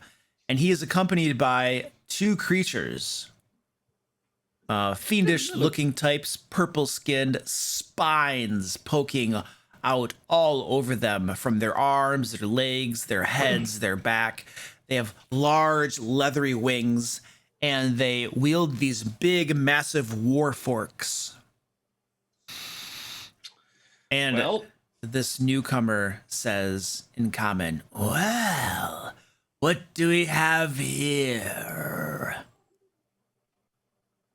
and he is accompanied by 2 creatures. Fiendish-looking types, purple-skinned, spines poking out all over them from their arms, their legs, their heads, their back. They have large, leathery wings, and they wield these big, massive war forks. And Well, this newcomer says in common, "Well, What do we have here?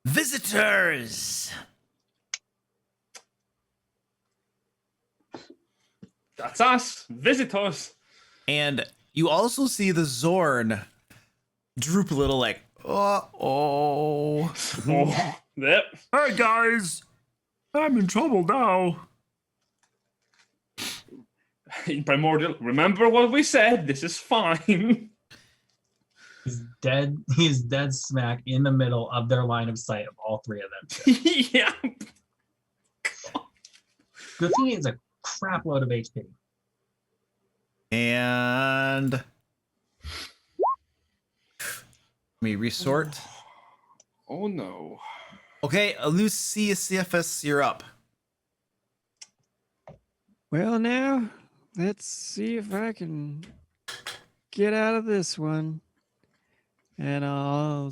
Visitors. That's us, visitors. And you also see the Zorn droop a little like, oh. Oh, yep. Hey guys, I'm in trouble now. In Primordial, remember what we said. This is fine. He's dead. He's dead smack in the middle of their line of sight of all three of them. Yeah. Good thing is a crap load of HP. And let me resort. Oh no. Okay, Lucius, you're up. Well, now let's see if I can get out of this one. And I'll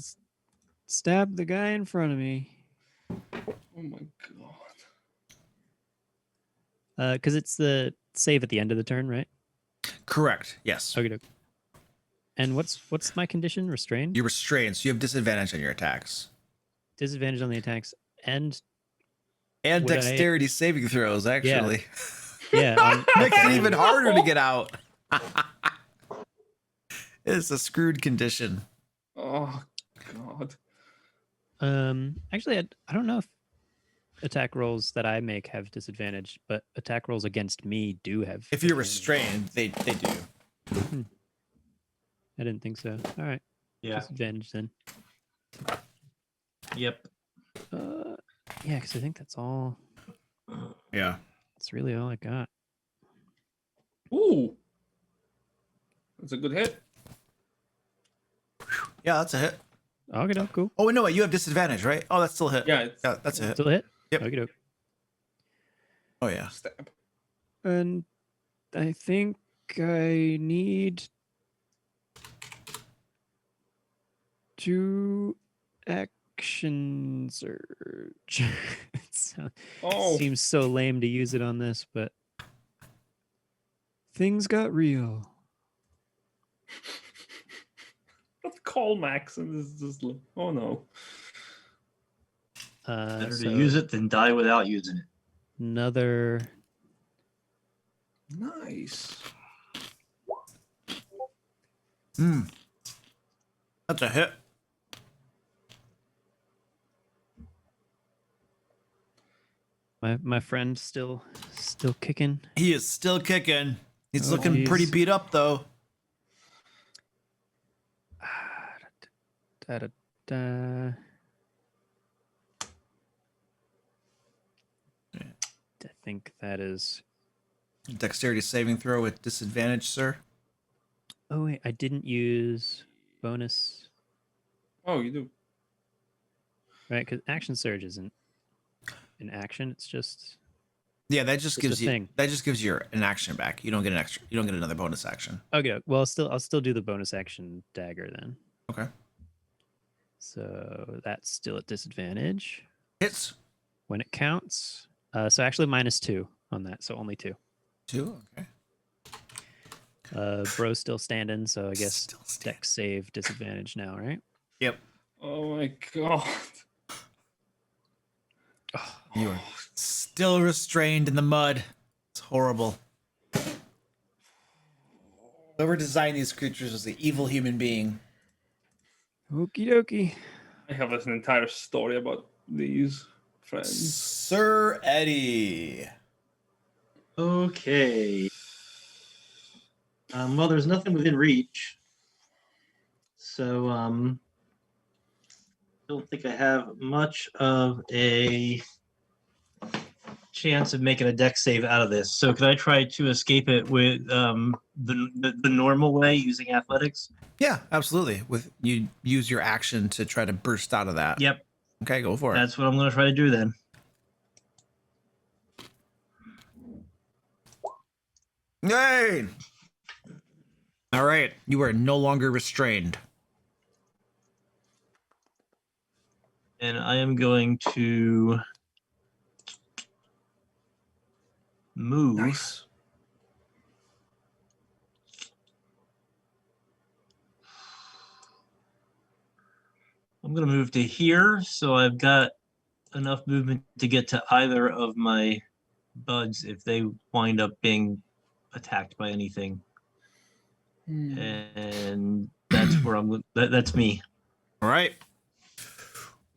stab the guy in front of me. Oh my god. Because it's the save at the end of the turn, right? Correct. Yes. Okay. And what's my condition? Restrained? You're restrained, so you have disadvantage on your attacks. Disadvantage on the attacks and And Would I- dexterity saving throws, actually. yeah. Makes it even harder to get out. It's a screwed condition. Oh god. Actually, I don't know if attack rolls that I make have disadvantage, but attack rolls against me do have. If you're disadvantage. restrained, they do. I didn't think so. All right. Yeah. Disadvantage then. Yep. Yeah, because I think that's all. Yeah. That's really all I got. Ooh. That's a good hit. Yeah, that's a hit. Okay, cool. Oh, no, wait, you have disadvantage, right? Oh, that's still a hit. Yeah, it's Yeah, that's a hit. Still a hit? Yep. Okay, Oh, yeah. stab. and I think I need to action surge. Oh. Seems so lame to use it on this, but things got real. Let's call Max and this is just like, oh no. Better So to use it than die without using it. another. Nice. That's a hit. My friend still kicking. He is still kicking. He's Oh, looking geez. pretty beat up, though. Da, da, da. I think that is. Dexterity saving throw with disadvantage, sir. Oh wait, I didn't use bonus, Oh, you do. right? Because action surge isn't an action; it's just Yeah, that just It's gives a you thing. an action back. You don't get an extra. You don't get another bonus action. okay. Well, I'll still do the bonus action dagger then. Okay. So that's still at disadvantage Hits when it counts. So actually -2 on that, so only 2. 2. Okay. Bro's still standing, so I guess Still standing. dex save disadvantage now, right? Yep. Oh my god. You are still restrained in the mud. It's horrible. Whoever designed these creatures was the evil human being. Okie dokie. I have an entire story about these friends. Sir Eddie. Okay. Well, there's nothing within reach. So, don't think I have much of a chance of making a dex save out of this. So, could I try to escape it with the normal way using athletics? Yeah, absolutely. With you use your action to try to burst out of that. Yep, Okay, go for it. that's what I'm going to try to do then. Yay! All right, you are no longer restrained. And I am going to move. Nice. I'm gonna move to here, so I've got enough movement to get to either of my buds if they wind up being attacked by anything. And that's where that's me. All right.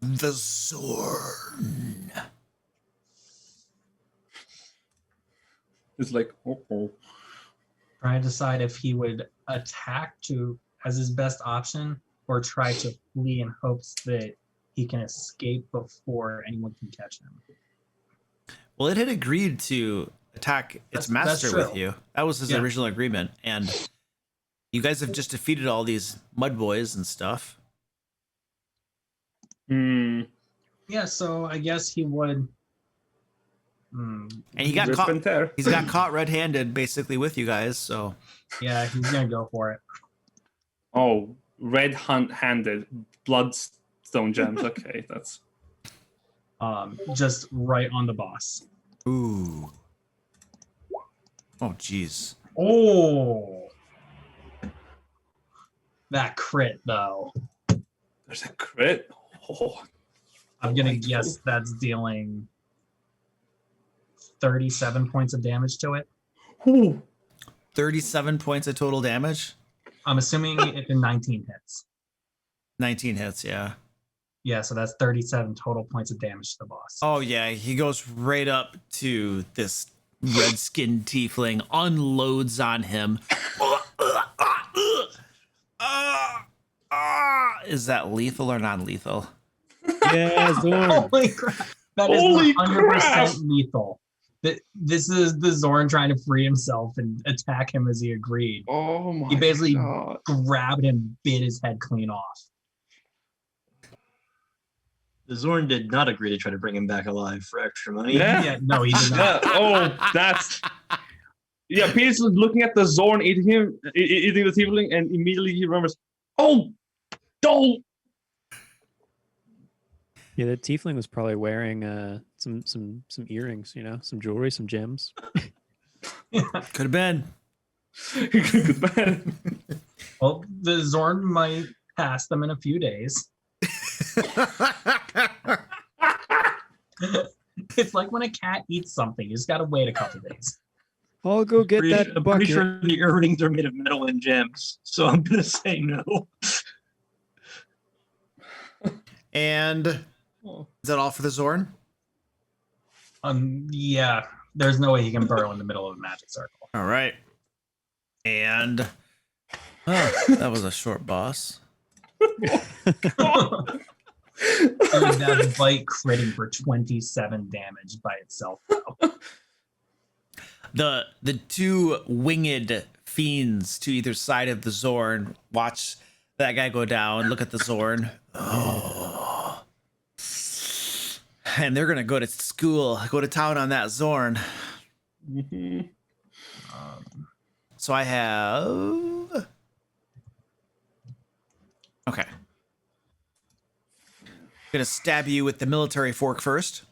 The Zorn. It's like, oh. Trying to decide if he would attack as his best option or try to flee in hopes that he can escape before anyone can catch him. Well, it had agreed to attack its master with true. you. That was his original agreement. And you guys have just defeated all these mud boys and stuff. Yeah, so I guess he would. And he got caught. He's got caught red-handed, basically, with you guys. So yeah, he's gonna go for it. Oh, red-handed bloodstone gems. Okay, that's just right on the boss. ooh. Oh, jeez. Oh, that crit though. there's a crit. Oh, I'm gonna guess that's dealing 37 points of damage to it. 37 points of total damage. I'm assuming it's 19 hits. 19 hits, yeah. Yeah, so that's 37 total points of damage to the boss. Oh, yeah. He goes right up to this red-skinned tiefling, unloads on him. Is that lethal or non-lethal? Yeah, Zorn. Holy crap! That is Holy 100% crap! lethal. This is the Zorn trying to free himself and attack him as he agreed. Oh my He basically God. grabbed him, bit his head clean off. The Zorn did not agree to try to bring him back alive for extra money. Yeah. No, he did not. Yeah, oh, that's... Yeah, Peter's looking at the Zorn eating the tiefling, and immediately he remembers, oh, don't! Yeah, the tiefling was probably wearing some earrings, you know, some jewelry, some gems. Could have been. Good man. Well, the Zorn might pass them in a few days. It's like when a cat eats something, you just gotta wait a couple days. I'll go get I'm that pretty bucket. sure the earrings are made of metal and gems, so I'm gonna say no. And is that all for the Zorn? Yeah, there's no way he can burrow in the middle of a magic circle. All right. And that was a short boss. That bite critting for 27 damage by itself, though. The two winged fiends to either side of the Zorn watch that guy go down, look at the Zorn. Oh. And they're going to go to school, go to town on that Zorn. So I have... Okay. Gonna stab you with the military fork first.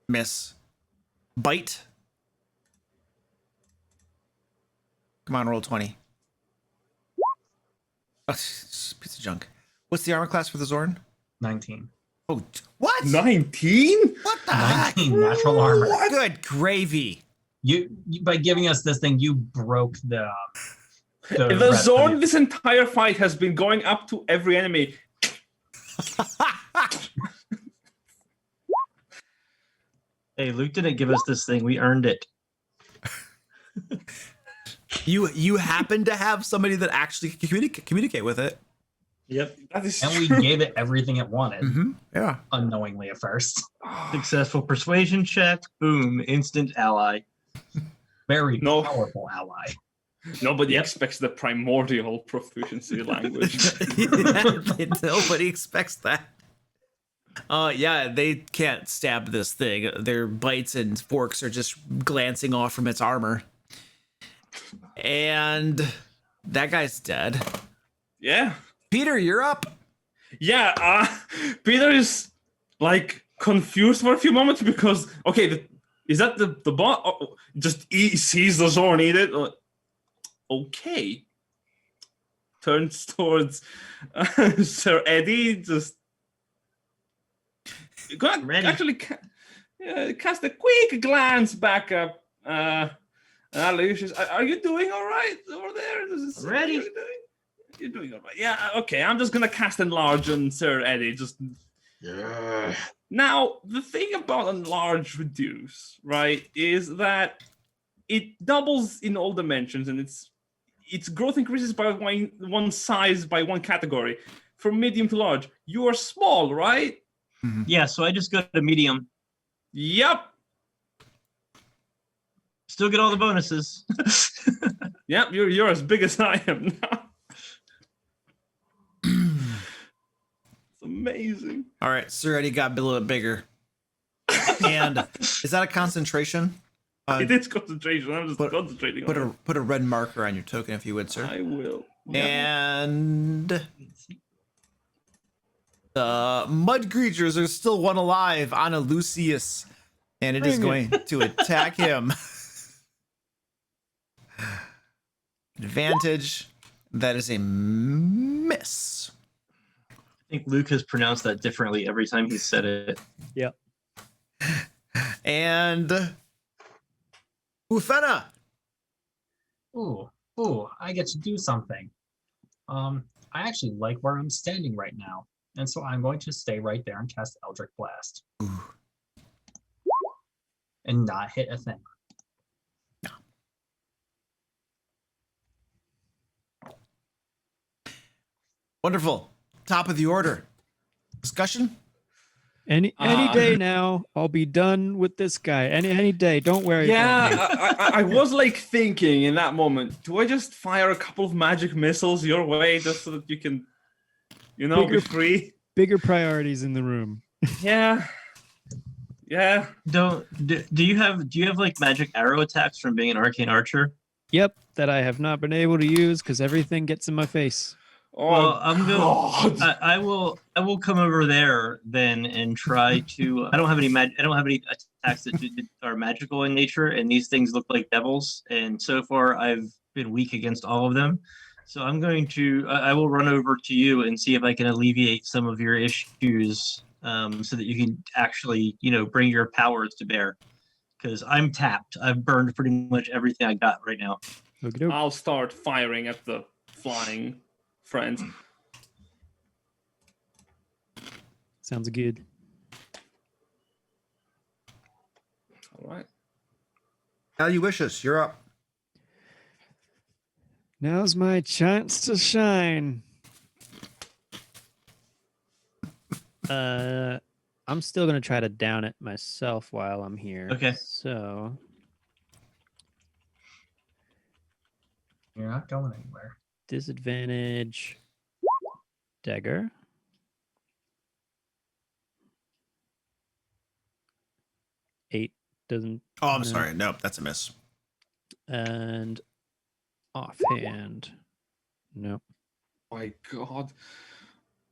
Miss. Bite. Come on, roll 20. Oh, piece of junk. What's the armor class for the Zorn? 19. Oh, what? 19? What the heck? 19 natural armor. Good gravy. You by giving us this thing, you broke the The rest Zorn of it. this entire fight has been going up to every enemy. Hey, Luke didn't give us this thing. We earned it. You happen to have somebody that actually can communicate with it. Yep. That is And we true. gave it everything it wanted, Yeah. unknowingly at first. Successful persuasion check. Boom. Instant ally. Very No. powerful ally. Nobody expects the primordial proficiency language. Nobody expects that. Yeah, they can't stab this thing. Their bites and forks are just glancing off from its armor. And that guy's dead. Yeah. Peter, you're up. Yeah, Peter is like confused for a few moments because is that the boss? Just sees the Zorn eat it. Okay. turns towards Sir Eddie. Just Ready. actually cast a quick glance back up. Aloysius, are you doing all right over there? Ready. You're doing all right. Yeah. Okay. I'm just gonna cast enlarge on Sir Eddie. Just. Yeah. Now, the thing about enlarge reduce, right, is that it doubles in all dimensions, and its growth increases by one size by one category. From medium to large, you are small, right? Yeah, so I just go to medium. Yep. Still get all the bonuses. Yep. You're as big as I am now. It's amazing. All right, Sir Eddie got a little bit bigger. And is that a concentration? It is concentration. I'm just concentrating on it. Put a red marker on your token if you would, sir. I will. And the mud creatures are still one alive on a Lucius, and it is going to attack him. Advantage. That is a miss. I think Luke has pronounced that differently every time he said it. Yep. And Ufena. Ooh, I get to do something. I actually like where I'm standing right now. And so I'm going to stay right there and cast Eldritch Blast. Ooh. And not hit a thing. No. Wonderful. Top of the order. Discussion? Any day now, I'll be done with this guy. Any day. Don't worry. about me. I was like thinking in that moment, do I just fire a couple of magic missiles your way just so that you can, be free? Bigger priorities in the room. Yeah. Do you have like magic arrow attacks from being an arcane archer? Yep, that I have not been able to use because everything gets in my face. Oh, Well, I'm God. going. I will come over there then and try to. I don't have any attacks that are magical in nature, and these things look like devils. And so far, I've been weak against all of them. So I'm going to. I will run over to you and see if I can alleviate some of your issues, so that you can actually, bring your powers to bear. Because I'm tapped. I've burned pretty much everything I got right now. Okey-doke. I'll start firing at the flying friends. Sounds good. All right. Aloysius, you're up. Now's my chance to shine. I'm still gonna try to down it myself while I'm here. Okay. So You're not going anywhere. disadvantage dagger. Eight doesn't. Oh, I'm No. sorry. Nope, that's a miss. And offhand. Nope. My God.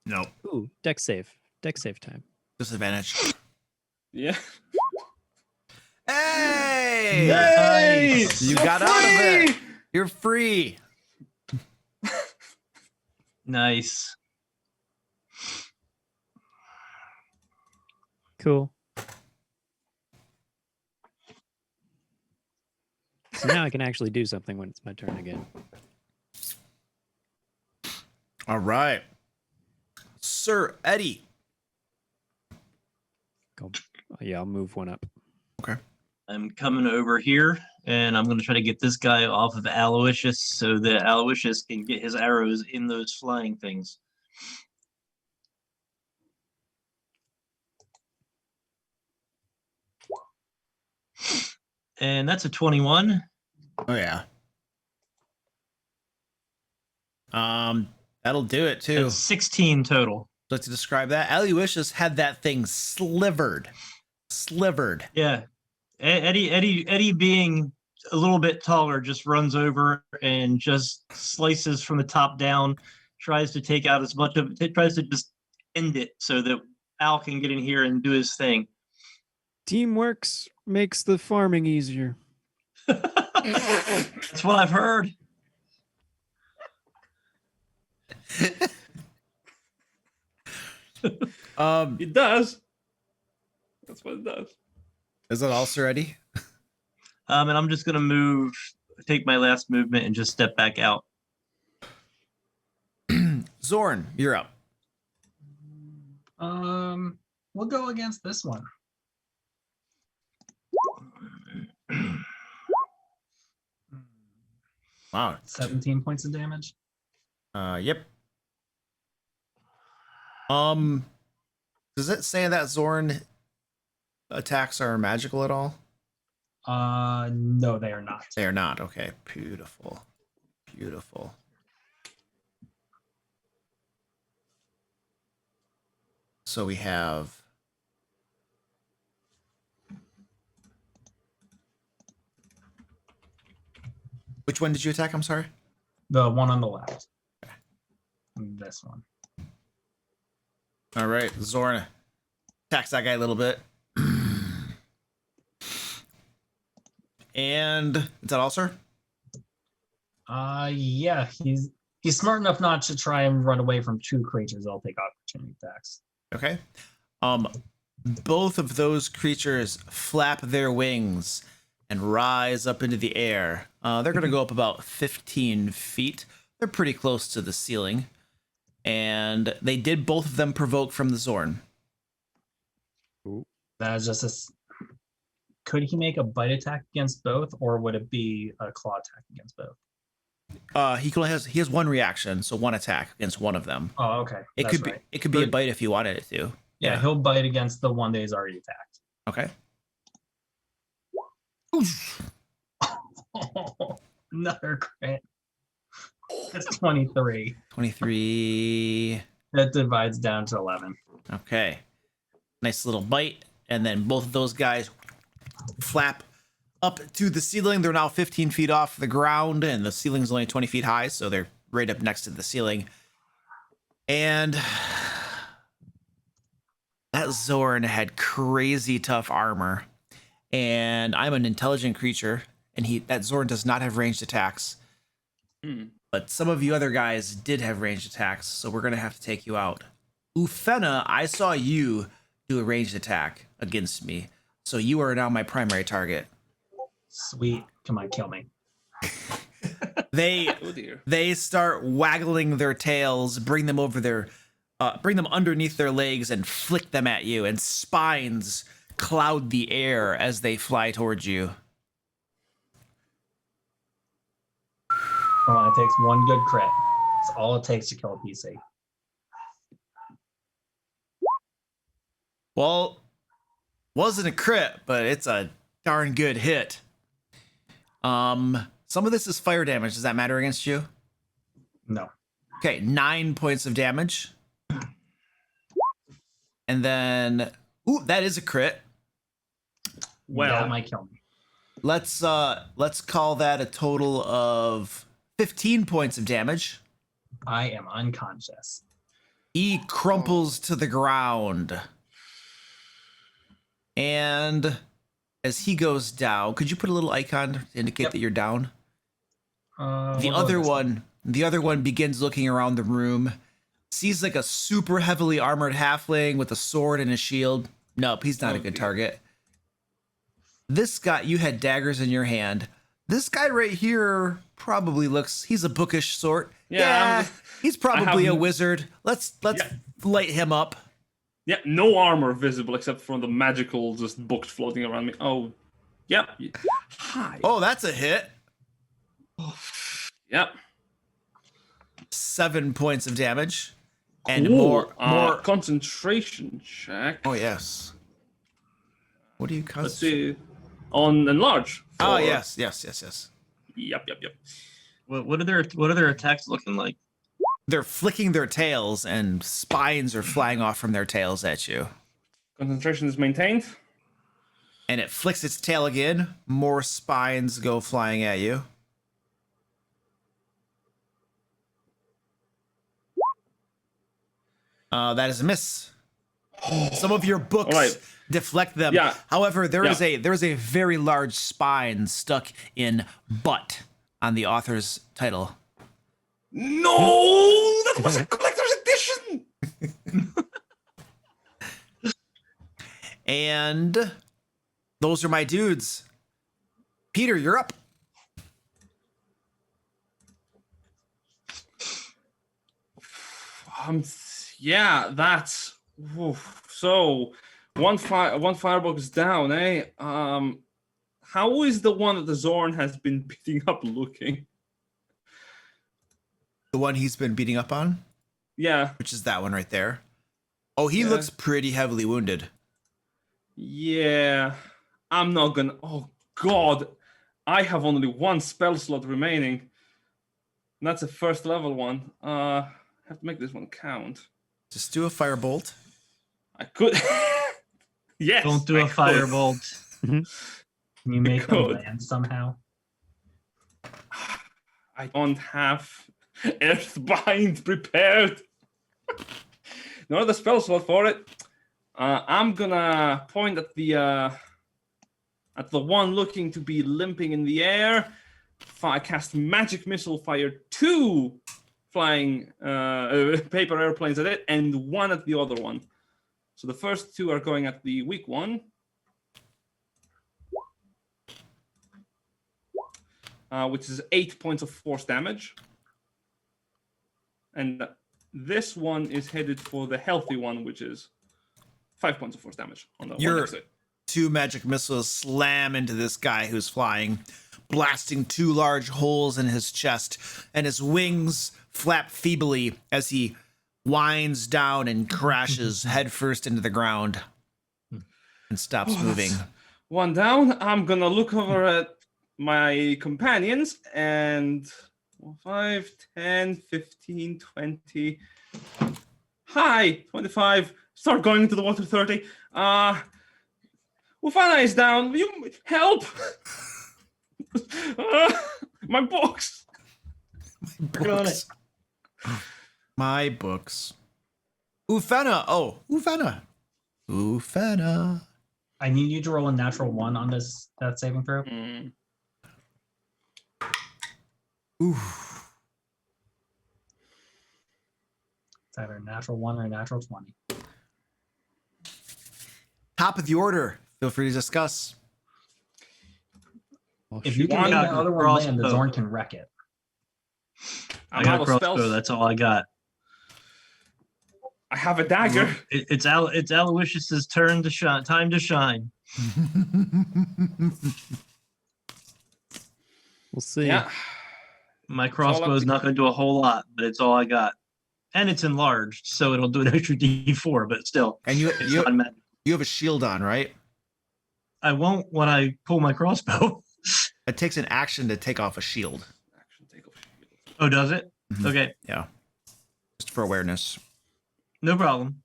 Nope. Ooh, deck save. Deck save time. Disadvantage. Yeah. Hey! Nice. You got out of it. You're free. Nice. Cool. So now I can actually do something when it's my turn again. All right. Sir Eddie. Yeah, I'll move one up. Okay. I'm coming over here, and I'm going to try to get this guy off of Aloysius so that Aloysius can get his arrows in those flying things. And that's a 21. Oh yeah. That'll do it too. That's 16 total. I'd like to describe that. Aloysius had that thing slivered. Yeah. Eddie being a little bit taller just runs over and just slices from the top down, tries to take out as much of it, tries to just end it so that Al can get in here and do his thing. Teamwork makes the farming easier. That's what I've heard. It does. That's what it does. Is that all, Sir Eddie? And I'm just gonna take my last movement and just step back out. Zorn, you're up. We'll go against this one. Wow. 17 points of damage. Yep. Does it say that Zorn attacks are magical at all? No, they are not. They are not. Okay. Beautiful. Beautiful. So we have which one did you attack? I'm sorry. The one on the left. This one. All right, Zorn attacks that guy a little bit. And is that all, sir? Yeah, he's smart enough not to try and run away from two creatures. I'll take opportunity attacks. Okay. Both of those creatures flap their wings and rise up into the air. They're going to go up about 15 feet. They're pretty close to the ceiling. And they did both of them provoke from the Zorn. That is just could he make a bite attack against both, or would it be a claw attack against both? He has one reaction, so one attack against one of them. Oh, okay. It could be a bite if you wanted it to. Yeah, he'll bite against the one that he's already attacked. Okay. Another crit. That's 23. 23. That divides down to 11. Okay. Nice little bite. And then both of those guys flap up to the ceiling. They're now 15 feet off the ground, and the ceiling's only 20 feet high, so they're right up next to the ceiling. And that Zorn had crazy tough armor. And I'm an intelligent creature, and that Zorn does not have ranged attacks. But some of you other guys did have ranged attacks, so we're going to have to take you out. Ufena, I saw you do a ranged attack against me, so you are now my primary target. Sweet. Come on, kill me. They start waggling their tails, bring them underneath their legs and flick them at you, and spines cloud the air as they fly towards you. Come on, it takes one good crit. That's all it takes to kill a PC. Well, wasn't a crit, but it's a darn good hit. Some of this is fire damage. Does that matter against you? No. Okay, 9 points of damage. And then, that is a crit. Well, that might kill me. Let's call that a total of 15 points of damage. I am unconscious. He crumples to the ground. And as he goes down, could you put a little icon to indicate that you're down? The other one begins looking around the room, sees like a super heavily armored halfling with a sword and a shield. Nope, he's not a good target. This guy, you had daggers in your hand. This guy right here probably he's a bookish sort. Yeah, he's probably a wizard. Let's light him up. Yeah, no armor visible except for the magical just books floating around me. Oh, yep. Hi. Oh, that's a hit. Yep. 7 points of damage. And Cool. more Concentration check. Oh, yes. What do you Let's see. On enlarge. Oh, yes. Yep. What are their attacks looking like? They're flicking their tails, and spines are flying off from their tails at you. Concentration is maintained. And it flicks its tail again. More spines go flying at you. That is a miss. Some of your books deflect them. Yeah. However, there is a very large spine stuck in butt on the author's title. No, that was a collector's edition. And those are my dudes. Peter, you're up. Yeah, that's so one firebox down, eh? How is the one that the Zorn has been beating up looking? The one he's been beating up on, Yeah, which is that one right there. Oh, he Yeah. looks pretty heavily wounded. yeah. I'm not gonna. Oh God, I have only one spell slot remaining. And that's a first level one. I have to make this one count. Just do a firebolt. I could. Yes. Don't do I a could. firebolt. Can you make them Good. land somehow? I don't have Earthbind prepared. No other spell slot for it. I'm gonna point at the one looking to be limping in the air. I cast Magic Missile, fire 2 flying paper airplanes at it, and 1 at the other one. So the first 2 are going at the weak one. Which is 8 points of force damage. And this one is headed for the healthy one, which is 5 points of force damage on the one next to it. 2 magic missiles slam into this guy who's flying, blasting 2 large holes in his chest, and his wings flap feebly as he winds down and crashes headfirst into the ground and stops moving. One down. I'm gonna look over at my companions and 5, 10, 15, 20. Hi, 25. Start going into the water, 30. Ufana is down. You help! My books. Books. My books. Ufena. Oh, Ufena. Ufena. I need you to roll a natural 1 on that saving throw. Ooh. It's either a natural 1 or a natural 20. Top of the order. Feel free to discuss. If you can make the other one land, the Zorn can wreck it. I I'm got out a of crossbow. spells. That's all I got. I have a dagger. It's Aloysius's turn to shine. Time to shine. We'll see. Yeah. My all up crossbow is to- not going to do a whole lot, but it's all I got, and it's enlarged, so it'll do an extra D4. But still, And it's not magic. you have a shield on, right? I won't when I pull my crossbow. It takes an action to take off a shield. Action, take off shield. Oh, does it? Mhm. Okay, Yeah. Just for awareness. no problem.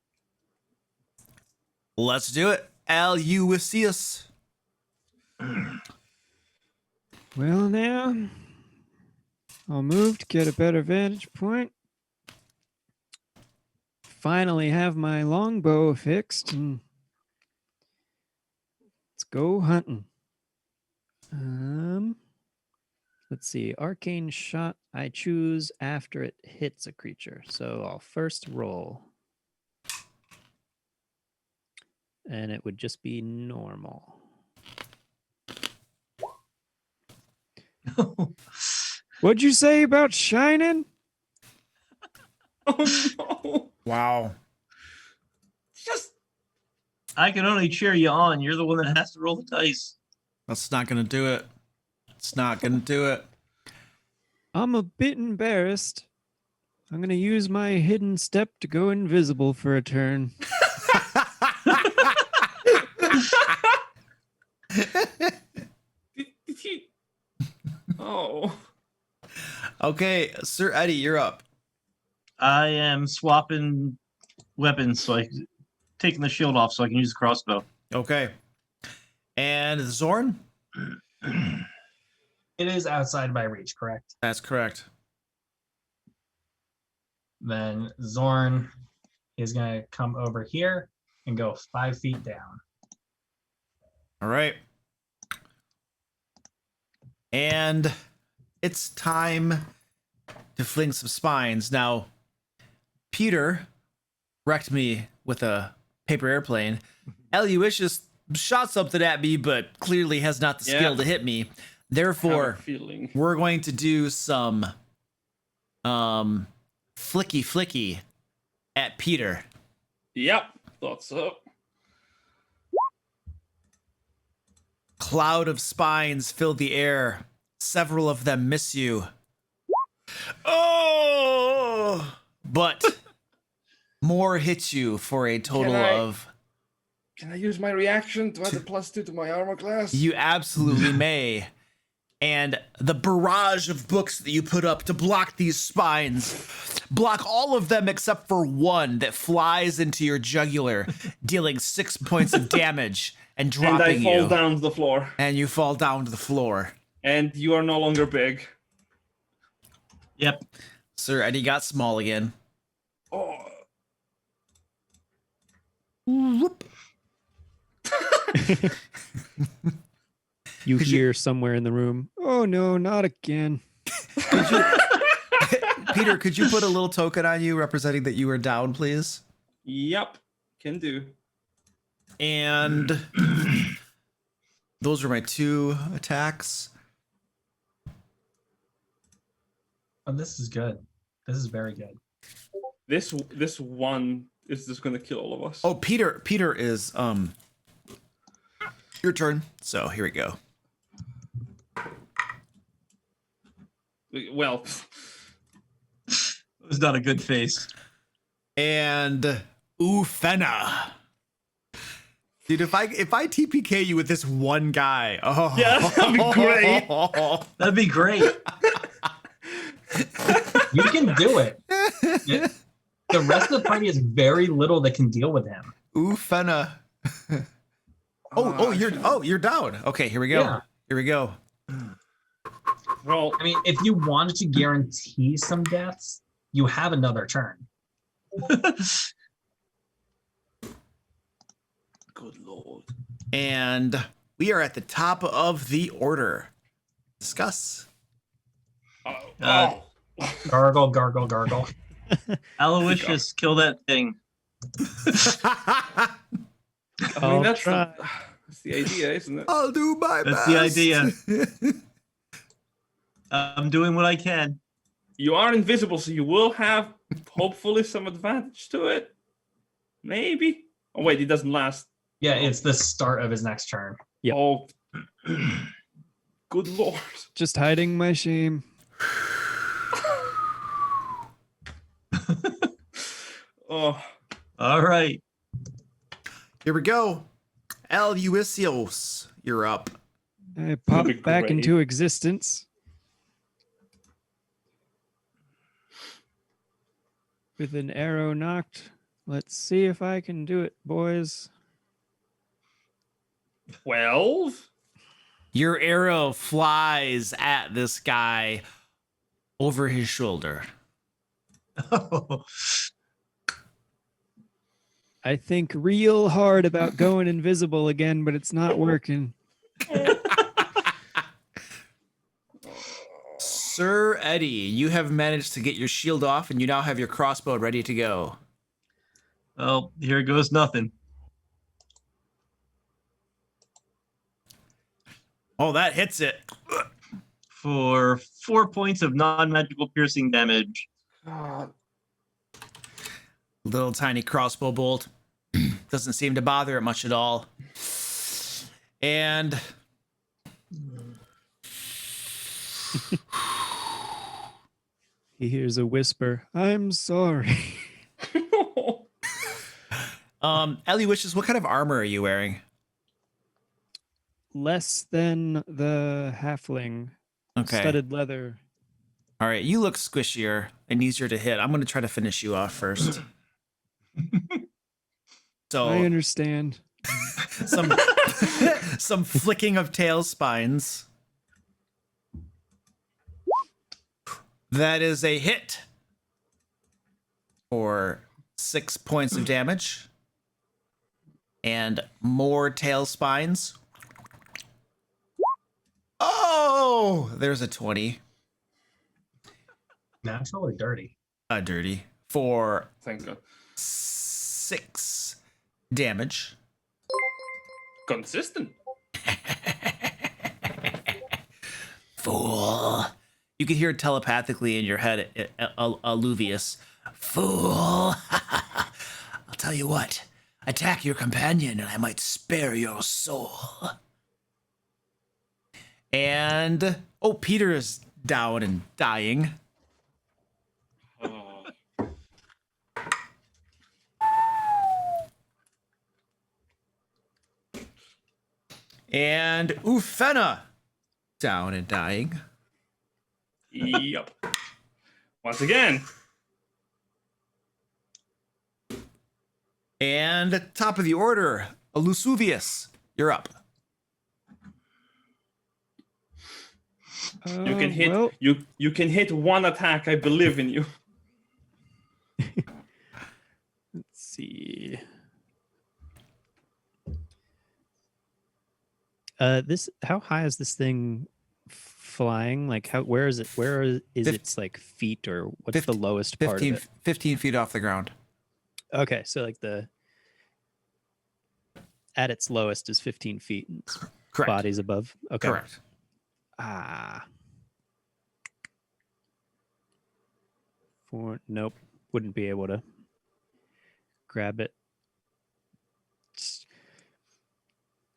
Let's do it. Aloysius. Well, now I'll move to get a better vantage point. Finally, have my longbow fixed, and let's go hunting. Let's see. Arcane shot I choose after it hits a creature, so I'll first roll, and it would just be normal. What'd you say about shining? Oh no! Wow. Just I can only cheer you on. You're the one that has to roll the dice. That's not going to do it. It's not going to do it. I'm a bit embarrassed. I'm going to use my hidden step to go invisible for a turn. did he? Oh. Okay, Sir Eddie, you're up. I am swapping weapons, so taking the shield off so I can use the crossbow. Okay. And Zorn? It is outside my reach, correct? That's correct. Then Zorn is going to come over here and go 5 feet down. All right. And it's time to fling some spines. Now, Peter wrecked me with a paper airplane. Aloysius shot something at me, but clearly has not the skill to hit me. Therefore, we're going to do some flicky at Peter. Yep, thought so. Cloud of spines fill the air. Several of them miss you. Oh! But more hit you for a total of... Can I use my reaction to add a +2 to my armor class? You absolutely may. And the barrage of books that you put up to block these spines, block all of them except for one that flies into your jugular, dealing 6 points of damage and dropping you. And I fall down to the floor. And you fall down to the floor. And you are no longer big. Yep. Sir Eddie got small again. Oh. Whoop. You hear somewhere in the room, "Oh no, not again." Peter, could you put a little token on you representing that you were down, please? Yep, can do. And those are my 2 attacks. Oh, this is good. This is very good. This one is just gonna kill all of us. Oh, Peter is your turn. So here we go. Well, It was not a good face. And Ufena. Dude, if I TPK you with this one guy, oh yeah, that'd be great. That'd be great. You can do it. The rest of the party has very little that can deal with him. Ufena. You're down. Okay, here we go. Yeah. Here we go. Well, I mean, if you wanted to guarantee some deaths, you have another turn. good lord. And we are at the top of the order. Discuss. Gargle, gargle, gargle. Aloysius, kill that thing. I mean, that's the idea, isn't it? I'll do my best. That's the idea. I'm doing what I can. You are invisible, so you will have hopefully some advantage to it. Maybe. Oh wait, it doesn't last. Yeah, it's the start of his next turn. Yep. Oh, good lord. Just hiding my shame. Oh, All right. Here we go. Aloysius, you're up. I pop be back great. into existence. With an arrow knocked. Let's see if I can do it, boys. 12? Your arrow flies at this guy over his shoulder. I think real hard about going invisible again, but it's not working. Sir Eddie, you have managed to get your shield off, and you now have your crossbow ready to go. Well, here goes nothing. Oh, that hits it. For 4 points of non-magical piercing damage. Little tiny crossbow bolt. Doesn't seem to bother it much at all. And He hears a whisper, "I'm sorry." Aloysius, what kind of armor are you wearing? Less than the halfling. Okay. Studded leather. All right, you look squishier and easier to hit. I'm going to try to finish you off first. I So understand. some some flicking of tail spines. That is a hit for 6 points of damage. And more tail spines. Oh, there's a 20. Natural or dirty? Dirty. For Thank God. 6 damage. Consistent. Fool. You can hear it telepathically in your head, Alluvius. Fool. I'll tell you what. Attack your companion and I might spare your soul. And, oh, Peter is down and dying. Oh. And Ufena down and dying. Yep. Once again. And top of the order, Lusuvius, you're up. You can hit well, you can hit one attack. I believe in you. let's see. How high is this thing flying? Like where is its like feet, or what's the lowest part of it? 15 feet off the ground. Okay, so like at its lowest is 15 feet. And its Correct. body's above. Okay. Correct. Nope, wouldn't be able to grab it.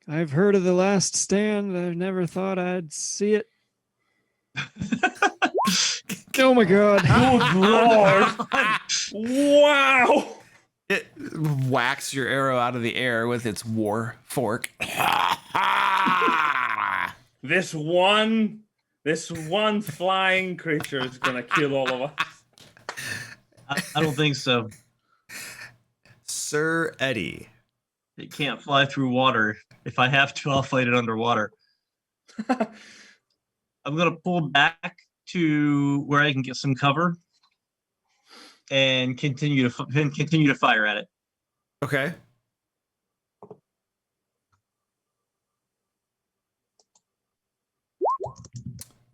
I've heard of The Last Stand. I've never thought I'd see it. Oh my god. Good lord. Wow. It whacks your arrow out of the air with its war fork. This one flying creature is gonna kill all of us. I don't think so. Sir Eddie. It can't fly through water. If I have to, I'll fight it underwater. I'm gonna pull back to where I can get some cover and continue to fire at it. Okay.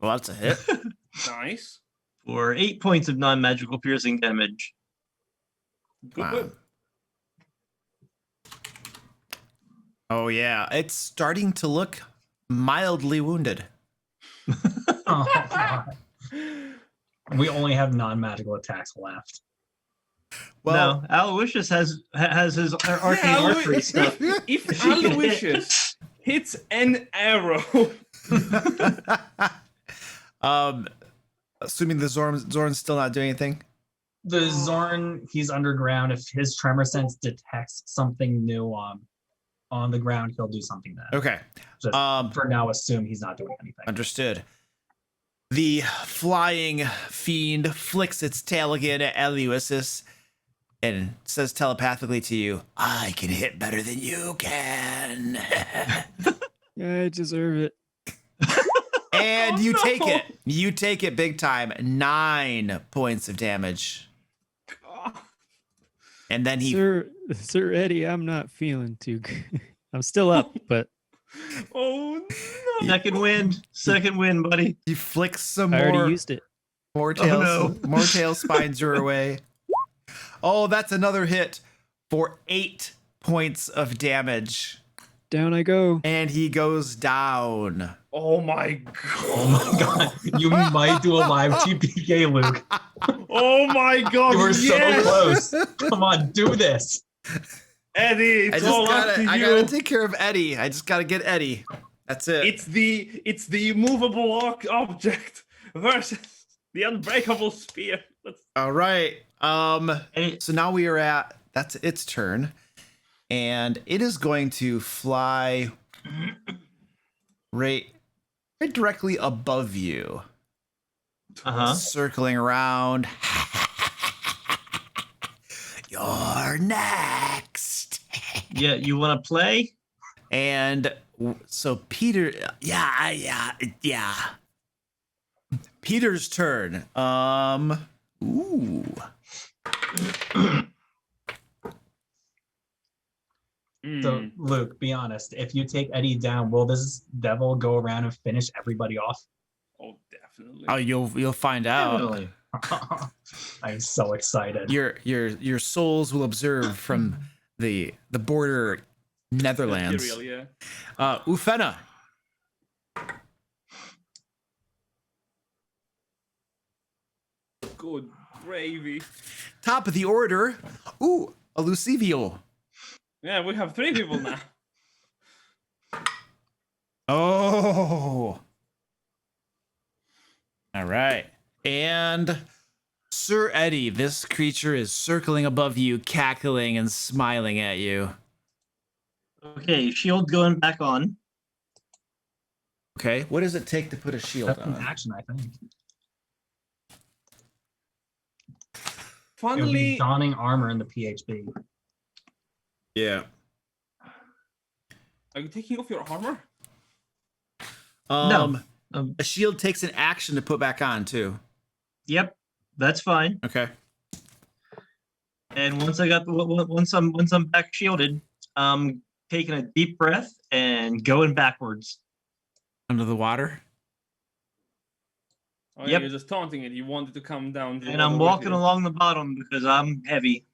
Well, that's a hit. Nice. For 8 points of non-magical piercing damage. Good. Wow. Good. Oh, yeah. It's starting to look mildly wounded. Oh, God. We only have non-magical attacks left. Well, No, Aloysius has his arcane archery stuff. If Aloysius hits an arrow, assuming the Zorn's still not doing anything. The Zorn, he's underground. If his tremor sense detects something new on the ground, he'll do something then. Okay. Just for now, assume he's not doing anything. Understood. The flying fiend flicks its tail again at Aloysius and says telepathically to you, I can hit better than you can. I deserve it. And Oh, you no. take it. You take it big time. 9 points of damage. And then he Sir Eddie, I'm not feeling too good. I'm still up, but oh no! Second win, buddy. he flicks some I already more used it. more tail no. more tail spines your way. Oh, that's another hit for 8 points of damage. Down I go. And he goes down. Oh my god! Oh my God! You might do a live TPK, Luke. Oh my god! You were yes! so close. Come on, do this. Eddie, it's all up to I you. gotta take care of Eddie. I just gotta get Eddie. That's it. It's the immovable object versus the unbreakable spear. All right. And So now we are at that's its turn, and it is going to fly right directly above you, circling around. You're next. yeah, you want to play? And so Peter, yeah. Peter's turn. Ooh. So, Luke, be honest. If you take Eddie down, will this devil go around and finish everybody off? Oh, definitely. Oh, you'll find out. Definitely. I'm so excited. Your souls will observe from the border Netherlands. Material, yeah. Ufena. Good gravy. Top of the order. Ooh, a Lucivio. Yeah, we have 3 people now. Oh. All right. And Sir Eddie, this creature is circling above you, cackling and smiling at you. Okay, shield going back on. Okay, what does it take to put a shield That's an on? action, I think. It would be Funnily, donning armor in the PHB. Yeah. are you taking off your armor? No. A shield takes an action to put back on too. Yep, that's fine. Okay. And once I got once I'm back shielded, taking a deep breath and going backwards. Under the water. Oh, Yep. You're just taunting it. You wanted to come down. To the And I'm water with walking you. along the bottom because I'm heavy.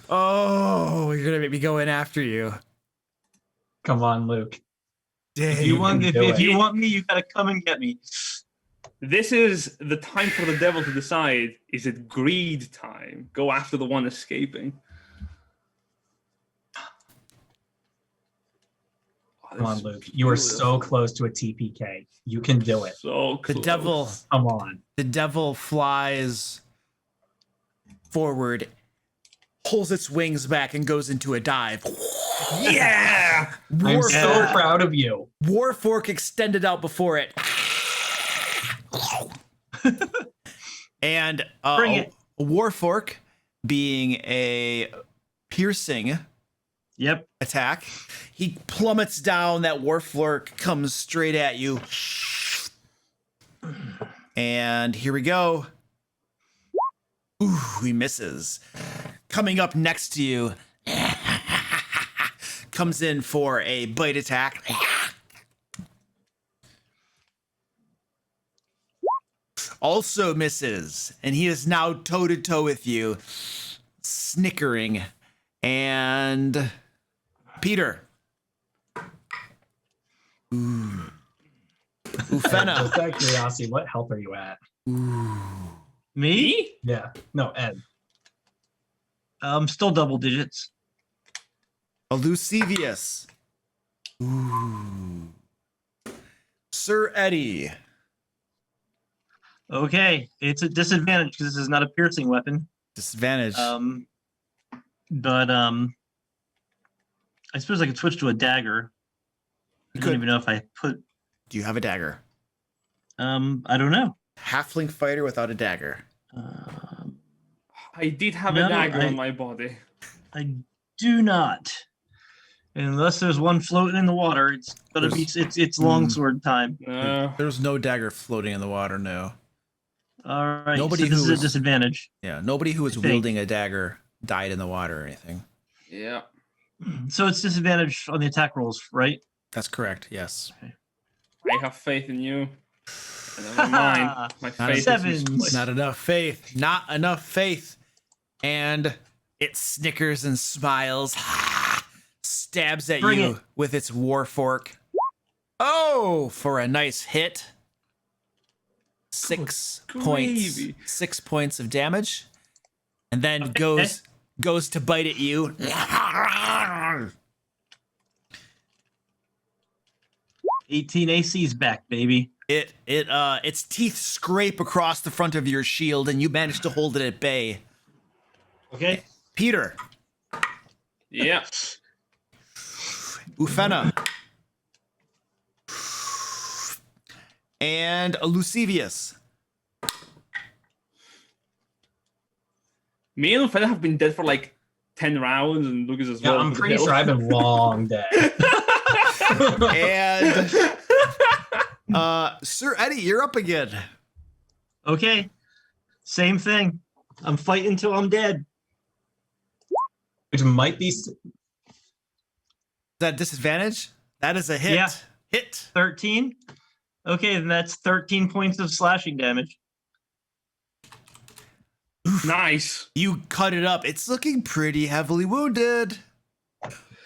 Oh, you're gonna make me go in after you. Come on, Luke. Dang. If you want, can do if it. you want me, you gotta come and get me. This is the time for the devil to decide: is it greed time? Go after the one escaping. Oh, Come on, this is Luke. You are so beautiful. close to a TPK. You can do it. So The close. devil. Come on. The devil flies forward, pulls its wings back, and goes into a dive. Yeah. I'm so Yeah. proud of you. Warfork extended out before it. And Bring a it. Warfork, being a piercing Yep. attack, he plummets down. That Warfork comes straight at you. And here we go. Ooh, he misses. Coming up next to you, comes in for a bite attack. Also misses, and he is now toe to toe with you, snickering. And Peter. Ooh. Ufena. Just out of curiosity, what health are you at? Me? Me? Yeah. No, Ed. Still double digits. Elusivius. Ooh. Sir Eddie. Okay, it's a disadvantage because this is not a piercing weapon. Disadvantage. But I suppose I could switch to a dagger. I could. don't even know if I put. Do you have a dagger? I don't know. Halfling fighter without a dagger. I did have No, a dagger I- on my body. I do not. Unless there's one floating in the water, it's gonna be it's longsword time. No. There's no dagger floating in the water, no. All right. Nobody so this is who a was- disadvantage. Yeah, nobody who was think. wielding a dagger died in the water or anything. Yeah. So it's disadvantage on the attack rolls, right? That's correct, yes. I have faith in you. And never mind. My faith is Sevens. misplaced. Not enough faith. Not enough faith. And it snickers and smiles, stabs at Bring you it. with its war fork. Oh, for a nice hit. 6 points. gravy. 6 points of damage. And then Okay. goes to bite at you. 18 AC's back, baby. Its teeth scrape across the front of your shield, and you manage to hold it at bay. Okay. Peter, Yeah. Ufena, and Lucivius. Me and Feda have been dead for like 10 rounds, and Lucas as Yeah, well. I'm for the pretty hill. sure I've been long dead. And Sir Eddie, you're up again. Is Okay. Same thing. I'm fighting till I'm dead. Which might be that disadvantage? That is a hit. Yeah. Hit. 13. Okay, then that's 13 points of slashing damage. Nice. You cut it up. It's looking pretty heavily wounded.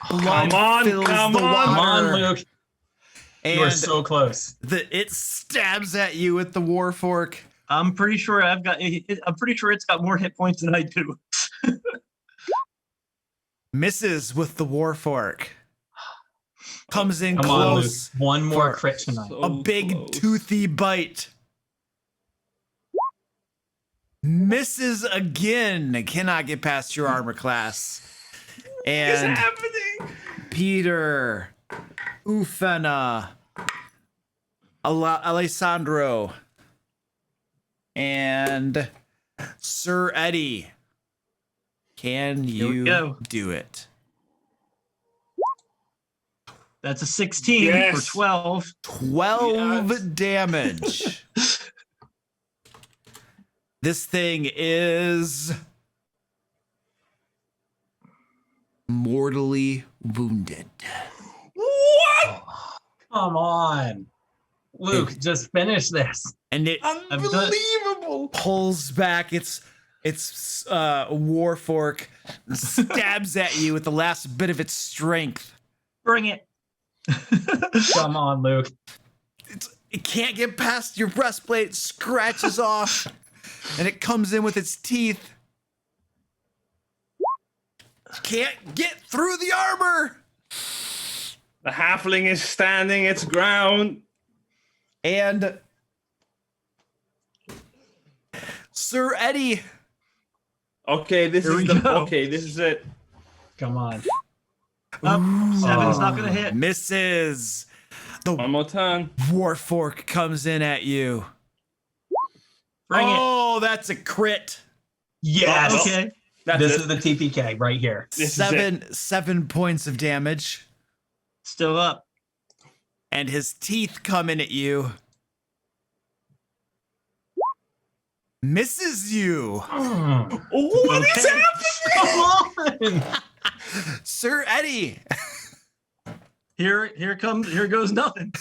Blood Come on, fills come the on. water. Come on, Luke. And You are so close. it stabs at you with the war fork. I'm pretty sure I'm pretty sure it's got more hit points than I do. Misses with the war fork. Comes in Come on, Luke. close. One more for crit tonight. So a big close. toothy bite. Misses again. Cannot get past your armor class. What is And happening? Peter, Ufena, Alessandro, and Sir Eddie. Can Here we you go. do it? That's a 16 Yes. for 12. 12 Yes. damage. This thing is mortally wounded. What? Come on. Luke, just finish this. And it Unbelievable. pulls back its war fork, stabs at you with the last bit of its strength. Bring it. Come on, Luke. It can't get past your breastplate, scratches off, and it comes in with its teeth. Can't get through the armor. The halfling is standing its ground. And Sir Eddie. Okay, this Here is we the go. okay. This is it. Come on. Seven's not gonna hit. Misses. The One more turn. war fork comes in at you. Bring it. Oh, that's a crit. Yes. Okay. That's This it. is the TPK right here. This is it. 7 points of damage. Still up. And his teeth come in at you. Misses you. Mm. What is Okay. happening? Come on. Sir Eddie. Here goes nothing.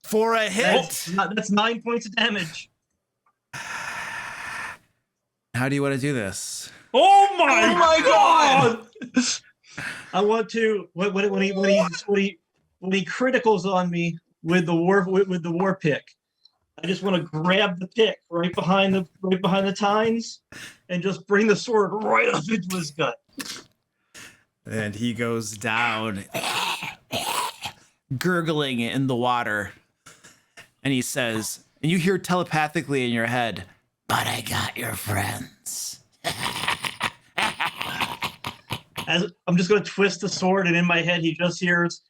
For a hit. That's 9 points of damage. How do you want to do this? Oh my! Oh my God! I want to when he criticals on me with the war pick. I just want to grab the pick right behind the tines and just bring the sword right up into his gut. And he goes down, gurgling in the water. And he says, and you hear telepathically in your head, "But I got your friends." As I'm just going to twist the sword, and in my head he just hears,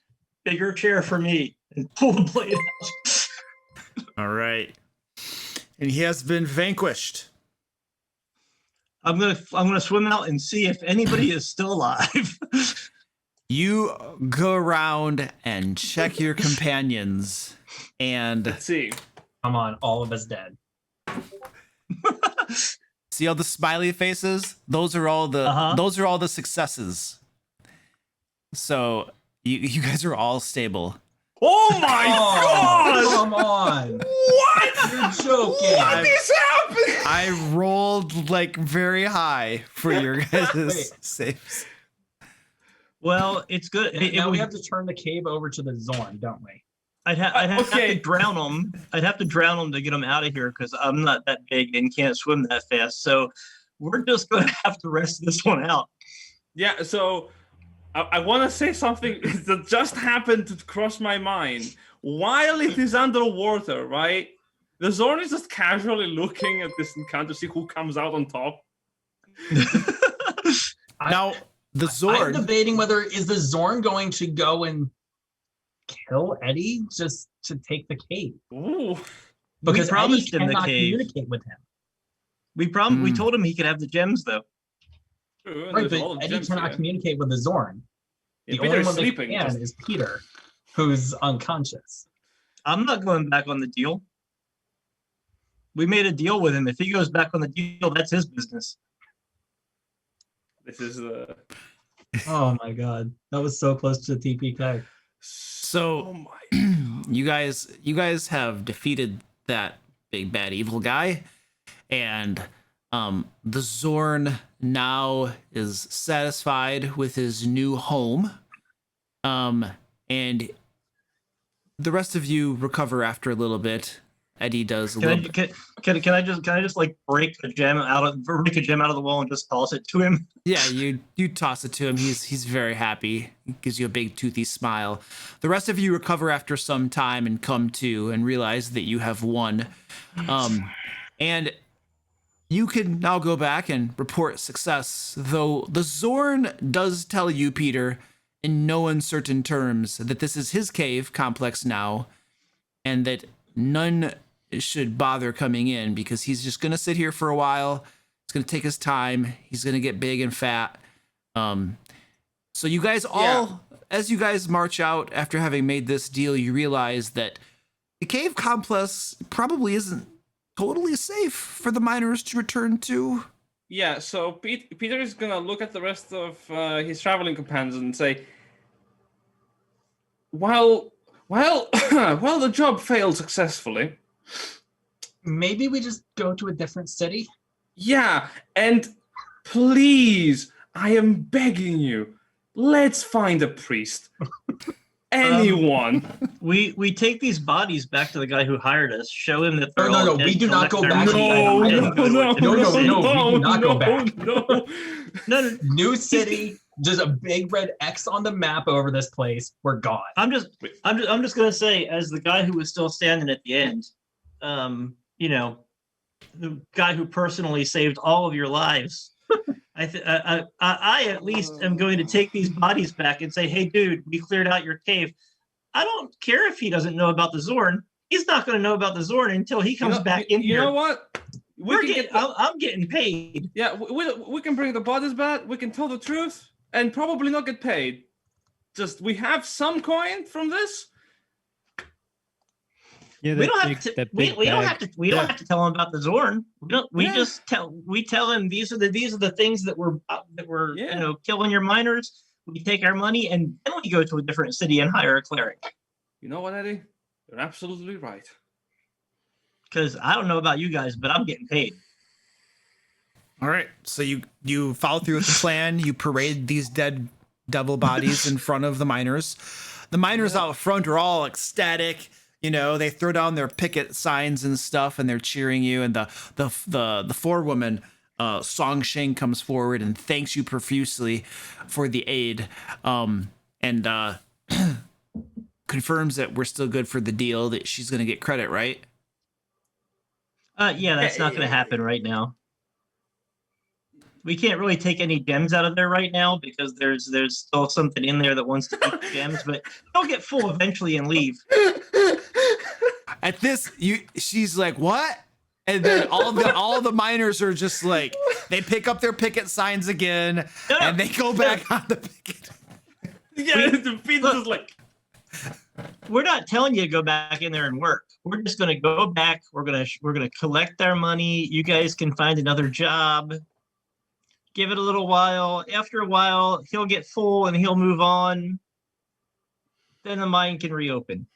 "Bigger chair for me," and pull the blade out. All right. And he has been vanquished. I'm gonna swim out and see if anybody is still alive. You go around and check your companions, and Let's see. Come on, all of us dead. see all the smiley faces? Those are all the successes. So you guys are all stable. Oh my Oh, God! come on. What? You're joking. What is happening? I rolled like very high for your guys' Wait. saves. Well, it's good. Now we have to turn the cave over to the Zorn, don't we? I'd have Okay. to drown them. I'd have to drown them to get them out of here because I'm not that big and can't swim that fast. So we're just going to have to rest this one out. Yeah. So I want to say something that just happened to cross my mind. While it is underwater, right? The Zorn is just casually looking at this encounter to see who comes out on top. Now the I'm Zord. debating whether is the Zorn going to go and kill Eddie just to take the cave, Ooh. because Eddie promised him the cannot cave. communicate with him. We told him he could have the gems though. True, and Right, there's a lot but of Eddie gems cannot here. communicate with the Zorn. Yeah, The Peter only is one that sleeping. can just- is Peter, who's unconscious. I'm not going back on the deal. We made a deal with him. If he goes back on the deal, that's his business. This is Oh my God, that was so close to the TPK. So oh my. you guys have defeated that big bad evil guy. And the Zorn now is satisfied with his new home. And the rest of you recover after a little bit. Eddie does a little bit. Can I just like break a gem out of the wall and just toss it to him? Yeah, you toss it to him. He's very happy. He gives you a big toothy smile. The rest of you recover after some time and come to and realize that you have won. And you can now go back and report success, though the Zorn does tell you, Peter, in no uncertain terms, that this is his cave complex now, and that none should bother coming in because he's just going to sit here for a while. It's going to take his time. He's going to get big and fat. So you guys all, as you guys march out after having made this deal, you realize that the cave complex probably isn't totally safe for the miners to return to. Yeah, so Peter is going to look at the rest of his traveling companions and say, well, the job failed successfully. Maybe we just go to a different city? Yeah, and please, I am begging you, let's find a priest. Anyone. We take these bodies back to the guy who hired us, show him that they're No, all dead, we do not go collect their back. money, No, and go to a different city. we do not go back. No. New city, just a big red X on the map over this place. We're gone. I'm just gonna say, as the guy who was still standing at the end, the guy who personally saved all of your lives, I at least am going to take these bodies back and say, hey, dude, we cleared out your cave. I don't care if he doesn't know about the Zorn. He's not going to know about the Zorn until he comes back in here. You know what? I'm getting paid. Yeah, we can bring the bodies back. We can tell the truth and probably not get paid. Just we have some coin from this. Yeah, We don't have to tell him about the Zorn. We tell him these are the things that were killing your miners. We take our money and then we go to a different city and hire a cleric. You know what, Eddie? You're absolutely right. Because I don't know about you guys, but I'm getting paid. All right, so you follow through with the plan. You parade these dead devil bodies in front of the miners. The miners out front are all ecstatic. You know, they throw down their picket signs and stuff, and they're cheering you. And the forewoman, Song Shing, comes forward and thanks you profusely for the aid, and confirms that we're still good for the deal. That she's going to get credit, right? Yeah, that's not going to happen right now. We can't really take any gems out of there right now because there's still something in there that wants to eat the gems, but they'll get full eventually and leave. At this, she's like, "What?" And then all the miners are just like, they pick up their picket signs again, and they go back on the picket. Yeah, the Peter's just like, we're not telling you to go back in there and work. We're just going to go back. We're going to collect our money. You guys can find another job. Give it a little while. After a while, he'll get full and he'll move on. Then the mine can reopen.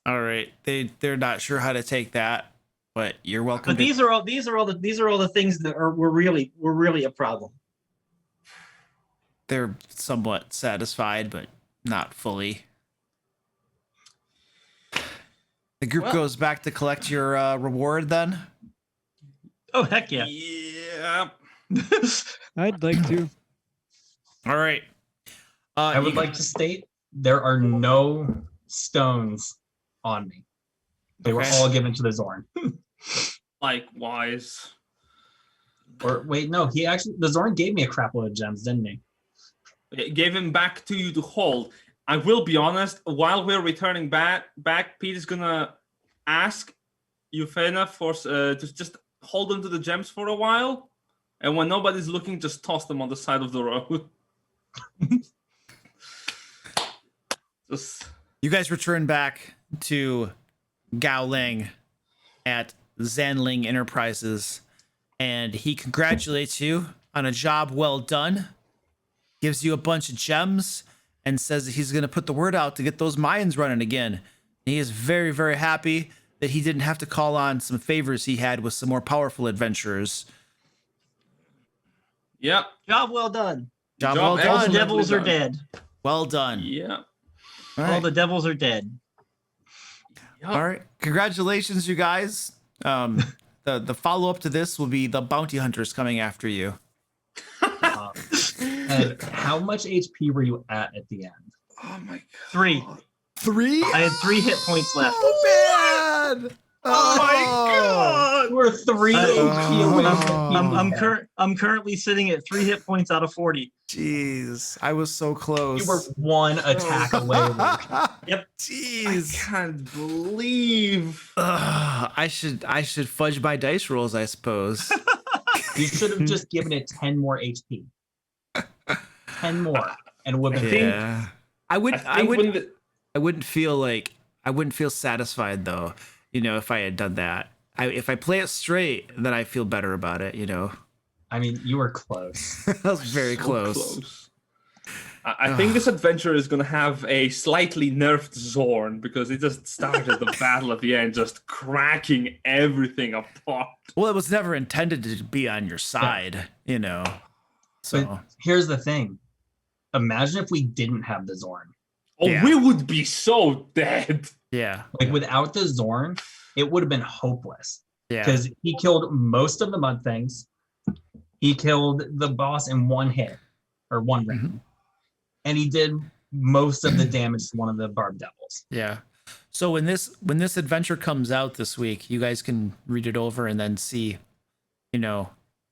All right, they're not sure how to take that, but you're welcome. But these are all the things that were really a problem. They're somewhat satisfied, but not fully. The group goes back to collect your reward then? Oh, heck yeah. yeah. I'd like to. All right. I would like to state there are no stones on me. They were all given to the Zorn. Likewise. Or wait, no, the Zorn gave me a crap load of gems, didn't he? It gave him back to you to hold. I will be honest, while we're returning back Pete is gonna ask Euphena to just hold on to the gems for a while, and when nobody's looking, just toss them on the side of the road. You guys return back to Gao Ling at Zanling Enterprises, and he congratulates you on a job well done, gives you a bunch of gems, and says that he's going to put the word out to get those mines running again. He is very, very happy that he didn't have to call on some favors he had with some more powerful adventurers. Yep. Job well done. Job Job well All the done. excellent. devils are done. dead. Well done. Yeah. All All right. the devils are dead. All right. Congratulations, you guys. The follow up to this will be the bounty hunters coming after you. And how much HP were you at the end? Oh my god. 3. 3? I had 3 hit points left. Oh, man. Oh my god. We're 3 HP away from I'm currently sitting at 3 hit points out of 40. Jeez, I was so close. You were 1 attack away. Yep. Jeez. I can't believe. I should fudge my dice rolls, I suppose. You should have just given it 10 more HP. 10 more, and it would have been. Yeah. I wouldn't feel satisfied though, if I had done that. If I play it straight, then I feel better about it, I mean, you were close. That was very So close. I think this adventure is going to have a slightly nerfed Zorn because it just started the battle at the end, just cracking everything apart. Well, it was never intended to be on your side, So But here's the thing. Imagine if we didn't have the Zorn. Oh, Yeah. we would be so dead. yeah, Like, without the Zorn, it would have been hopeless. yeah. Because he killed most of the mud things. He killed the boss in 1 hit, or 1 round. And he did most of the damage to one of the barb devils. Yeah. So when this adventure comes out this week, you guys can read it over and then see,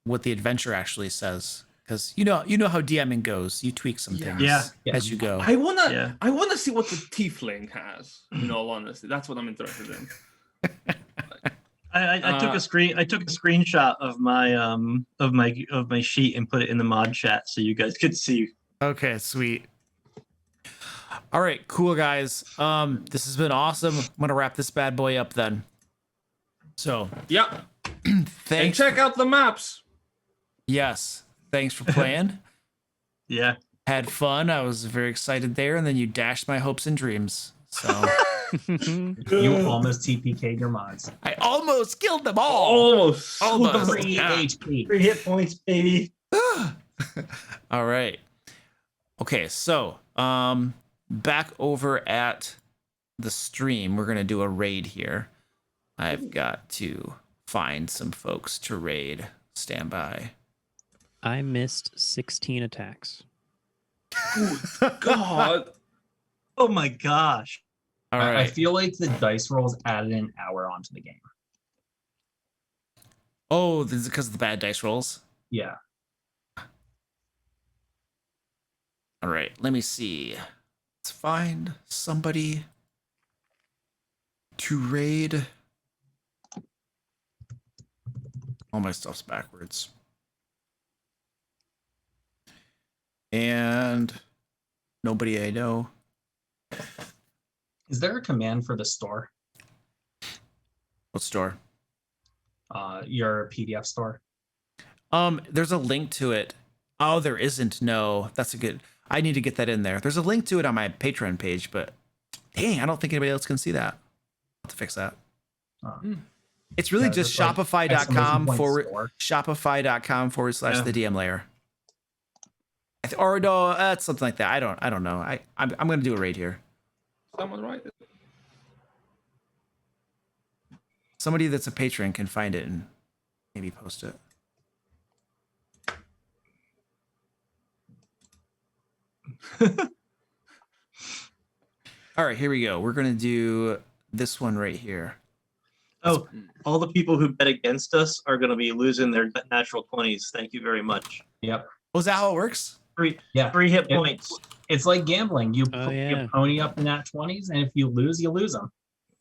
what the adventure actually says. Because you know how DMing goes. You tweak some things Yeah. as you go. I wanna Yeah. see what the tiefling has. In all honesty, that's what I'm interested in. I took a screenshot of my sheet and put it in the mod chat so you guys could see. Okay, sweet. All right, cool guys. This has been awesome. I'm gonna wrap this bad boy up then. So Yeah, and thanks. check out the maps. Yes, thanks for playing. Yeah. Had fun. I was very excited there, and then you dashed my hopes and dreams. So You almost TPK'd your mods. I almost killed them all. Almost. Almost. 3 Yeah. HP. 3 hit points, baby. All right. Okay, so back over at the stream, we're gonna do a raid here. I've got to find some folks to raid. Stand by. I missed 16 attacks. God. Oh my gosh. All I right. feel like the dice rolls added an hour onto the game. Oh, this is because of the bad dice rolls. Yeah. All right, let me see. Let's find somebody to raid. All my stuff's backwards. And nobody I know. Is there a command for the store? What store? Your PDF store? There's a link to it. Oh, there isn't. No, that's a good. I need to get that in there. There's a link to it on my Patreon page, but dang, I don't think anybody else can see that. I'll have to fix that. It's really Yeah, just like shopify.com /store. shopify.com/the DM layer. Or no, it's something like that. I don't know. I'm gonna do a raid here. Someone right? Somebody that's a patron can find it and maybe post it. All right, here we go. We're gonna do this one right here. Oh, all the people who bet against us are going to be losing their natural 20s. Thank you very much. Yep. Was that how it works? 3 Yeah. 3 hit Yep. points. It's like gambling. You Oh, yeah. you pony up the nat 20s, and if you lose, you lose them.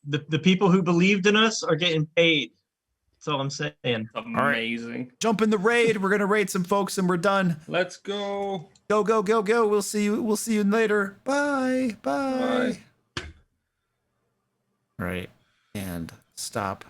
The people who believed in us are getting paid. That's all I'm saying. Amazing. Jump in the raid. We're gonna raid some folks and we're done. Let's go. Go, go, go, go. We'll see you. We'll see you later. Bye. Bye. Bye. Right. And stop.